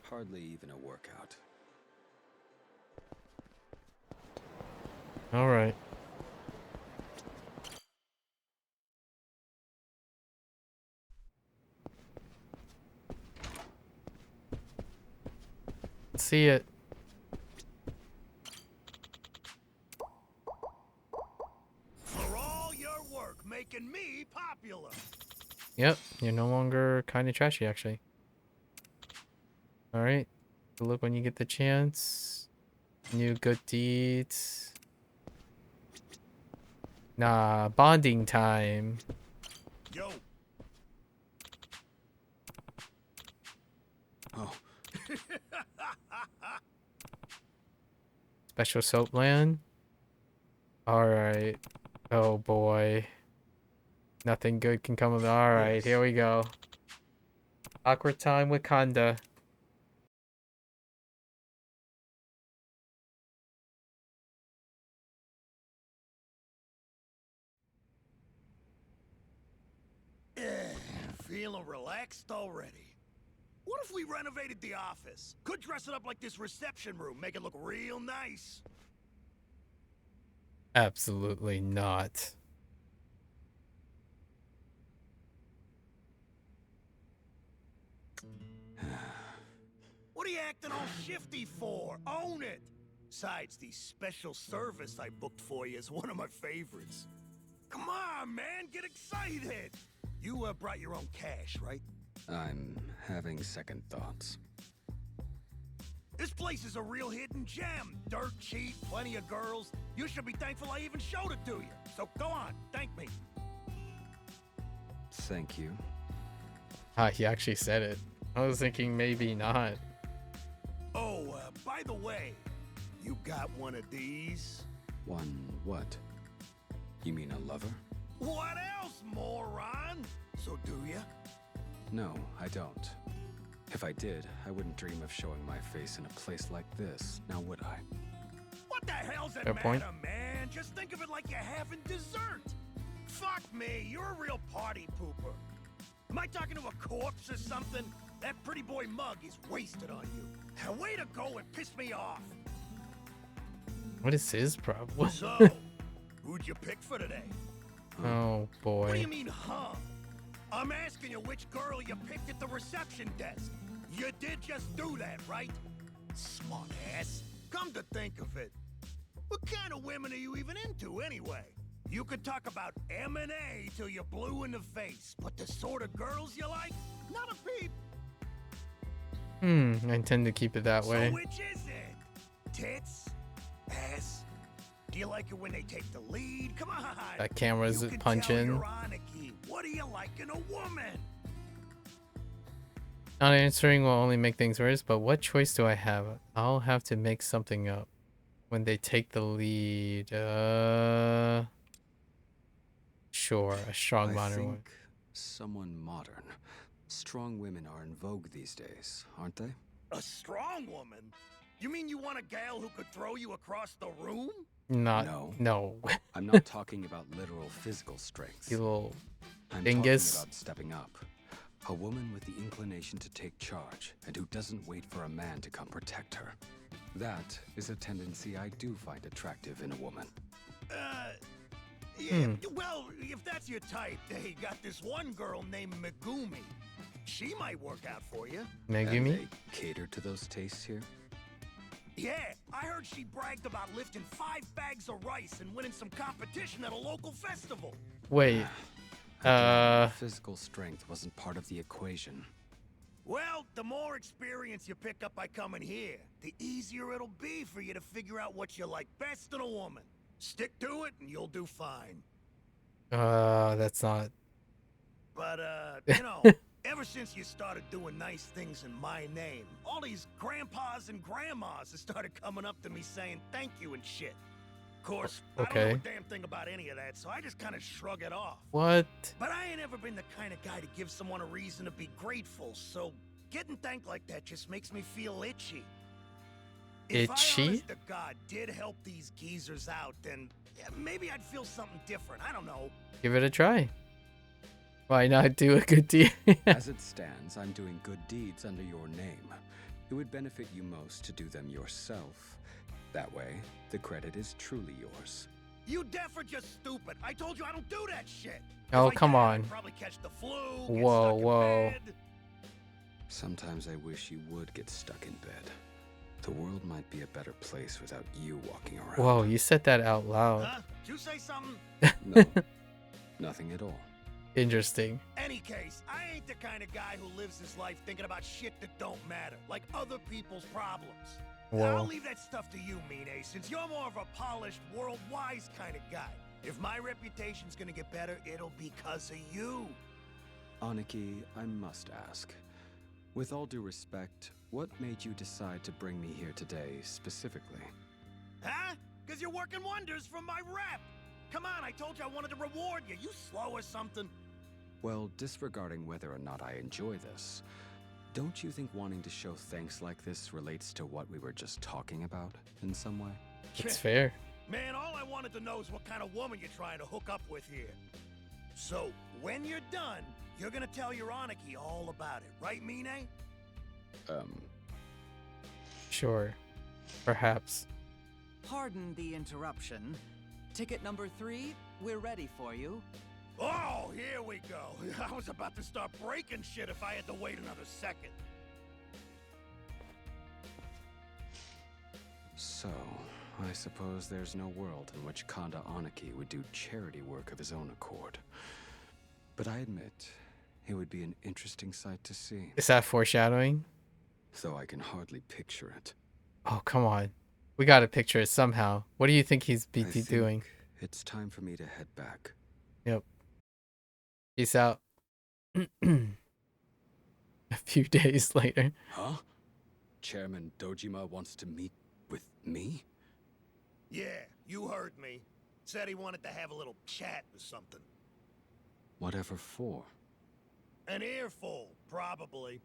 Hardly even a workout. All right. See it. For all your work making me popular. Yep, you're no longer kind of trashy, actually. All right. Look when you get the chance. New good deeds. Nah, bonding time. Yo. Oh. Special soap land. All right. Oh boy. Nothing good can come of it. All right, here we go. Awkward time with Kanda. Feeling relaxed already. What if we renovated the office? Could dress it up like this reception room, make it look real nice. Absolutely not. What are you acting all shifty for? Own it! Besides, the special service I booked for you is one of my favorites. Come on, man, get excited! You brought your own cash, right? I'm having second thoughts. This place is a real hidden gem. Dirt cheap, plenty of girls. You should be thankful I even showed it to you. So go on, thank me. Thank you. Ah, he actually said it. I was thinking maybe not. Oh, by the way, you got one of these? One what? You mean a lover? What else, moron? So do ya? No, I don't. If I did, I wouldn't dream of showing my face in a place like this, now would I? What the hell's it Fair matter, point. man? Just think of it like you're having dessert. Fuck me, you're a real party pooper. Am I talking to a corpse or something? That pretty boy mug is wasted on you. Now, way to go and piss me off. What is his problem? So, who'd you pick for today? Oh boy. What do you mean, huh? I'm asking you which girl you picked at the reception desk. You did just do that, right? Smart ass. Come to think of it, what kind of women are you even into anyway? You could talk about M&A till you're blue in the face, but the sort of girls you like? Not a peep. I intend to keep it that way. So which is it? Tits? Ass? Do you like it when they take the lead? Come on. That camera's You can punching. tell you're Aniki. What do you like in a woman? Not answering will only make things worse, but what choice do I have? I'll have to make something up. When they take the lead, sure, a strong modern one. Someone modern. Strong women are in vogue these days, aren't they? A strong woman? You mean you want a gal who could throw you across the room? No. I'm not talking about literal physical strength. You little I'm dingus. talking about stepping up. A woman with the inclination to take charge and who doesn't wait for a man to come protect her. That is a tendency I do find attractive in a woman. Yeah, well, if that's your type, they got this one girl named Megumi. She might work out for you. Megumi? And they cater to those tastes here? Yeah, I heard she bragged about lifting 5 bags of rice and winning some competition at a local festival. Wait. Physical strength wasn't part of the equation. Well, the more experience you pick up by coming here, the easier it'll be for you to figure out what you like best in a woman. Stick to it and you'll do fine. That's not... But, ever since you started doing nice things in my name, all these grandpas and grandmas have started coming up to me saying thank you and shit. Of course, I don't know a damn thing about any of that, so I just kind of shrug it off. What? But I ain't ever been the kind of guy to give someone a reason to be grateful, so getting thanked like that just makes me feel itchy. If I, honest to God, did help these geezers out, then maybe I'd feel something different. I don't know. Give it a try. Why not do a good deed? As it stands, I'm doing good deeds under your name. It would benefit you most to do them yourself. That way, the credit is truly yours. You deaf or just stupid? I told you I don't do that shit. Oh, come on. I'd probably catch the flu. Whoa. Sometimes I wish you would get stuck in bed. The world might be a better place without you walking around. Whoa, you said that out loud. Huh? Did you say something? No, nothing at all. Interesting. Any case, I ain't the kind of guy who lives his life thinking about shit that don't matter, like other people's problems. Whoa. I'll leave that stuff to you, Mine, since you're more of a polished, world-wise kind of guy. If my reputation's gonna get better, it'll be because of you. Aniki, I must ask. With all due respect, what made you decide to bring me here today, specifically? Huh? Because you're working wonders for my rep. Come on, I told you I wanted to reward you. You slow or something? Well, disregarding whether or not I enjoy this, don't you think wanting to show thanks like this relates to what we were just talking about in some way? It's fair. Man, all I wanted to know is what kind of woman you're trying to hook up with here. So, when you're done, you're gonna tell your Aniki all about it, right, Mine? Sure. Perhaps. Pardon the interruption. Ticket number 3, we're ready for you. Oh, here we go. I was about to start breaking shit if I had to wait another second. So, I suppose there's no world in which Kanda Aniki would do charity work of his own accord. But I admit, it would be an interesting sight to see. Is that foreshadowing? Though I can hardly picture it. Oh, come on. We gotta picture it somehow. What do you think he's doing? It's time for me to head back. Yep. Peace out. A few days later. Huh? Chairman Dojima wants to meet with me? Yeah, you heard me. Said he wanted to have a little chat or something. Whatever for? An earful, probably.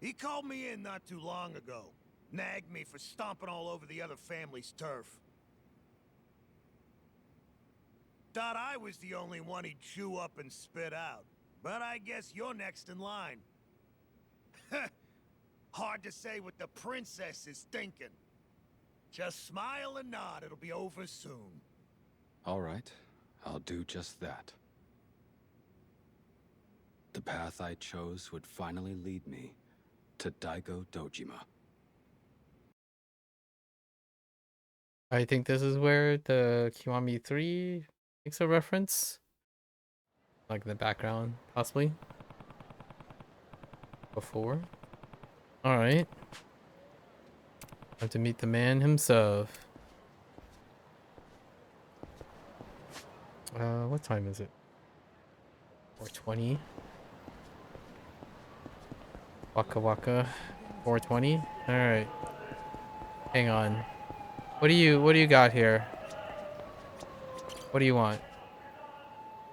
He called me in not too long ago. Nagged me for stomping all over the other family's turf. Thought I was the only one he'd chew up and spit out. But I guess you're next in line. Hard to say what the princess is thinking. Just smile and nod, it'll be over soon. All right, I'll do just that. the path I chose would finally lead me to Daigo Dojima. I think this is where the Kiwami 3 makes a reference. Like in the background, possibly. Before. Alright. Have to meet the man himself. What time is it? 4:20. Waka waka. 4:20. Alright. Hang on. What do you got here? What do you want?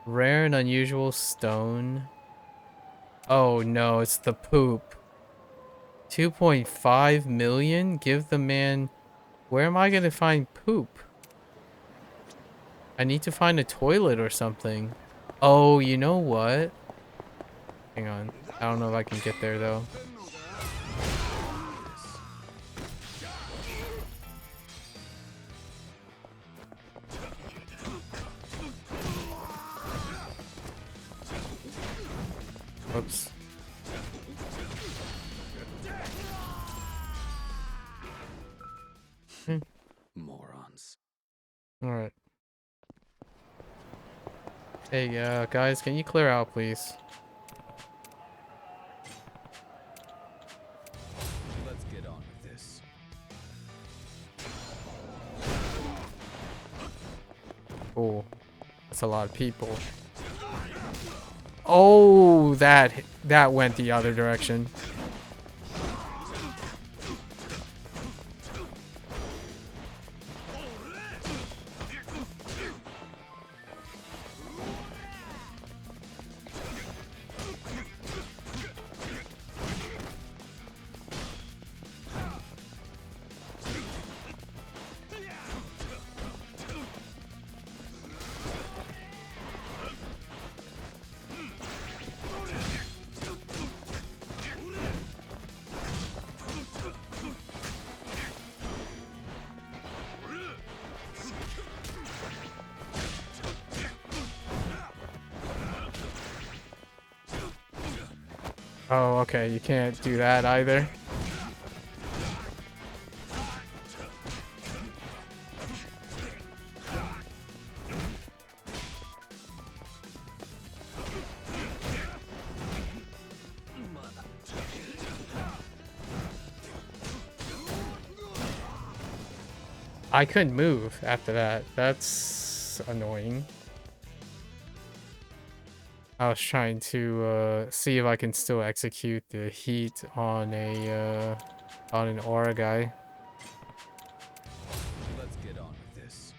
Rare and unusual stone. Oh no, it's the poop. 2.5 million? Give the man... Where am I gonna find poop? I need to find a toilet or something. Oh, you know what? Hang on. I don't know if I can get there though. Oops. Morons. Alright. Hey, guys, can you clear out, please? Let's get on with this. Cool. That's a lot of people. Oh, that went the other direction. Oh, okay, you can't do that either. I couldn't move after that. That's annoying. I was trying to see if I can still execute the heat on an aura guy. Let's get on with this.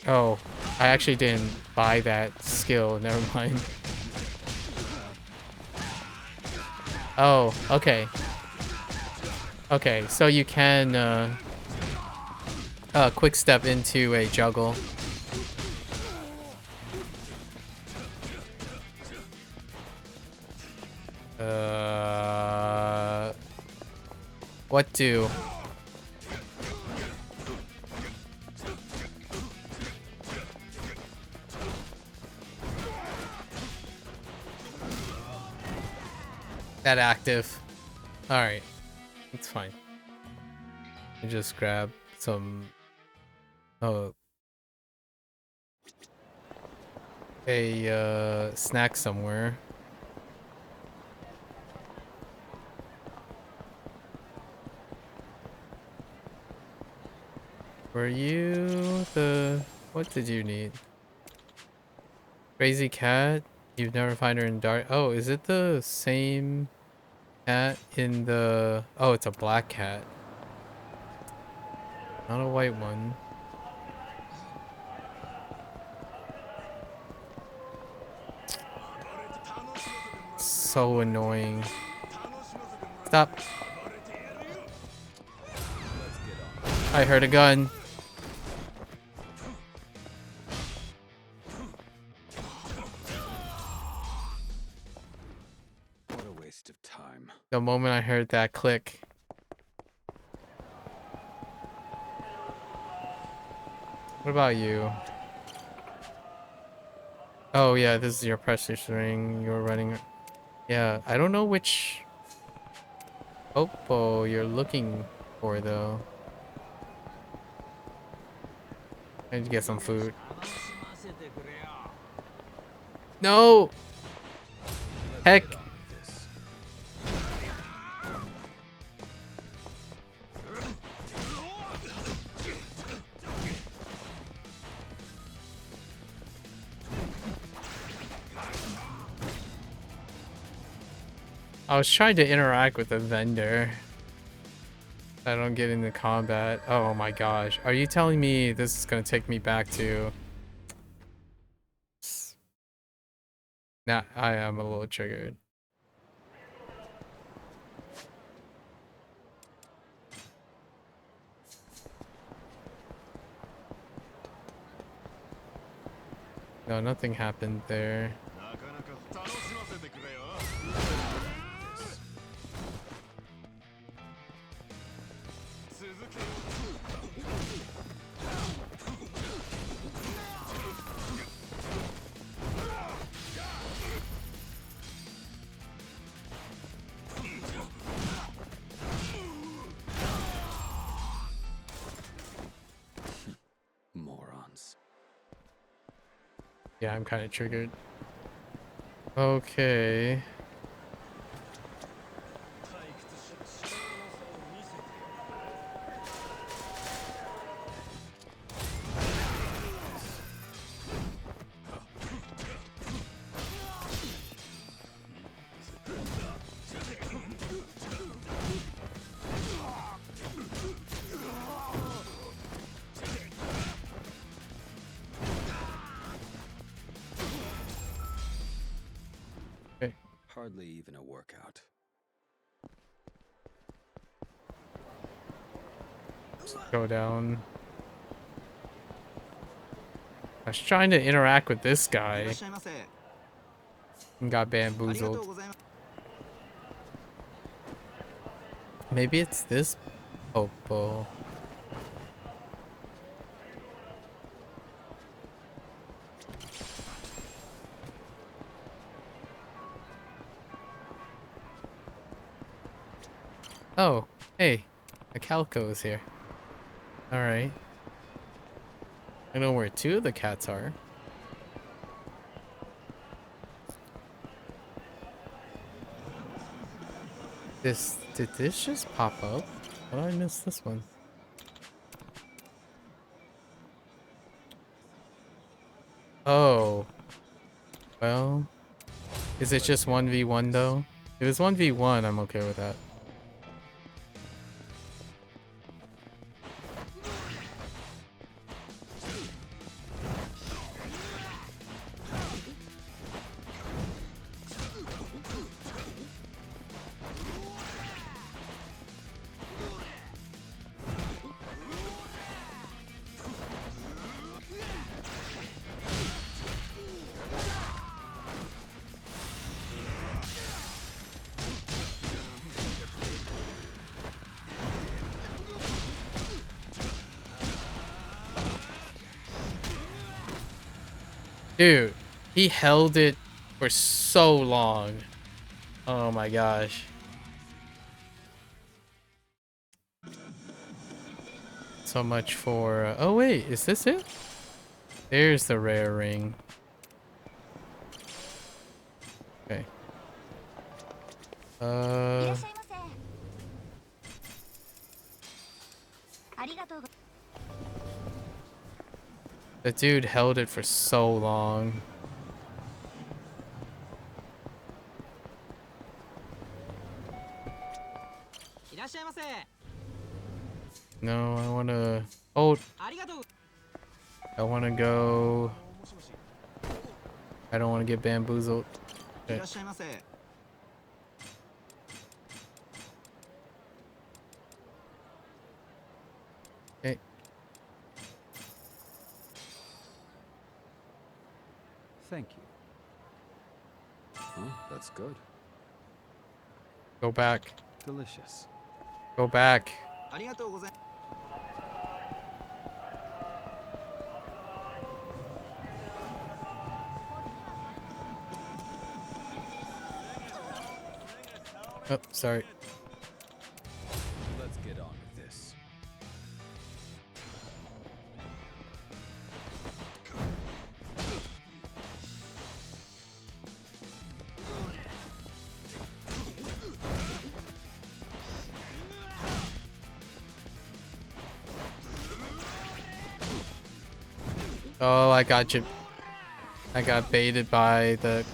Oh, I actually didn't buy that skill. Never mind. Oh, okay. Okay, so you can quick step into a juggle. What do? That active. Alright. It's fine. You just grab some... Oh. A snack somewhere. Were you the... What did you need? Crazy cat? You've never find her in dark... Oh, is it the same cat in the... Oh, it's a black cat. Not a white one. So annoying. Stop. I heard a gun. What a waste of time. The moment I heard that click. What about you? Oh yeah, this is your precious ring. You're running. Yeah, I don't know which Oppo you're looking for though. I need to get some food. No! Heck! I was trying to interact with the vendor. I don't get into combat. Oh my gosh. Are you telling me this is gonna take me back to... Nah, I am a little triggered. No, nothing happened there. Morons. Yeah, I'm kind of triggered. Okay. Hardly even a workout. Go down. I was trying to interact with this guy and got bamboozled. Maybe it's this Oppo. Oh, hey, a Calico is here. Alright. I know where two of the cats are. Did this just pop up? How did I miss this one? Oh. Well, is it just 1v1 though? If it's 1v1, I'm okay with that. Dude, he held it for so long. Oh my gosh. So much for... oh wait, is this it? There's the rare ring. Okay. The dude held it for so long. No, I want to... oh, I want to go... I don't want to get bamboozled. Okay. Okay. Thank you. Oh, that's good. Go back. Delicious. Go back. Oh, sorry. Let's get on with this. Oh, I got you. I got baited by the...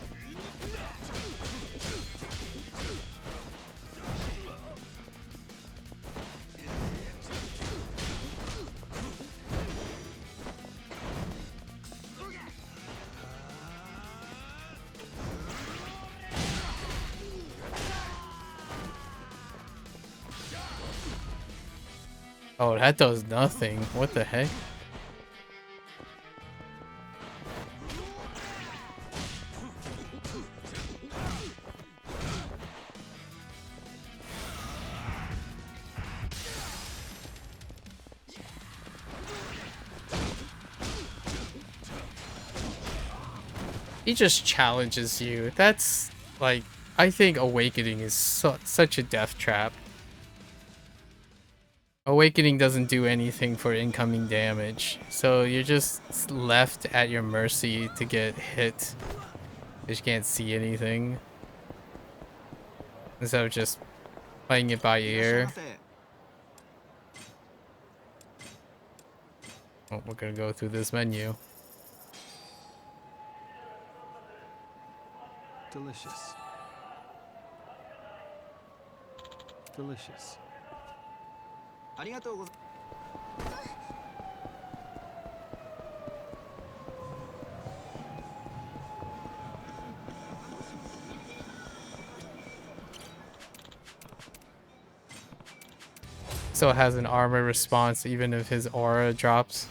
Oh, that does nothing. What the heck? He just challenges you. That's like, I think Awakening is such a death trap. Awakening doesn't do anything for incoming damage, so you're just left at your mercy to get hit. You can't see anything. Instead of just playing it by ear. Oh, we're gonna go through this menu. Delicious. Delicious. So it has an armor response even if his aura drops.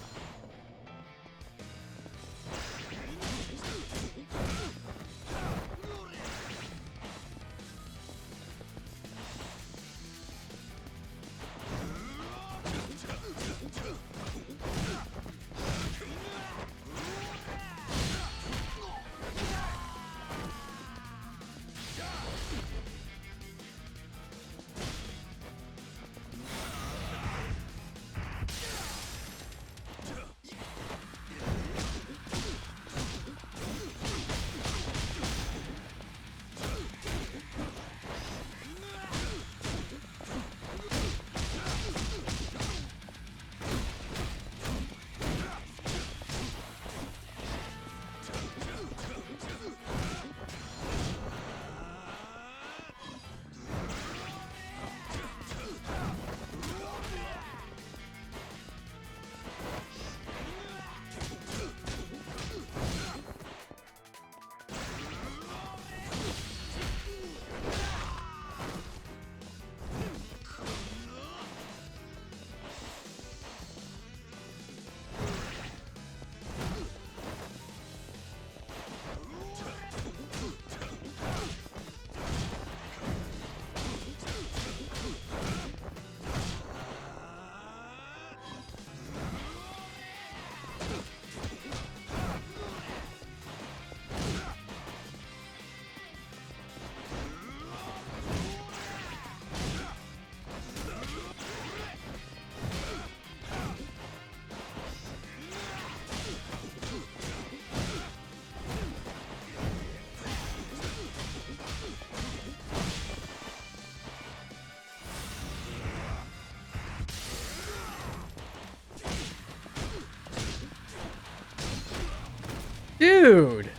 Dude!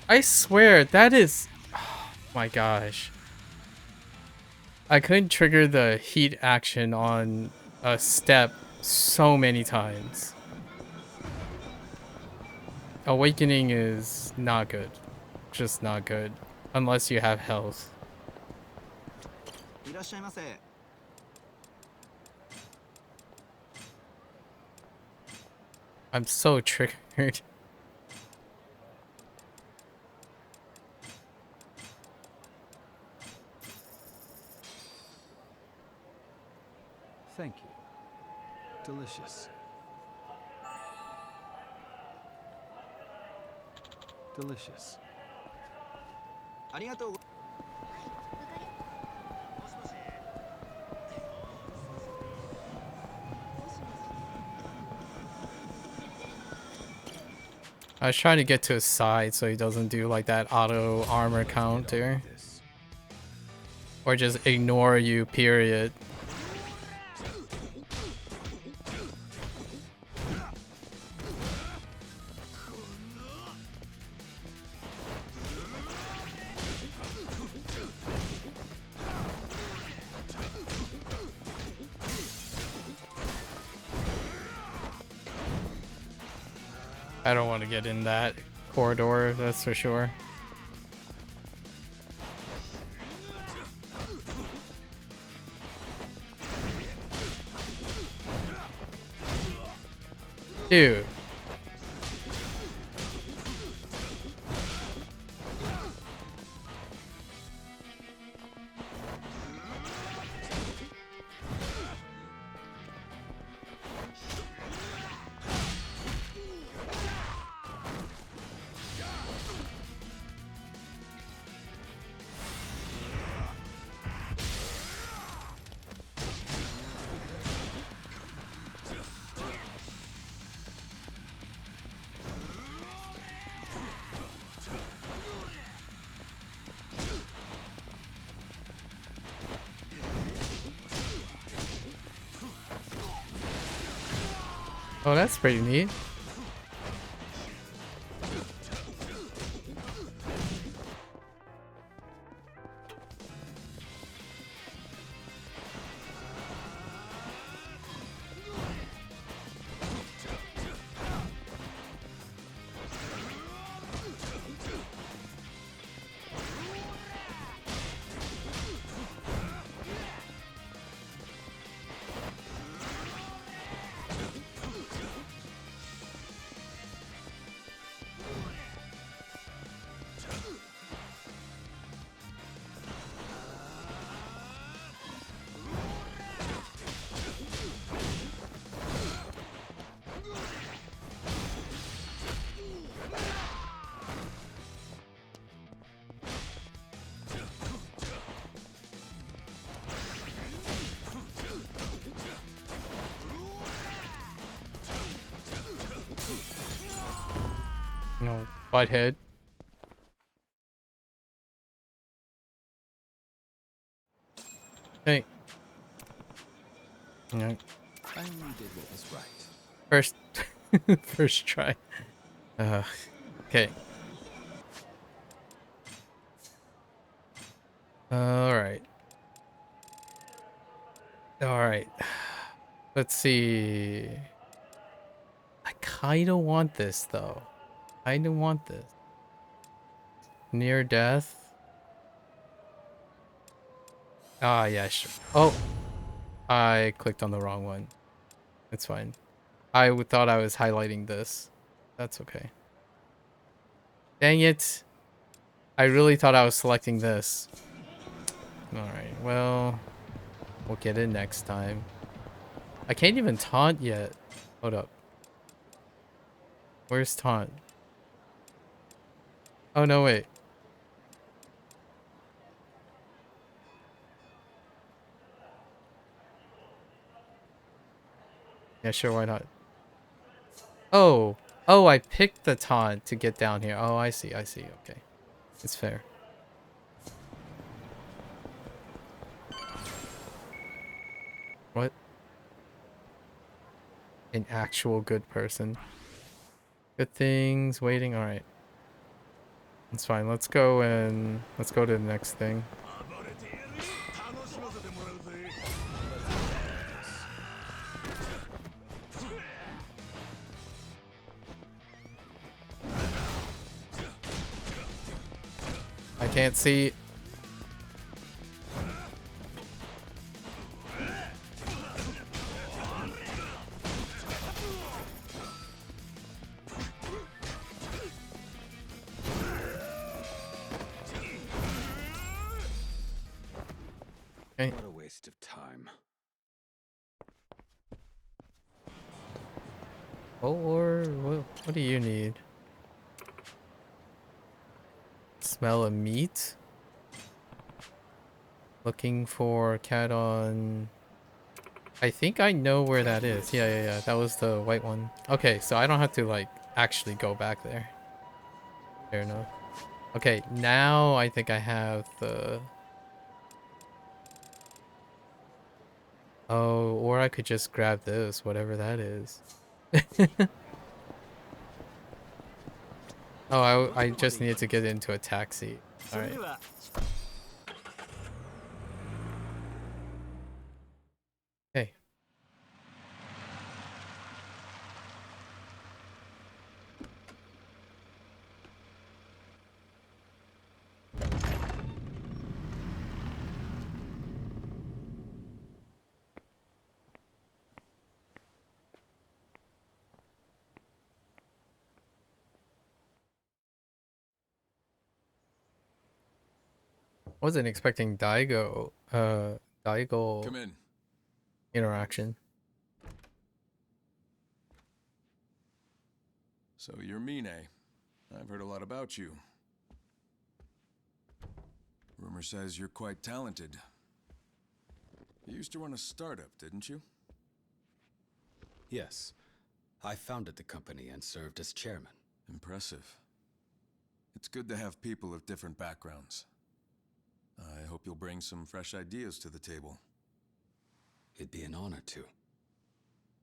I swear, that is... Oh my gosh. I couldn't trigger the heat action on a step so many times. Awakening is not good. Just not good. Unless you have health. I'm so triggered. Thank you. Delicious. Delicious. I was trying to get to his side so he doesn't do like that auto armor counter. Or just ignore you, period. I don't want to get in that corridor, that's for sure. Dude. Oh, that's pretty neat. No, butthead. Hey. No. I only did what was right. First, first try. Okay. All right. All right. Let's see. I kind of want this though. I don't want this. Near death. Ah, yeah, sure. Oh, I clicked on the wrong one. It's fine. I thought I was highlighting this. That's okay. Dang it. I really thought I was selecting this. Alright, well, we'll get it next time. I can't even taunt yet. Hold up. Where's taunt? Oh, no, wait. Yeah, sure, why not? Oh, oh, I picked the taunt to get down here. Oh, I see, okay. It's fair. What? An actual good person. Good things, waiting, alright. It's fine, let's go to the next thing. I can't see. Okay. What a waste of time. Or what do you need? Smell of meat? Looking for cat on... I think I know where that is. Yeah. That was the white one. Okay, so I don't have to, like, actually go back there. Fair enough. Okay, now I think I have the... Oh, or I could just grab this, whatever that is. Oh, I just needed to get into a taxi. Alright. Hey. Wasn't expecting Daigo Come in. interaction. So you're Mine. I've heard a lot about you. Rumor says you're quite talented. You used to run a startup, didn't you? Yes. I founded the company and served as chairman. Impressive. It's good to have people of different backgrounds. I hope you'll bring some fresh ideas to the table. It'd be an honor to.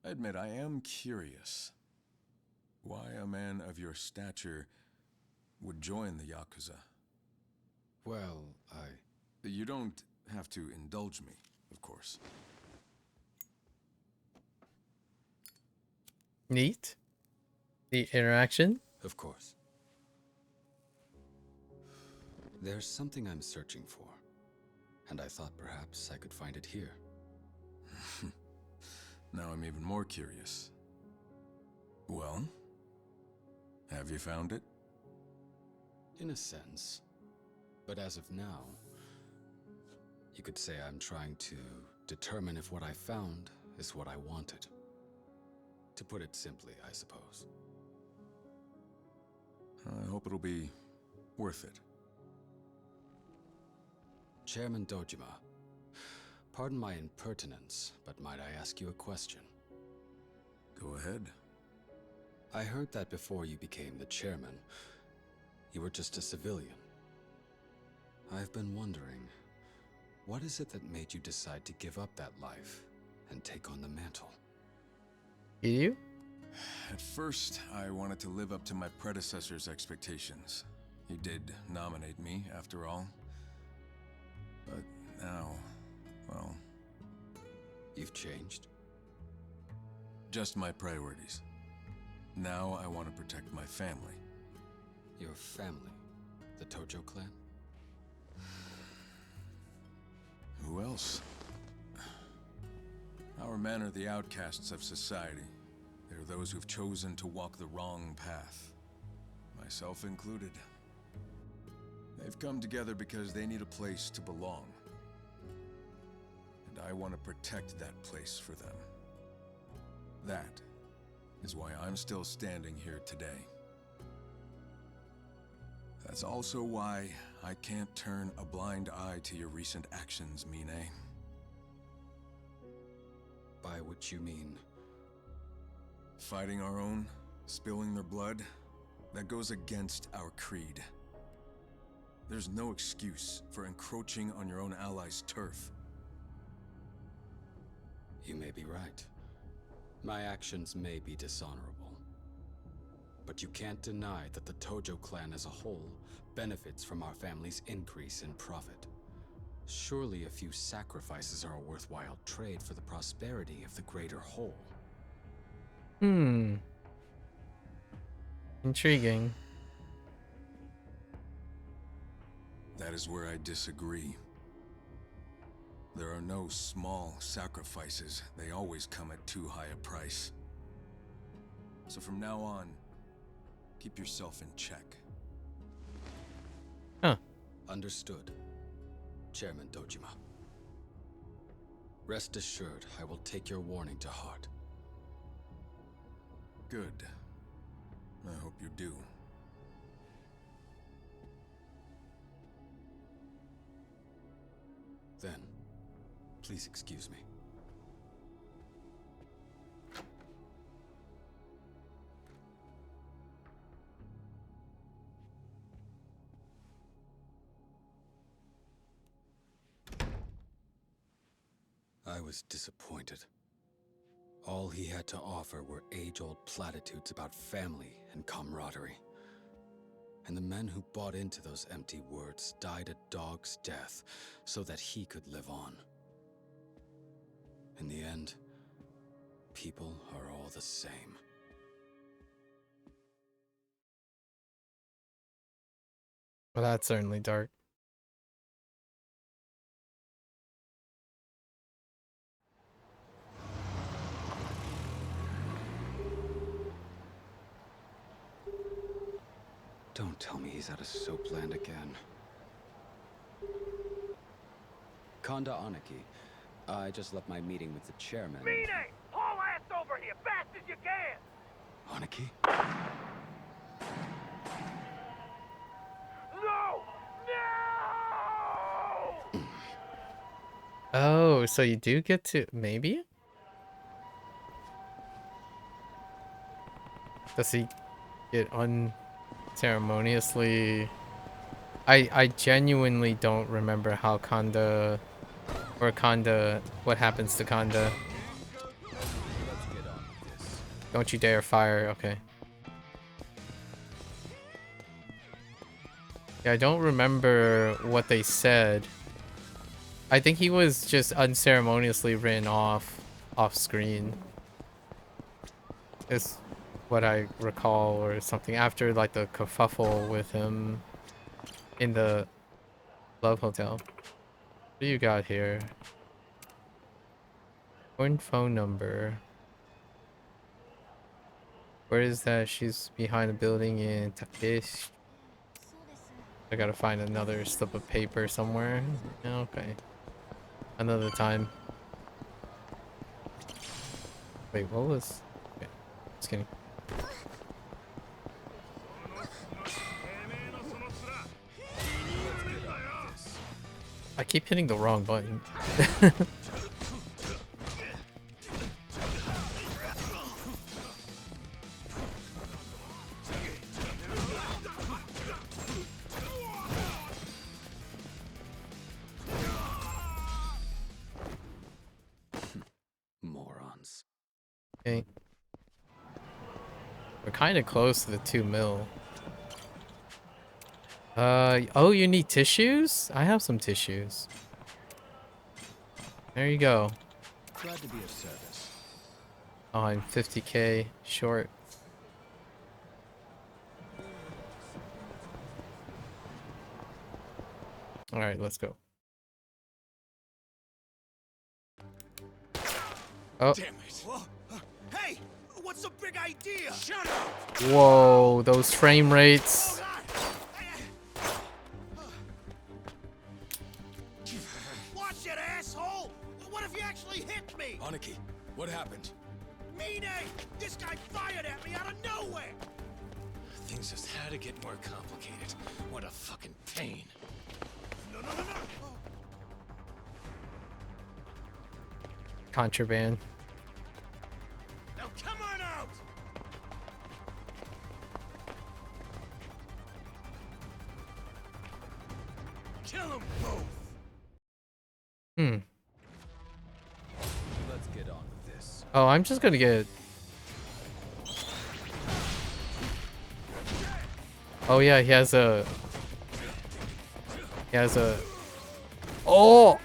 I admit I am curious. Why a man of your stature would join the Yakuza? Well, You don't have to indulge me, of course. Neat. The interaction? Of course. There's something I'm searching for, and I thought perhaps I could find it here. Now I'm even more curious. Well, have you found it? In a sense. But as of now, you could say I'm trying to determine if what I found is what I wanted. To put it simply, I suppose. I hope it'll be worth it. Chairman Dojima, pardon my impertinence, but might I ask you a question? Go ahead. I heard that before you became the chairman, you were just a civilian. I've been wondering, what is it that made you decide to give up that life and take on the mantle? You? At first, I wanted to live up to my predecessor's expectations. He did nominate me, after all. But now, well... You've changed? Just my priorities. Now I want to protect my family. Your family? The Tojo clan? Who else? Our men are the outcasts of society. They're those who've chosen to walk the wrong path. Myself included. They've come together because they need a place to belong. And I want to protect that place for them. That is why I'm still standing here today. That's also why I can't turn a blind eye to your recent actions, Mine. By which you mean? Fighting our own, spilling their blood, that goes against our creed. There's no excuse for encroaching on your own allies' turf. You may be right. My actions may be dishonorable. But you can't deny that the Tojo clan as a whole benefits from our family's increase in profit. Surely a few sacrifices are a worthwhile trade for the prosperity of the greater whole. Intriguing. That is where I disagree. There are no small sacrifices. They always come at too high a price. So from now on, keep yourself in check. Huh. Understood, Chairman Dojima. Rest assured, I will take your warning to heart. Good. I hope you do. Then, please excuse me. I was disappointed. All he had to offer were age-old platitudes about family and camaraderie. And the men who bought into those empty words died a dog's death so that he could live on. In the end, people are all the same. Well, that's certainly dark. Don't tell me he's at a soapland again. Konda Aniki, I just left my meeting with the chairman. Mine! Haul ass over here, fast as you can! Aniki? No! No! Oh, so you do get to... Maybe? Does he get unceremoniously... I genuinely don't remember how Konda... Or Konda... What happens to Konda? Don't you dare fire. Okay. Yeah, I don't remember what they said. I think he was just unceremoniously written off screen. Is what I recall, or something, after like the kerfuffle with him in the Love Hotel. What do you got here? One phone number. Where is that? She's behind a building in Takeshi. I gotta find another slip of paper somewhere. Okay. Another time. Wait, what was... Okay. Just kidding. I keep hitting the wrong button. Morons. Okay. We're kind of close to the 2 mil. Oh, you need tissues? I have some tissues. There you go. Glad to be of service. Oh, I'm 50k short. All right, let's go. Oh. Damn it. Hey, what's the big idea? Shut up! Whoa, those frame rates. Watch it, asshole! What if you actually hit me? Aniki, what happened? Mine! This guy fired at me out of nowhere! Things just had to get more complicated. What a fucking pain. No. Contraband. Now come on out! Kill them both! Let's get on with this. Oh, I'm just gonna get... Oh yeah, he has a... Oh!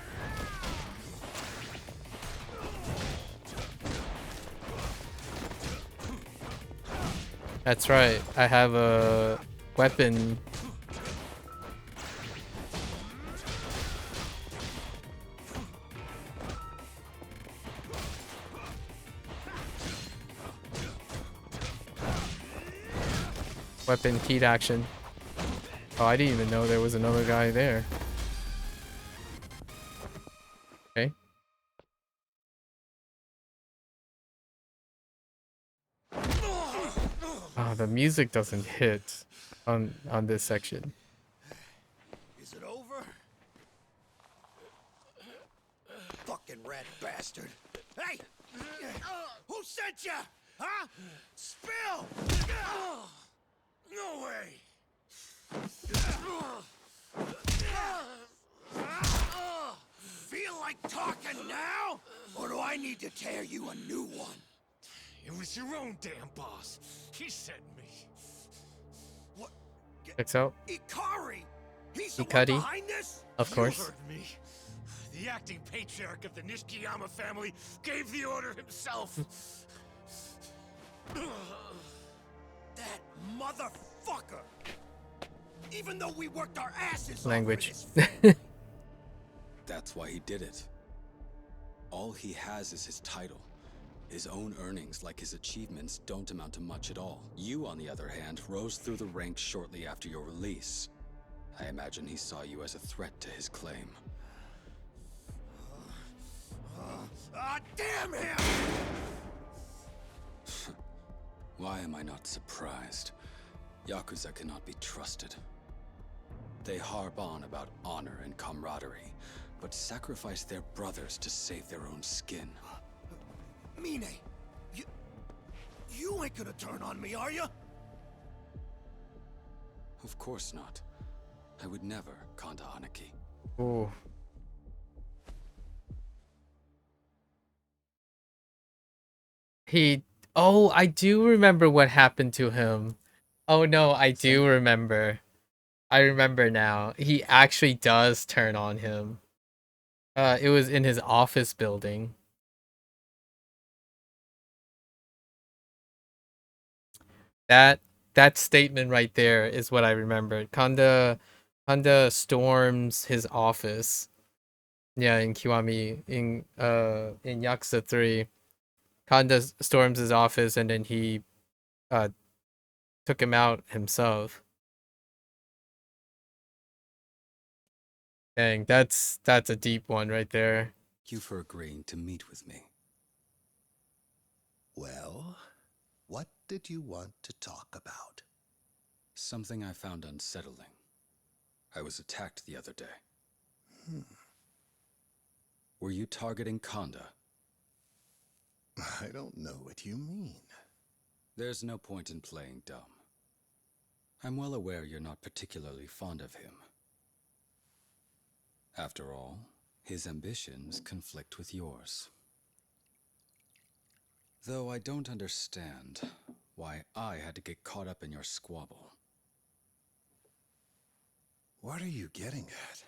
That's right. I have a weapon. Weapon keyed action. Oh, I didn't even know there was another guy there. Okay. Oh, the music doesn't hit on this section. Is it over? Fucking rat bastard! Hey! Who sent ya? Huh? Spill! No way! feel like talking now? Or do I need to tear you a new one? It was your own damn boss. He sent me. What? Checks out. Ikari! He's the one Ikari, behind this? of course. You heard me. The acting patriarch of the Nishikiyama family gave the order himself. That motherfucker! Even though we worked our asses Language. off for this That's why he did it. All he has is his title. His own earnings, like his achievements, don't amount to much at all. You, on the other hand, rose through the ranks shortly after your release. I imagine he saw you as a threat to his claim. damn him! Why am I not surprised? Yakuza cannot be trusted. They harp on about honor and camaraderie, but sacrifice their brothers to save their own skin. Mine, you ain't gonna turn on me, are you? Of course not. I would never, Kanda Aniki. Ooh. Oh, I do remember what happened to him. Oh no, I do remember. I remember now. He actually does turn on him. It was in his office building. That statement right there is what I remember. Kanda storms his office. Yeah, in Kiwami, in Yakuza 3. Kanda storms his office and then he took him out himself. Dang, that's a deep one right there. Thank you for agreeing to meet with me. Well, what did you want to talk about? Something I found unsettling. I was attacked the other day. Were you targeting Kanda? I don't know what you mean. There's no point in playing dumb. I'm well aware you're not particularly fond of him. After all, his ambitions conflict with yours. Though I don't understand why I had to get caught up in your squabble. What are you getting at?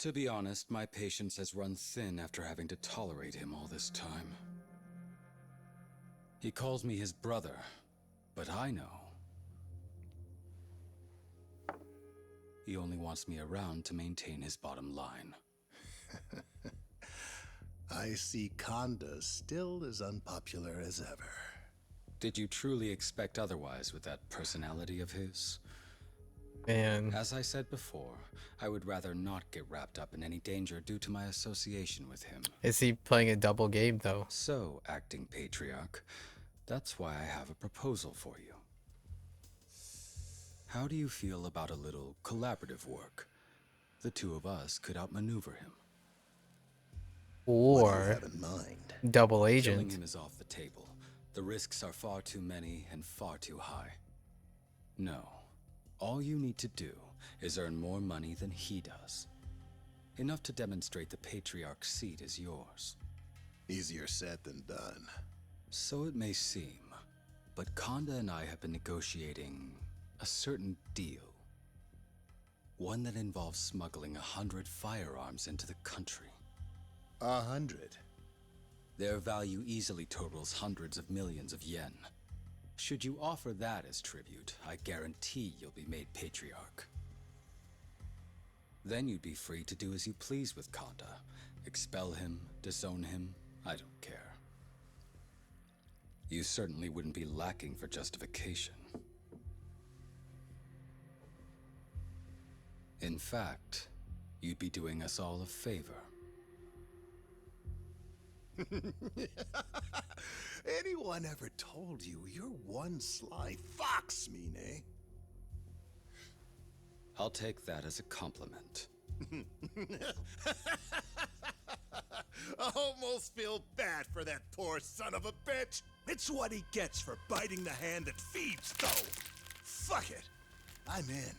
To be honest, my patience has run thin after having to tolerate him all this time. He calls me his brother, but I know he only wants me around to maintain his bottom line. I see Kanda still as unpopular as ever. Did you truly expect otherwise with that personality of his? Man. As I said before, I would rather not get wrapped up in any danger due to my association with him. Is he playing a double game though? So, acting patriarch, that's why I have a proposal for you. How do you feel about a little collaborative work? The two of us could outmaneuver him. What do you Or have in mind? double agent. Killing him is off the table. The risks are far too many and far too high. No. All you need to do is earn more money than he does. Enough to demonstrate the patriarch's seat is yours. Easier said than done. So it may seem, but Kanda and I have been negotiating a certain deal. One that involves smuggling 100 firearms into the country. 100? Their value easily totals hundreds of millions of yen. Should you offer that as tribute, I guarantee you'll be made patriarch. Then you'd be free to do as you please with Kanda. Expel him, disown him, I don't care. You certainly wouldn't be lacking for justification. In fact, you'd be doing us all a favor. Anyone ever told you you're one sly fox, Mine? I'll take that as a compliment. I almost feel bad for that poor son of a bitch. It's what he gets for biting the hand that feeds, though. Fuck it. I'm in.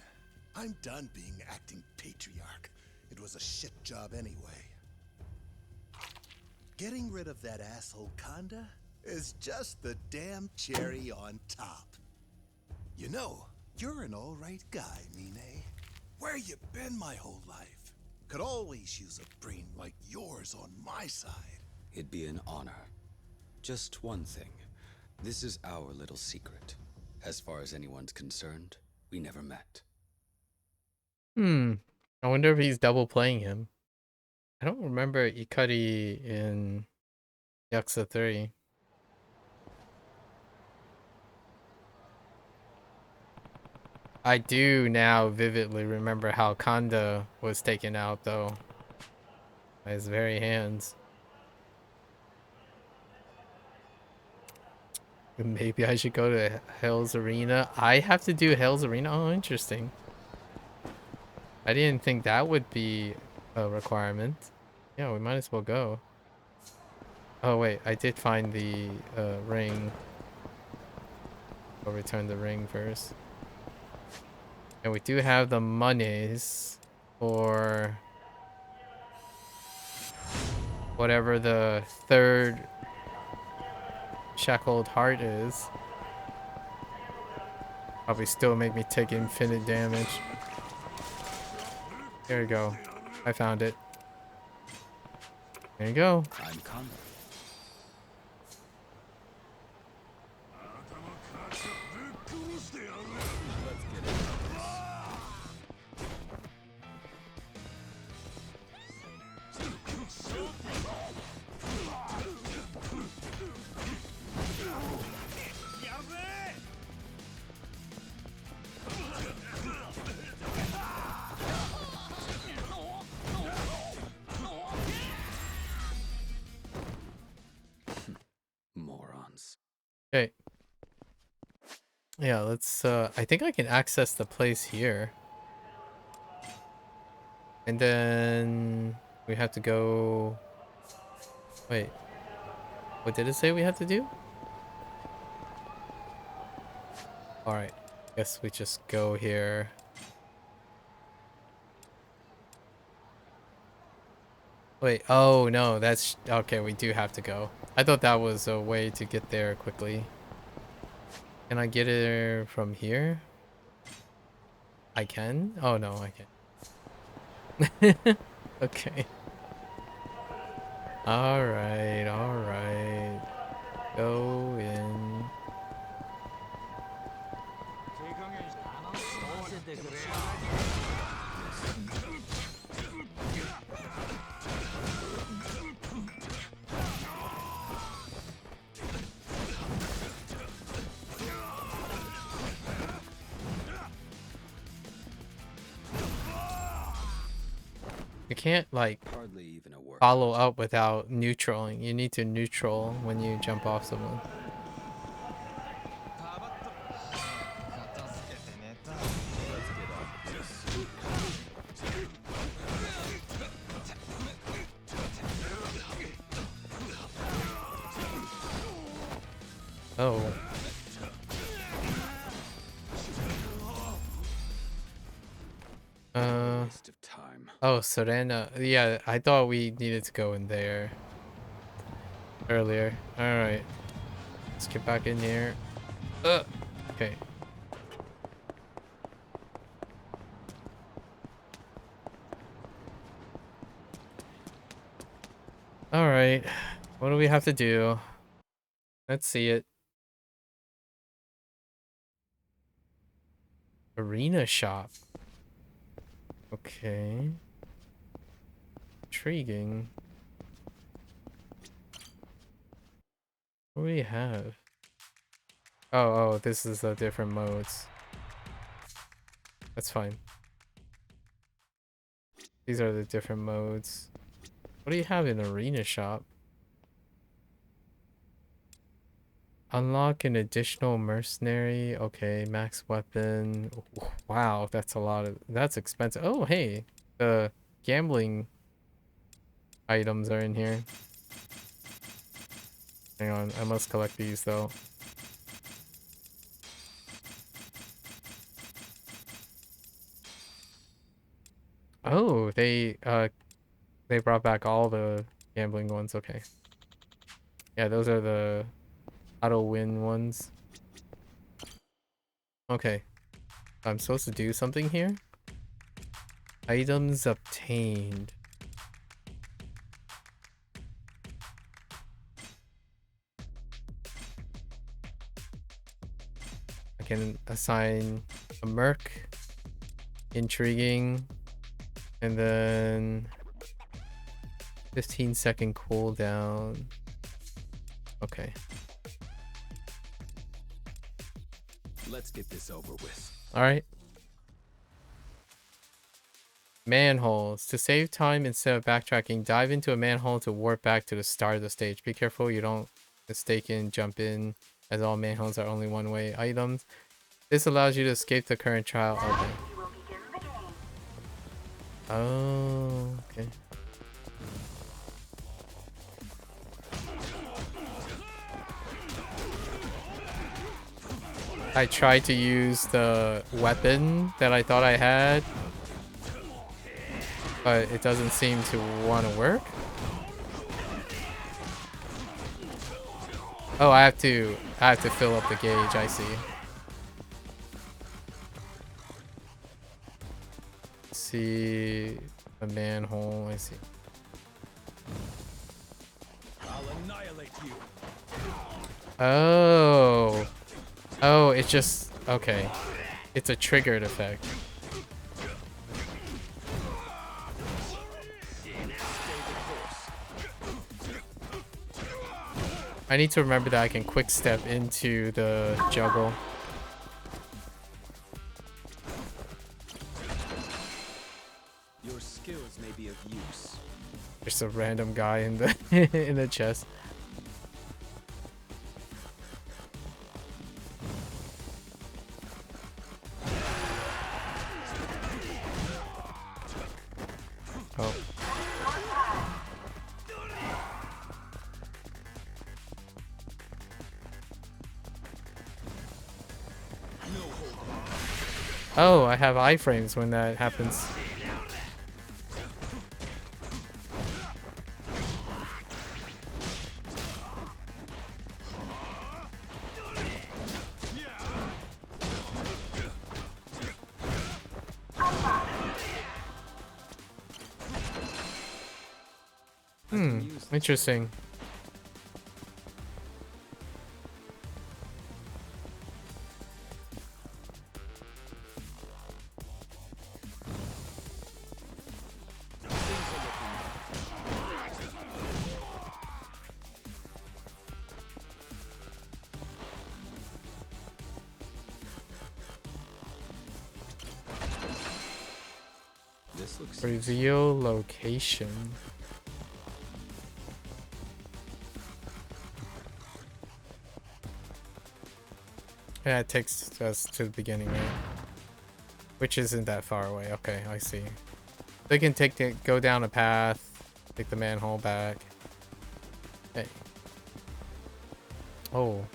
I'm done being acting patriarch. it was a shit job anyway. Getting rid of that asshole Kanda is just the damn cherry on top. You know, you're an alright guy, Mine. Where you been my whole life? Could always use a brain like yours on my side. It'd be an honor. Just one thing. This is our little secret. As far as anyone's concerned, we never met. I wonder if he's double playing him. I don't remember Ikari in Yakuza 3. I do now vividly remember how Kanda was taken out, though, by his very hands. Maybe I should go to Hell's Arena. I have to do Hell's Arena? Oh, interesting. I didn't think that would be a requirement. Yeah, we might as well go. Oh, wait. I did find the ring. I'll return the ring first. And we do have the monies for whatever the third shackled heart is. Probably still make me take infinite damage. There we go. I found it. There you go. I'm Kanda. Morons. Okay. Yeah, let's I think I can access the place here. And then we have to go. Wait. What did it say we have to do? Alright. Guess we just go here. Wait, oh no, that's okay, we do have to go. I thought that was a way to get there quickly. Can I get it from here? I can? Oh no, I can't. Okay. Alright, alright. Go in. You can't like Hardly even a word. follow up without neutraling. You need to neutral when you jump off someone. Oh. Waste of time. Oh, Serena. Yeah, I thought we needed to go in there earlier. Alright. Let's get back in here. Okay. Alright. What do we have to do? Let's see it. Arena shop. Okay. Intriguing. What do we have? Oh, this is the different modes. That's fine. These are the different modes. What do you have in Arena Shop? Unlock an additional mercenary. Okay, max weapon. Wow, that's a lot of... That's expensive. Oh, hey. The gambling items are in here. Hang on, I must collect these though. Oh, they brought back all the gambling ones. Okay. Yeah, those are the auto win ones. Okay. I'm supposed to do something here? Items obtained. I can assign a merc, intriguing, and then 15-second cooldown. Okay. Let's get this over with. All right. Manholes. To save time instead of backtracking, dive into a manhole to warp back to the start of the stage. Be careful you don't mistaken jump in, as all manholes are only one-way items. This allows you to escape the current trial. Okay. Oh, okay. I tried to use the weapon that I thought I had, but it doesn't seem to want to work. Oh, I have to fill up the gauge. I see. See a manhole. I see. I'll annihilate you. Oh. Oh, it's just okay. It's a triggered effect. I need to remember that I can quick step into the juggle. Your skills may be of use. Just a random guy in the in the chest. Oh. Oh, I have iframes when that happens. Interesting. This looks Reveal location. Yeah, it takes us to the beginning, right? Which isn't that far away. Okay, I see. They can go down a path, take the manhole back. Hey. Oh,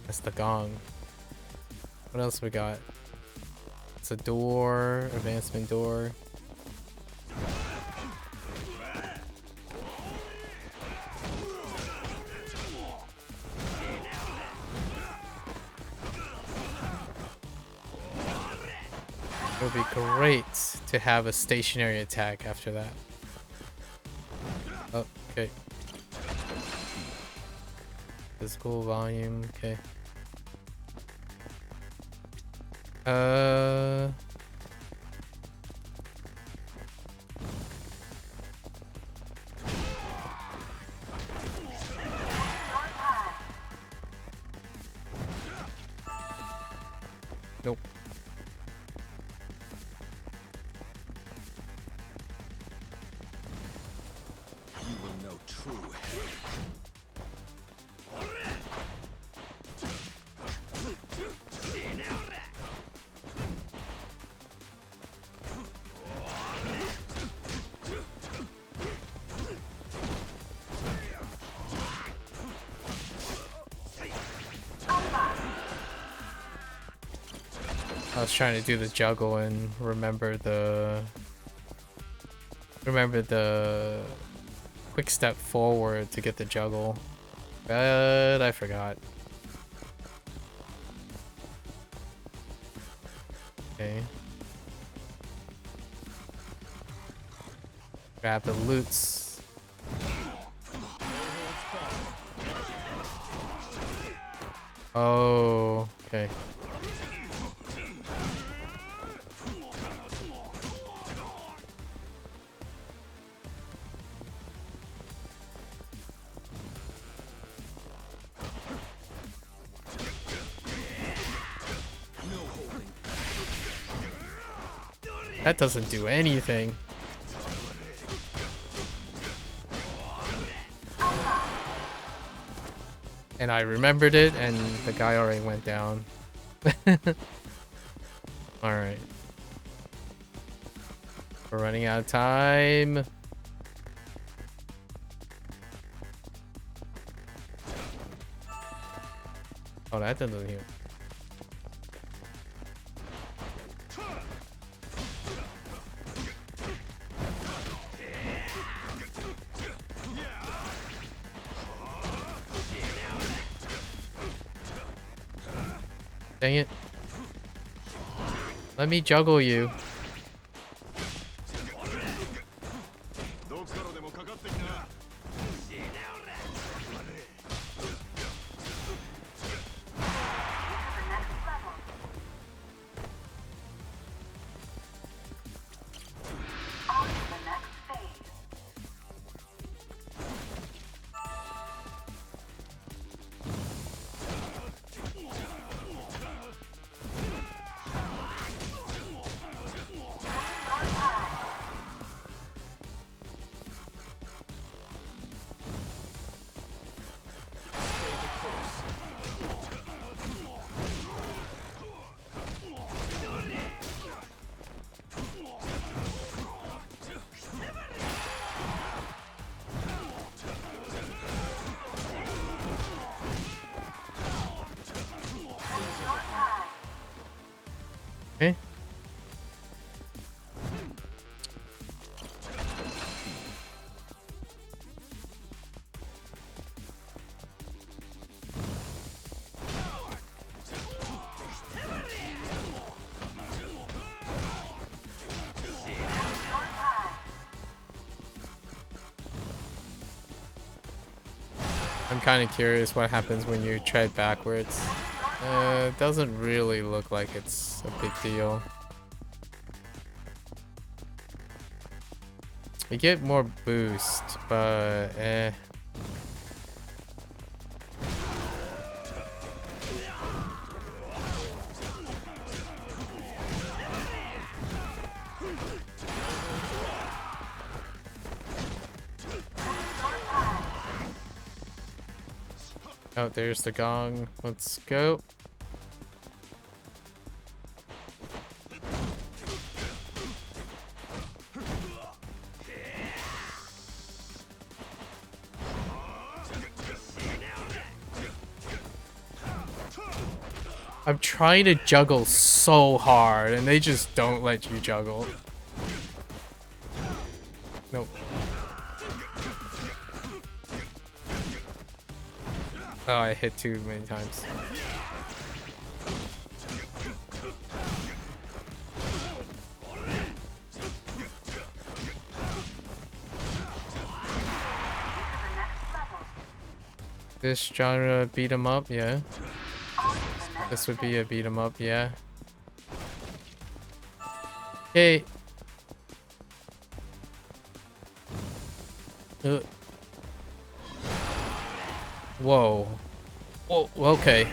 that's the gong. What else we got? It's a door, advancement door. It would be great to have a stationary attack after that. Oh, okay. Physical volume, okay. Nope. You will know true hate. I was trying to do the juggle and remember the Remember the quick step forward to get the juggle, but I forgot. Okay. Grab the loots. Oh, okay. That doesn't do anything. And I remembered it, and the guy already went down. Alright. We're running out of time. Oh, that doesn't heal. Dang it. Let me juggle you. Okay. I'm kind of curious what happens when you tread backwards. It doesn't really look like it's a big deal. You get more boost, but eh. Oh, there's the gong. Let's go. I'm trying to juggle so hard, and they just don't let you juggle. Nope. Oh, I hit too many times. This genre beat 'em up, yeah. This would be a beat 'em up, yeah. Okay. Whoa. Whoa, okay.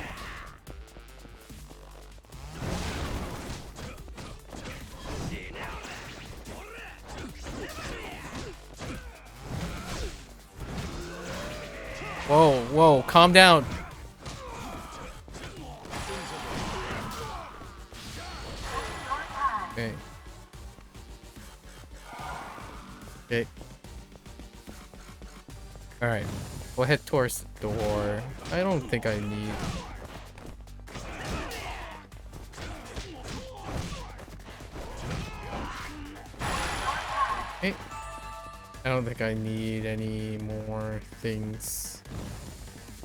Whoa, whoa, calm down. Okay. Okay. Alright. We'll head towards the door. I don't think I need... Okay. I don't think I need any more things.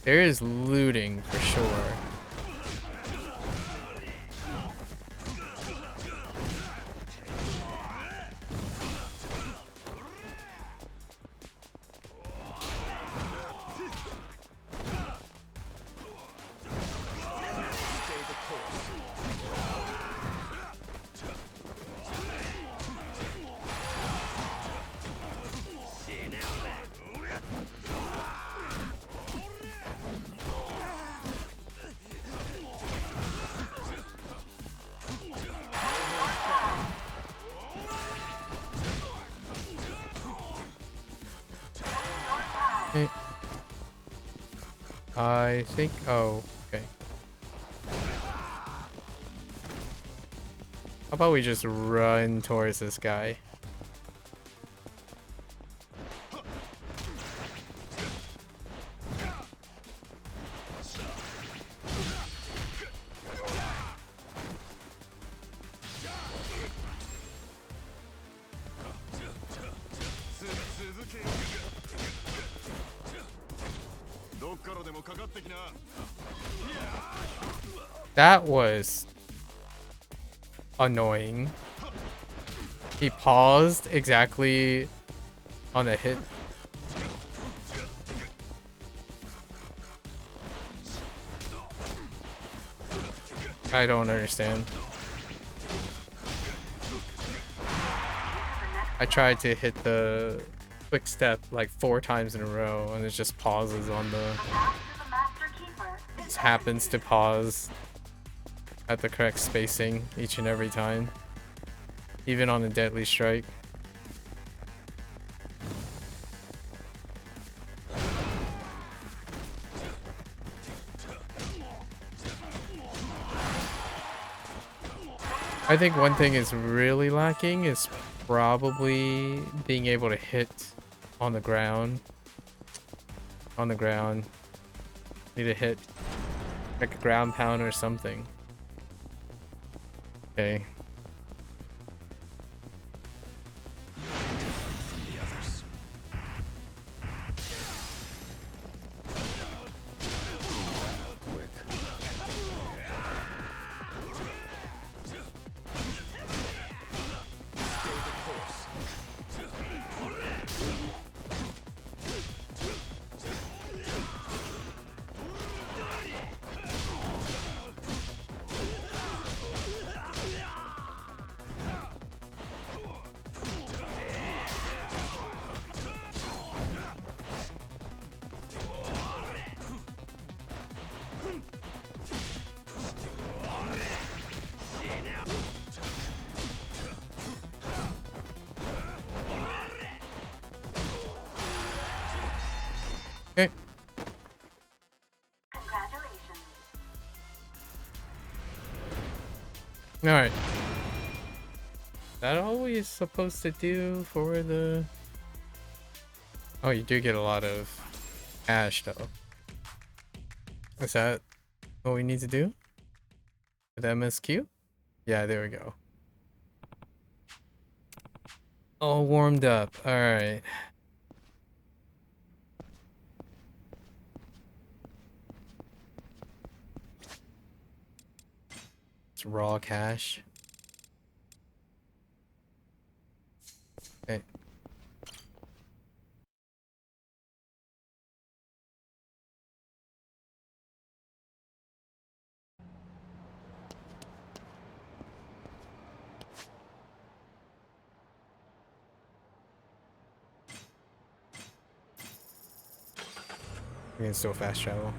There is looting for sure. Okay. I think, oh, okay. How about we just run towards this guy? That was annoying. He paused exactly on the hit. I don't understand. I tried to hit the quick step like 4 times in a row and it just pauses on the... Just happens to pause at the correct spacing each and every time. Even on a deadly strike. I think one thing is really lacking is probably being able to hit on the ground. On the ground. Need to hit like a ground pound or something. Okay. Okay. Alright. That all we're supposed to do for the... Oh, you do get a lot of cash though. Is that what we need to do? With MSQ? Yeah, there we go. All warmed up. Alright. It's raw cash. Okay. We can still fast travel.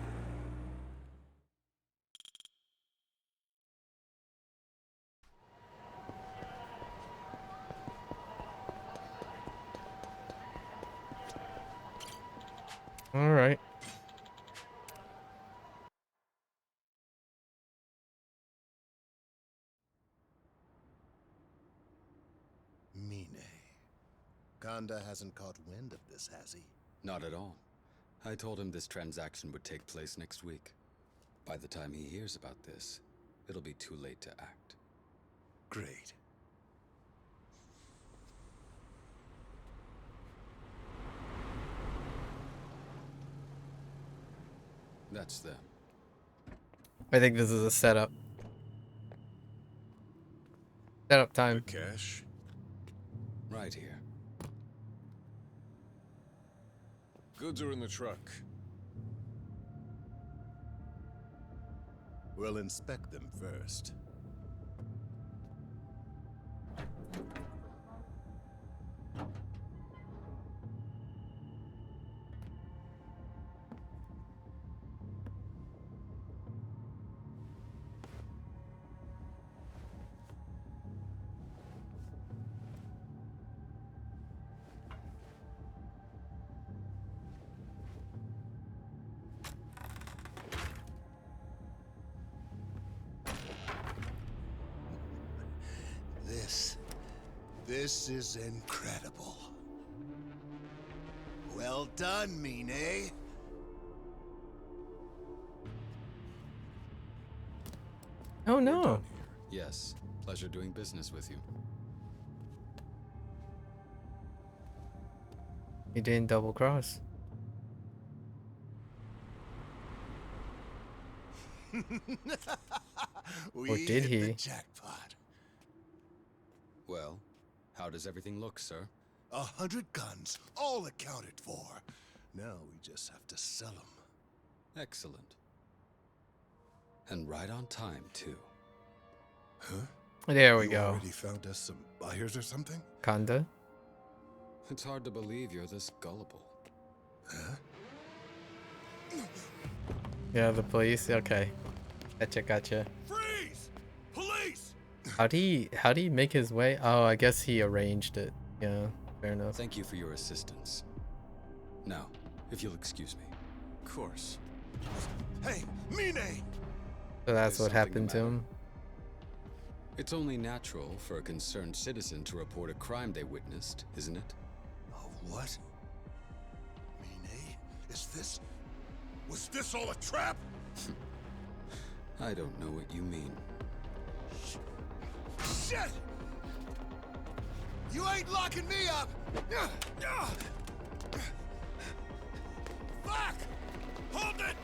All right. Mine. Kanda hasn't caught wind of this, has he? Not at all. I told him this transaction would take place next week. By the time he hears about this, it'll be too late to act. Great. That's them. I think this is a setup. Setup time. The cash? Right here. Goods are in the truck. We'll inspect them first. This is incredible. Well done, Mine. Oh no. Yes. Pleasure doing business with you. You didn't double cross. We Or did hit he? the jackpot. Well, how does everything look, sir? 100 guns, all accounted for. Now we just have to sell them. Excellent. And right on time, too. Huh? There we You go. already found us some buyers or something? Kanda. It's hard to believe you're this gullible. Huh? Yeah, the police. Okay. Gotcha. Freeze! Police! How'd he make his way? Oh, I guess he arranged it. Yeah, fair enough. Thank you for your assistance. Now, if you'll excuse me. Of course. Hey, Mine! So that's Is what something happened the to matter? him. It's only natural for a concerned citizen to report a crime they witnessed, isn't it? Oh, what? Mine? Was this all a trap? I don't know what you mean. Shit! You ain't locking me up! Fuck! Hold it!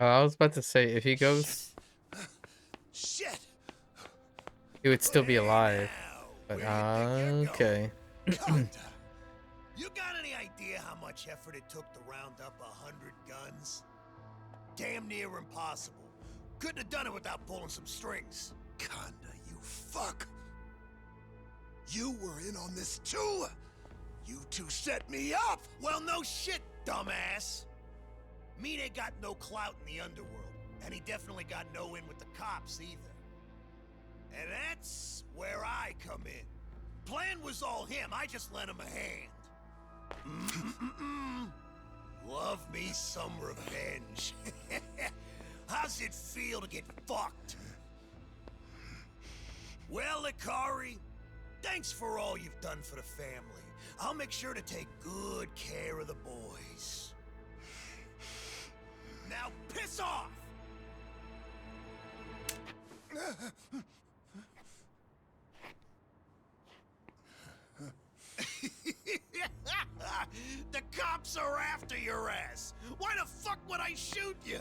I was about to say, if he goes, Shit! he would still be alive. But okay. Conda, you got any idea how much effort it took to round up 100 guns? Damn near impossible. Couldn't have done it without pulling some strings. Conda, you fuck! You were in on this too! You two set me up! Well, no shit, dumbass. Mine got no clout in the underworld, and he definitely got no in with the cops either. And that's where I come in. Plan was all him, I just lent him a hand. Love me some revenge. How's it feel to get fucked? Well, Ikari, thanks for all you've done for the family. I'll make sure to take good care of the boys. Now piss off! The cops are after your ass. Why the fuck would I shoot you?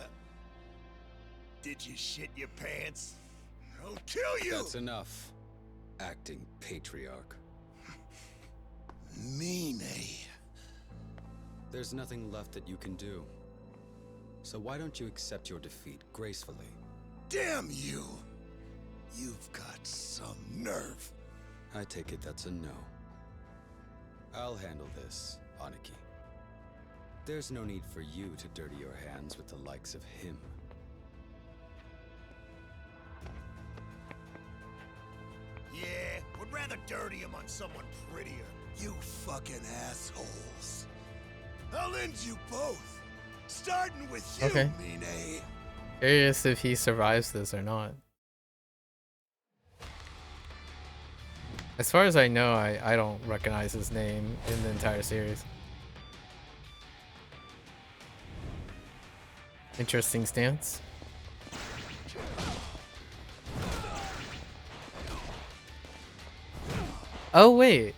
Did you shit your pants? I'll kill you! That's enough. Acting patriarch. Mine. There's nothing left that you can do. So why don't you accept your defeat gracefully? Damn you! You've got some nerve. I take it that's a no. I'll handle this, Aniki. There's no need for you to dirty your hands with the likes of him. Yeah, would rather dirty him on someone prettier. You fucking assholes. I'll end you both. Starting with you, Okay. Mine. Curious if he survives this or not. As far as I know, I don't recognize his name in the entire series. Interesting stance. Oh, wait.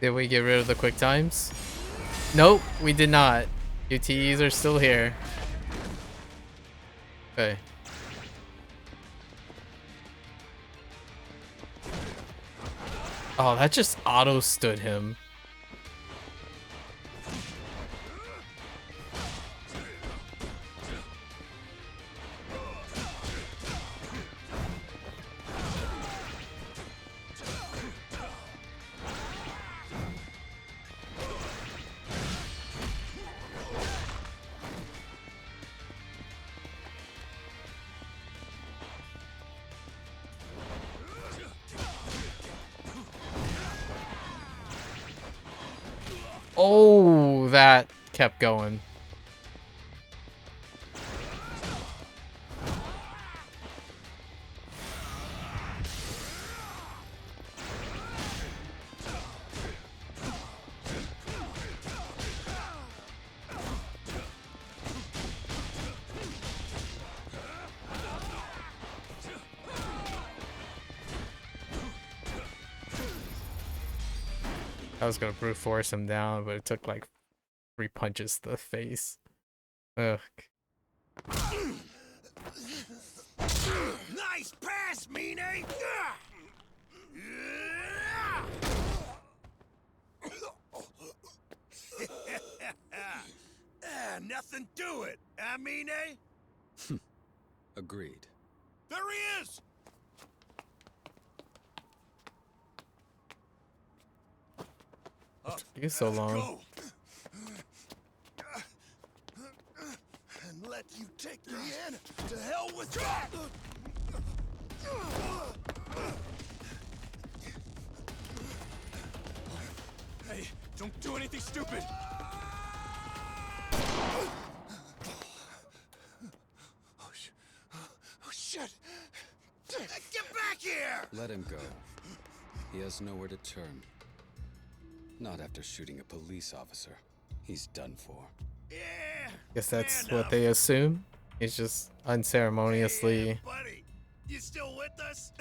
Did we get rid of the quick times? Nope, we did not. QTEs are still here. Okay. Oh, that just auto-stood him. Oh, that kept going. I was gonna brute force him down, but it took like 3 punches to the face. Ugh. Nice pass, Mine! Nothing to it, huh, Mine? Agreed. There he is! You so long. Go. And let you take me in. To hell with that! Hey, don't do anything stupid! Oh, shit! Get back here! Let him go. He has nowhere to turn. Not after shooting a police officer. He's done for. Yeah. Guess that's what they assume. He's just unceremoniously. Hey, buddy, you still with us?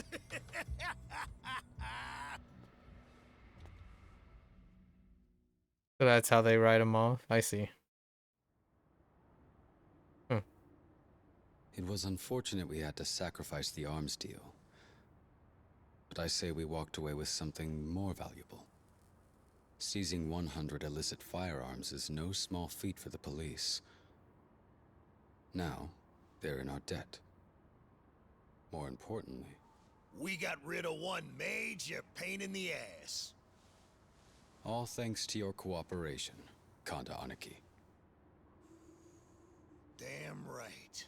So that's how they write him off. I see. It was unfortunate we had to sacrifice the arms deal. But I say we walked away with something more valuable. Seizing 100 illicit firearms is no small feat for the police. Now, they're in our debt. More importantly, we got rid of one major pain in the ass. all thanks to your cooperation, Kanda Aniki. Damn right.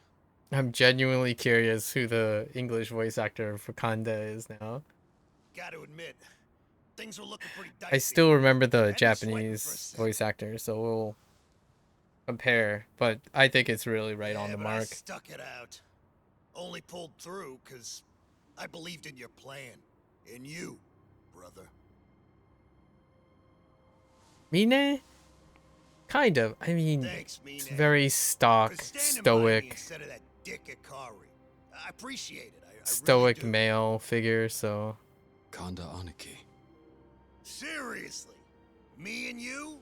I'm genuinely curious who the English voice actor for Kanda is now. Gotta admit, things were looking pretty dicey. I still remember the Japanese voice actor, so we'll compare. But I think it's really right on the but mark. I stuck it out. Only pulled through because I believed in your plan. In you, brother. Mine? Kind of. I mean, Thanks, Mine. it's very stock, stoic. Instead of that dick Ikari. I appreciate it. I stoic really do. male figure, so. Kanda Aniki. Seriously, me and you,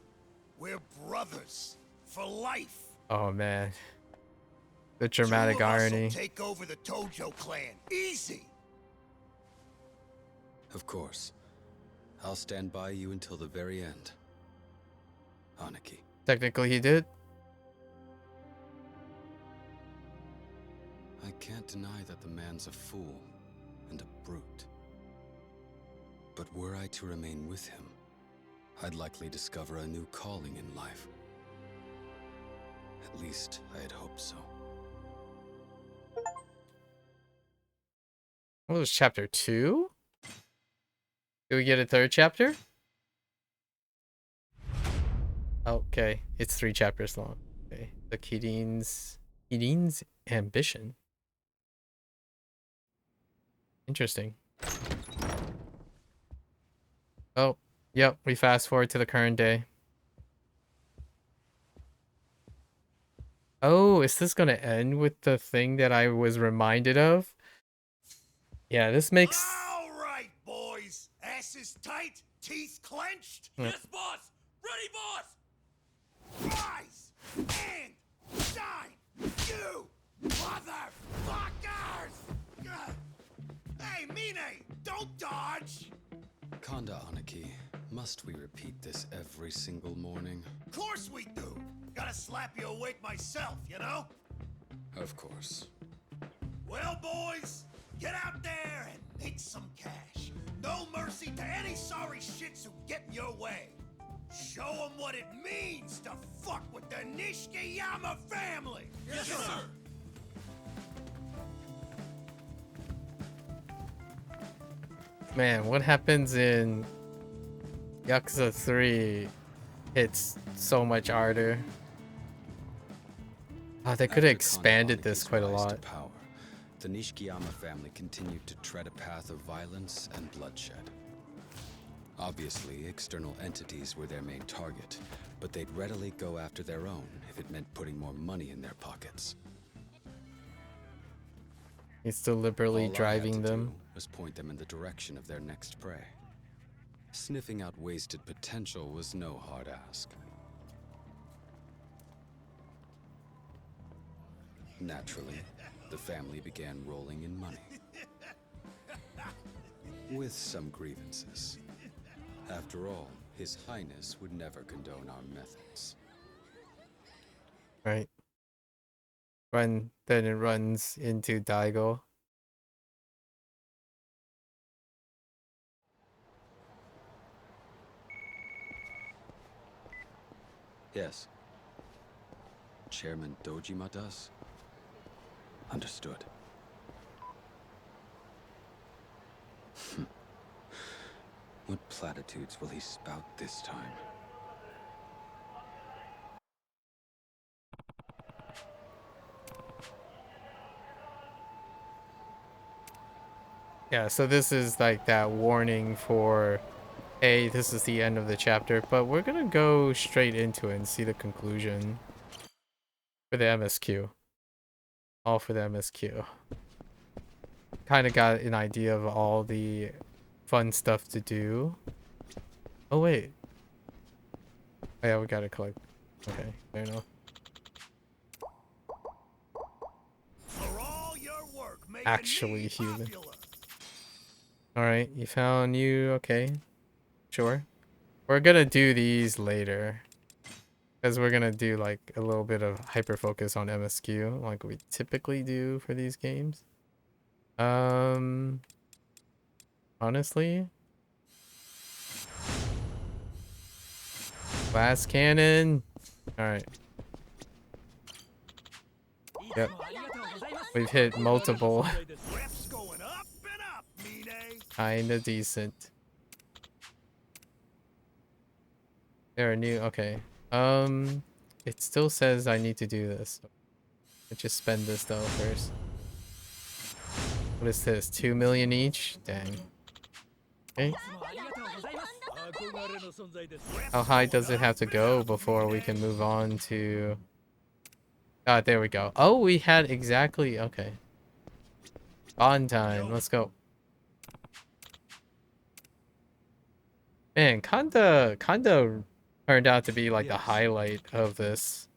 we're brothers for life. Oh man. The dramatic irony. Take over the Tojo clan. Easy. Of course. I'll stand by you until the very end. Aniki. Technically he did. I can't deny that the man's a fool and a brute. But were I to remain with him, I'd likely discover a new calling in life. At least I had hoped so. What was chapter 2? Did we get a third chapter? Okay, it's 3 chapters long. Okay, the Kirin's ambition. Interesting. Oh, yep, we fast forward to the current day. Oh, is this gonna end with the thing that I was reminded of? Yeah, this makes... All right, boys. Asses tight, teeth clenched? Yeah. Yes, boss! Ready, boss! Rise and shine, you motherfuckers! Hey, Mine, don't dodge! Kanda Aniki, must we repeat this every single morning? Of course we do. Gotta slap you awake myself, you know? Of course. Well, boys, get out there and make some cash. No mercy to any sorry shits who get in your way. Show them what it means to fuck with the Nishikiyama family! Yes, sir! Man, what happens in Yakuza 3 hits so much harder. Oh, they could have expanded this quite a lot. Power, the Nishikiyama family continued to tread a path of violence and bloodshed. Obviously, external entities were their main target, but they'd readily go after their own if it meant putting more money in their pockets. He's deliberately driving them. Was point them in the direction of their next prey. Sniffing out wasted potential was no hard ask. Naturally, the family began rolling in money. With some grievances. After all, His Highness would never condone our methods. Right. Then it runs into Daigo. Yes. Chairman Dojima does? Understood. What platitudes will he spout this time? Yeah, so this is like that warning for, hey, this is the end of the chapter, but we're gonna go straight into it and see the conclusion for the MSQ. All for the MSQ. Kind of got an idea of all the fun stuff to do. Oh, wait. Oh, yeah, we gotta collect. Okay, fair enough. Actually human. Alright, you found you. Okay. Sure. We're gonna do these later. Because we're gonna do like a little bit of hyper focus on MSQ like we typically do for these games. Honestly. Glass cannon. Alright. Yep. We've hit multiple. Kinda decent. There are new. Okay. It still says I need to do this. Let's just spend this though first. What is this? 2 million each? Dang. Okay. How high does it have to go before we can move on to... Ah, there we go. Oh, we had exactly... Okay. Bond time. Let's go. Man, Kanda turned out to be like the highlight of this.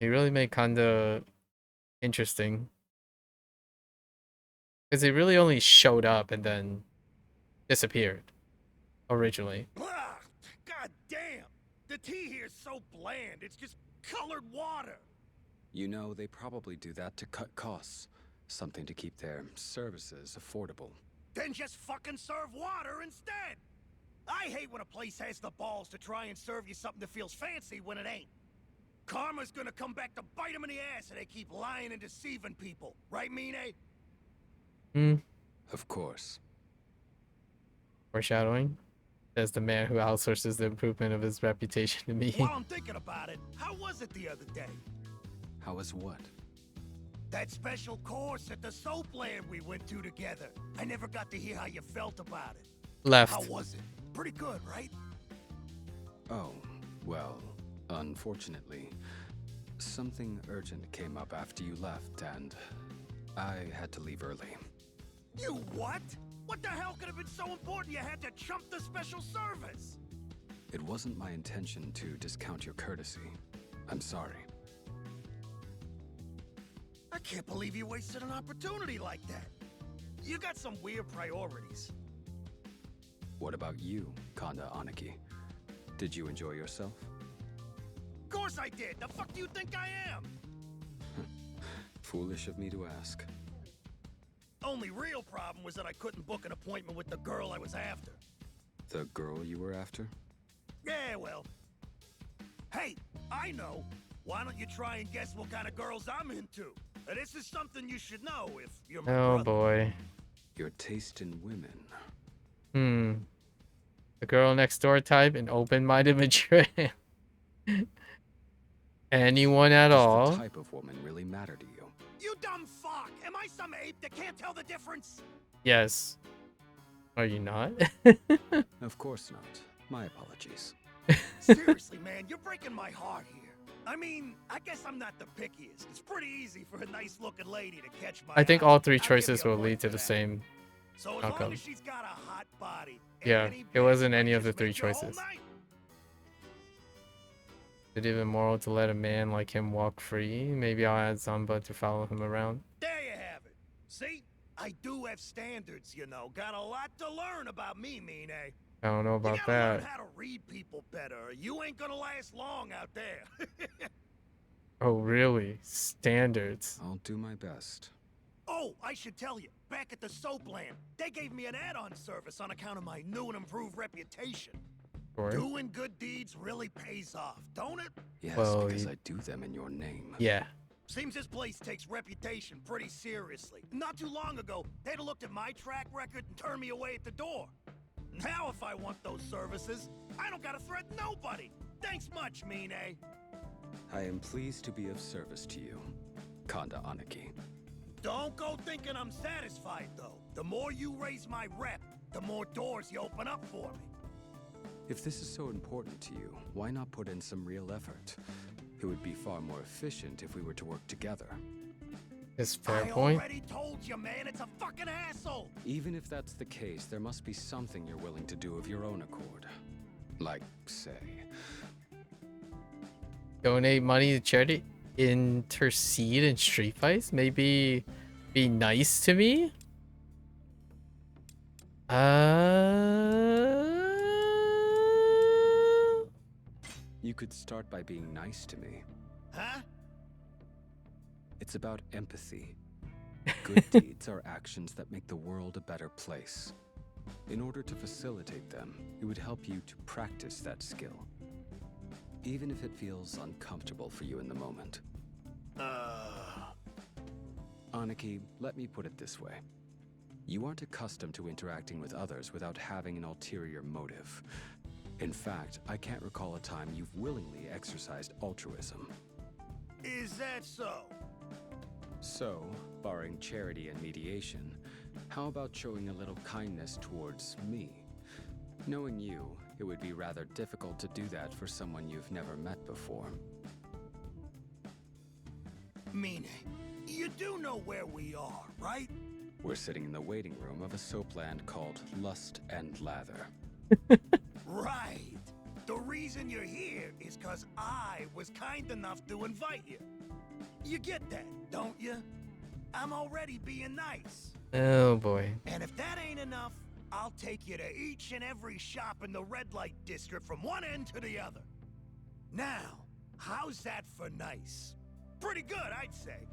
He really made Kanda interesting. Because he really only showed up and then disappeared. Originally. God damn! The tea here's so bland, it's just colored water! You know, they probably do that to cut costs. Something to keep their services affordable. Then just fucking serve water instead! I hate when a place has the balls to try and serve you something that feels fancy when it ain't. Karma's gonna come back to bite them in the ass if they keep lying and deceiving people. Right, Mine? Of course. Foreshadowing. Says the man who outsources the improvement of his reputation to me. While I'm thinking about it, how was it the other day? How was what? That special course at the soap land we went to together. I never got to hear how you felt about it. Left. How was it? Pretty good, right? Oh, well, unfortunately, something urgent came up after you left, and I had to leave early. You what? What the hell could have been so important you had to chump the special service? It wasn't my intention to discount your courtesy. I'm sorry. I can't believe you wasted an opportunity like that. You got some weird priorities. What about you, Kanda Aniki? Did you enjoy yourself? Of course I did. The fuck do you think I am? Foolish of me to ask. Only real problem was that I couldn't book an appointment with the girl I was after. The girl you were after? Yeah, well. Hey, I know. Why don't you try and guess what kind of girls I'm into? This is something you should know if you're my Oh brother. boy. Your taste in women. The girl next door type, an open-minded mature. Anyone at Does all? the type of woman really matter to you? You dumb fuck! Am I some ape that can't tell the difference? Yes. Are you not? Of course not. My apologies. Seriously, man, you're breaking my heart here. I mean, I guess I'm not the pickiest. It's pretty easy for a nice-looking lady to catch my I think eye. all three I'll give choices you a will point lead to for the that. same So as outcome. long as she's got a hot body. Yeah, any it wasn't bitch any might of the just three make your whole choices. night. Is it even moral to let a man like him walk free? Maybe I'll add Zamba to follow him around. There you have it. See? I do have standards, you know. Got a lot to learn about me, Mine. I don't know You about gotta learn that. how to read people better. You ain't gonna last long out there. Oh, really? Standards. I'll do my best. Oh, I should tell you, back at the Soapland, they gave me an add-on service on account of my new and improved reputation. Sure. Doing good deeds really pays off, don't it? Yes, Well, because you- I do them in your name. Yeah. Seems this place takes reputation pretty seriously. Not too long ago, they'd have looked at my track record and turned me away at the door. Now if I want those services, I don't gotta threaten nobody. Thanks much, Mine. I am pleased to be of service to you, Kanda Aniki. Don't go thinking I'm satisfied, though. The more you raise my rep, the more doors you open up for me. If this is so important to you, why not put in some real effort? It would be far more efficient if we were to work together. It's fair I point. already told you, man, it's a fucking asshole. Even if that's the case, there must be something you're willing to do of your own accord. Like, say, Donate money to charity. Intercede in street fights. Maybe be nice to me. you could start by being nice to me. Huh? It's about empathy. Good deeds are actions that make the world a better place. In order to facilitate them, it would help you to practice that skill. Even if it feels uncomfortable for you in the moment. Aniki, let me put it this way. You aren't accustomed to interacting with others without having an ulterior motive. In fact, I can't recall a time you've willingly exercised altruism. Is that so? So, barring charity and mediation, how about showing a little kindness towards me? Knowing you, it would be rather difficult to do that for someone you've never met before. Mine, you do know where we are, right? We're sitting in the waiting room of a soapland called Lust and Lather. Right. The reason you're here is because I was kind enough to invite you. You get that, don't you? I'm already being nice. Oh boy. And if that ain't enough, I'll take you to each and every shop in the red light district from one end to the other. Now, how's that for nice? Pretty good, I'd say.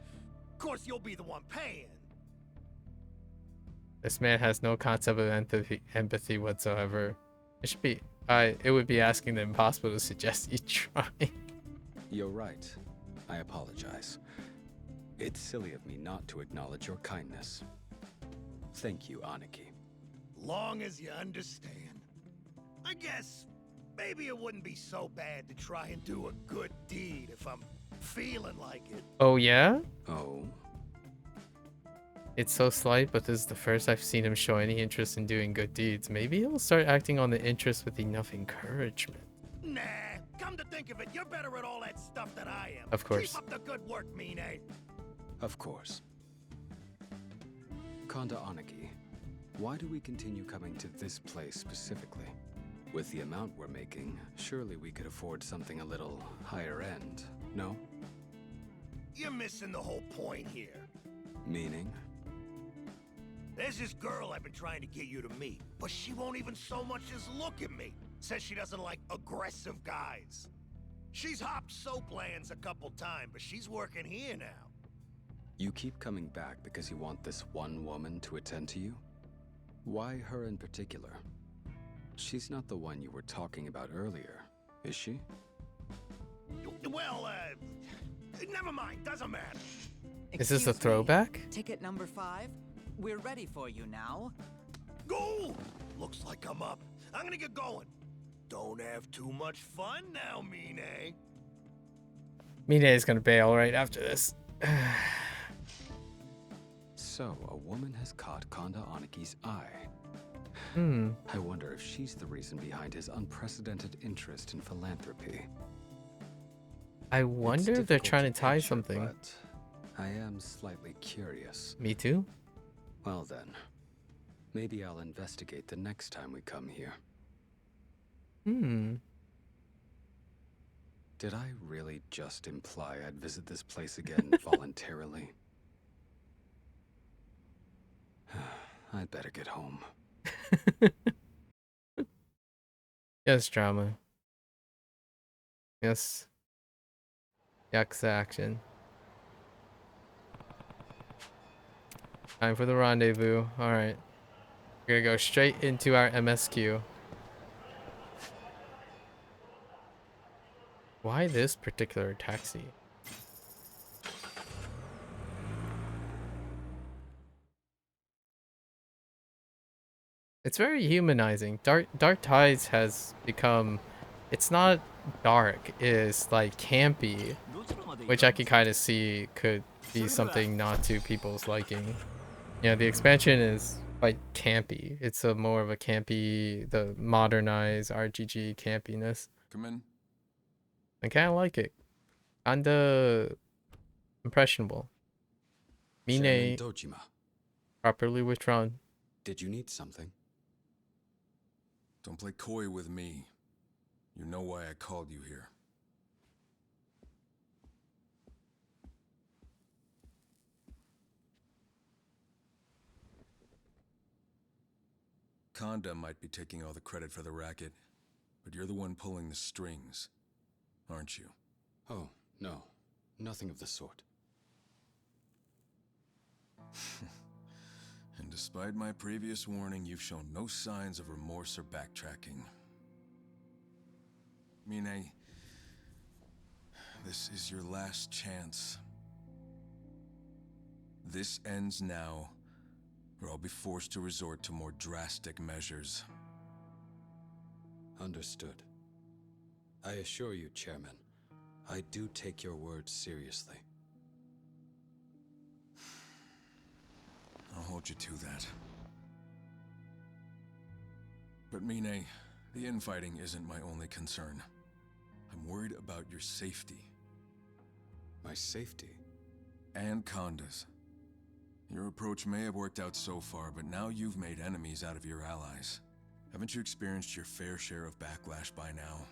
Of course, you'll be the one paying. This man has no concept of empathy whatsoever. It would be asking the impossible to suggest you try. You're right. I apologize. It's silly of me not to acknowledge your kindness. Thank you, Aniki. Long as you understand. I guess maybe it wouldn't be so bad to try and do a good deed if I'm feeling like it. Oh yeah? Oh? It's so slight, but this is the first I've seen him show any interest in doing good deeds. Maybe he'll start acting on the interest with enough encouragement. Nah, come to think of it, you're better at all that stuff than I am. Of course. Keep up the good work, Mine. Of course. Kanda Aniki, Why do we continue coming to this place specifically? With the amount we're making, surely we could afford something a little higher end, no? You're missing the whole point here. Meaning? There's this girl I've been trying to get you to meet, but she won't even so much as look at me. Says she doesn't like aggressive guys. She's hopped soap lands a couple times, but she's working here now. You keep coming back because you want this one woman to attend to you? Why her in particular? She's not the one you were talking about earlier, is she? Well, never mind, doesn't matter. Is this a throwback? Ticket number 5. We're ready for you now. Go! Looks like I'm up. I'm gonna get going. Don't have too much fun now, Mine. Mine is gonna bail right after this. So, a woman has caught Kanda Aniki's eye. I wonder if she's the reason behind his unprecedented interest in philanthropy. I wonder if they're trying to tie something. But I am slightly curious. Me too? Well then, maybe I'll investigate the next time we come here. Did I really just imply I'd visit this place again voluntarily? I'd better get home. Yes, drama. Yes. Yakuza action. Time for the rendezvous. Alright. We're gonna go straight into our MSQ. Why this particular taxi? It's very humanizing. Dark Tides has become, it's not dark, it's like campy, which I can kind of see could be something not to people's liking. Yeah, the expansion is quite campy. It's a more of a campy, the modernized RGG campiness. Come in. I kind of like it. Kinda impressionable. Mine Dojima. properly withdrawn. Did you need something? Don't play coy with me. You know why I called you here. Kanda might be taking all the credit for the racket, but you're the one pulling the strings, aren't you? Oh, no. Nothing of the sort. And despite my previous warning, you've shown no signs of remorse or backtracking. Mine, this is your last chance. This ends now, or I'll be forced to resort to more drastic measures. Understood. I assure you, Chairman, I do take your words seriously. I'll hold you to that. But Mine, the infighting isn't my only concern. I'm worried about your safety. My safety? And Kanda's. Your approach may have worked out so far, but now you've made enemies out of your allies. Haven't you experienced your fair share of backlash by now?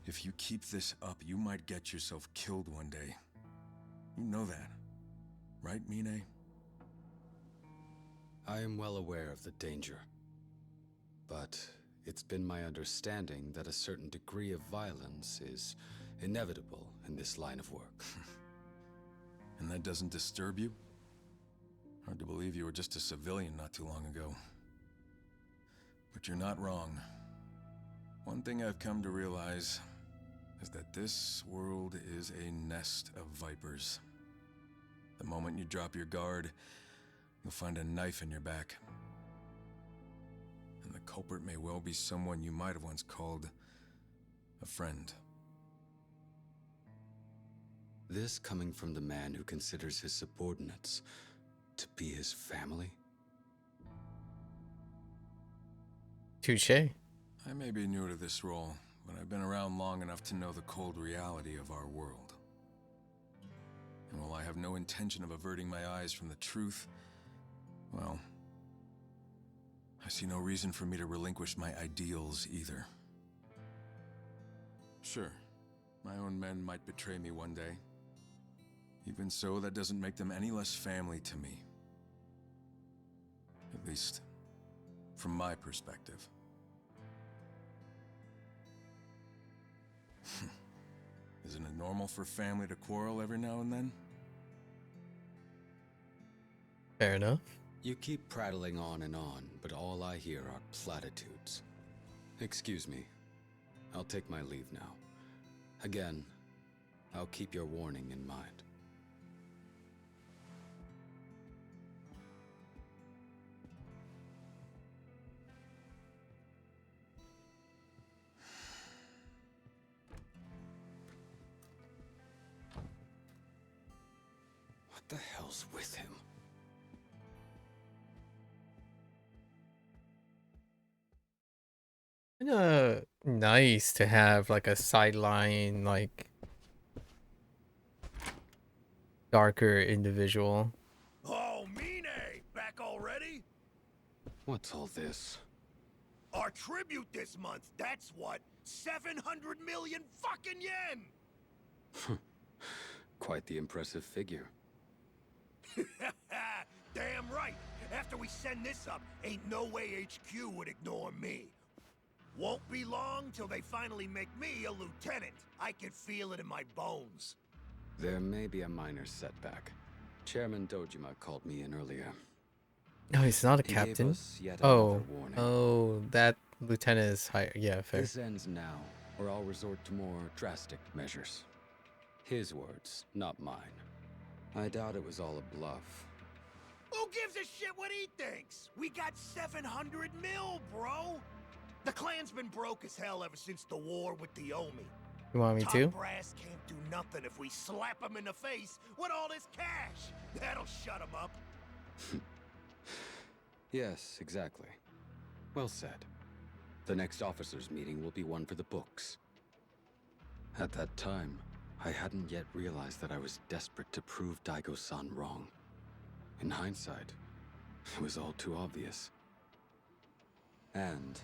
If you keep this up, you might get yourself killed one day. You know that. Right, Mine? I am well aware of the danger. But it's been my understanding that a certain degree of violence is inevitable in this line of work. And that doesn't disturb you? Hard to believe you were just a civilian not too long ago. But you're not wrong. One thing I've come to realize is that this world is a nest of vipers. The moment you drop your guard, you'll find a knife in your back. And the culprit may well be someone you might have once called a friend. This coming from the man who considers his subordinates to be his family? Touche. I may be new to this role, but I've been around long enough to know the cold reality of our world. And while I have no intention of averting my eyes from the truth, well, I see no reason for me to relinquish my ideals either. Sure, my own men might betray me one day. Even so, that doesn't make them any less family to me. At least, from my perspective. Isn't it normal for family to quarrel every now and then? Fair enough. You keep prattling on, but all I hear are platitudes. Excuse me. I'll take my leave now. Again, I'll keep your warning in mind. What the hell's with him? Kinda nice to have like a sideline, like darker individual. Oh, Mine! Back already? What's all this? Our tribute this month, that's what? 700 million fucking yen! Quite the impressive figure. Damn right! After we send this up, ain't no way HQ would ignore me. Won't be long till they finally make me a lieutenant. I can feel it in my bones. There may be a minor setback. Chairman Dojima called me in earlier. No, he's not a He gave captain. us yet Oh, another warning. oh, that lieutenant is higher. Yeah, fair. This ends now, or I'll resort to more drastic measures. His words, not mine. I doubt it was all a bluff. Who gives a shit what he thinks? We got 700 mil, bro! The clan's been broke as hell ever since the war with the Omi. You want me Top to? brass can't do nothing if we slap him in the face with all this cash. That'll shut him up. Yes, exactly. Well said. The next officers' meeting will be one for the books. At that time, I hadn't yet realized that I was desperate to prove Daigo-san wrong. In hindsight, it was all too obvious. And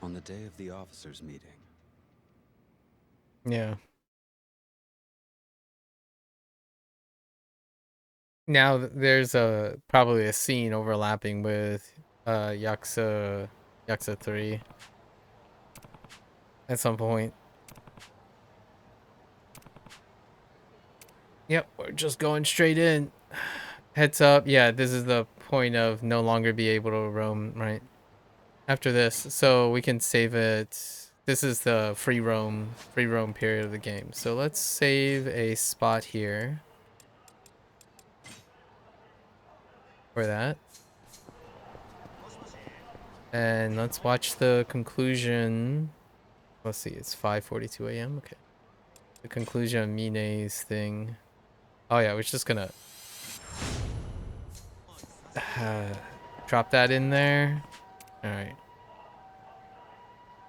on the day of the officers' meeting. Yeah. Now there's probably a scene overlapping with Yakuza 3 at some point. Yep, we're just going straight in. Heads up. Yeah, this is the point of no longer be able to roam, right? After this, so we can save it. This is the free roam period of the game. So let's save a spot here for that. And let's watch the conclusion. Let's see, it's 5:42 a.m. Okay. The conclusion of Mine's thing. Oh yeah, we're just gonna drop that in there. All right.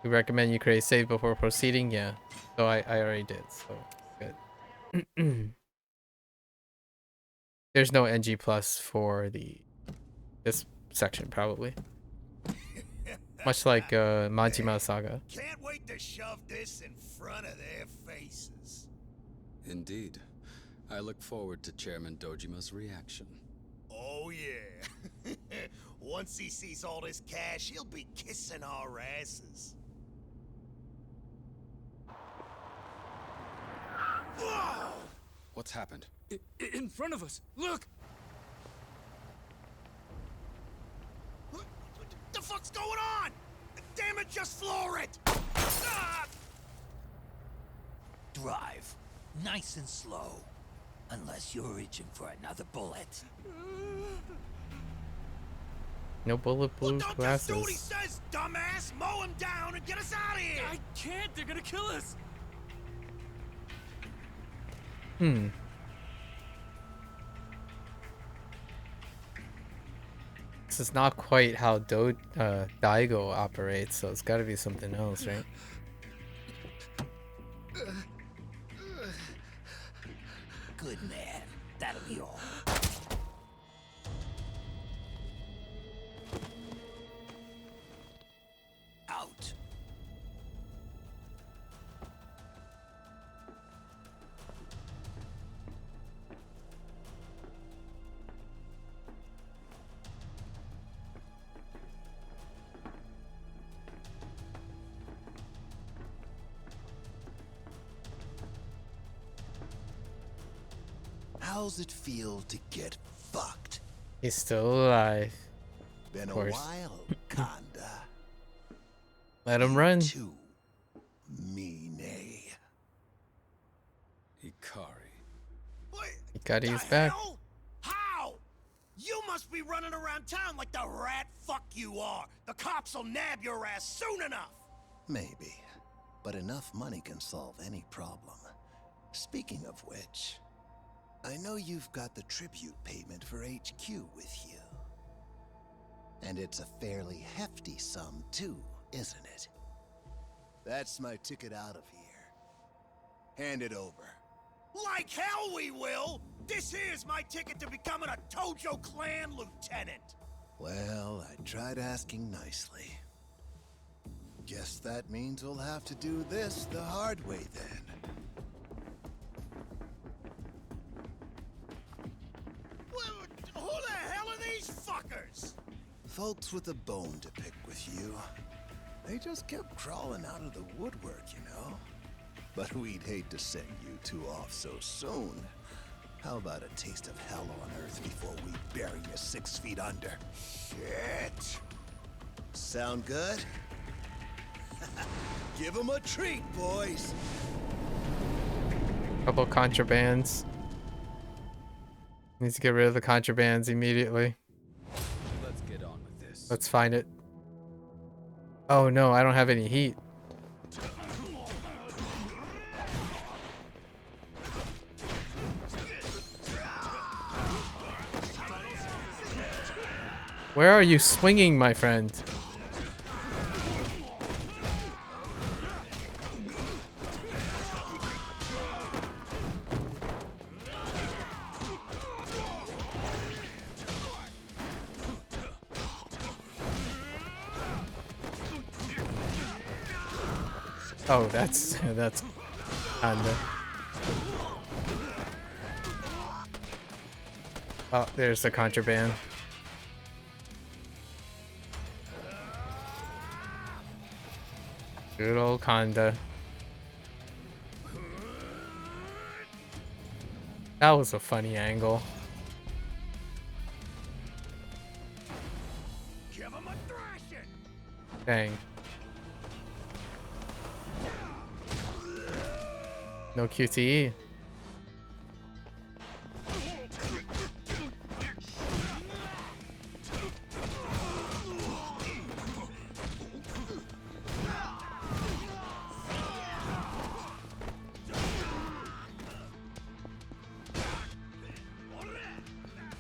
We recommend you create a save before proceeding. Yeah. So I already did. So good. There's no NG plus for this section probably. Much like Majima Saga. Can't wait to shove this in front of their faces. Indeed. I look forward to Chairman Dojima's reaction. Oh yeah. Once he sees all this cash, he'll be kissing our asses. Whoa! What's happened? In front of us. Look! What the fuck's going on? Damn it, just floor it! Ah! Drive. Nice and slow. Unless you're itching for another bullet. No bulletproof Don't just do what he says, dumbass! Mow him down and get us out of here! I can't! They're gonna kill us! This is not quite how Daigo operates, so it's gotta be something else, right? Good man. That'll be all. how's it feel to get fucked? He's still alive. Been Of a course. while, kinda. Let him run. Too, Mine. Ikari's back. How? You must be running around town like the rat fuck you are. The cops will nab your ass soon enough. Maybe, but enough money can solve any problem. Speaking of which, I know you've got the tribute payment for HQ with you. And it's a fairly hefty sum too, isn't it? That's my ticket out of here. Hand it over. Like hell we will! This here's my ticket to becoming a Tojo clan lieutenant! Well, I tried asking nicely. Guess that means we'll have to do this the hard way then. Well, who the hell are these fuckers? Folks with a bone to pick with you. They just kept crawling out of the woodwork, you know? But we'd hate to send you two off so soon. How about a taste of hell on Earth before we bury you 6 feet under? Shit! Sound good? Give them a treat, boys! Couple contrabands. Needs to get rid of the contrabands immediately. Let's get on with this. Let's find it. Oh no, I don't have any heat. Where are you swinging, my friend? Oh, that's kinda. Oh, there's the contraband. Good old Kanda. That was a funny angle. Give 'em a thrashing! Dang. No QTE.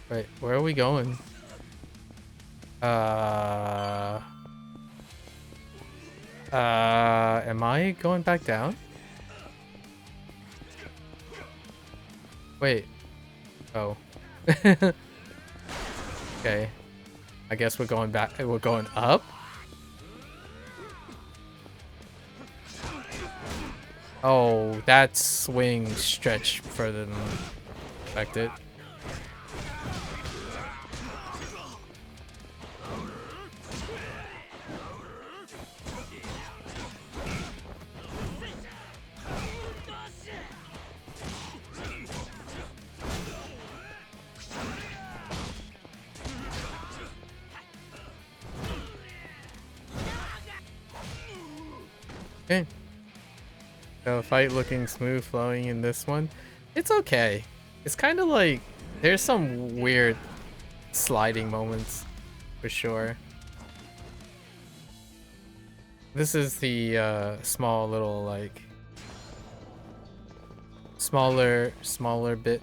Wait, where are we going? Am I going back down? Wait. Oh. Okay. I guess we're going back. We're going up? Oh, that swing stretched further than expected. Okay. So fight looking smooth flowing in this one. It's okay. It's kind of like there's some weird sliding moments for sure. This is the small little like smaller bit.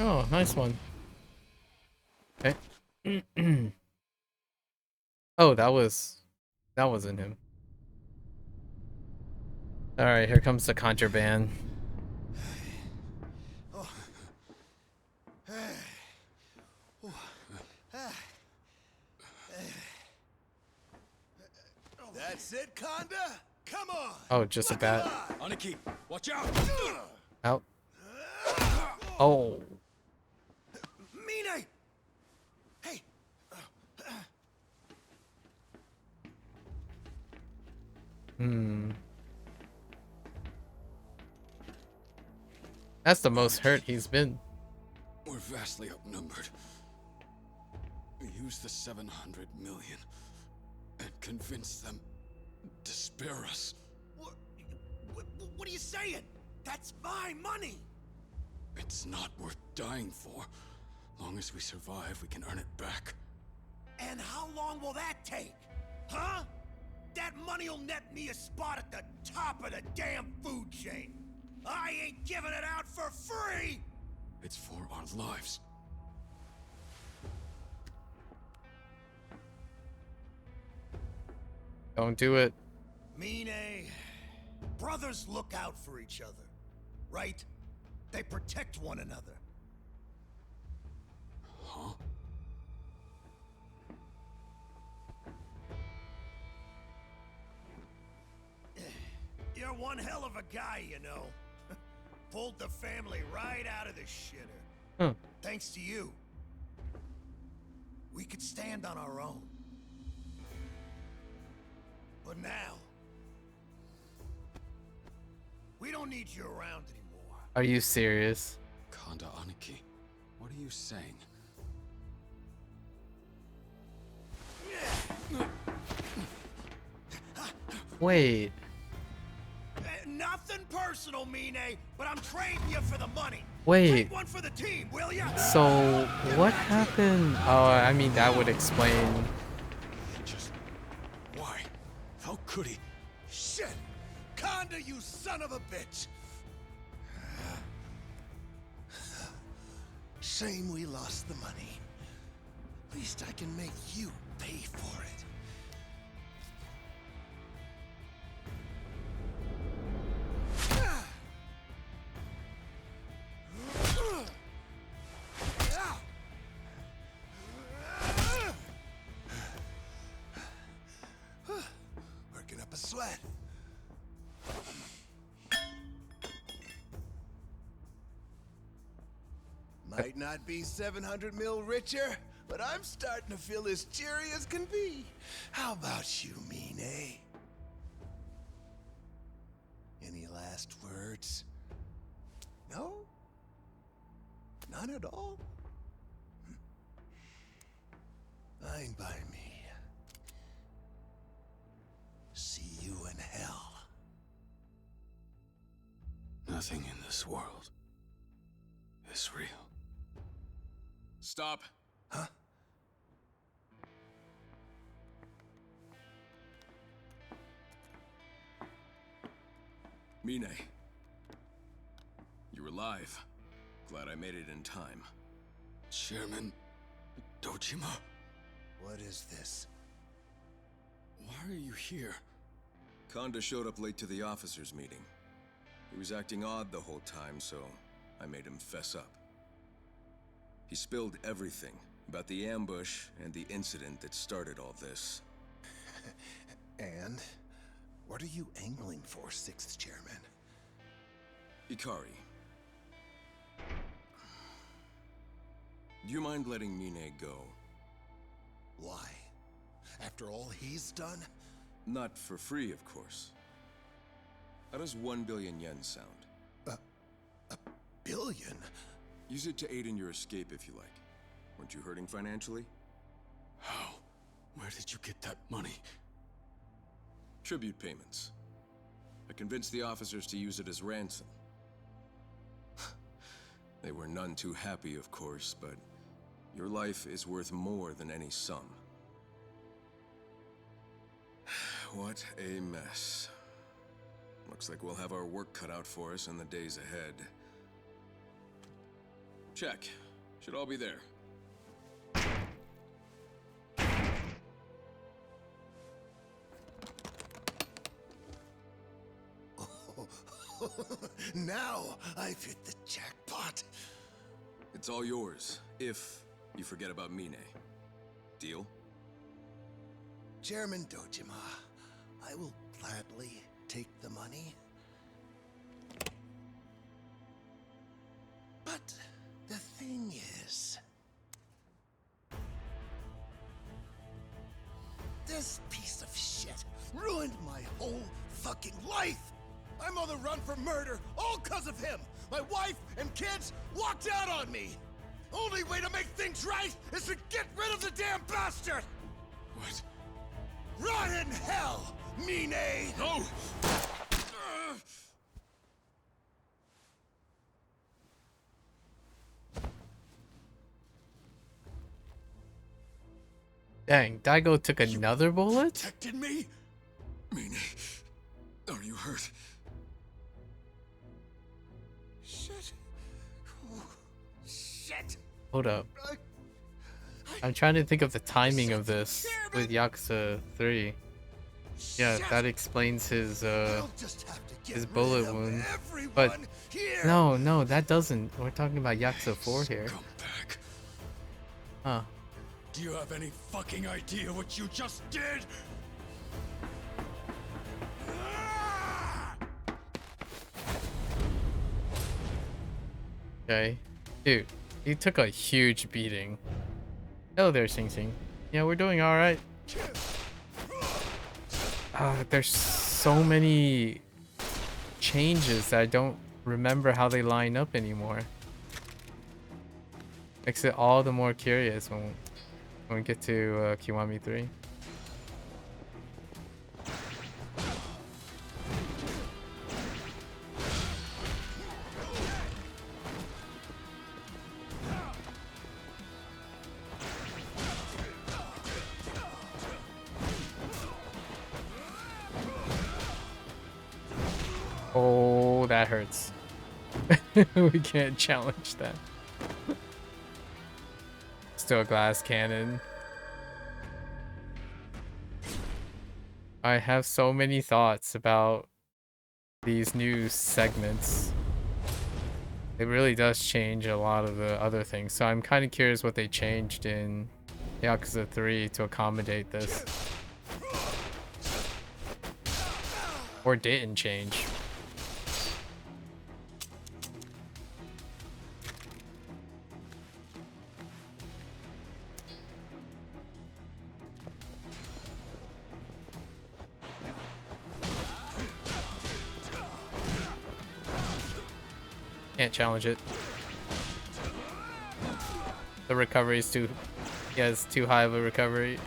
Oh, nice one. Okay. Oh, that wasn't him. All right, here comes the contraband. That's it, Conda? Come on! Oh, just a bat. Aniki, watch out! Out. Oh. Mine! Hey! That's the most hurt he's been. We're vastly outnumbered. We use the 700 million and convince them to spare us. What are you saying? That's my money! It's not worth dying for. Long as we survive, we can earn it back. And how long will that take? Huh? That money'll net me a spot at the top of the damn food chain. I ain't giving it out for free! It's for our lives. Don't do it. Mine, brothers look out for each other, right? They protect one another. Huh? You're one hell of a guy, you know. Pulled the family right out of the shitter. Huh. Thanks to you, we could stand on our own. But now, we don't need you around anymore. Are you serious? Kanda Aniki, what are you saying? Wait. Nothing personal, Mine, but I'm trading you for the money. Wait. Take one for the team, will ya? So, what happened? Oh, I mean, that would explain. Just why? How could he? Shit! Conda, you son of a bitch! Shame we lost the money. Least I can make you pay for it. Working up a sweat. Might not be 700 mil richer, but I'm starting to feel as cheery as can be. How about you, Mine? Any last words? No? None at all? Fine by me. See you in hell. Nothing in this world is real. Stop. Huh? Mine. You're alive. Glad I made it in time. Chairman Dojima? What is this? Why are you here? Konda showed up late to the officers' meeting. He was acting odd the whole time, so I made him fess up. He spilled everything about the ambush and the incident that started all this. And? What are you angling for, Sixth Chairman? Ikari. Do you mind letting Mine go? Why? After all he's done? Not for free, of course. How does 1 billion yen sound? A billion? Use it to aid in your escape if you like. Weren't you hurting financially? How? Where did you get that money? Tribute payments. I convinced the officers to use it as ransom. They were none too happy, of course, but your life is worth more than any sum. What a mess. Looks like we'll have our work cut out for us in the days ahead. Check. Should all be there. Now I've hit the jackpot. It's all yours, if you forget about Mine. Deal? Chairman Dojima, I will gladly take the money. But the thing is, this piece of shit ruined my whole fucking life. I'm on the run for murder, all because of him. My wife and kids walked out on me. Only way to make things right is to get rid of the damn bastard. What? Rot in hell, Mine! No! Dang, Daigo took another bullet? Protected me? Mine, are you hurt? Shit. Oh, shit. Hold up. I'm trying to think of the timing of this with Yakuza 3. Yeah, that explains his bullet wound. But no, that doesn't. We're talking about Yakuza 4 here. Come back. Huh. Do you have any fucking idea what you just did? Okay. Dude, he took a huge beating. Hello there, Sing Sing. Yeah, we're doing alright. There's so many changes that I don't remember how they line up anymore. Makes it all the more curious when we get to Kiwami 3. Oh, that hurts. We can't challenge that. Still a glass cannon. I have so many thoughts about these new segments. It really does change a lot of the other things. So I'm kind of curious what they changed in Yakuza 3 to accommodate this. Or didn't change. Can't challenge it. The recovery is too... He has too high of a recovery.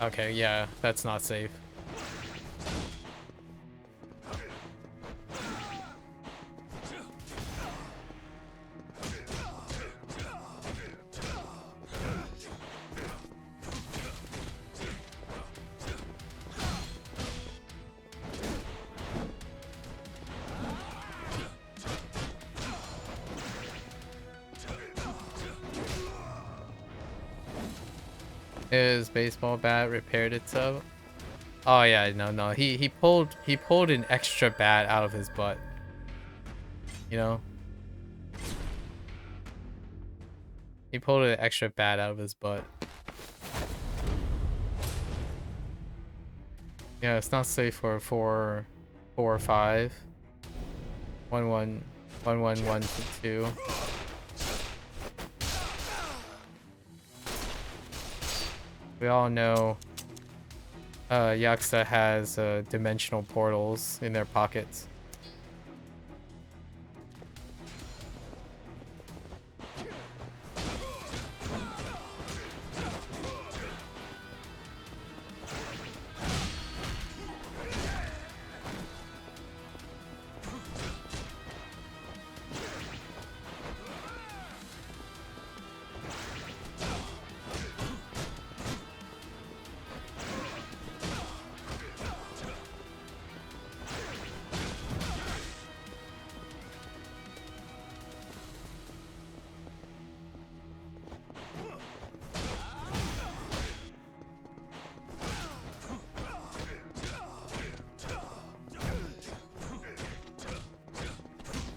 Okay, yeah, that's not safe. His baseball bat repaired itself. Oh yeah, no. He pulled an extra bat out of his butt. You know? He pulled an extra bat out of his butt. Yeah, it's not safe for 4 or 5. 1 1 1 1 1 2. We all know Yakuza has dimensional portals in their pockets.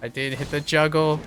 I did hit the juggle.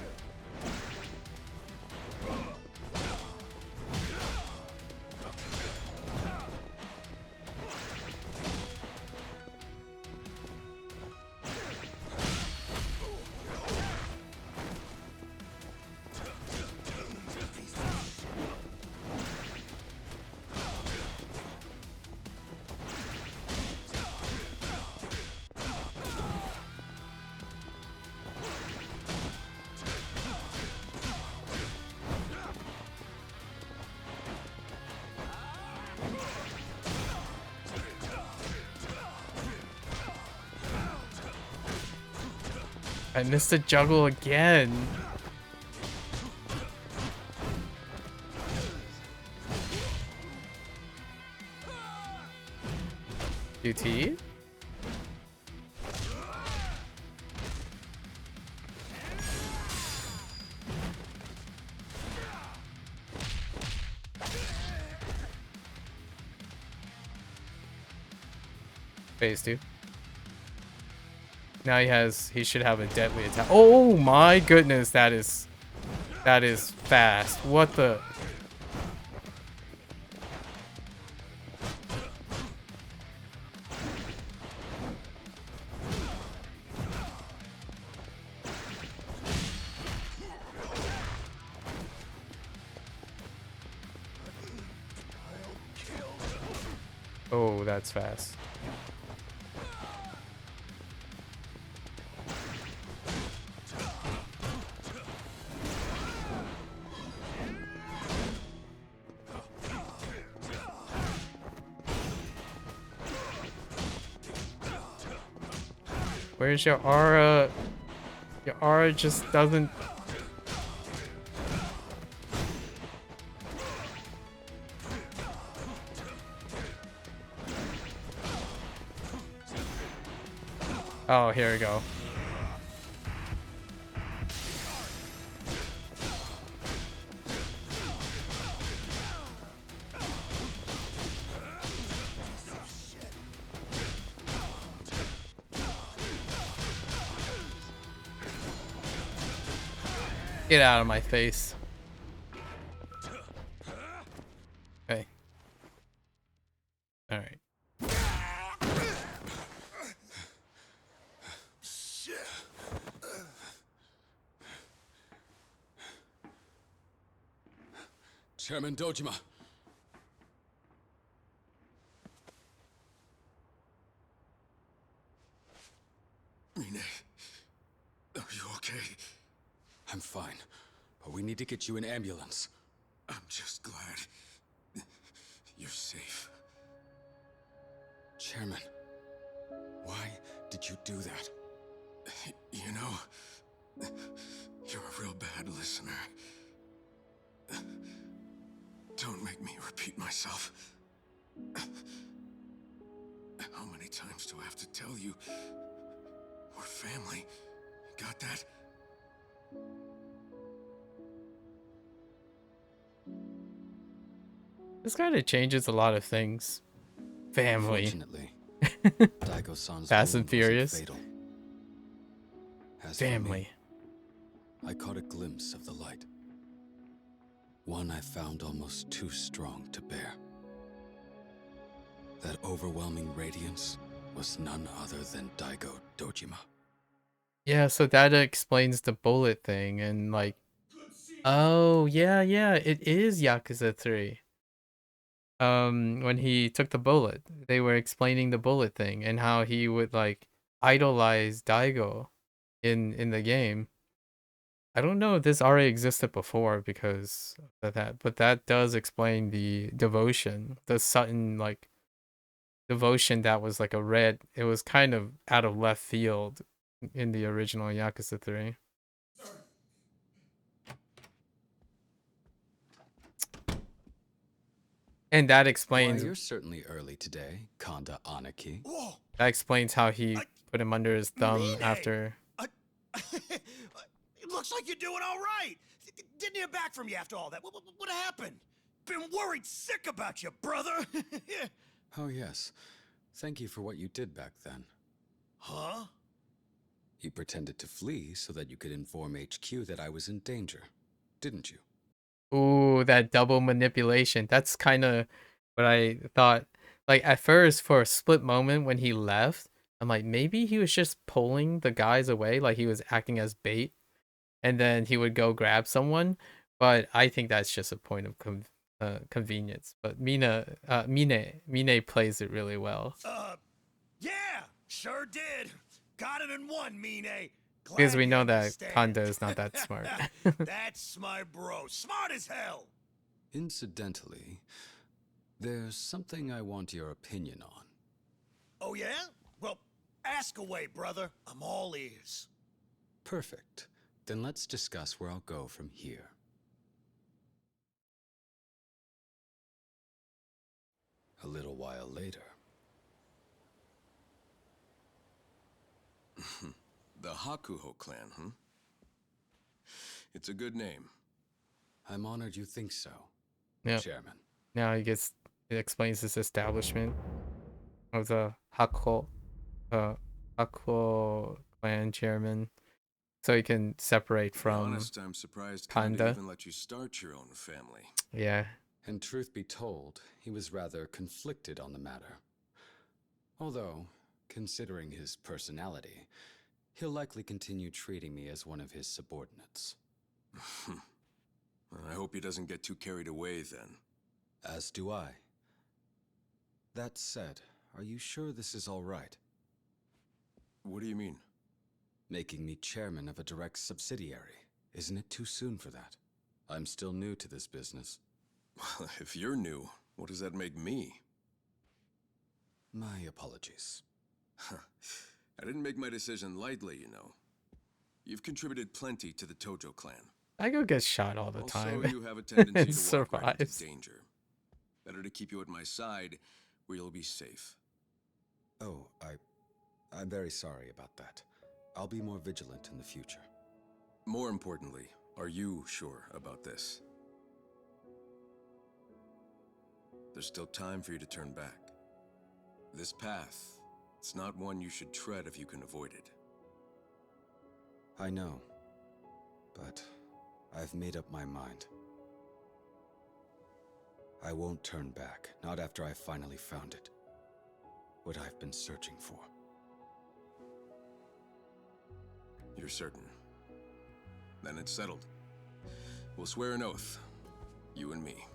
I missed the juggle again. QT? Phase 2. Now he should have a deadly attack. Oh my goodness, that is fast. What the? Oh, that's fast. Where's your aura? Your aura just doesn't... Oh, here we go. Get out of my face. Okay. All right. Chairman Dojima. Mine, are you okay? I'm fine, but we need to get you an ambulance. I'm just glad you're safe. Chairman, why did you do that? You know, you're a real bad listener. Don't make me repeat myself. How many times do I have to tell you? We're family. Got that? This kind of changes a lot of things. Family. Fortunately, Daigo-san's Fast and wound wasn't Furious. fatal. As for Family. me, I caught a glimpse of the light. One I found almost too strong to bear. That overwhelming radiance was none other than Daigo Dojima. Yeah, so that explains the bullet thing and like... Oh, yeah, it is Yakuza 3. When he took the bullet, they were explaining the bullet thing and how he would like idolize Daigo in the game. I don't know if this already existed before because of that, but that does explain the devotion, the sudden like devotion that was like a red. It was kind of out of left field in the original Yakuza 3. And that explains... Why, you're certainly early today, Kanda Aniki. Whoa! That explains how he put him under his thumb Mine! after... It looks like you're doing all right. Didn't hear back from you after all that. What happened? Been worried sick about you, brother. Oh yes, thank you for what you did back then. Huh? You pretended to flee so that you could inform HQ that I was in danger, didn't you? Ooh, that double manipulation. That's kind of what I thought. Like, at first, for a split moment when he left, I'm like, maybe he was just pulling the guys away, like he was acting as bait, and then he would go grab someone. But I think that's just a point of convenience. But Mine plays it really well. Yeah, sure did. Got it in one, Mine. Because Glad we you know that understand. Kondo is not that smart. That's my bro. Smart as hell. Incidentally, there's something I want your opinion on. Oh, yeah? Well, ask away, brother. I'm all ears. Perfect. Then let's discuss where I'll go from here. A little while later. The Hakuho clan, huh? It's a good name. I'm honored you think so, Yeah. Chairman. Now it explains this establishment of the Hakuho clan chairman, so he can separate To be from honest, I'm surprised Kanda Kanda. even let you start your own family. Yeah. And truth be told, he was rather conflicted on the matter. Although, considering his personality, he'll likely continue treating me as one of his subordinates. I hope he doesn't get too carried away then. As do I. That said, are you sure this is all right? What do you mean? Making me chairman of a direct subsidiary. Isn't it too soon for that? I'm still new to this business. Well, if you're new, what does that make me? My apologies. I didn't make my decision lightly, you know. You've contributed plenty to the Tojo clan. Daigo gets shot all the Also, time. you have a tendency and to walk right into survives. danger. Better to keep you at my side, where you'll be safe. Oh, I'm very sorry about that. I'll be more vigilant in the future. More importantly, are you sure about this? There's still time for you to turn back. This path, it's not one you should tread if you can avoid it. I know, but I've made up my mind. I won't turn back, not after I've finally found it. What I've been searching for. You're certain? Then it's settled. We'll swear an oath. You and me.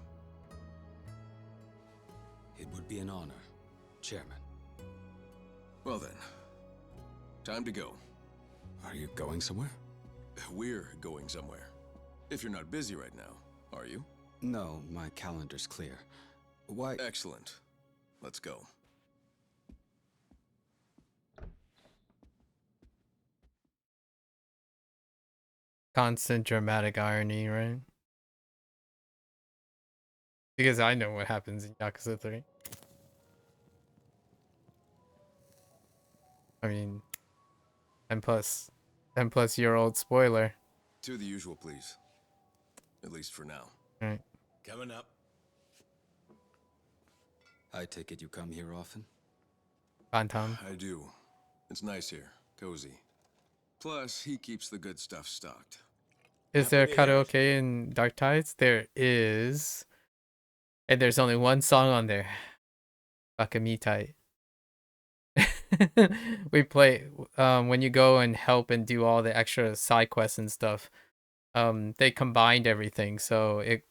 It would be an honor, Chairman. Well then, time to go. Are you going somewhere? We're going somewhere. If you're not busy right now, are you? No, my calendar's clear. Why? Excellent. Let's go. Constant dramatic irony, right? Because I know what happens in Yakuza 3. I mean, 10 plus year old spoiler. To the usual, please. At least for now. Right. Coming up. I take it you come here often? Bantam. I do. It's nice here. Cozy. Plus, he keeps the good stuff stocked. Is there karaoke in Dark Tides? There is. And there's only one song on there. Bakamitai. We play when you go and help and do all the extra side quests and stuff. They combined everything, so it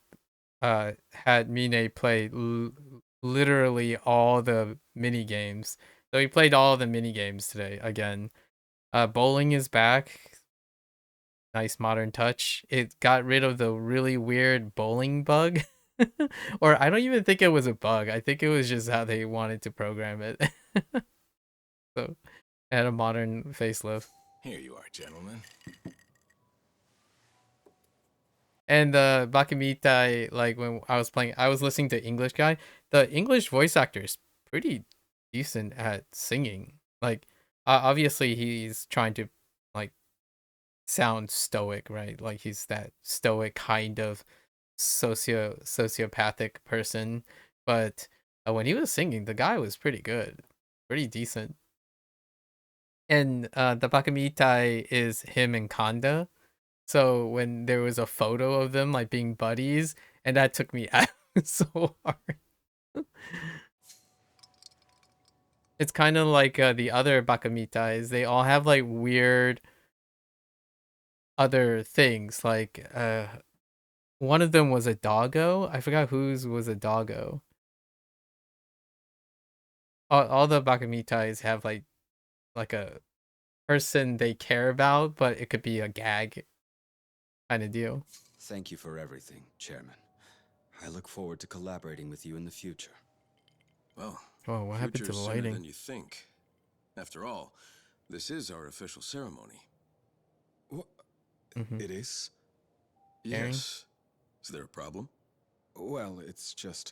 had Mine play literally all the mini games. So we played all the mini games today again. Bowling is back. Nice modern touch. It got rid of the really weird bowling bug. Or I don't even think it was a bug. I think it was just how they wanted to program it. So it had a modern facelift. Here you are, gentlemen. And the Bakamitai, like when I was playing, I was listening to English guy. The English voice actor is pretty decent at singing. Like, obviously he's trying to like sound stoic, right? Like he's that stoic kind of sociopathic person. But when he was singing, the guy was pretty good, pretty decent. And the Bakamitai is him and Kanda. So when there was a photo of them like being buddies, and that took me out so hard. It's kind of like the other Bakamitais. They all have like weird other things. Like one of them was a doggo. I forgot whose was a doggo. All the Bakamitais have like a person they care about, but it could be a gag kind of deal. Thank you for everything, Chairman. I look forward to collaborating with you in the future. Well, Oh, what happened to future's the sooner lighting? than you think. After all, this is our official ceremony. What? It is? Caring? Yes. Is there a problem? Well, it's just...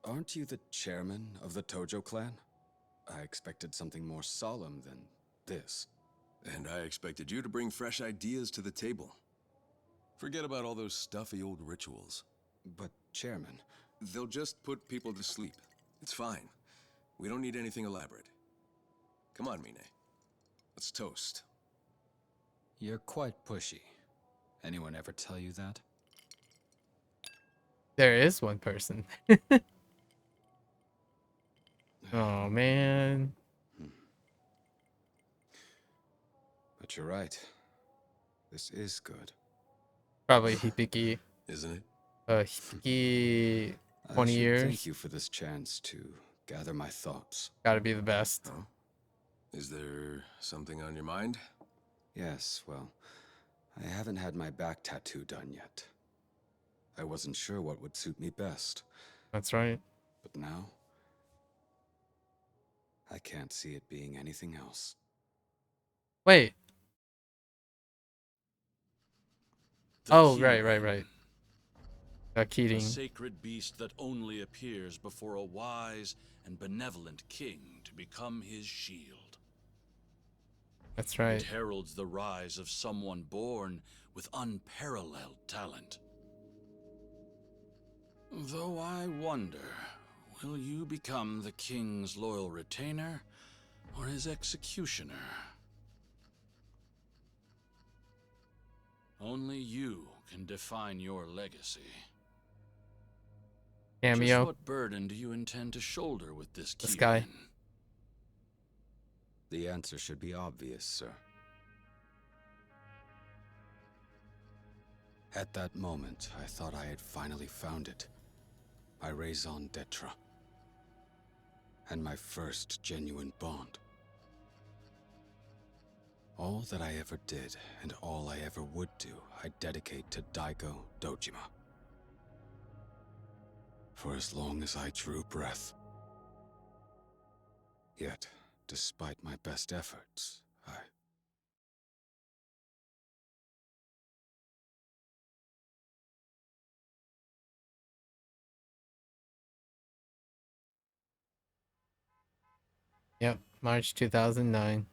Aren't you the chairman of the Tojo clan? I expected something more solemn than this. And I expected you to bring fresh ideas to the table. Forget about all those stuffy old rituals. But, Chairman... They'll just put people to sleep. It's fine. We don't need anything elaborate. Come on, Mine. Let's toast. You're quite pushy. Anyone ever tell you that? There is one person. Oh, man. But you're right. This is good. Probably Hibiki. Isn't it? Hibiki 20 I should years. thank you for this chance to gather my thoughts. Gotta be the best. Oh? Is there something on your mind? Yes, well, I haven't had my back tattoo done yet. I wasn't sure what would suit me best. That's right. But now, I can't see it being anything else. Wait. Oh, human. right. A Keating. sacred beast that only appears before a wise and benevolent king to become his shield. That's right. It heralds the rise of someone born with unparalleled talent. Though I wonder, will you become the king's loyal retainer or his executioner? Only you can define your legacy. Cameo. Just what burden do you intend to shoulder with this This Kiwami? guy. The answer should be obvious, sir. At that moment, I thought I had finally found it. My raison d'etre. And my first genuine bond. All that I ever did, and all I ever would do, I dedicate to Daigo Dojima. For as long as I drew breath. Yet, despite my best efforts, Yep, March 2009.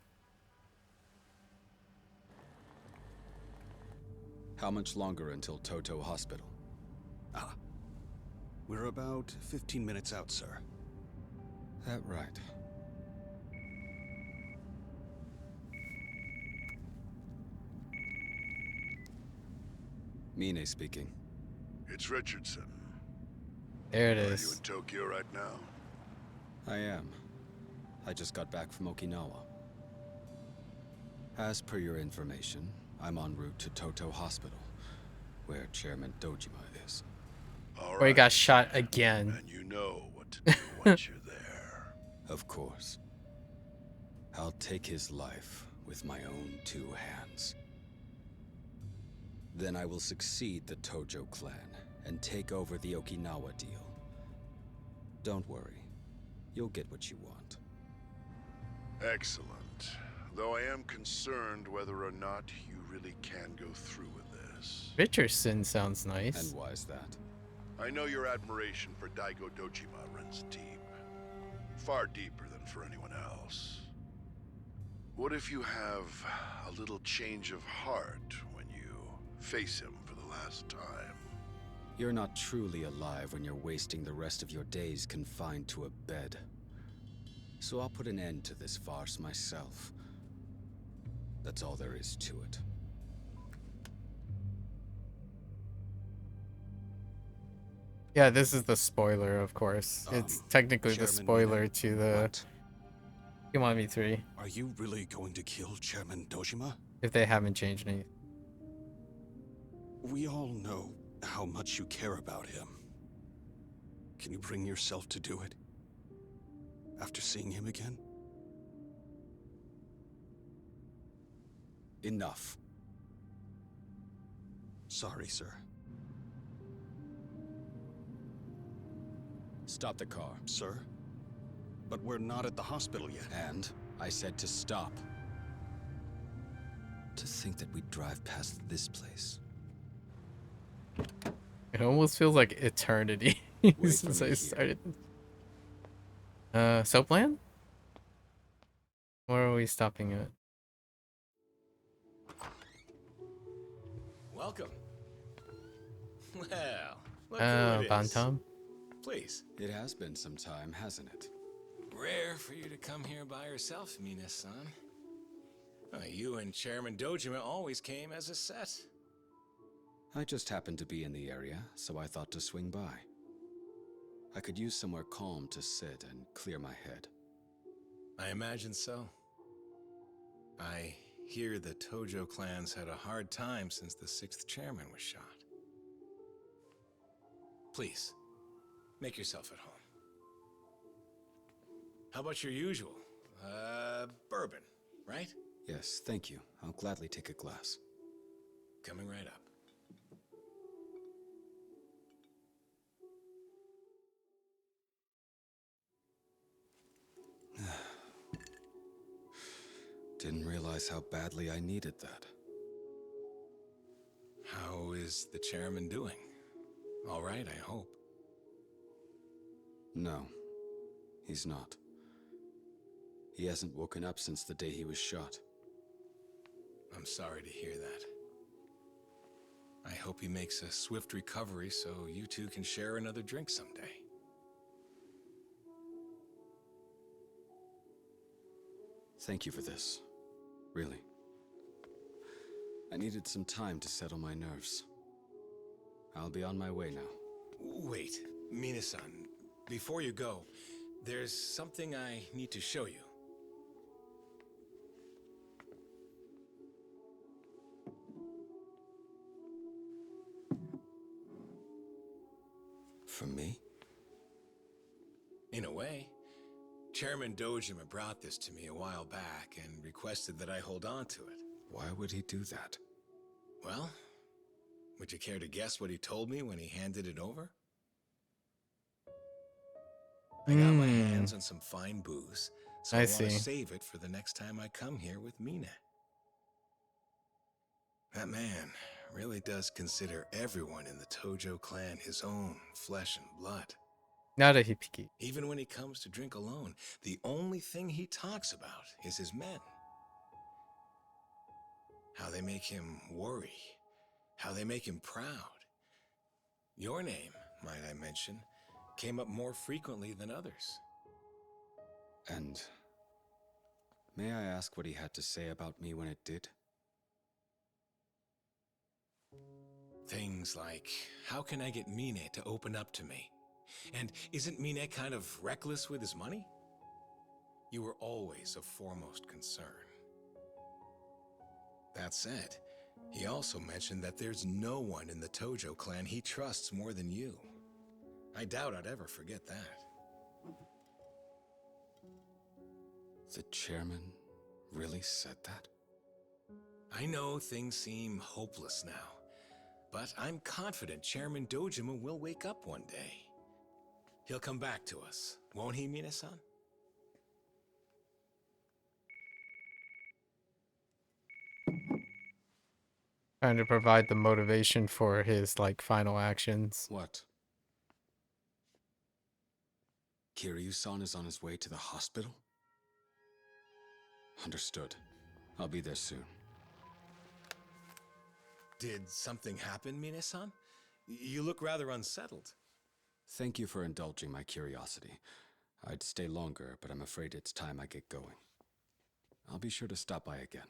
How much longer until Toto Hospital? We're about 15 minutes out, sir. That right. Mine speaking. It's Richardson. There it Are is. you in Tokyo right now? I am. I just got back from Okinawa. As per your information, I'm en route to Toto Hospital, where Chairman Dojima is. Where he got shot again. And you know what to do once you're there. Of course. I'll take his life with my own two hands. Then I will succeed the Tojo clan and take over the Okinawa deal. Don't worry. You'll get what you want. Excellent. Though I am concerned whether or not you really can go through with this. Richardson sounds nice. And why's that? I know your admiration for Daigo Dojima runs deep. Far deeper than for anyone else. What if you have a little change of heart when you face him for the last time? You're not truly alive when you're wasting the rest of your days confined to a bed. So I'll put an end to this farce myself. That's all there is to it. Yeah, this is the spoiler, of course. It's technically the Chairman spoiler Mina? to the Kiwami 3. Are you really going to kill Chairman Dojima? If they haven't changed anything. We all know how much you care about him. Can you bring yourself to do it? After seeing him again? Enough. Sorry, sir. Stop the car. Sir? But we're not at the hospital yet. And I said to stop. To think that we'd drive past this place. It almost feels like eternity since I started. Soapland? Where are we stopping at? Welcome. Well, look who it is. Bantam? Please. It has been some time, hasn't it? Rare for you to come here by yourself, Mina-san. You and Chairman Dojima always came as a set. I just happened to be in the area, so I thought to swing by. I could use somewhere calm to sit and clear my head. I imagine so. I hear the Tojo clans had a hard time since the 6th chairman was shot. Please, make yourself at home. How about your usual? Bourbon, right? Yes, thank you. I'll gladly take a glass. Coming right up. Didn't realize how badly I needed that. How is the chairman doing? All right, I hope. No, he's not. He hasn't woken up since the day he was shot. I'm sorry to hear that. I hope he makes a swift recovery so you two can share another drink someday. Thank you for this. Really. I needed some time to settle my nerves. I'll be on my way now. Wait, Mina-san, before you go, there's something I need to show you. For me? In a way. Chairman Dojima brought this to me a while back and requested that I hold on to it. Why would he do that? Well, would you care to guess what he told me when he handed it over? I got my hands on some fine booze, so I want to save it for the next time I come here with Mina. That man really does consider everyone in the Tojo clan his own flesh and blood. Not a hippie. Even when he comes to drink alone, the only thing he talks about is his men. How they make him worry. How they make him proud. Your name, might I mention, came up more frequently than others. And may I ask what he had to say about me when it did? Things like, how can I get Mine to open up to me? And isn't Mine kind of reckless with his money? You were always a foremost concern. That said, he also mentioned that there's no one in the Tojo clan he trusts more than you. I doubt I'd ever forget that. The chairman really said that? I know things seem hopeless now, but I'm confident Chairman Dojima will wake up one day. He'll come back to us, won't he, Mina-san? Trying to provide the motivation for his, like, final actions. What? Kiryu-san is on his way to the hospital? Understood. I'll be there soon. Did something happen, Mina-san? You look rather unsettled. Thank you for indulging my curiosity. I'd stay longer, but I'm afraid it's time I get going. I'll be sure to stop by again.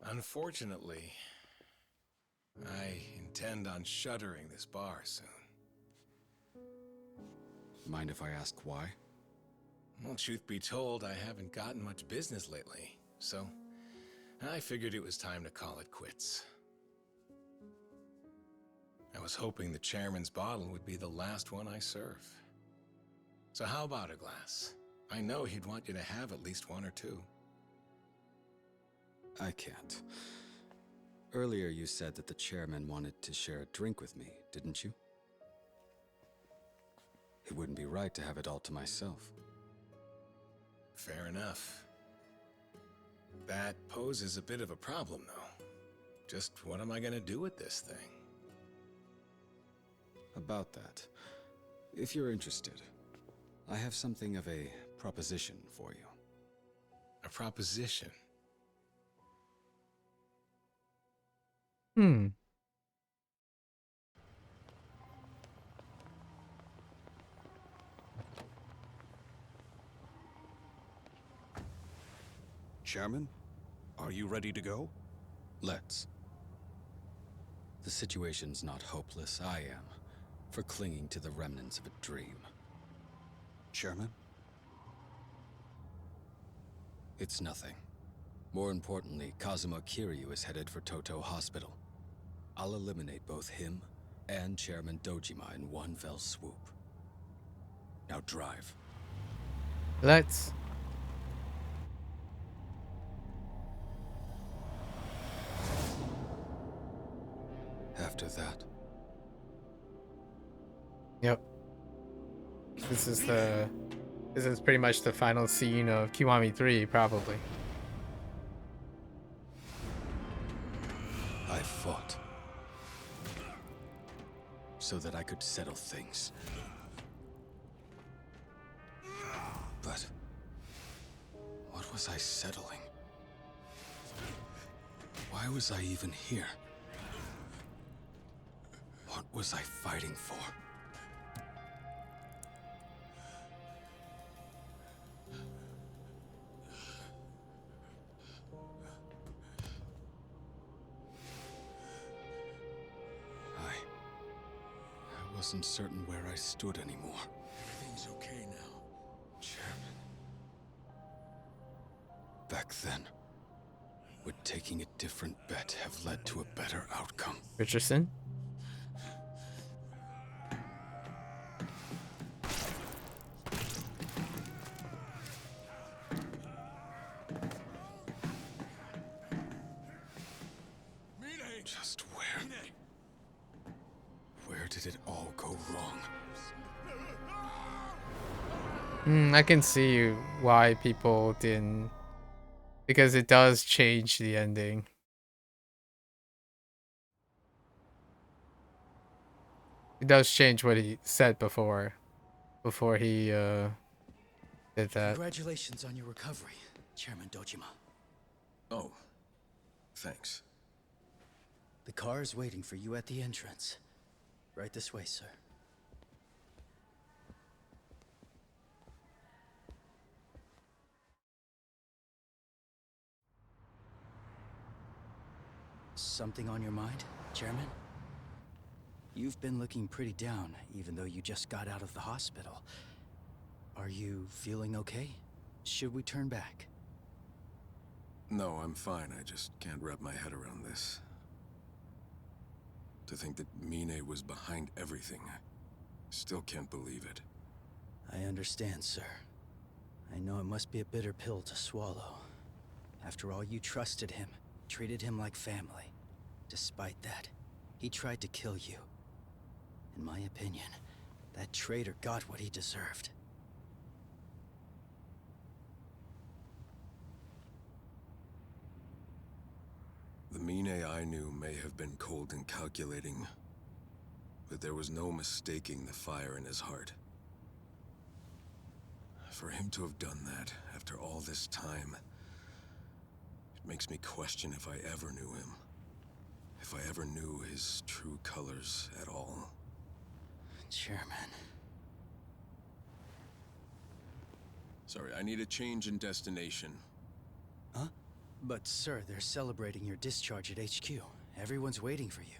Unfortunately, I intend on shuttering this bar soon. Mind if I ask why? Well, truth be told, I haven't gotten much business lately, so I figured it was time to call it quits. I was hoping the chairman's bottle would be the last one I serve. So how about a glass? I know he'd want you to have at least one or two. I can't. Earlier you said that the chairman wanted to share a drink with me, didn't you? It wouldn't be right to have it all to myself. Fair enough. That poses a bit of a problem, though. Just what am I gonna do with this thing? About that, if you're interested, I have something of a proposition for you. A proposition? Chairman, are you ready to go? Let's. The situation's not hopeless, I am, for clinging to the remnants of a dream. Chairman? It's nothing. More importantly, Kazuma Kiryu is headed for Toto Hospital. I'll eliminate both him and Chairman Dojima in one fell swoop. Now drive. Let's. After that. Yep. This is pretty much the final scene of Kiwami 3, probably. I fought so that I could settle things. But what was I settling? Why was I even here? What was I fighting for? I wasn't certain where I stood anymore. Everything's okay now. Chairman. Back then, would taking a different bet have led to a better outcome? Richardson? Just where? Where did it all go wrong? I can see why people didn't, because it does change the ending. It does change what he said before he did that. Congratulations on your recovery, Chairman Dojima. Oh, thanks. The car is waiting for you at the entrance. Right this way, sir. Something on your mind, Chairman? You've been looking pretty down, even though you just got out of the hospital. Are you feeling okay? Should we turn back? No, I'm fine. I just can't wrap my head around this. To think that Mine was behind everything. I still can't believe it. I understand, sir. I know it must be a bitter pill to swallow. After all, you trusted him, treated him like family. Despite that, he tried to kill you. In my opinion, that traitor got what he deserved. The Mine I knew may have been cold and calculating, but there was no mistaking the fire in his heart. For him to have done that after all this time, it makes me question if I ever knew him. If I ever knew his true colors at all. Chairman. Sorry, I need a change in destination. Huh? But sir, they're celebrating your discharge at HQ. Everyone's waiting for you.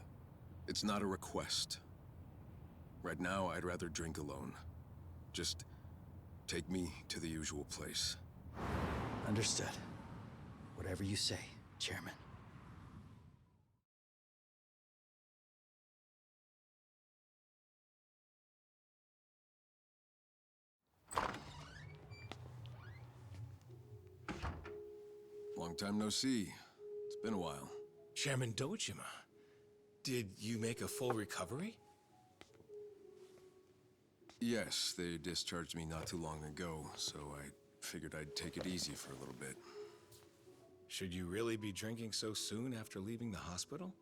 It's not a request. Right now, I'd rather drink alone. Just take me to the usual place. Understood. Whatever you say, Chairman. Long time no see. It's been a while. Chairman Dojima, did you make a full recovery? Yes, they discharged me not too long ago, so I figured I'd take it easy for a little bit. Should you really be drinking so soon after leaving the hospital?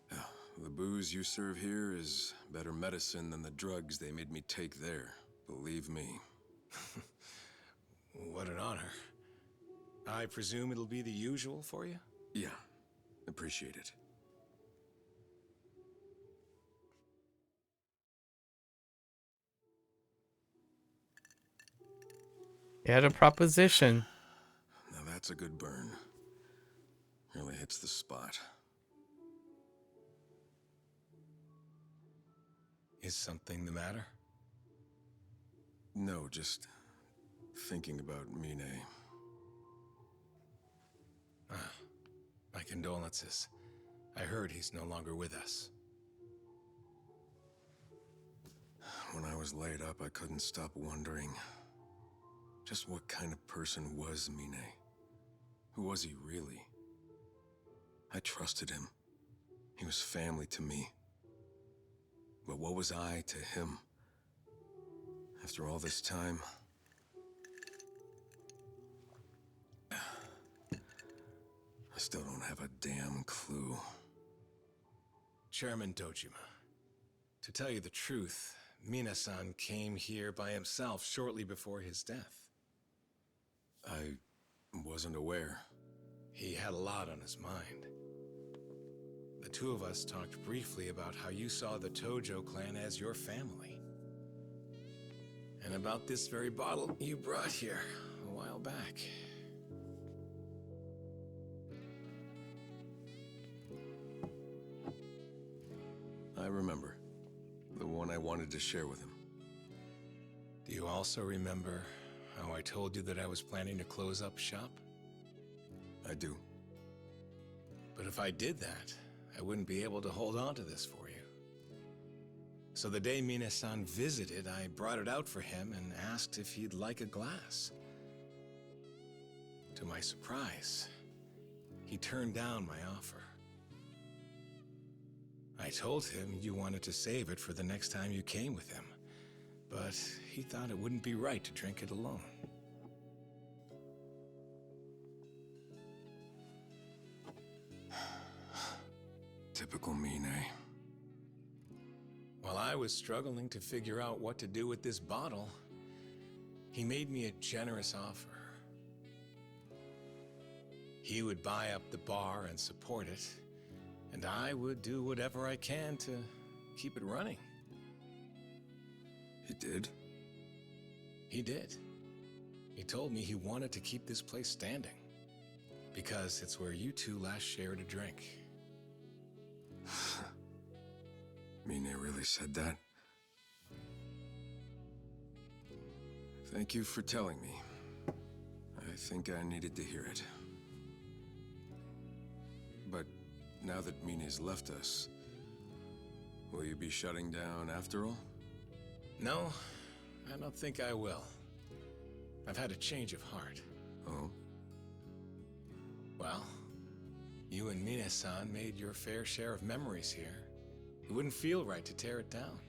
The booze you serve here is better medicine than the drugs they made me take there. Believe me. What an honor. I presume it'll be the usual for you? Yeah, appreciate it. You had a proposition. Now that's a good burn. Really hits the spot. Is something the matter? No, just thinking about Mine. My condolences. I heard he's no longer with us. When I was laid up, I couldn't stop wondering just what kind of person was Mine? Who was he really? I trusted him. He was family to me. But what was I to him? After all this time, I still don't have a damn clue. Chairman Dojima, to tell you the truth, Mina-san came here by himself shortly before his death. I wasn't aware. He had a lot on his mind. The two of us talked briefly about how you saw the Tojo clan as your family. And about this very bottle you brought here a while back. I remember. The one I wanted to share with him. Do you also remember how I told you that I was planning to close up shop? I do. But if I did that, I wouldn't be able to hold on to this for you. So the day Mina-san visited, I brought it out for him and asked if he'd like a glass. To my surprise, he turned down my offer. I told him you wanted to save it for the next time you came with him, but he thought it wouldn't be right to drink it alone. Typical Mine. While I was struggling to figure out what to do with this bottle, he made me a generous offer. He would buy up the bar and support it, and I would do whatever I can to keep it running. He did? He did. He told me he wanted to keep this place standing, because it's where you two last shared a drink. Mine really said that? Thank you for telling me. I think I needed to hear it. But now that Mine's left us, will you be shutting down after all? No, I don't think I will. I've had a change of heart. Oh? Well, you and Mina-san made your fair share of memories here. It wouldn't feel right to tear it down.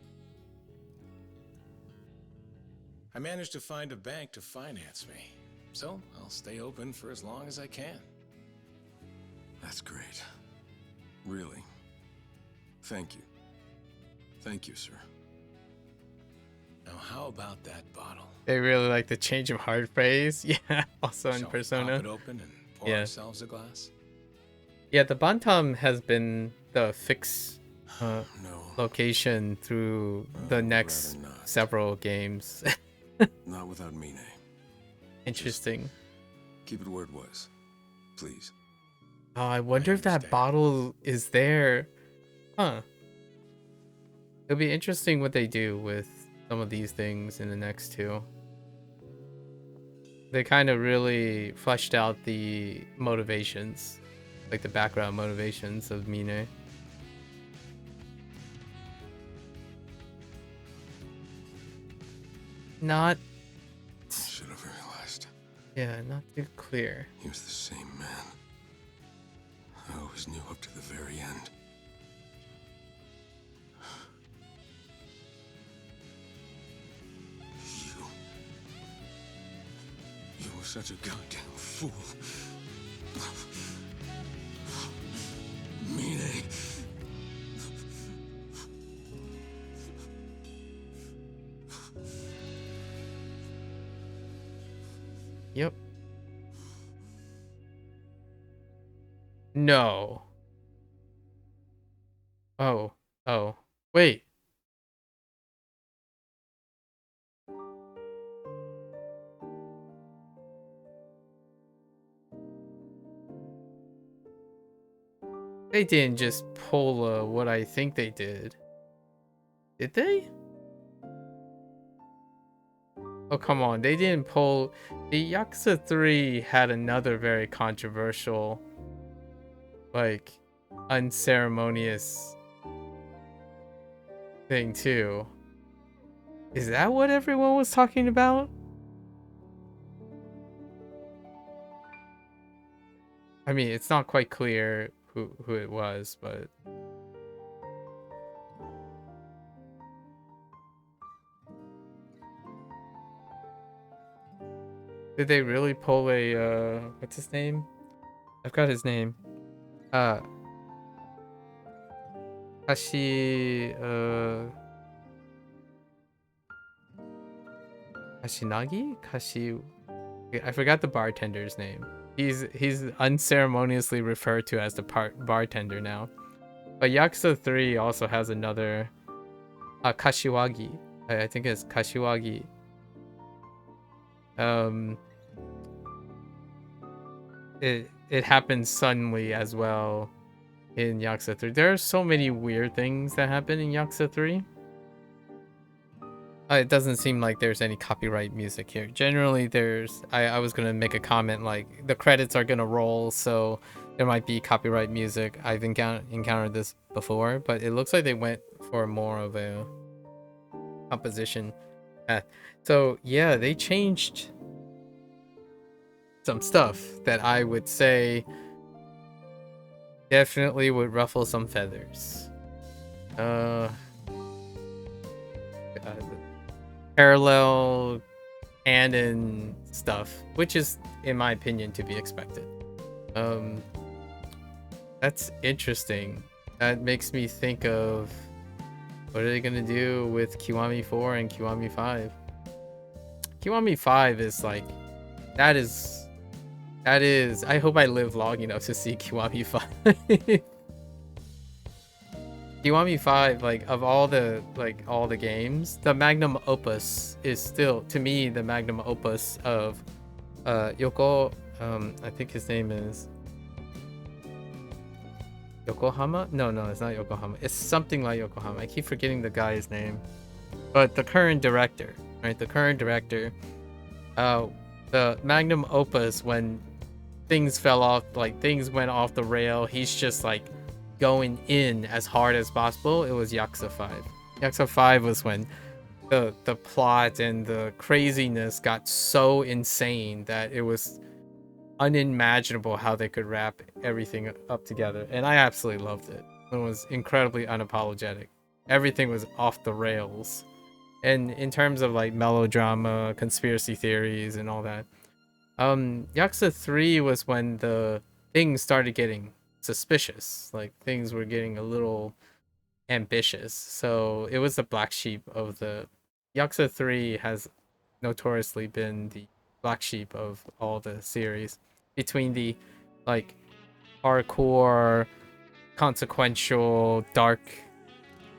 I managed to find a bank to finance me, so I'll stay open for as long as I can. That's great. Really. Thank you. Thank you, sir. Now, how about that bottle? They really like the change of heart phrase. Yeah, also in Shall we Persona. pop it open and pour ourselves a glass? Yeah, the Bantam has been the fixed No. location through the next rather not. several games. Not without Mine. Interesting. Keep it where it was. Please. Oh, I wonder if that bottle is there. Huh. It'll be interesting what they do with some of these things in the next two. They kind of really fleshed out the motivations, like the background motivations of Mine. Not. Should have realized. Yeah, not too clear. He was the same man. I always knew up to the very end. You were such a goddamn fool. Mine. Yep. No. Oh. Oh. Wait. They didn't just pull what I think they did. Did they? Oh, come on. They didn't pull... The Yakuza 3 had another very controversial, like, unceremonious thing, too. Is that what everyone was talking about? I mean, it's not quite clear who it was, but... Did they really pull a, what's his name? I've got his name. Kashinagi? I forgot the bartender's name. He's unceremoniously referred to as the bartender now. But Yakuza 3 also has another Kashiwagi. I think it's Kashiwagi. It happens suddenly as well in Yakuza 3. There are so many weird things that happen in Yakuza 3. It doesn't seem like there's any copyright music here. Generally, I was gonna make a comment like the credits are gonna roll, so there might be copyright music. I've encountered this before, but it looks like they went for more of a composition. So yeah, they changed some stuff that I would say definitely would ruffle some feathers. Parallel canon stuff, which is, in my opinion, to be expected. That's interesting. That makes me think of what are they gonna do with Kiwami 4 and Kiwami 5? Kiwami 5 is like, that is, I hope I live long enough to see Kiwami 5. Kiwami 5, like, of all the games, the magnum opus is still, to me, the magnum opus of Yoko, I think his name is Yokohama? No, it's not Yokohama. It's something like Yokohama. I keep forgetting the guy's name. But the current director, right? The current director, the magnum opus, when things fell off, like things went off the rail, he's just like going in as hard as possible. It was Yakuza 5. Yakuza 5 was when the plot and the craziness got so insane that it was unimaginable how they could wrap everything up together. And I absolutely loved it. It was incredibly unapologetic. Everything was off the rails. And in terms of like melodrama, conspiracy theories, and all that. Yakuza 3 was when the things started getting suspicious. Like things were getting a little ambitious. So it was the black sheep of the... Yakuza 3 has notoriously been the black sheep of all the series. Between the like hardcore, consequential, dark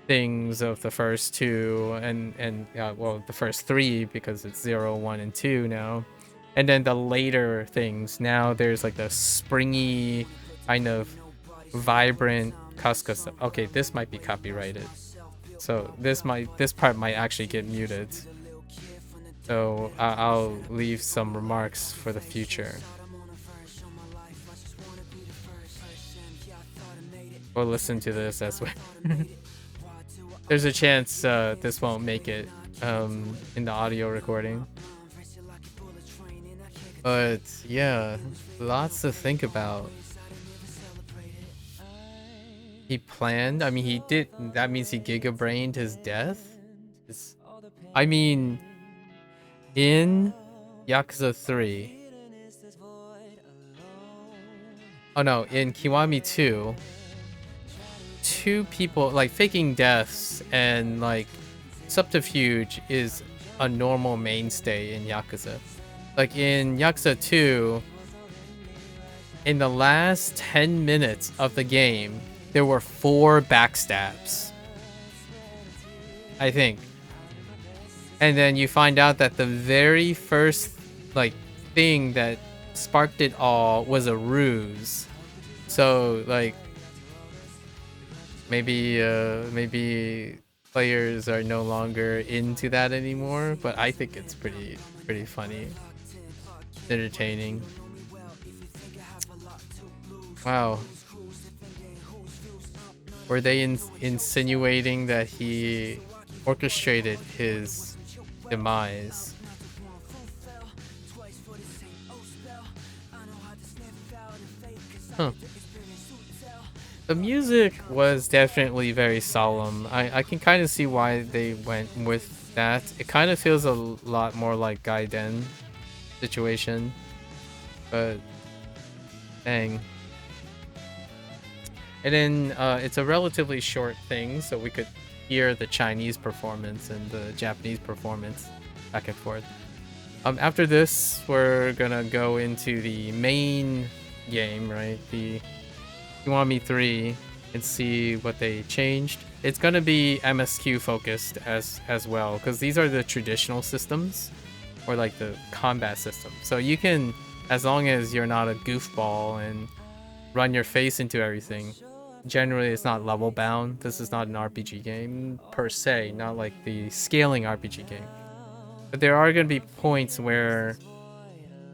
things of the first two and well, the first three, because it's 0, 1, and 2 now. And then the later things, now there's like the springy kind of vibrant couscous. Okay, this might be copyrighted, so this part might actually get muted. So I'll leave some remarks for the future. Or listen to this as well. There's a chance this won't make it in the audio recording. But yeah, lots to think about. He planned, I mean, he did, that means he giga-brained his death? I mean, in Yakuza 3, oh no, in Kiwami 2, two people, like, faking deaths and, like, subterfuge is a normal mainstay in Yakuza. Like, in Yakuza 2, in the last 10 minutes of the game, there were 4 backstabs, I think. And then you find out that the very first, like, thing that sparked it all was a ruse. So, like, maybe players are no longer into that anymore, but I think it's pretty funny, entertaining. Wow. Were they insinuating that he orchestrated his demise? Huh. The music was definitely very solemn. I can kind of see why they went with that. It kind of feels a lot more like Gaiden situation. But dang. And then it's a relatively short thing, so we could hear the Chinese performance and the Japanese performance back and forth. After this, we're gonna go into the main game, right? The Kiwami 3, and see what they changed. It's gonna be MSQ focused as well, because these are the traditional systems, or like the combat system. So you can, as long as you're not a goofball and run your face into everything, generally it's not level bound. This is not an RPG game per se, not like the scaling RPG game. But there are going to be points where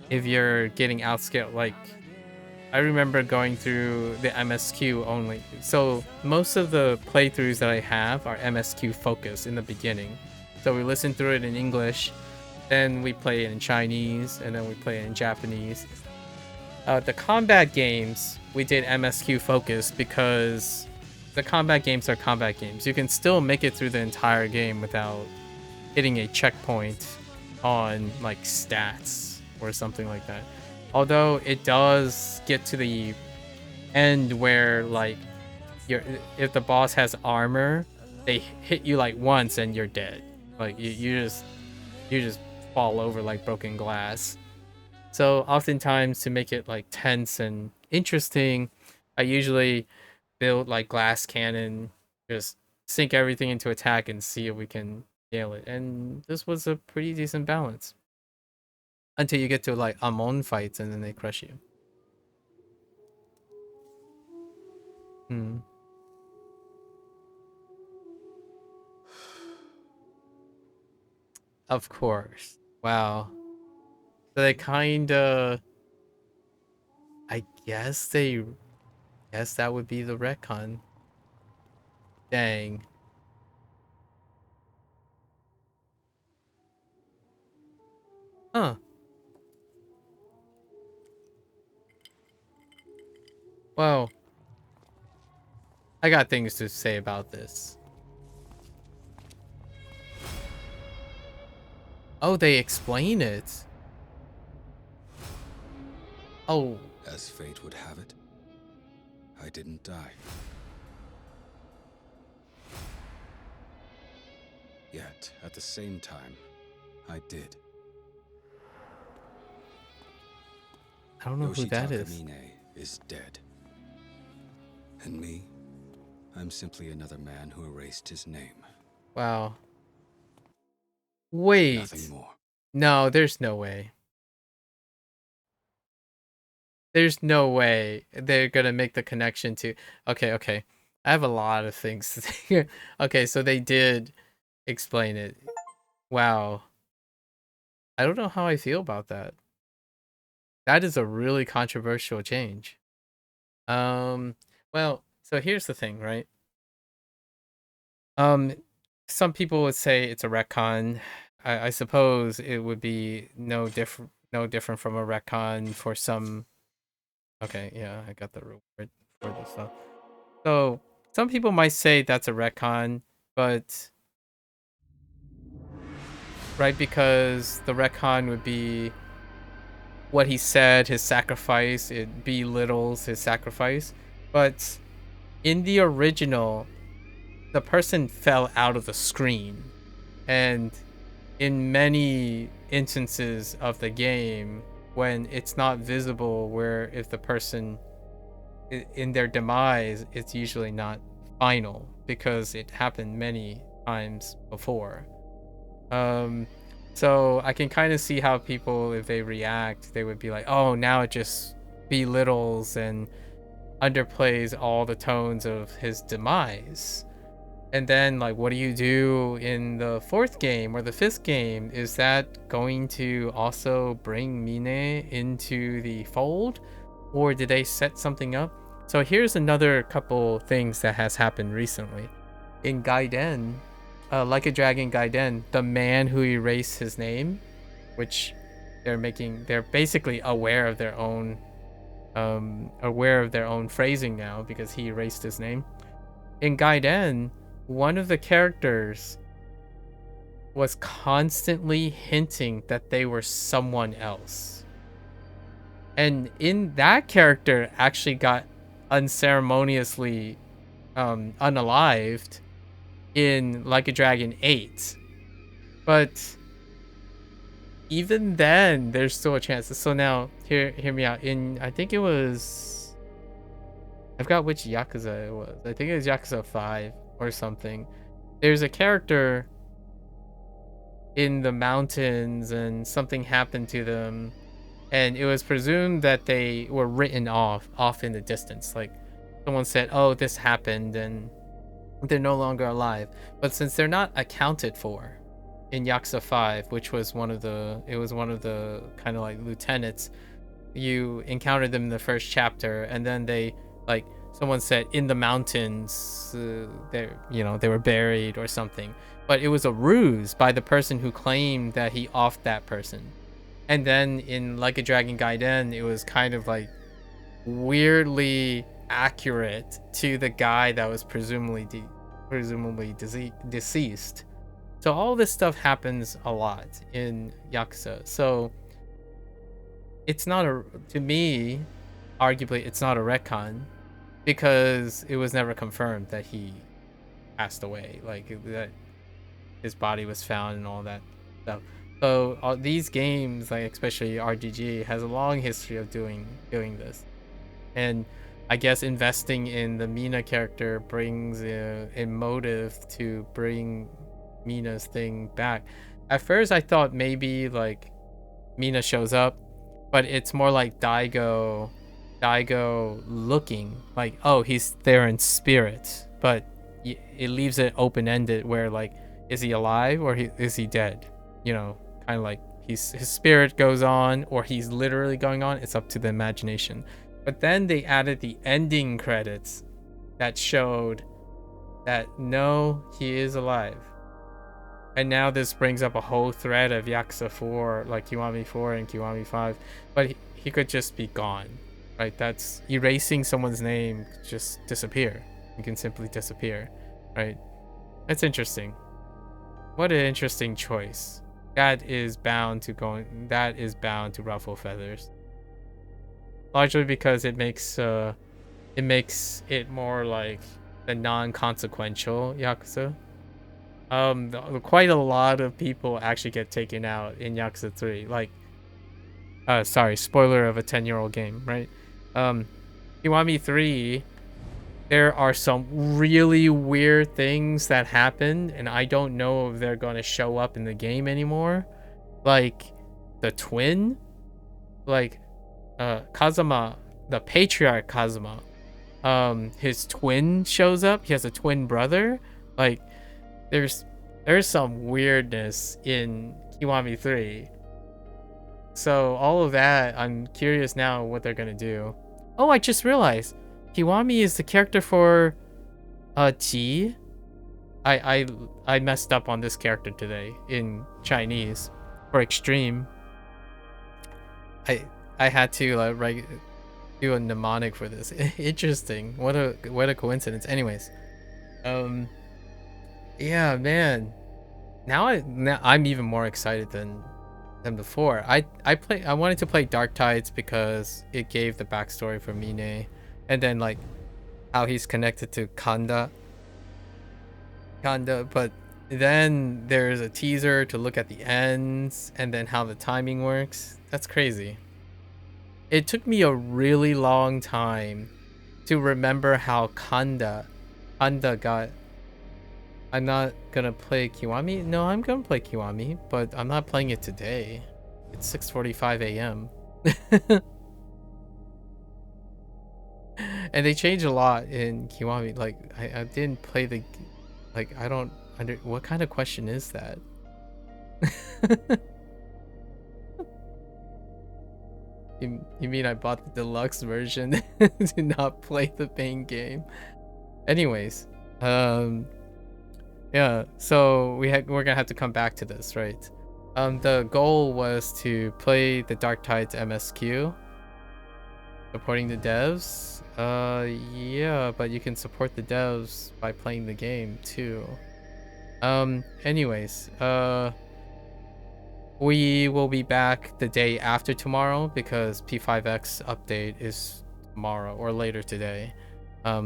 if you're getting outscaled, like I remember going through the MSQ only. So most of the playthroughs that I have are MSQ focused in the beginning. So we listen through it in English, then we play it in Chinese, and then we play it in Japanese. The combat games, we did MSQ focused because the combat games are combat games. You can still make it through the entire game without hitting a checkpoint on like stats or something like that. Although it does get to the end where like if the boss has armor, they hit you like once and you're dead. Like you just fall over like broken glass. So oftentimes to make it like tense and interesting, I usually build like glass cannon, just sink everything into attack and see if we can nail it. And this was a pretty decent balance. Until you get to like Amon fights and then they crush you. Of course. Wow. So they kinda, I guess that would be the retcon. Dang. Huh. Well, I got things to say about this. Oh, they explain it. Oh. As fate would have it, I didn't die. Yet, at the same time, I did. I don't know who that is. Mine is dead. And me, I'm simply another man who erased his name. Wow. Wait. Nothing more. No, there's no way. there's no way they're gonna make the connection to. Okay. I have a lot of things to say here. Okay, so they did explain it. Wow. I don't know how I feel about that. That is a really controversial change. Um, well, so here's the thing, right? Um, some people would say it's a retcon. I suppose it would be no different from a retcon for some. Okay, yeah, I got the reward for this stuff. So some people might say that's a retcon, but right, because the retcon would be what he said, his sacrifice, it belittles his sacrifice. But in the original, the person fell out of the screen. And in many instances of the game, when it's not visible, where if the person in their demise, it's usually not final because it happened many times before. Um, so I can kind of see how people, if they react, they would be like, "Oh, now it just belittles and underplays all the tones of his demise." And then, like, what do you do in the fourth game or the fifth game? Is that going to also bring Mine into the fold, or did they set something up? So here's another couple things that has happened recently. In Gaiden, Like a Dragon Gaiden, the man who erased his name, which they're basically aware of their own phrasing now because he erased his name. In Gaiden, one of the characters was constantly hinting that they were someone else. And in that character actually got unceremoniously unalived in Like a Dragon 8. But even then, there's still a chance. So now, hear me out. I think it was, I forgot which Yakuza it was. I think it was Yakuza 5 or something. There's a character in the mountains and something happened to them. And it was presumed that they were written off in the distance. Like someone said, oh, this happened and they're no longer alive. But since they're not accounted for in Yakuza 5, which was one of the kind of like lieutenants, you encountered them in the first chapter, and then they, like, someone said in the mountains, they were buried or something. But it was a ruse by the person who claimed that he offed that person. And then in Like a Dragon Gaiden, it was kind of like weirdly accurate to the guy that was presumably deceased. So all this stuff happens a lot in Yakuza. So it's not to me, arguably, it's not a retcon because it was never confirmed that he passed away, like that his body was found and all that stuff. So these games, like especially RGG, has a long history of doing this. And I guess investing in the Mina character brings a motive to bring Mina's thing back. At first, I thought maybe like Mina shows up, but it's more like Daigo looking like, oh, he's there in spirit, but it leaves it open-ended where, like, is he alive or is he dead? Kind of like his spirit goes on or he's literally going on. It's up to the imagination. But then they added the ending credits that showed that no, he is alive. And now this brings up a whole thread of Yakuza 4, like Kiwami 4 and Kiwami 5. But he could just be gone, right? That's erasing someone's name, just disappear. You can simply disappear, right? That's interesting. What an interesting choice. That is bound to ruffle feathers. Largely because it makes it more like the non-consequential Yakuza. Quite a lot of people actually get taken out in Yakuza 3. Like, sorry, spoiler of a 10-year-old game, right? Kiwami 3, there are some really weird things that happen, and I don't know if they're gonna show up in the game anymore. Like, the twin? Like, Kazuma, the patriarch Kazuma, his twin shows up. He has a twin brother. Like, there's some weirdness in Kiwami 3. So all of that, I'm curious now what they're gonna do. Oh, I just realized Kiwami is the character for Ji. I messed up on this character today in Chinese for extreme. I had to do a mnemonic for this. Interesting. What a coincidence. Anyways, yeah, man. Now I'm even more excited than before. I wanted to play Dark Tides because it gave the backstory for Mine, and then like how he's connected to Kanda, but then there's a teaser to look at the ends and then how the timing works. That's crazy. It took me a really long time to remember how Kanda got. I'm not gonna play Kiwami. No, I'm gonna play Kiwami, but I'm not playing it today. It's 6:45 a.m. And they changed a lot in Kiwami. Like I didn't play the, like I don't under what kind of question is that? You mean I bought the deluxe version to not play the main game? Anyways, yeah, so we're gonna have to come back to this, right? The goal was to play the Dark Tides MSQ, supporting the devs. Yeah, but you can support the devs by playing the game too. Anyways, we will be back the day after tomorrow because P5X update is tomorrow or later today.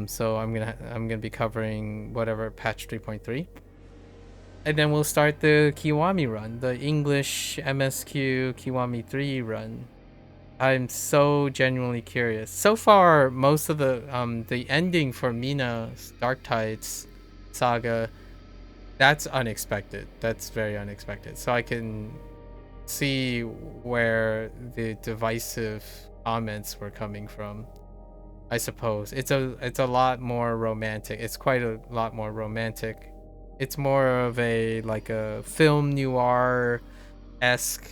So I'm gonna be covering whatever patch 3.3, and then we'll start the Kiwami run, the English MSQ Kiwami 3 run. I'm so genuinely curious. So far, most of the ending for Mina's Dark Tides saga, that's unexpected. That's very unexpected. So I can see where the divisive comments were coming from. I suppose it's a lot more romantic. It's quite a lot more romantic. It's more of a like a film noir-esque,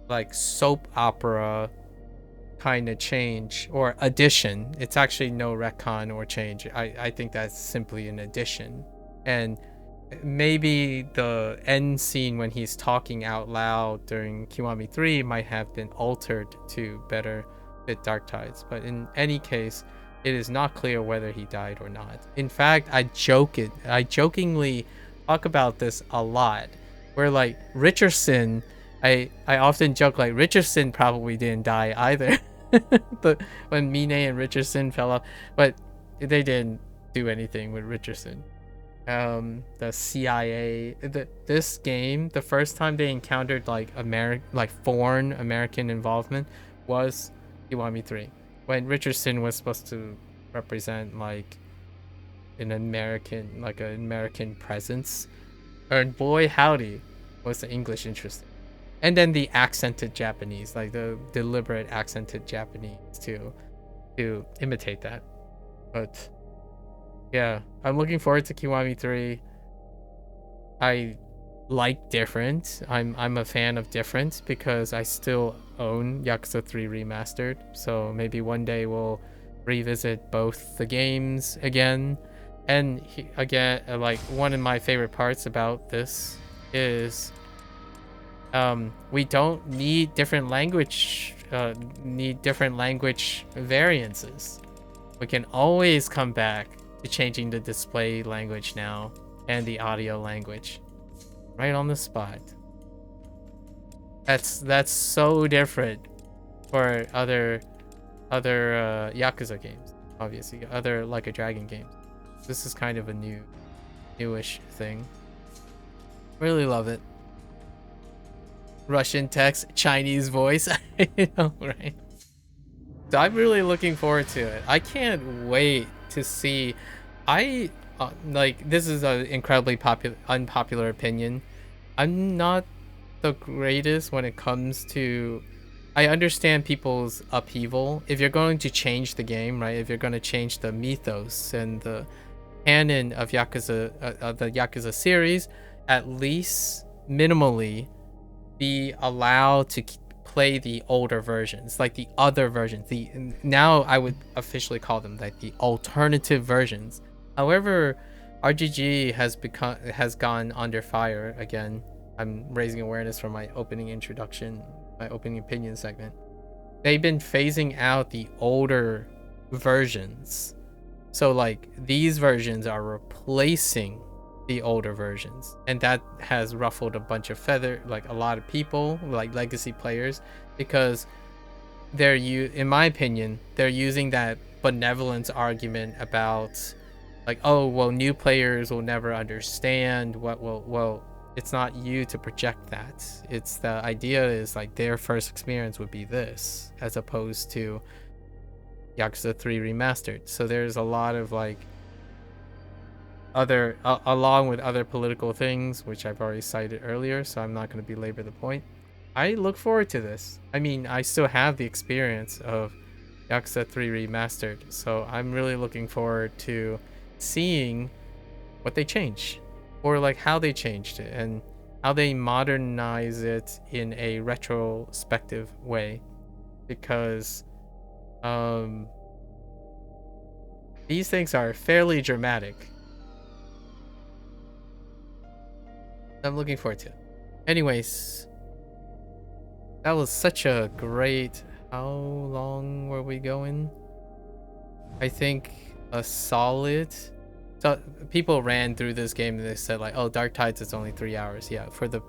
like soap opera kind of change or addition. It's actually no retcon or change. I think that's simply an addition. And maybe the end scene when he's talking out loud during Kiwami 3 might have been altered to better fit Dark Tides, but in any case, it is not clear whether he died or not. In fact, I jokingly talk about this a lot, where like Richardson, I often joke like Richardson probably didn't die either. But when Mine and Richardson fell off, but they didn't do anything with Richardson. The CIA, this game, the first time they encountered like foreign American involvement was Kiwami 3, when Richardson was supposed to represent like an American presence, and boy howdy was the English interesting. And then the accented Japanese, like the deliberate accented Japanese to imitate that. But yeah, I'm looking forward to Kiwami 3. I like different. I'm a fan of different because I still own Yakuza 3 Remastered. So maybe one day we'll revisit both the games again. And again, like one of my favorite parts about this is we don't need different language variances. We can always come back to changing the display language now and the audio language right on the spot. That's so different for other Yakuza games, obviously, other Like a Dragon games. This is kind of a newish thing. Really love it. Russian text, Chinese voice. I know, right? So I'm really looking forward to it. I can't wait to see. Like, this is an incredibly unpopular opinion. I'm not the greatest when it comes to I understand people's upheaval. If you're going to change the game, right? If you're going to change the mythos and the canon of Yakuza, of the Yakuza series, at least minimally be allowed to play the older versions, like the other versions. The now I would officially call them like the alternative versions. However, RGG has gone under fire again. I'm raising awareness from my opening introduction, my opening opinion segment. They've been phasing out the older versions. So like these versions are replacing the older versions, and that has ruffled a bunch of like a lot of people, like legacy players, because in my opinion, they're using that benevolence argument about like, oh well, new players will never understand what will well it's not you to project that. It's the idea is like their first experience would be this as opposed to Yakuza 3 remastered. So there's a lot of like along with other political things, which I've already cited earlier, so I'm not going to belabor the point. I look forward to this. I mean, I still have the experience of Yakuza 3 remastered, so I'm really looking forward to seeing what they change, or like how they changed it and how they modernize it in a retrospective way, because these things are fairly dramatic. I'm looking forward to it. Anyways, that was such a great... How long were we going? I think a solid... So people ran through this game and they said like, oh, Dark Tides is only 3 hours. Yeah, for the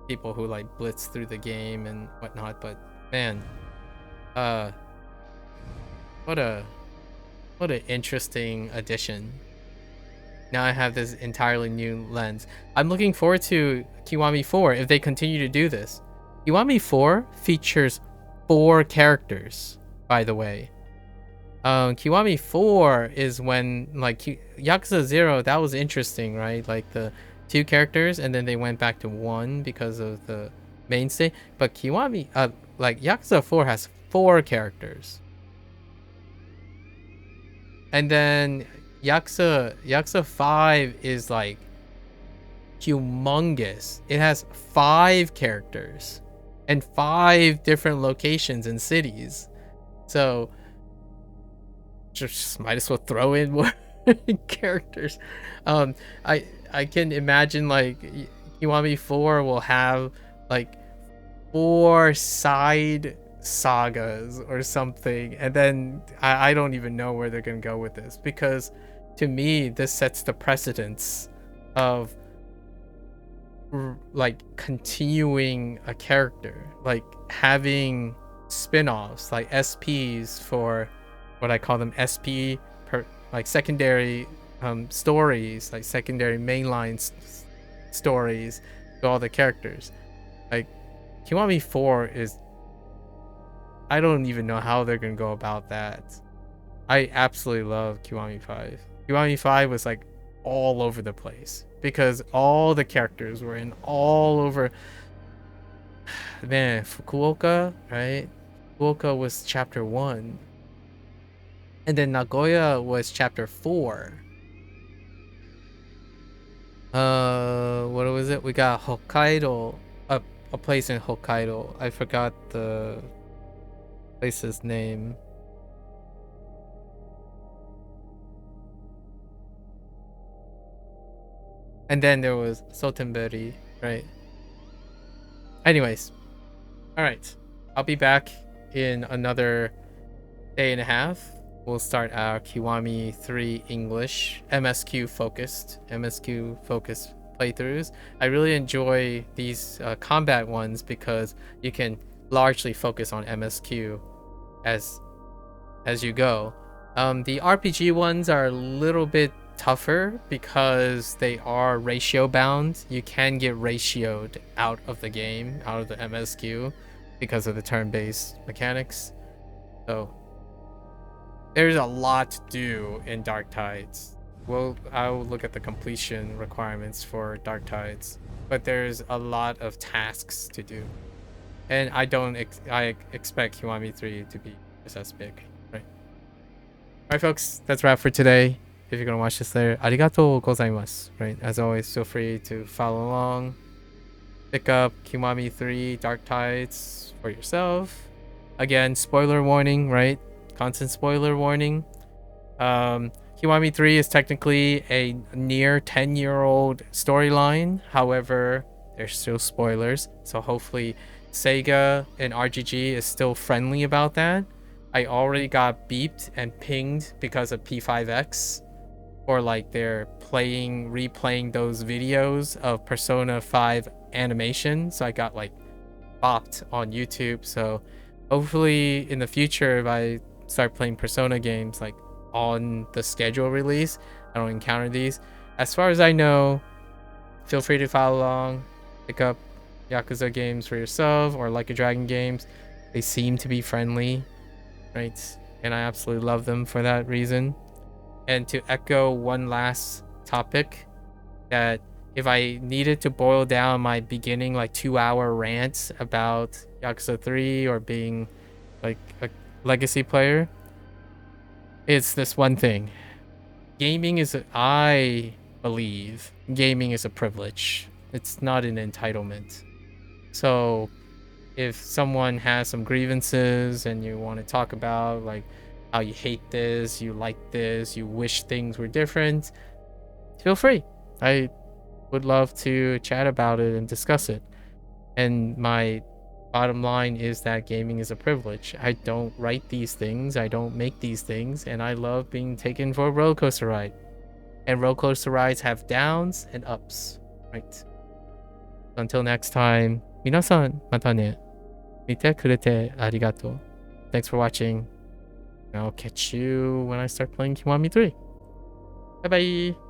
people who like blitz through the game and whatnot. But man, what an interesting addition. Now I have this entirely new lens. I'm looking forward to Kiwami 4 if they continue to do this. Kiwami 4 features 4 characters, by the way. Kiwami 4 is when, like, Yakuza 0, that was interesting, right? Like, the 2 characters, and then they went back to 1 because of the mainstay. But Kiwami, like, Yakuza 4 has 4 characters. And then Yakuza 5 is like humongous. It has 5 characters and 5 different locations and cities. So just might as well throw in more characters. I can imagine like Kiwami 4 will have like 4 side sagas or something, and then I don't even know where they're gonna go with this, because to me this sets the precedence of like continuing a character, like having spin-offs like SPs for what I call them SP like secondary stories, like secondary mainline stories to all the characters. Like Kiwami 4 is, I don't even know how they're gonna go about that. I absolutely love Kiwami 5. Kiwami 5 was like all over the place because all the characters were in all over. Man, Fukuoka, right? Fukuoka was chapter 1. And then Nagoya was chapter 4. What was it? We got Hokkaido, a place in Hokkaido. I forgot the place's name. And then there was Sotenberi, right? Anyways, all right. I'll be back in another day and a half. We'll start our Kiwami 3 English MSQ focused playthroughs. I really enjoy these combat ones because you can largely focus on MSQ as you go. The RPG ones are a little bit tougher because they are ratio bound. You can get ratioed out of the game, out of the MSQ, because of the turn-based mechanics. So there's a lot to do in Dark Tides. Well, I'll look at the completion requirements for Dark Tides, but there's a lot of tasks to do. And I expect Kiwami 3 to be just as big, right? Alright, folks, that's a wrap for today. If you're gonna watch this later, arigatou gozaimasu, right? As always, feel free to follow along. Pick up Kiwami 3 Dark Tides for yourself. Again, spoiler warning, right? Constant spoiler warning. Kiwami 3 is technically a near 10-year-old storyline. However, there's still spoilers. So hopefully SEGA and RGG is still friendly about that. I already got beeped and pinged because of P5X. Or like they're replaying those videos of Persona 5 animation. So I got like bopped on YouTube. So hopefully in the future, if I start playing Persona games like on the schedule release, I don't encounter these. As far as I know, feel free to follow along, pick up Yakuza games for yourself or Like a Dragon games. They seem to be friendly, right? And I absolutely love them for that reason. And to echo one last topic, that if I needed to boil down my beginning like 2-hour rant about Yakuza 3 or being like a legacy player, it's this one thing. I believe gaming is a privilege. It's not an entitlement. So if someone has some grievances and you want to talk about like how you hate this, you like this, you wish things were different, feel free. I would love to chat about it and discuss it. And my bottom line is that gaming is a privilege. I don't write these things, I don't make these things, and I love being taken for a roller coaster ride. And roller coaster rides have downs and ups, right? Until next time, 皆さんまたね。見てくれてありがとう. Thanks for watching. I'll catch you when I start playing Kiwami 3. Bye bye.